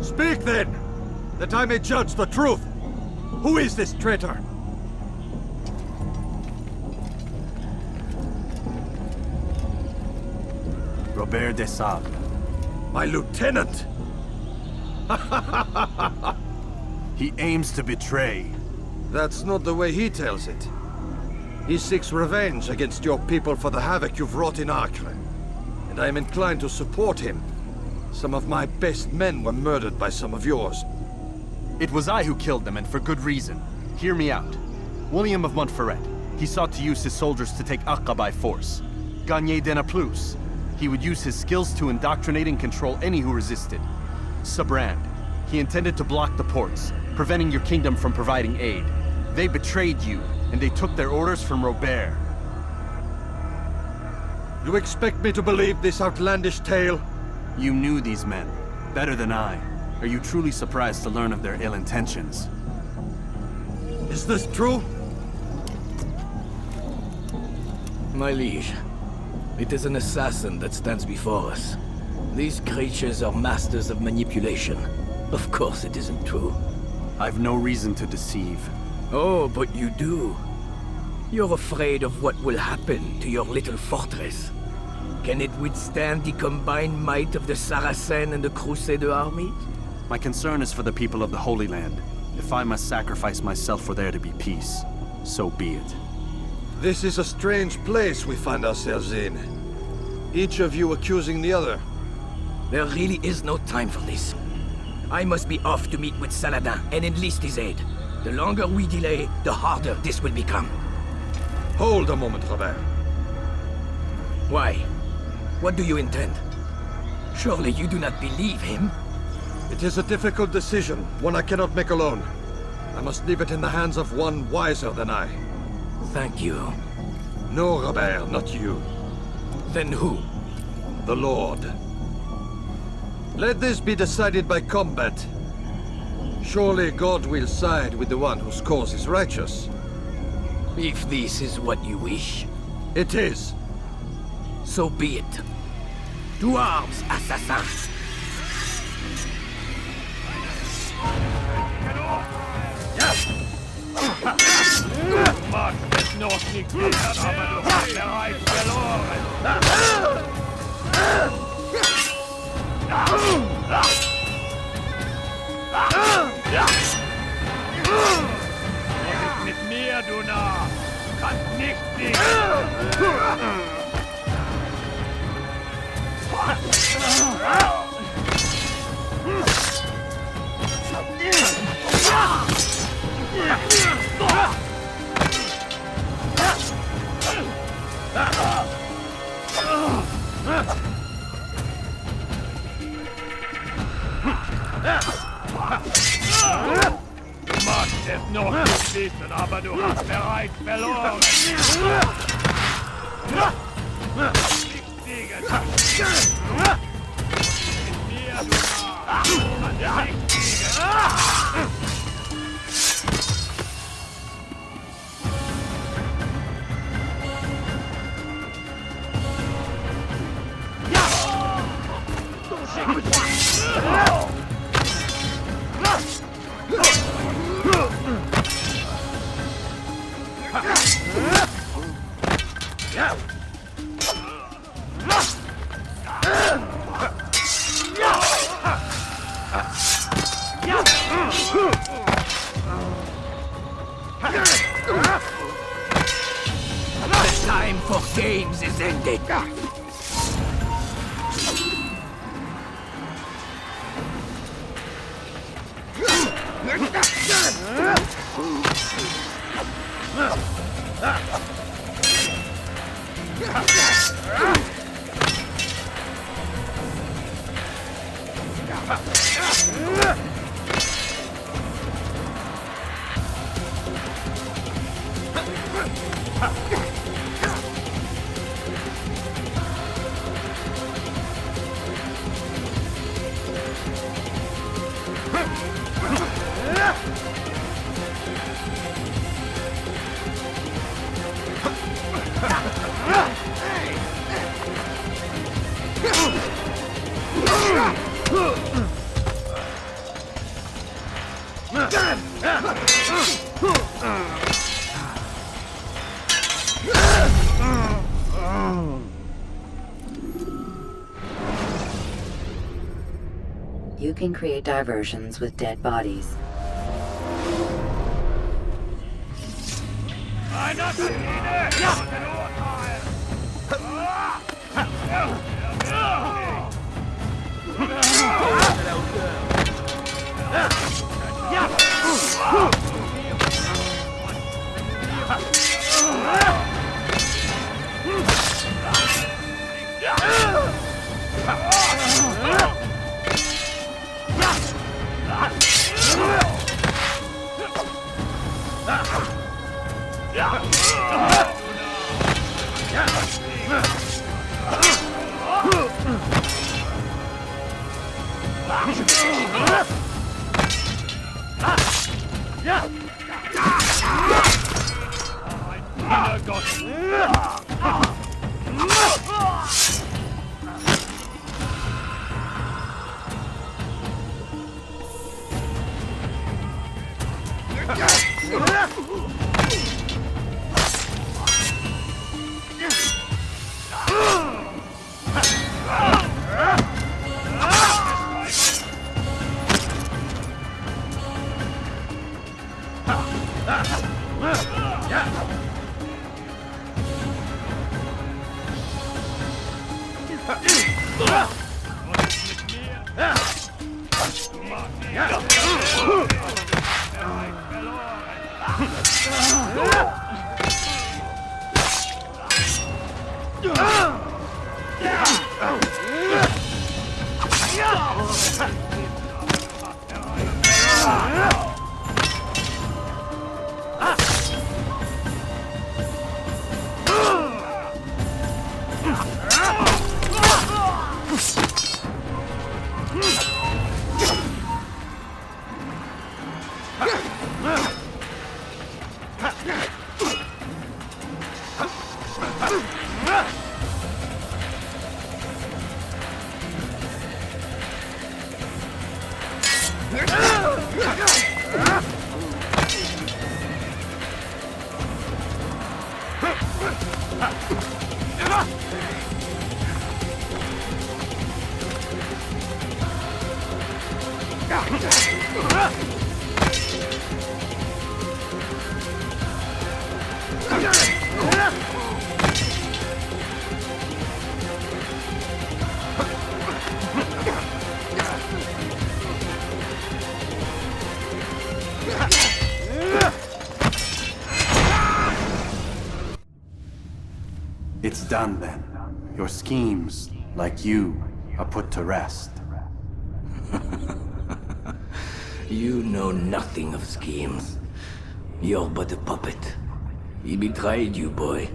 Speak then! That I may judge the truth! Who is this traitor? Robert de Sable. My lieutenant! He aims to betray. That's not the way he tells it. He seeks revenge against your people for the havoc you've wrought in Acre. And I am inclined to support him. Some of my best men were murdered by some of yours. It was I who killed them, and for good reason. Hear me out. William of Montferrat. He sought to use his soldiers to take Acre by force. Gagné de Naplouse. He would use his skills to indoctrinate and control any who resisted. Sabrand. He intended to block the ports, preventing your kingdom from providing aid. They betrayed you, and they took their orders from Robert. You expect me to believe this outlandish tale? You knew these men. Better than I. Are you truly surprised to learn of their ill intentions? Is this true? My liege, it is an assassin that stands before us. These creatures are masters of manipulation. Of course it isn't true. I've no reason to deceive. Oh, but you do. You're afraid of what will happen to your little fortress. Can it withstand the combined might of the Saracen and the Crusader armies? My concern is for the people of the Holy Land. If I must sacrifice myself for there to be peace, so be it. This is a strange place we find ourselves in. Each of you accusing the other. There really is no time for this. I must be off to meet with Saladin and enlist his aid. The longer we delay, the harder this will become. Hold a moment, Robert. Why? What do you intend? Surely you do not believe him? It is a difficult decision, one I cannot make alone. I must leave it in the hands of one wiser than I. Thank you. No, Robert, not you. Then who? The Lord. Let this be decided by combat. Surely God will side with the one whose cause is righteous. If this is what you wish. It is. So be it. To arms, assassins! Du magst es noch nicht sehen, aber du hast bereits verloren. Was ist mit mir, du Narr? Du kannst nichts sehen. Du magst es noch nicht wissen, aber du hast bereits verloren. Nicht siegen. Mit mir, du Narr. Du kannst nicht siegen. The time for games is ended. You can create diversions with dead bodies. Einer Kabine! Ja! It's done then. Your schemes, like you, are put to rest. You know nothing of schemes. You're but a puppet. He betrayed you, boy.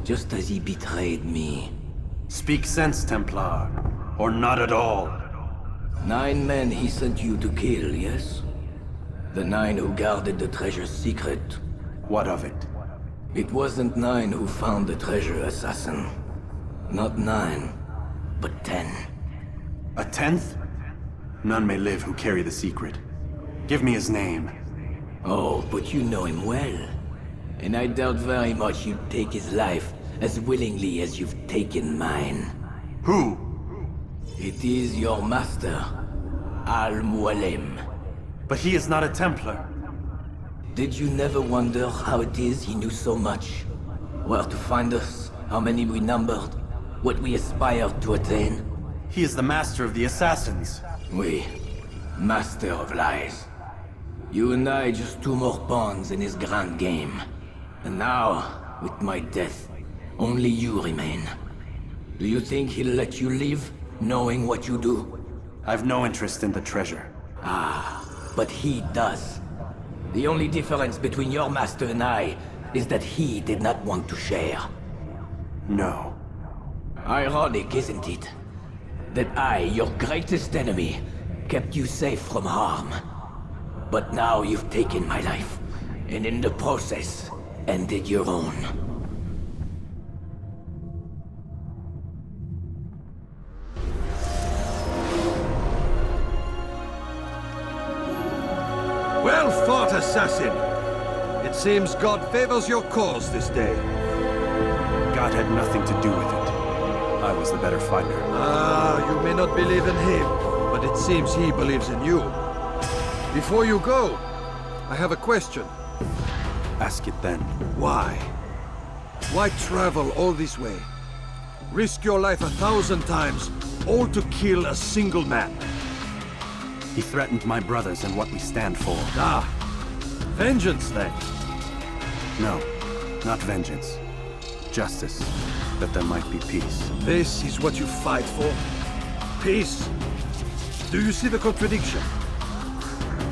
Just as he betrayed me. Speak sense, Templar. Or not at all. 9 men he sent you to kill, yes? The 9 who guarded the treasure's secret. What of it? It wasn't 9 who found the treasure, assassin. Not 9, but 10. A 10th? None may live who carry the secret. Give me his name. Oh, but you know him well. And I doubt very much you'd take his life as willingly as you've taken mine. Who? It is your master, Al-Mualim. But he is not a Templar. Did you never wonder how it is he knew so much? Where to find us, how many we numbered, what we aspired to attain? He is the master of the assassins. Oui, master of lies. You and I just 2 more pawns in his grand game. And now, with my death, only you remain. Do you think he'll let you live, knowing what you do? I've no interest in the treasure. Ah, but he does. The only difference between your master and I is that he did not want to share. No. Ironic, isn't it? That I, your greatest enemy, kept you safe from harm. But now you've taken my life, and in the process, ended your own. Well fought, assassin! It seems God favors your cause this day. God had nothing to do with it. I was the better fighter. Ah, you may not believe in him, but it seems he believes in you. Before you go, I have a question. Ask it then. Why? Why travel all this way? Risk your life 1,000 times, all to kill a single man. He threatened my brothers and what we stand for. Ah, vengeance then? No, not vengeance. Justice, that there might be peace. This is what you fight for? Peace? Do you see the contradiction?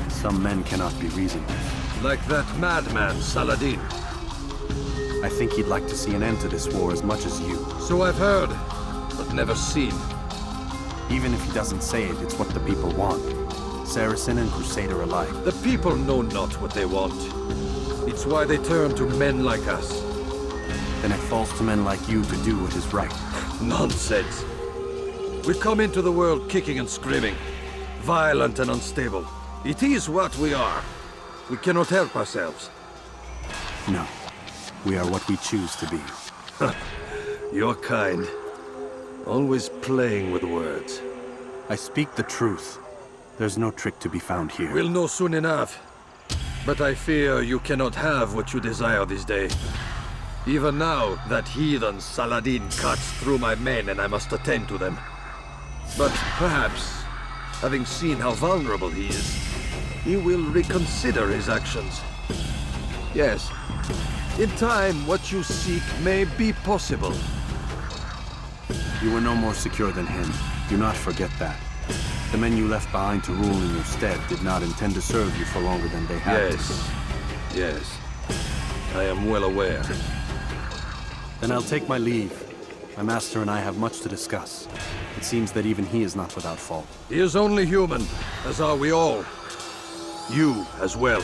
Some men cannot be reasoned with. Like that madman, Saladin. I think he'd like to see an end to this war as much as you. So I've heard, but never seen. Even if he doesn't say it, it's what the people want. Saracen and Crusader alike. The people know not what they want. It's why they turn to men like us. Then it falls to men like you to do what is right. Nonsense. We come into the world kicking and screaming, violent and unstable. It is what we are. We cannot help ourselves. No. We are what we choose to be. Your kind. Always playing with words. I speak the truth. There's no trick to be found here. We'll know soon enough. But I fear you cannot have what you desire this day. Even now, that heathen Saladin cuts through my men and I must attend to them. But perhaps, having seen how vulnerable he is, he will reconsider his actions. Yes, in time, what you seek may be possible. You were no more secure than him. Do not forget that. The men you left behind to rule in your stead did not intend to serve you for longer than they had to. Yes. I am well aware. Then I'll take my leave. My master and I have much to discuss. It seems that even he is not without fault. He is only human, as are we all. You as well.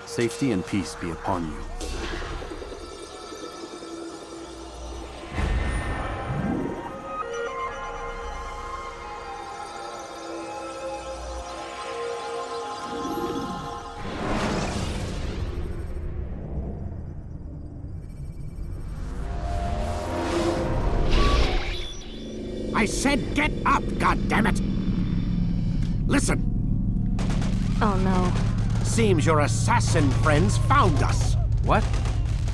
Safety and peace be upon you. I said get up, goddammit! Listen! Oh no. Seems your assassin friends found us. What?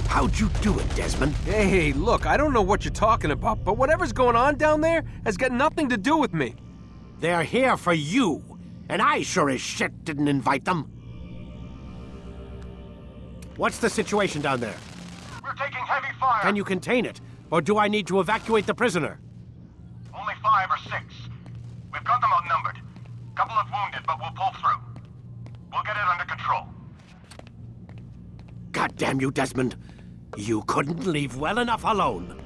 How'd you do it, Desmond? Hey, look, I don't know what you're talking about, but whatever's going on down there has got nothing to do with me. They're here for you, and I sure as shit didn't invite them. What's the situation down there? We're taking heavy fire. Can you contain it, or do I need to evacuate the prisoner? Only 5 or 6. We've got them outnumbered. Couple of wounded, but we'll pull through. We'll get it under control. God damn you, Desmond. You couldn't leave well enough alone.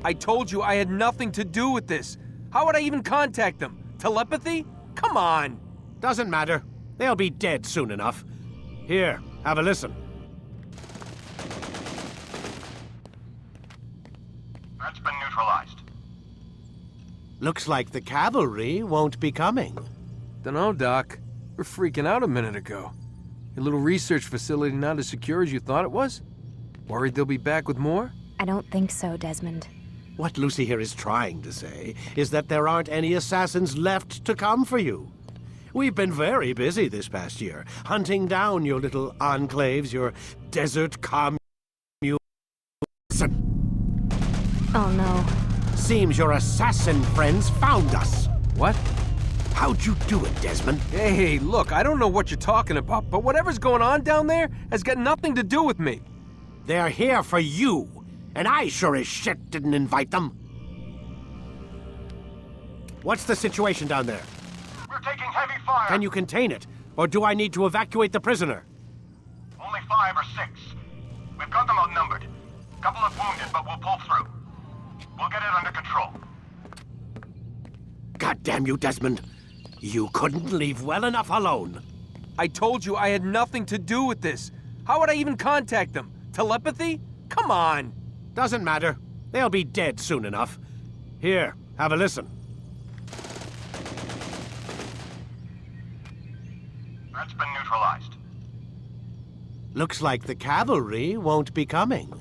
I told you I had nothing to do with this. How would I even contact them? Telepathy? Come on. Doesn't matter. They'll be dead soon enough. Here, have a listen. That's been neutralized. Looks like the cavalry won't be coming. Dunno, Doc. We're freaking out a minute ago. Your little research facility not as secure as you thought it was? Worried they'll be back with more? I don't think so, Desmond. What Lucy here is trying to say is that there aren't any assassins left to come for you. We've been very busy this past year, hunting down your little enclaves, your desert communes. Oh no. Seems your assassin friends found us. What? How'd you do it, Desmond? Hey, look, I don't know what you're talking about, but whatever's going on down there has got nothing to do with me. They're here for you, and I sure as shit didn't invite them. What's the situation down there? We're taking heavy fire. Can you contain it, or do I need to evacuate the prisoner? Only 5 or 6. We've got them outnumbered. Couple of wounded, but we'll pull through. We'll get it under control. God damn you, Desmond. You couldn't leave well enough alone. I told you I had nothing to do with this. How would I even contact them? Telepathy? Come on. Doesn't matter. They'll be dead soon enough. Here, have a listen. That's been neutralized. Looks like the cavalry won't be coming.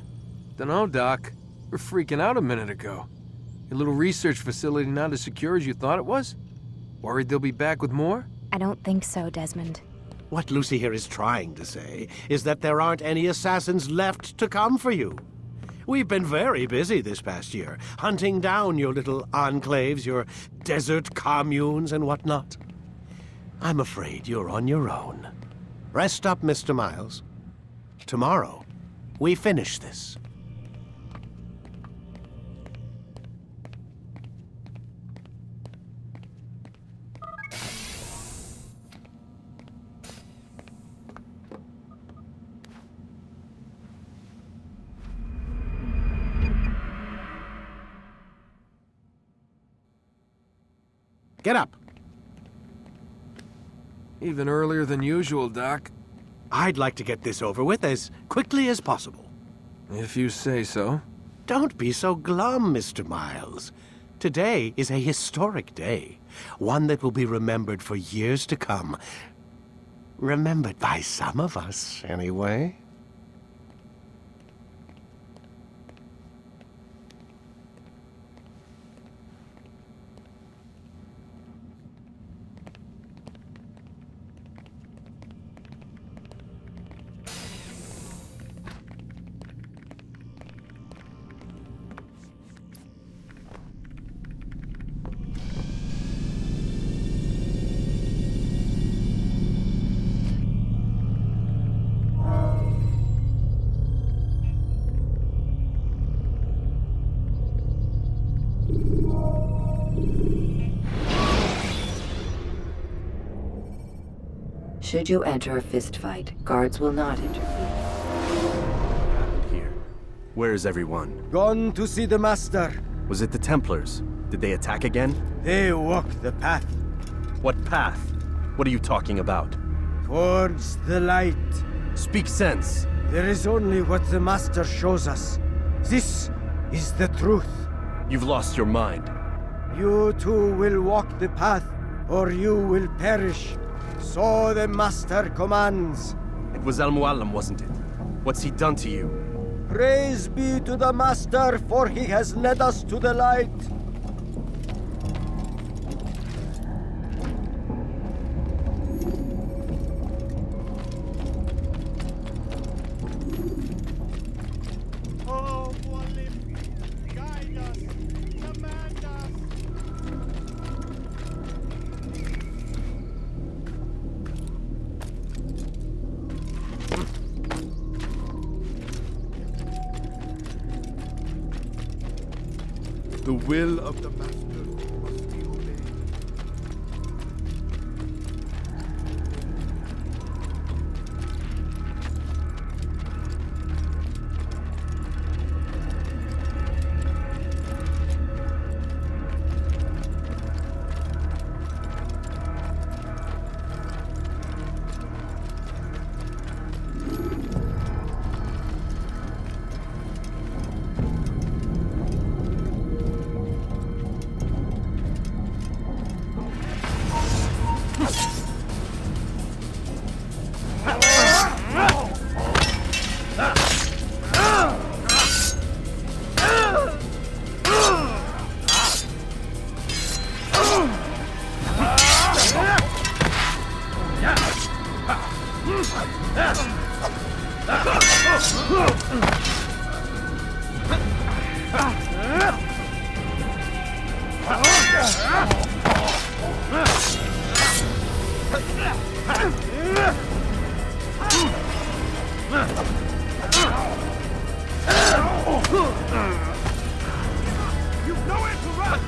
Dunno, Doc. We're freaking out a minute ago. Your little research facility not as secure as you thought it was? Worried they'll be back with more? I don't think so, Desmond. What Lucy here is trying to say is that there aren't any assassins left to come for you. We've been very busy this past year, hunting down your little enclaves, your desert communes and whatnot. I'm afraid you're on your own. Rest up, Mr. Miles. Tomorrow, we finish this. Get up. Even earlier than usual, Doc. I'd like to get this over with as quickly as possible. If you say so. Don't be so glum, Mr. Miles. Today is a historic day. One that will be remembered for years to come. Remembered by some of us, anyway. Should you enter a fistfight, guards will not intervene. Here. Where is everyone? Gone to see the Master. Was it the Templars? Did they attack again? They walk the path. What path? What are you talking about? Towards the light. Speak sense. There is only what the Master shows us. This is the truth. You've lost your mind. You too will walk the path, or you will perish. So the Master commands. It was Al-Mualim, wasn't it? What's he done to you? Praise be to the Master, for he has led us to the light. Oh, Mualim, guide us, command us. The will of the Master must be obeyed. You've nowhere to run!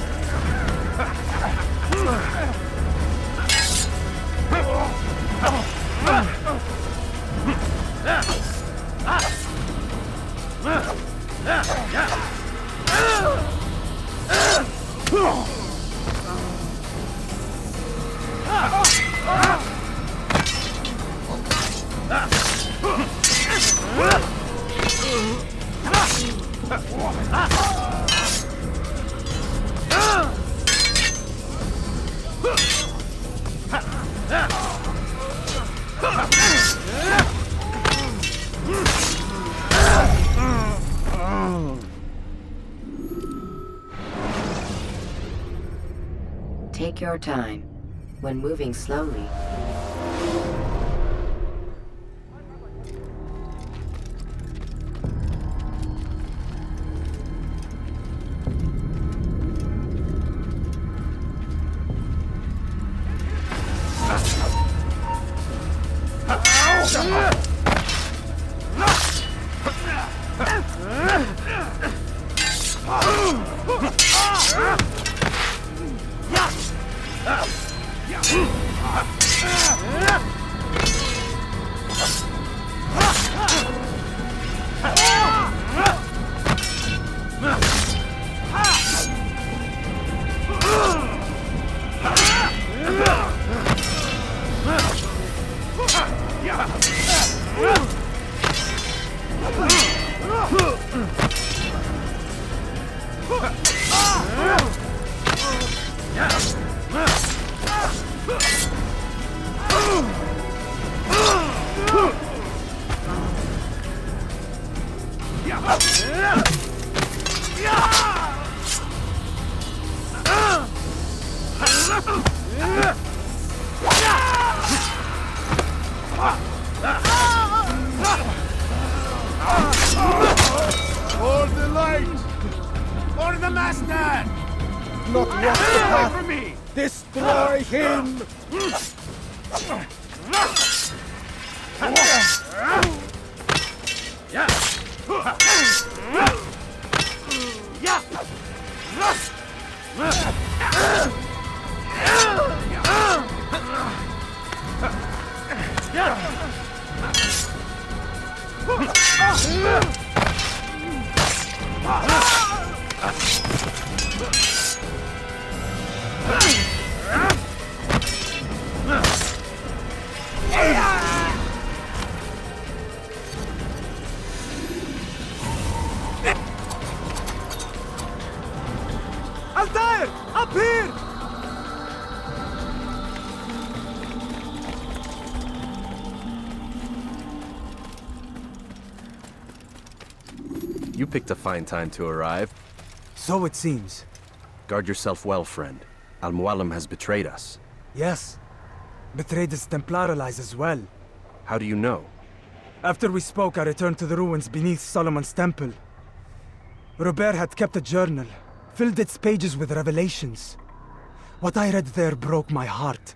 Take your time. When moving slowly, master! Not walk the path! From me! Destroy him! Altair! Up here! You picked a fine time to arrive. So it seems. Guard yourself well, friend. Al-Mualim has betrayed us. Yes. Betrayed his Templar allies as well. How do you know? After we spoke, I returned to the ruins beneath Solomon's temple. Robert had kept a journal, filled its pages with revelations. What I read there broke my heart.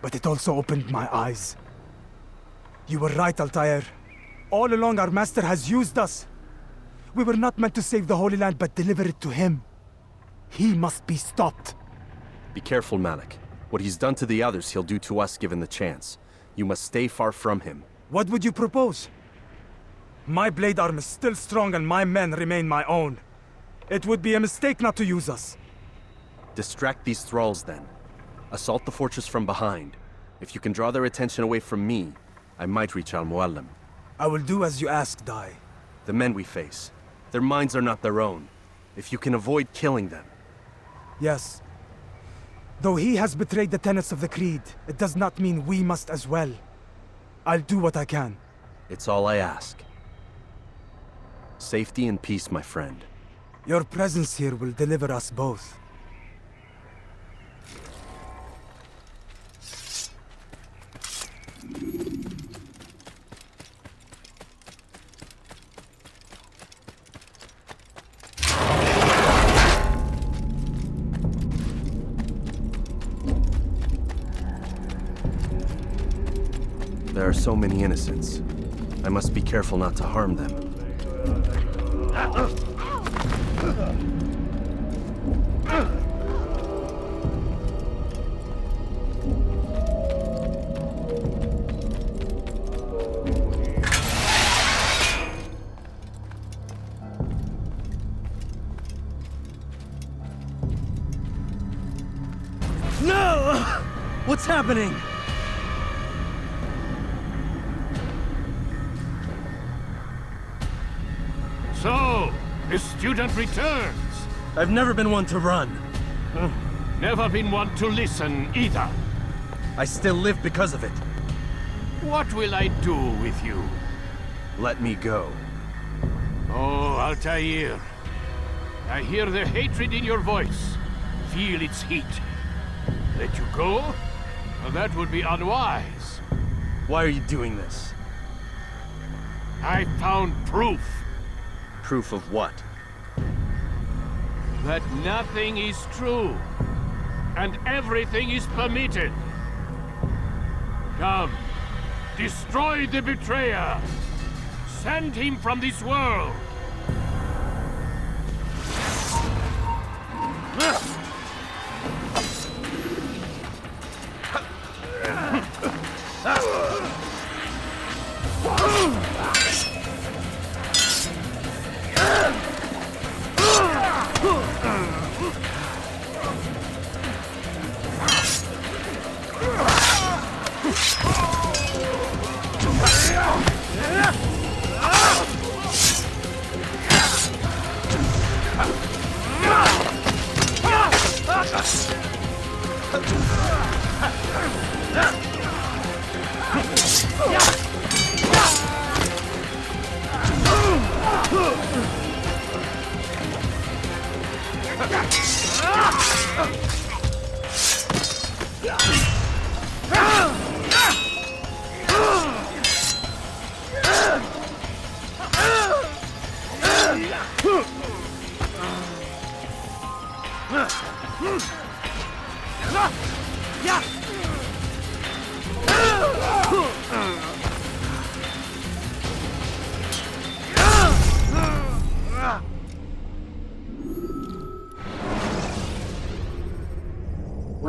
But it also opened my eyes. You were right, Altair. All along our master has used us. We were not meant to save the Holy Land, but deliver it to him. He must be stopped. Be careful, Malik. What he's done to the others, he'll do to us given the chance. You must stay far from him. What would you propose? My blade arm is still strong and my men remain my own. It would be a mistake not to use us. Distract these thralls, then. Assault the fortress from behind. If you can draw their attention away from me, I might reach Al-Mualim. I will do as you ask, Dai. The men we face, their minds are not their own. If you can avoid killing them. Yes. Though he has betrayed the tenets of the Creed, it does not mean we must as well. I'll do what I can. It's all I ask. Safety and peace, my friend. Your presence here will deliver us both. There are so many innocents. I must be careful not to harm them. No! What's happening? So, the student returns. I've never been one to run. Never been one to listen either. I still live because of it. What will I do with you? Let me go. Oh, Altair. I hear the hatred in your voice. Feel its heat. Let you go? Well, that would be unwise. Why are you doing this? I found proof. Proof of what? That nothing is true. And everything is permitted. Come. Destroy the betrayer. Send him from this world.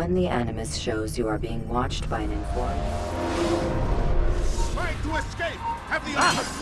When the Animus shows you are being watched by an informant, Trying to escape! Have the others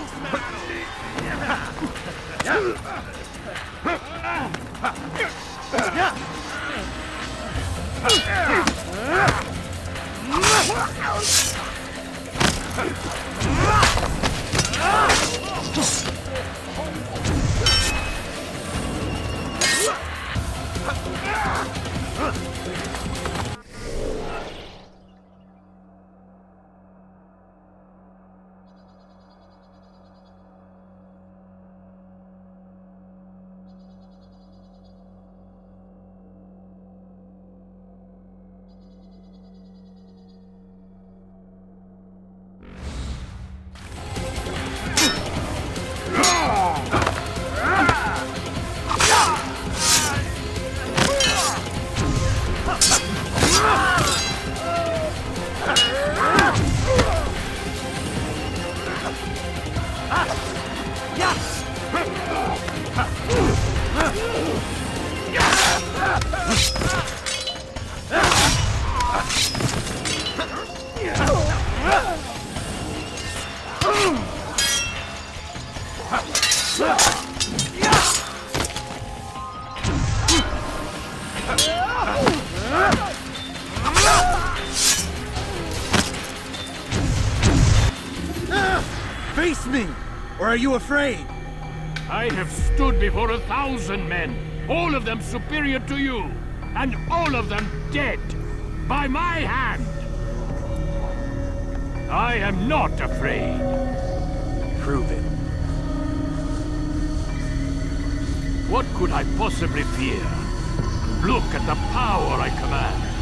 Face me! Or are you afraid? I have stood before 1,000 men, all of them superior to you, and all of them dead, by my hand. I am not afraid. Prove it. What could I possibly fear? Look at the power I command.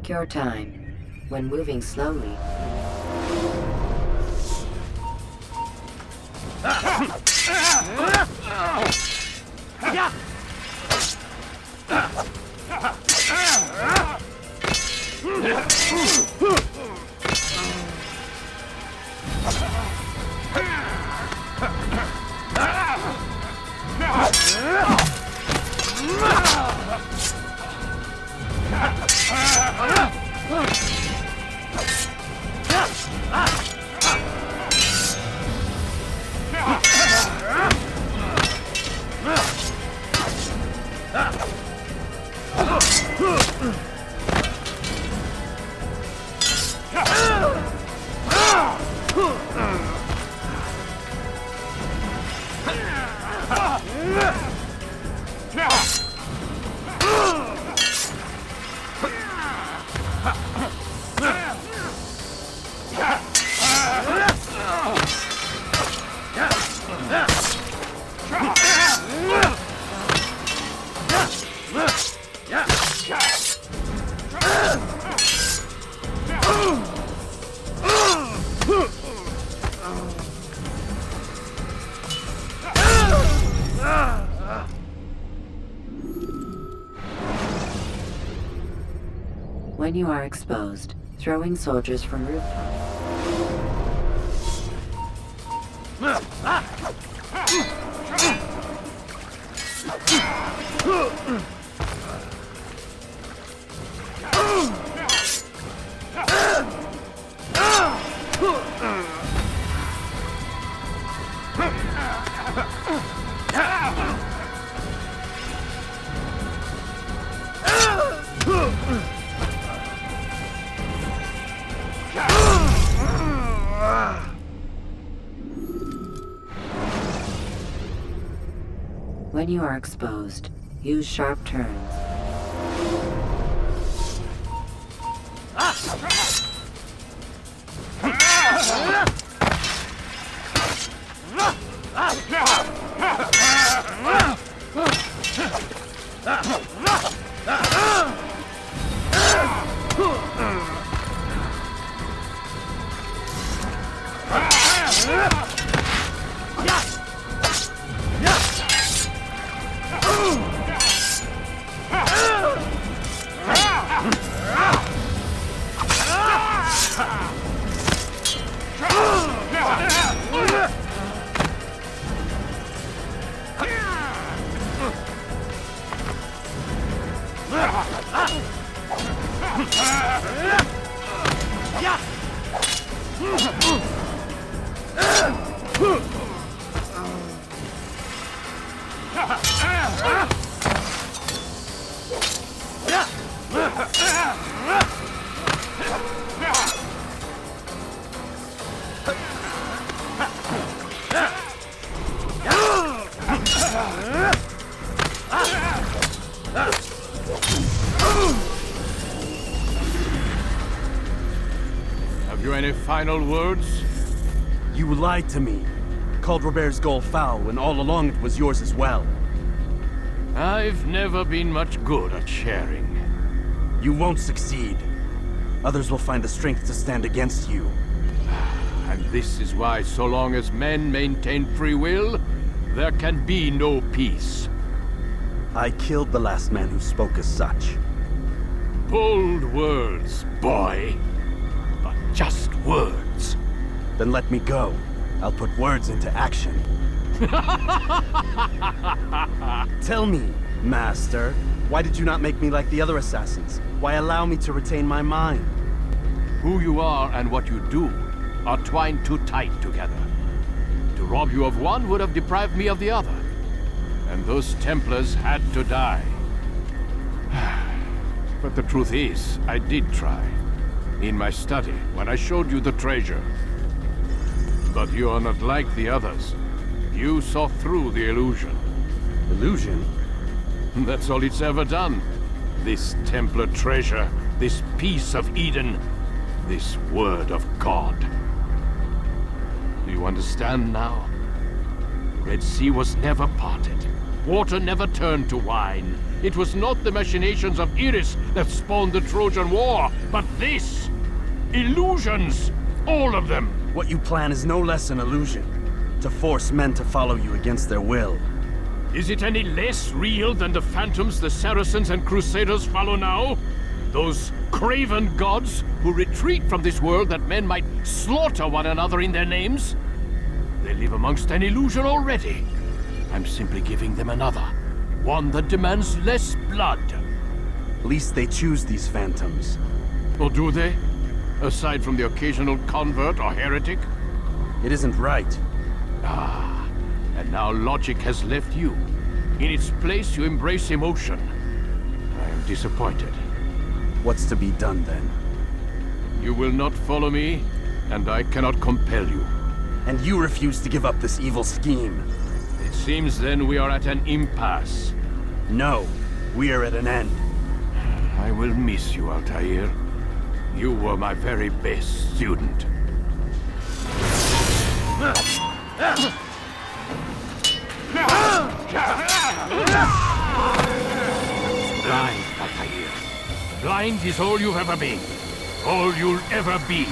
take your time. When moving slowly, when you are exposed, throwing soldiers from rooftops. When you are exposed, use sharp turns. Have you any final words? You lied to me. Called Robert's goal foul when all along it was yours as well. I've never been much good at sharing. You won't succeed. Others will find the strength to stand against you. And this is why, so long as men maintain free will, there can be no peace. I killed the last man who spoke as such. Bold words, boy. But just words. Then let me go. I'll put words into action. Tell me, Master, why did you not make me like the other assassins? Why allow me to retain my mind? Who you are and what you do are twined too tight together. To rob you of one would have deprived me of the other. And those Templars had to die. But the truth is, I did try. In my study, when I showed you the treasure. But you are not like the others. You saw through the illusion. Illusion? That's all it's ever done. This Templar treasure, this piece of Eden, this word of God. Do you understand now? The Red Sea was never parted. Water never turned to wine. It was not the machinations of Iris that spawned the Trojan War, but this! Illusions! All of them! What you plan is no less an illusion. To force men to follow you against their will. Is it any less real than the phantoms the Saracens and Crusaders follow now? Those craven gods who retreat from this world that men might slaughter one another in their names? They live amongst an illusion already. I'm simply giving them another. One that demands less blood. At least they choose these phantoms. Or do they? Aside from the occasional convert or heretic? It isn't right. Ah, and now logic has left you. In its place, you embrace emotion. I am disappointed. What's to be done, then? You will not follow me, and I cannot compel you. And you refuse to give up this evil scheme. It seems then we are at an impasse. No, we are at an end. I will miss you, Altair. You were my very best student. Blind, Altair. Blind is all you've ever been. All you'll ever be.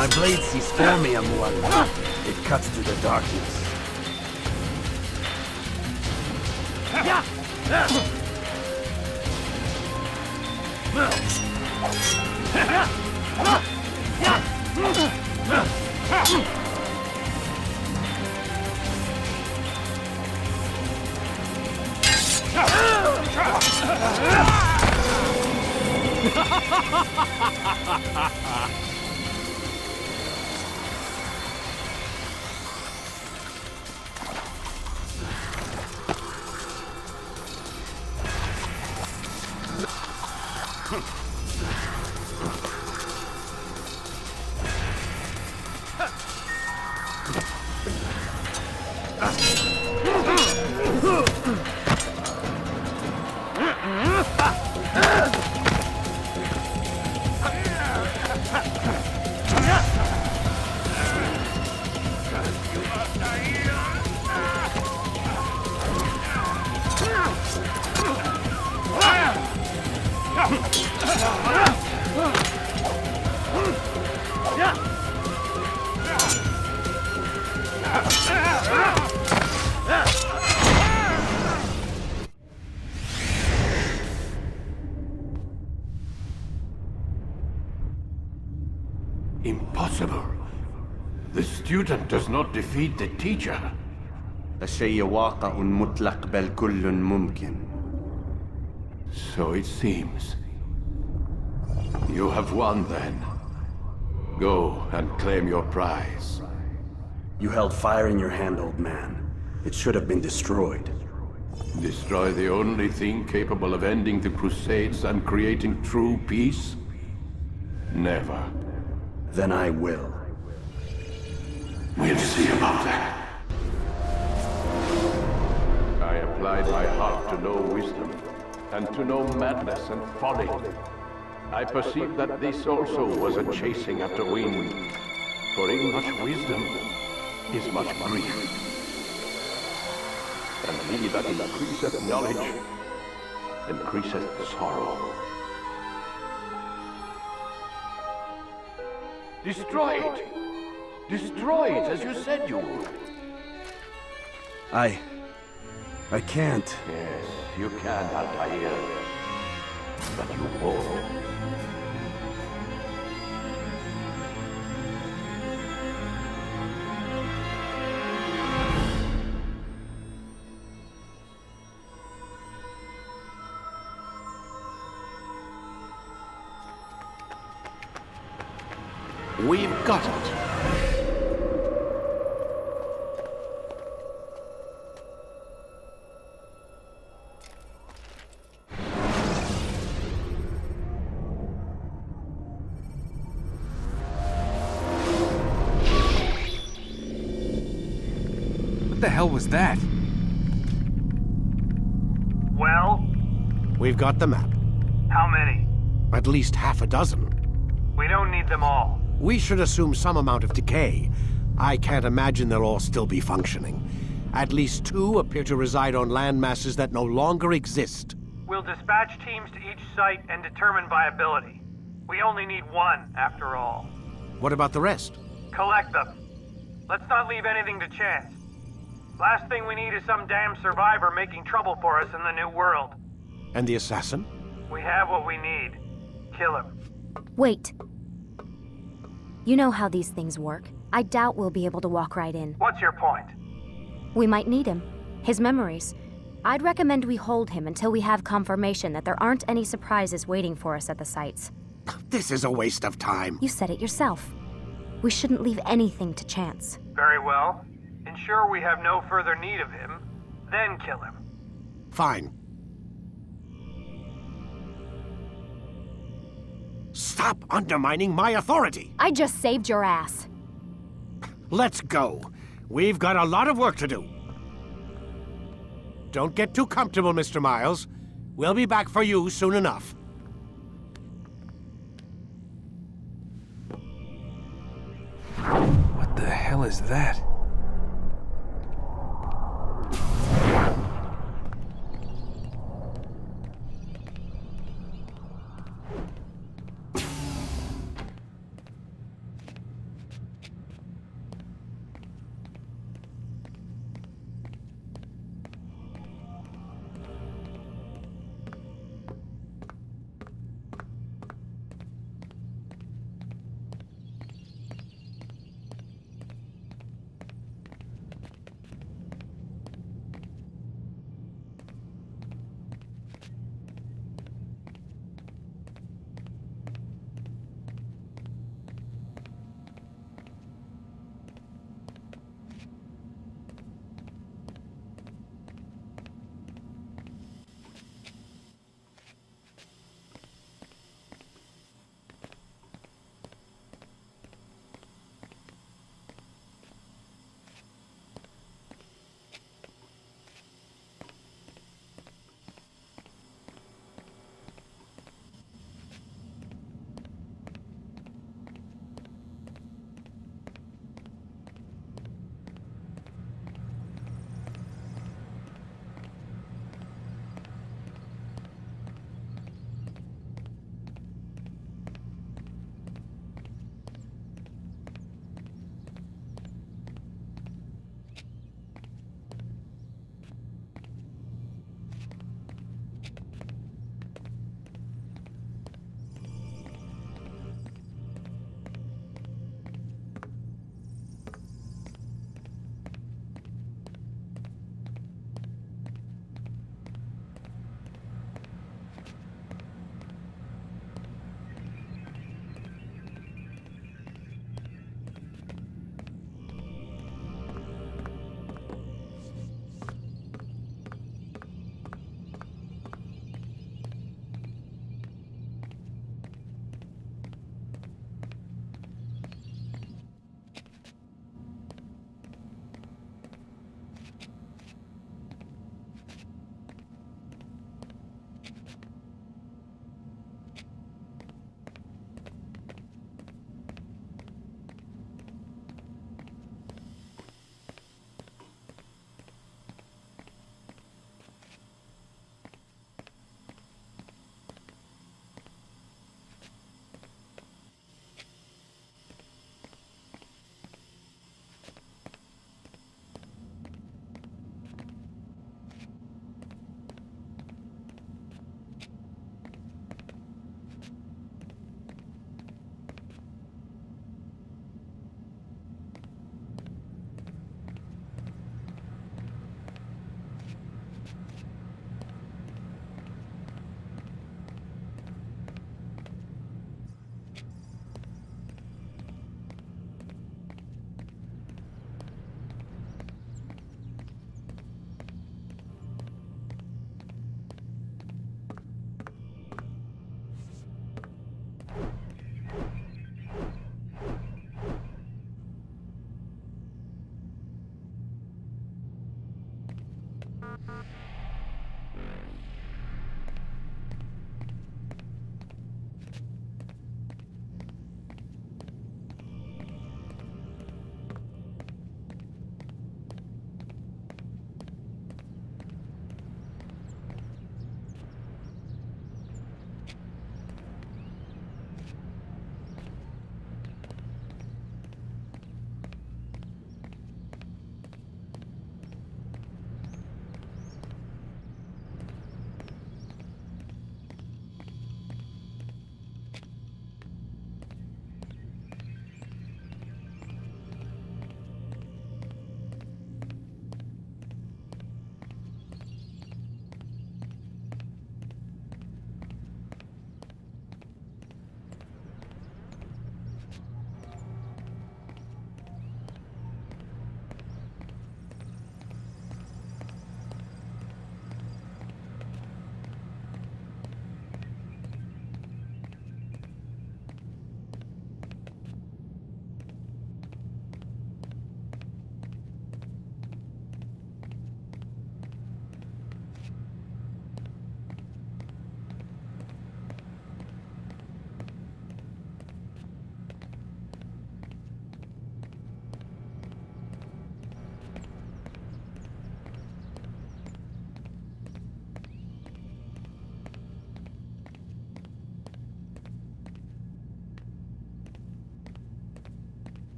My blade sees formium one. It cuts through the darkness. Impossible. The student does not defeat the teacher. الشيء واقع مطلق بل كل ممكن. So it seems. You have won then. Go and claim your prize. You held fire in your hand, old man. It should have been destroyed. Destroy the only thing capable of ending the Crusades and creating true peace? Never. Then I will. We'll see about that. I applied my heart to know wisdom, and to know madness and folly. I perceived that this also was a chasing after wind. For in much wisdom is much grief. And he that increaseth knowledge increaseth sorrow. Destroy it! Destroy it as you said you would. I can't. Yes, you can, Altair. But you won't. We've got it. What the hell was that? Well? We've got the map. How many? At least half a dozen. We don't need them all. We should assume some amount of decay. I can't imagine they'll all still be functioning. At least 2 appear to reside on land masses that no longer exist. We'll dispatch teams to each site and determine viability. We only need 1, after all. What about the rest? Collect them. Let's not leave anything to chance. Last thing we need is some damn survivor making trouble for us in the new world. And the assassin? We have what we need. Kill him. Wait. You know how these things work. I doubt we'll be able to walk right in. What's your point? We might need him. His memories. I'd recommend we hold him until we have confirmation that there aren't any surprises waiting for us at the sites. This is a waste of time. You said it yourself. We shouldn't leave anything to chance. Very well. Ensure we have no further need of him, then kill him. Fine. Stop undermining my authority! I just saved your ass. Let's go. We've got a lot of work to do. Don't get too comfortable, Mr. Miles. We'll be back for you soon enough. What the hell is that?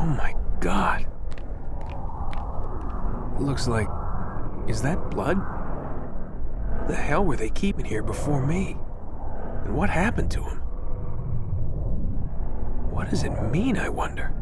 my God. Looks like... Is that blood? The hell were they keeping here before me? And what happened to him? What does it mean, I wonder?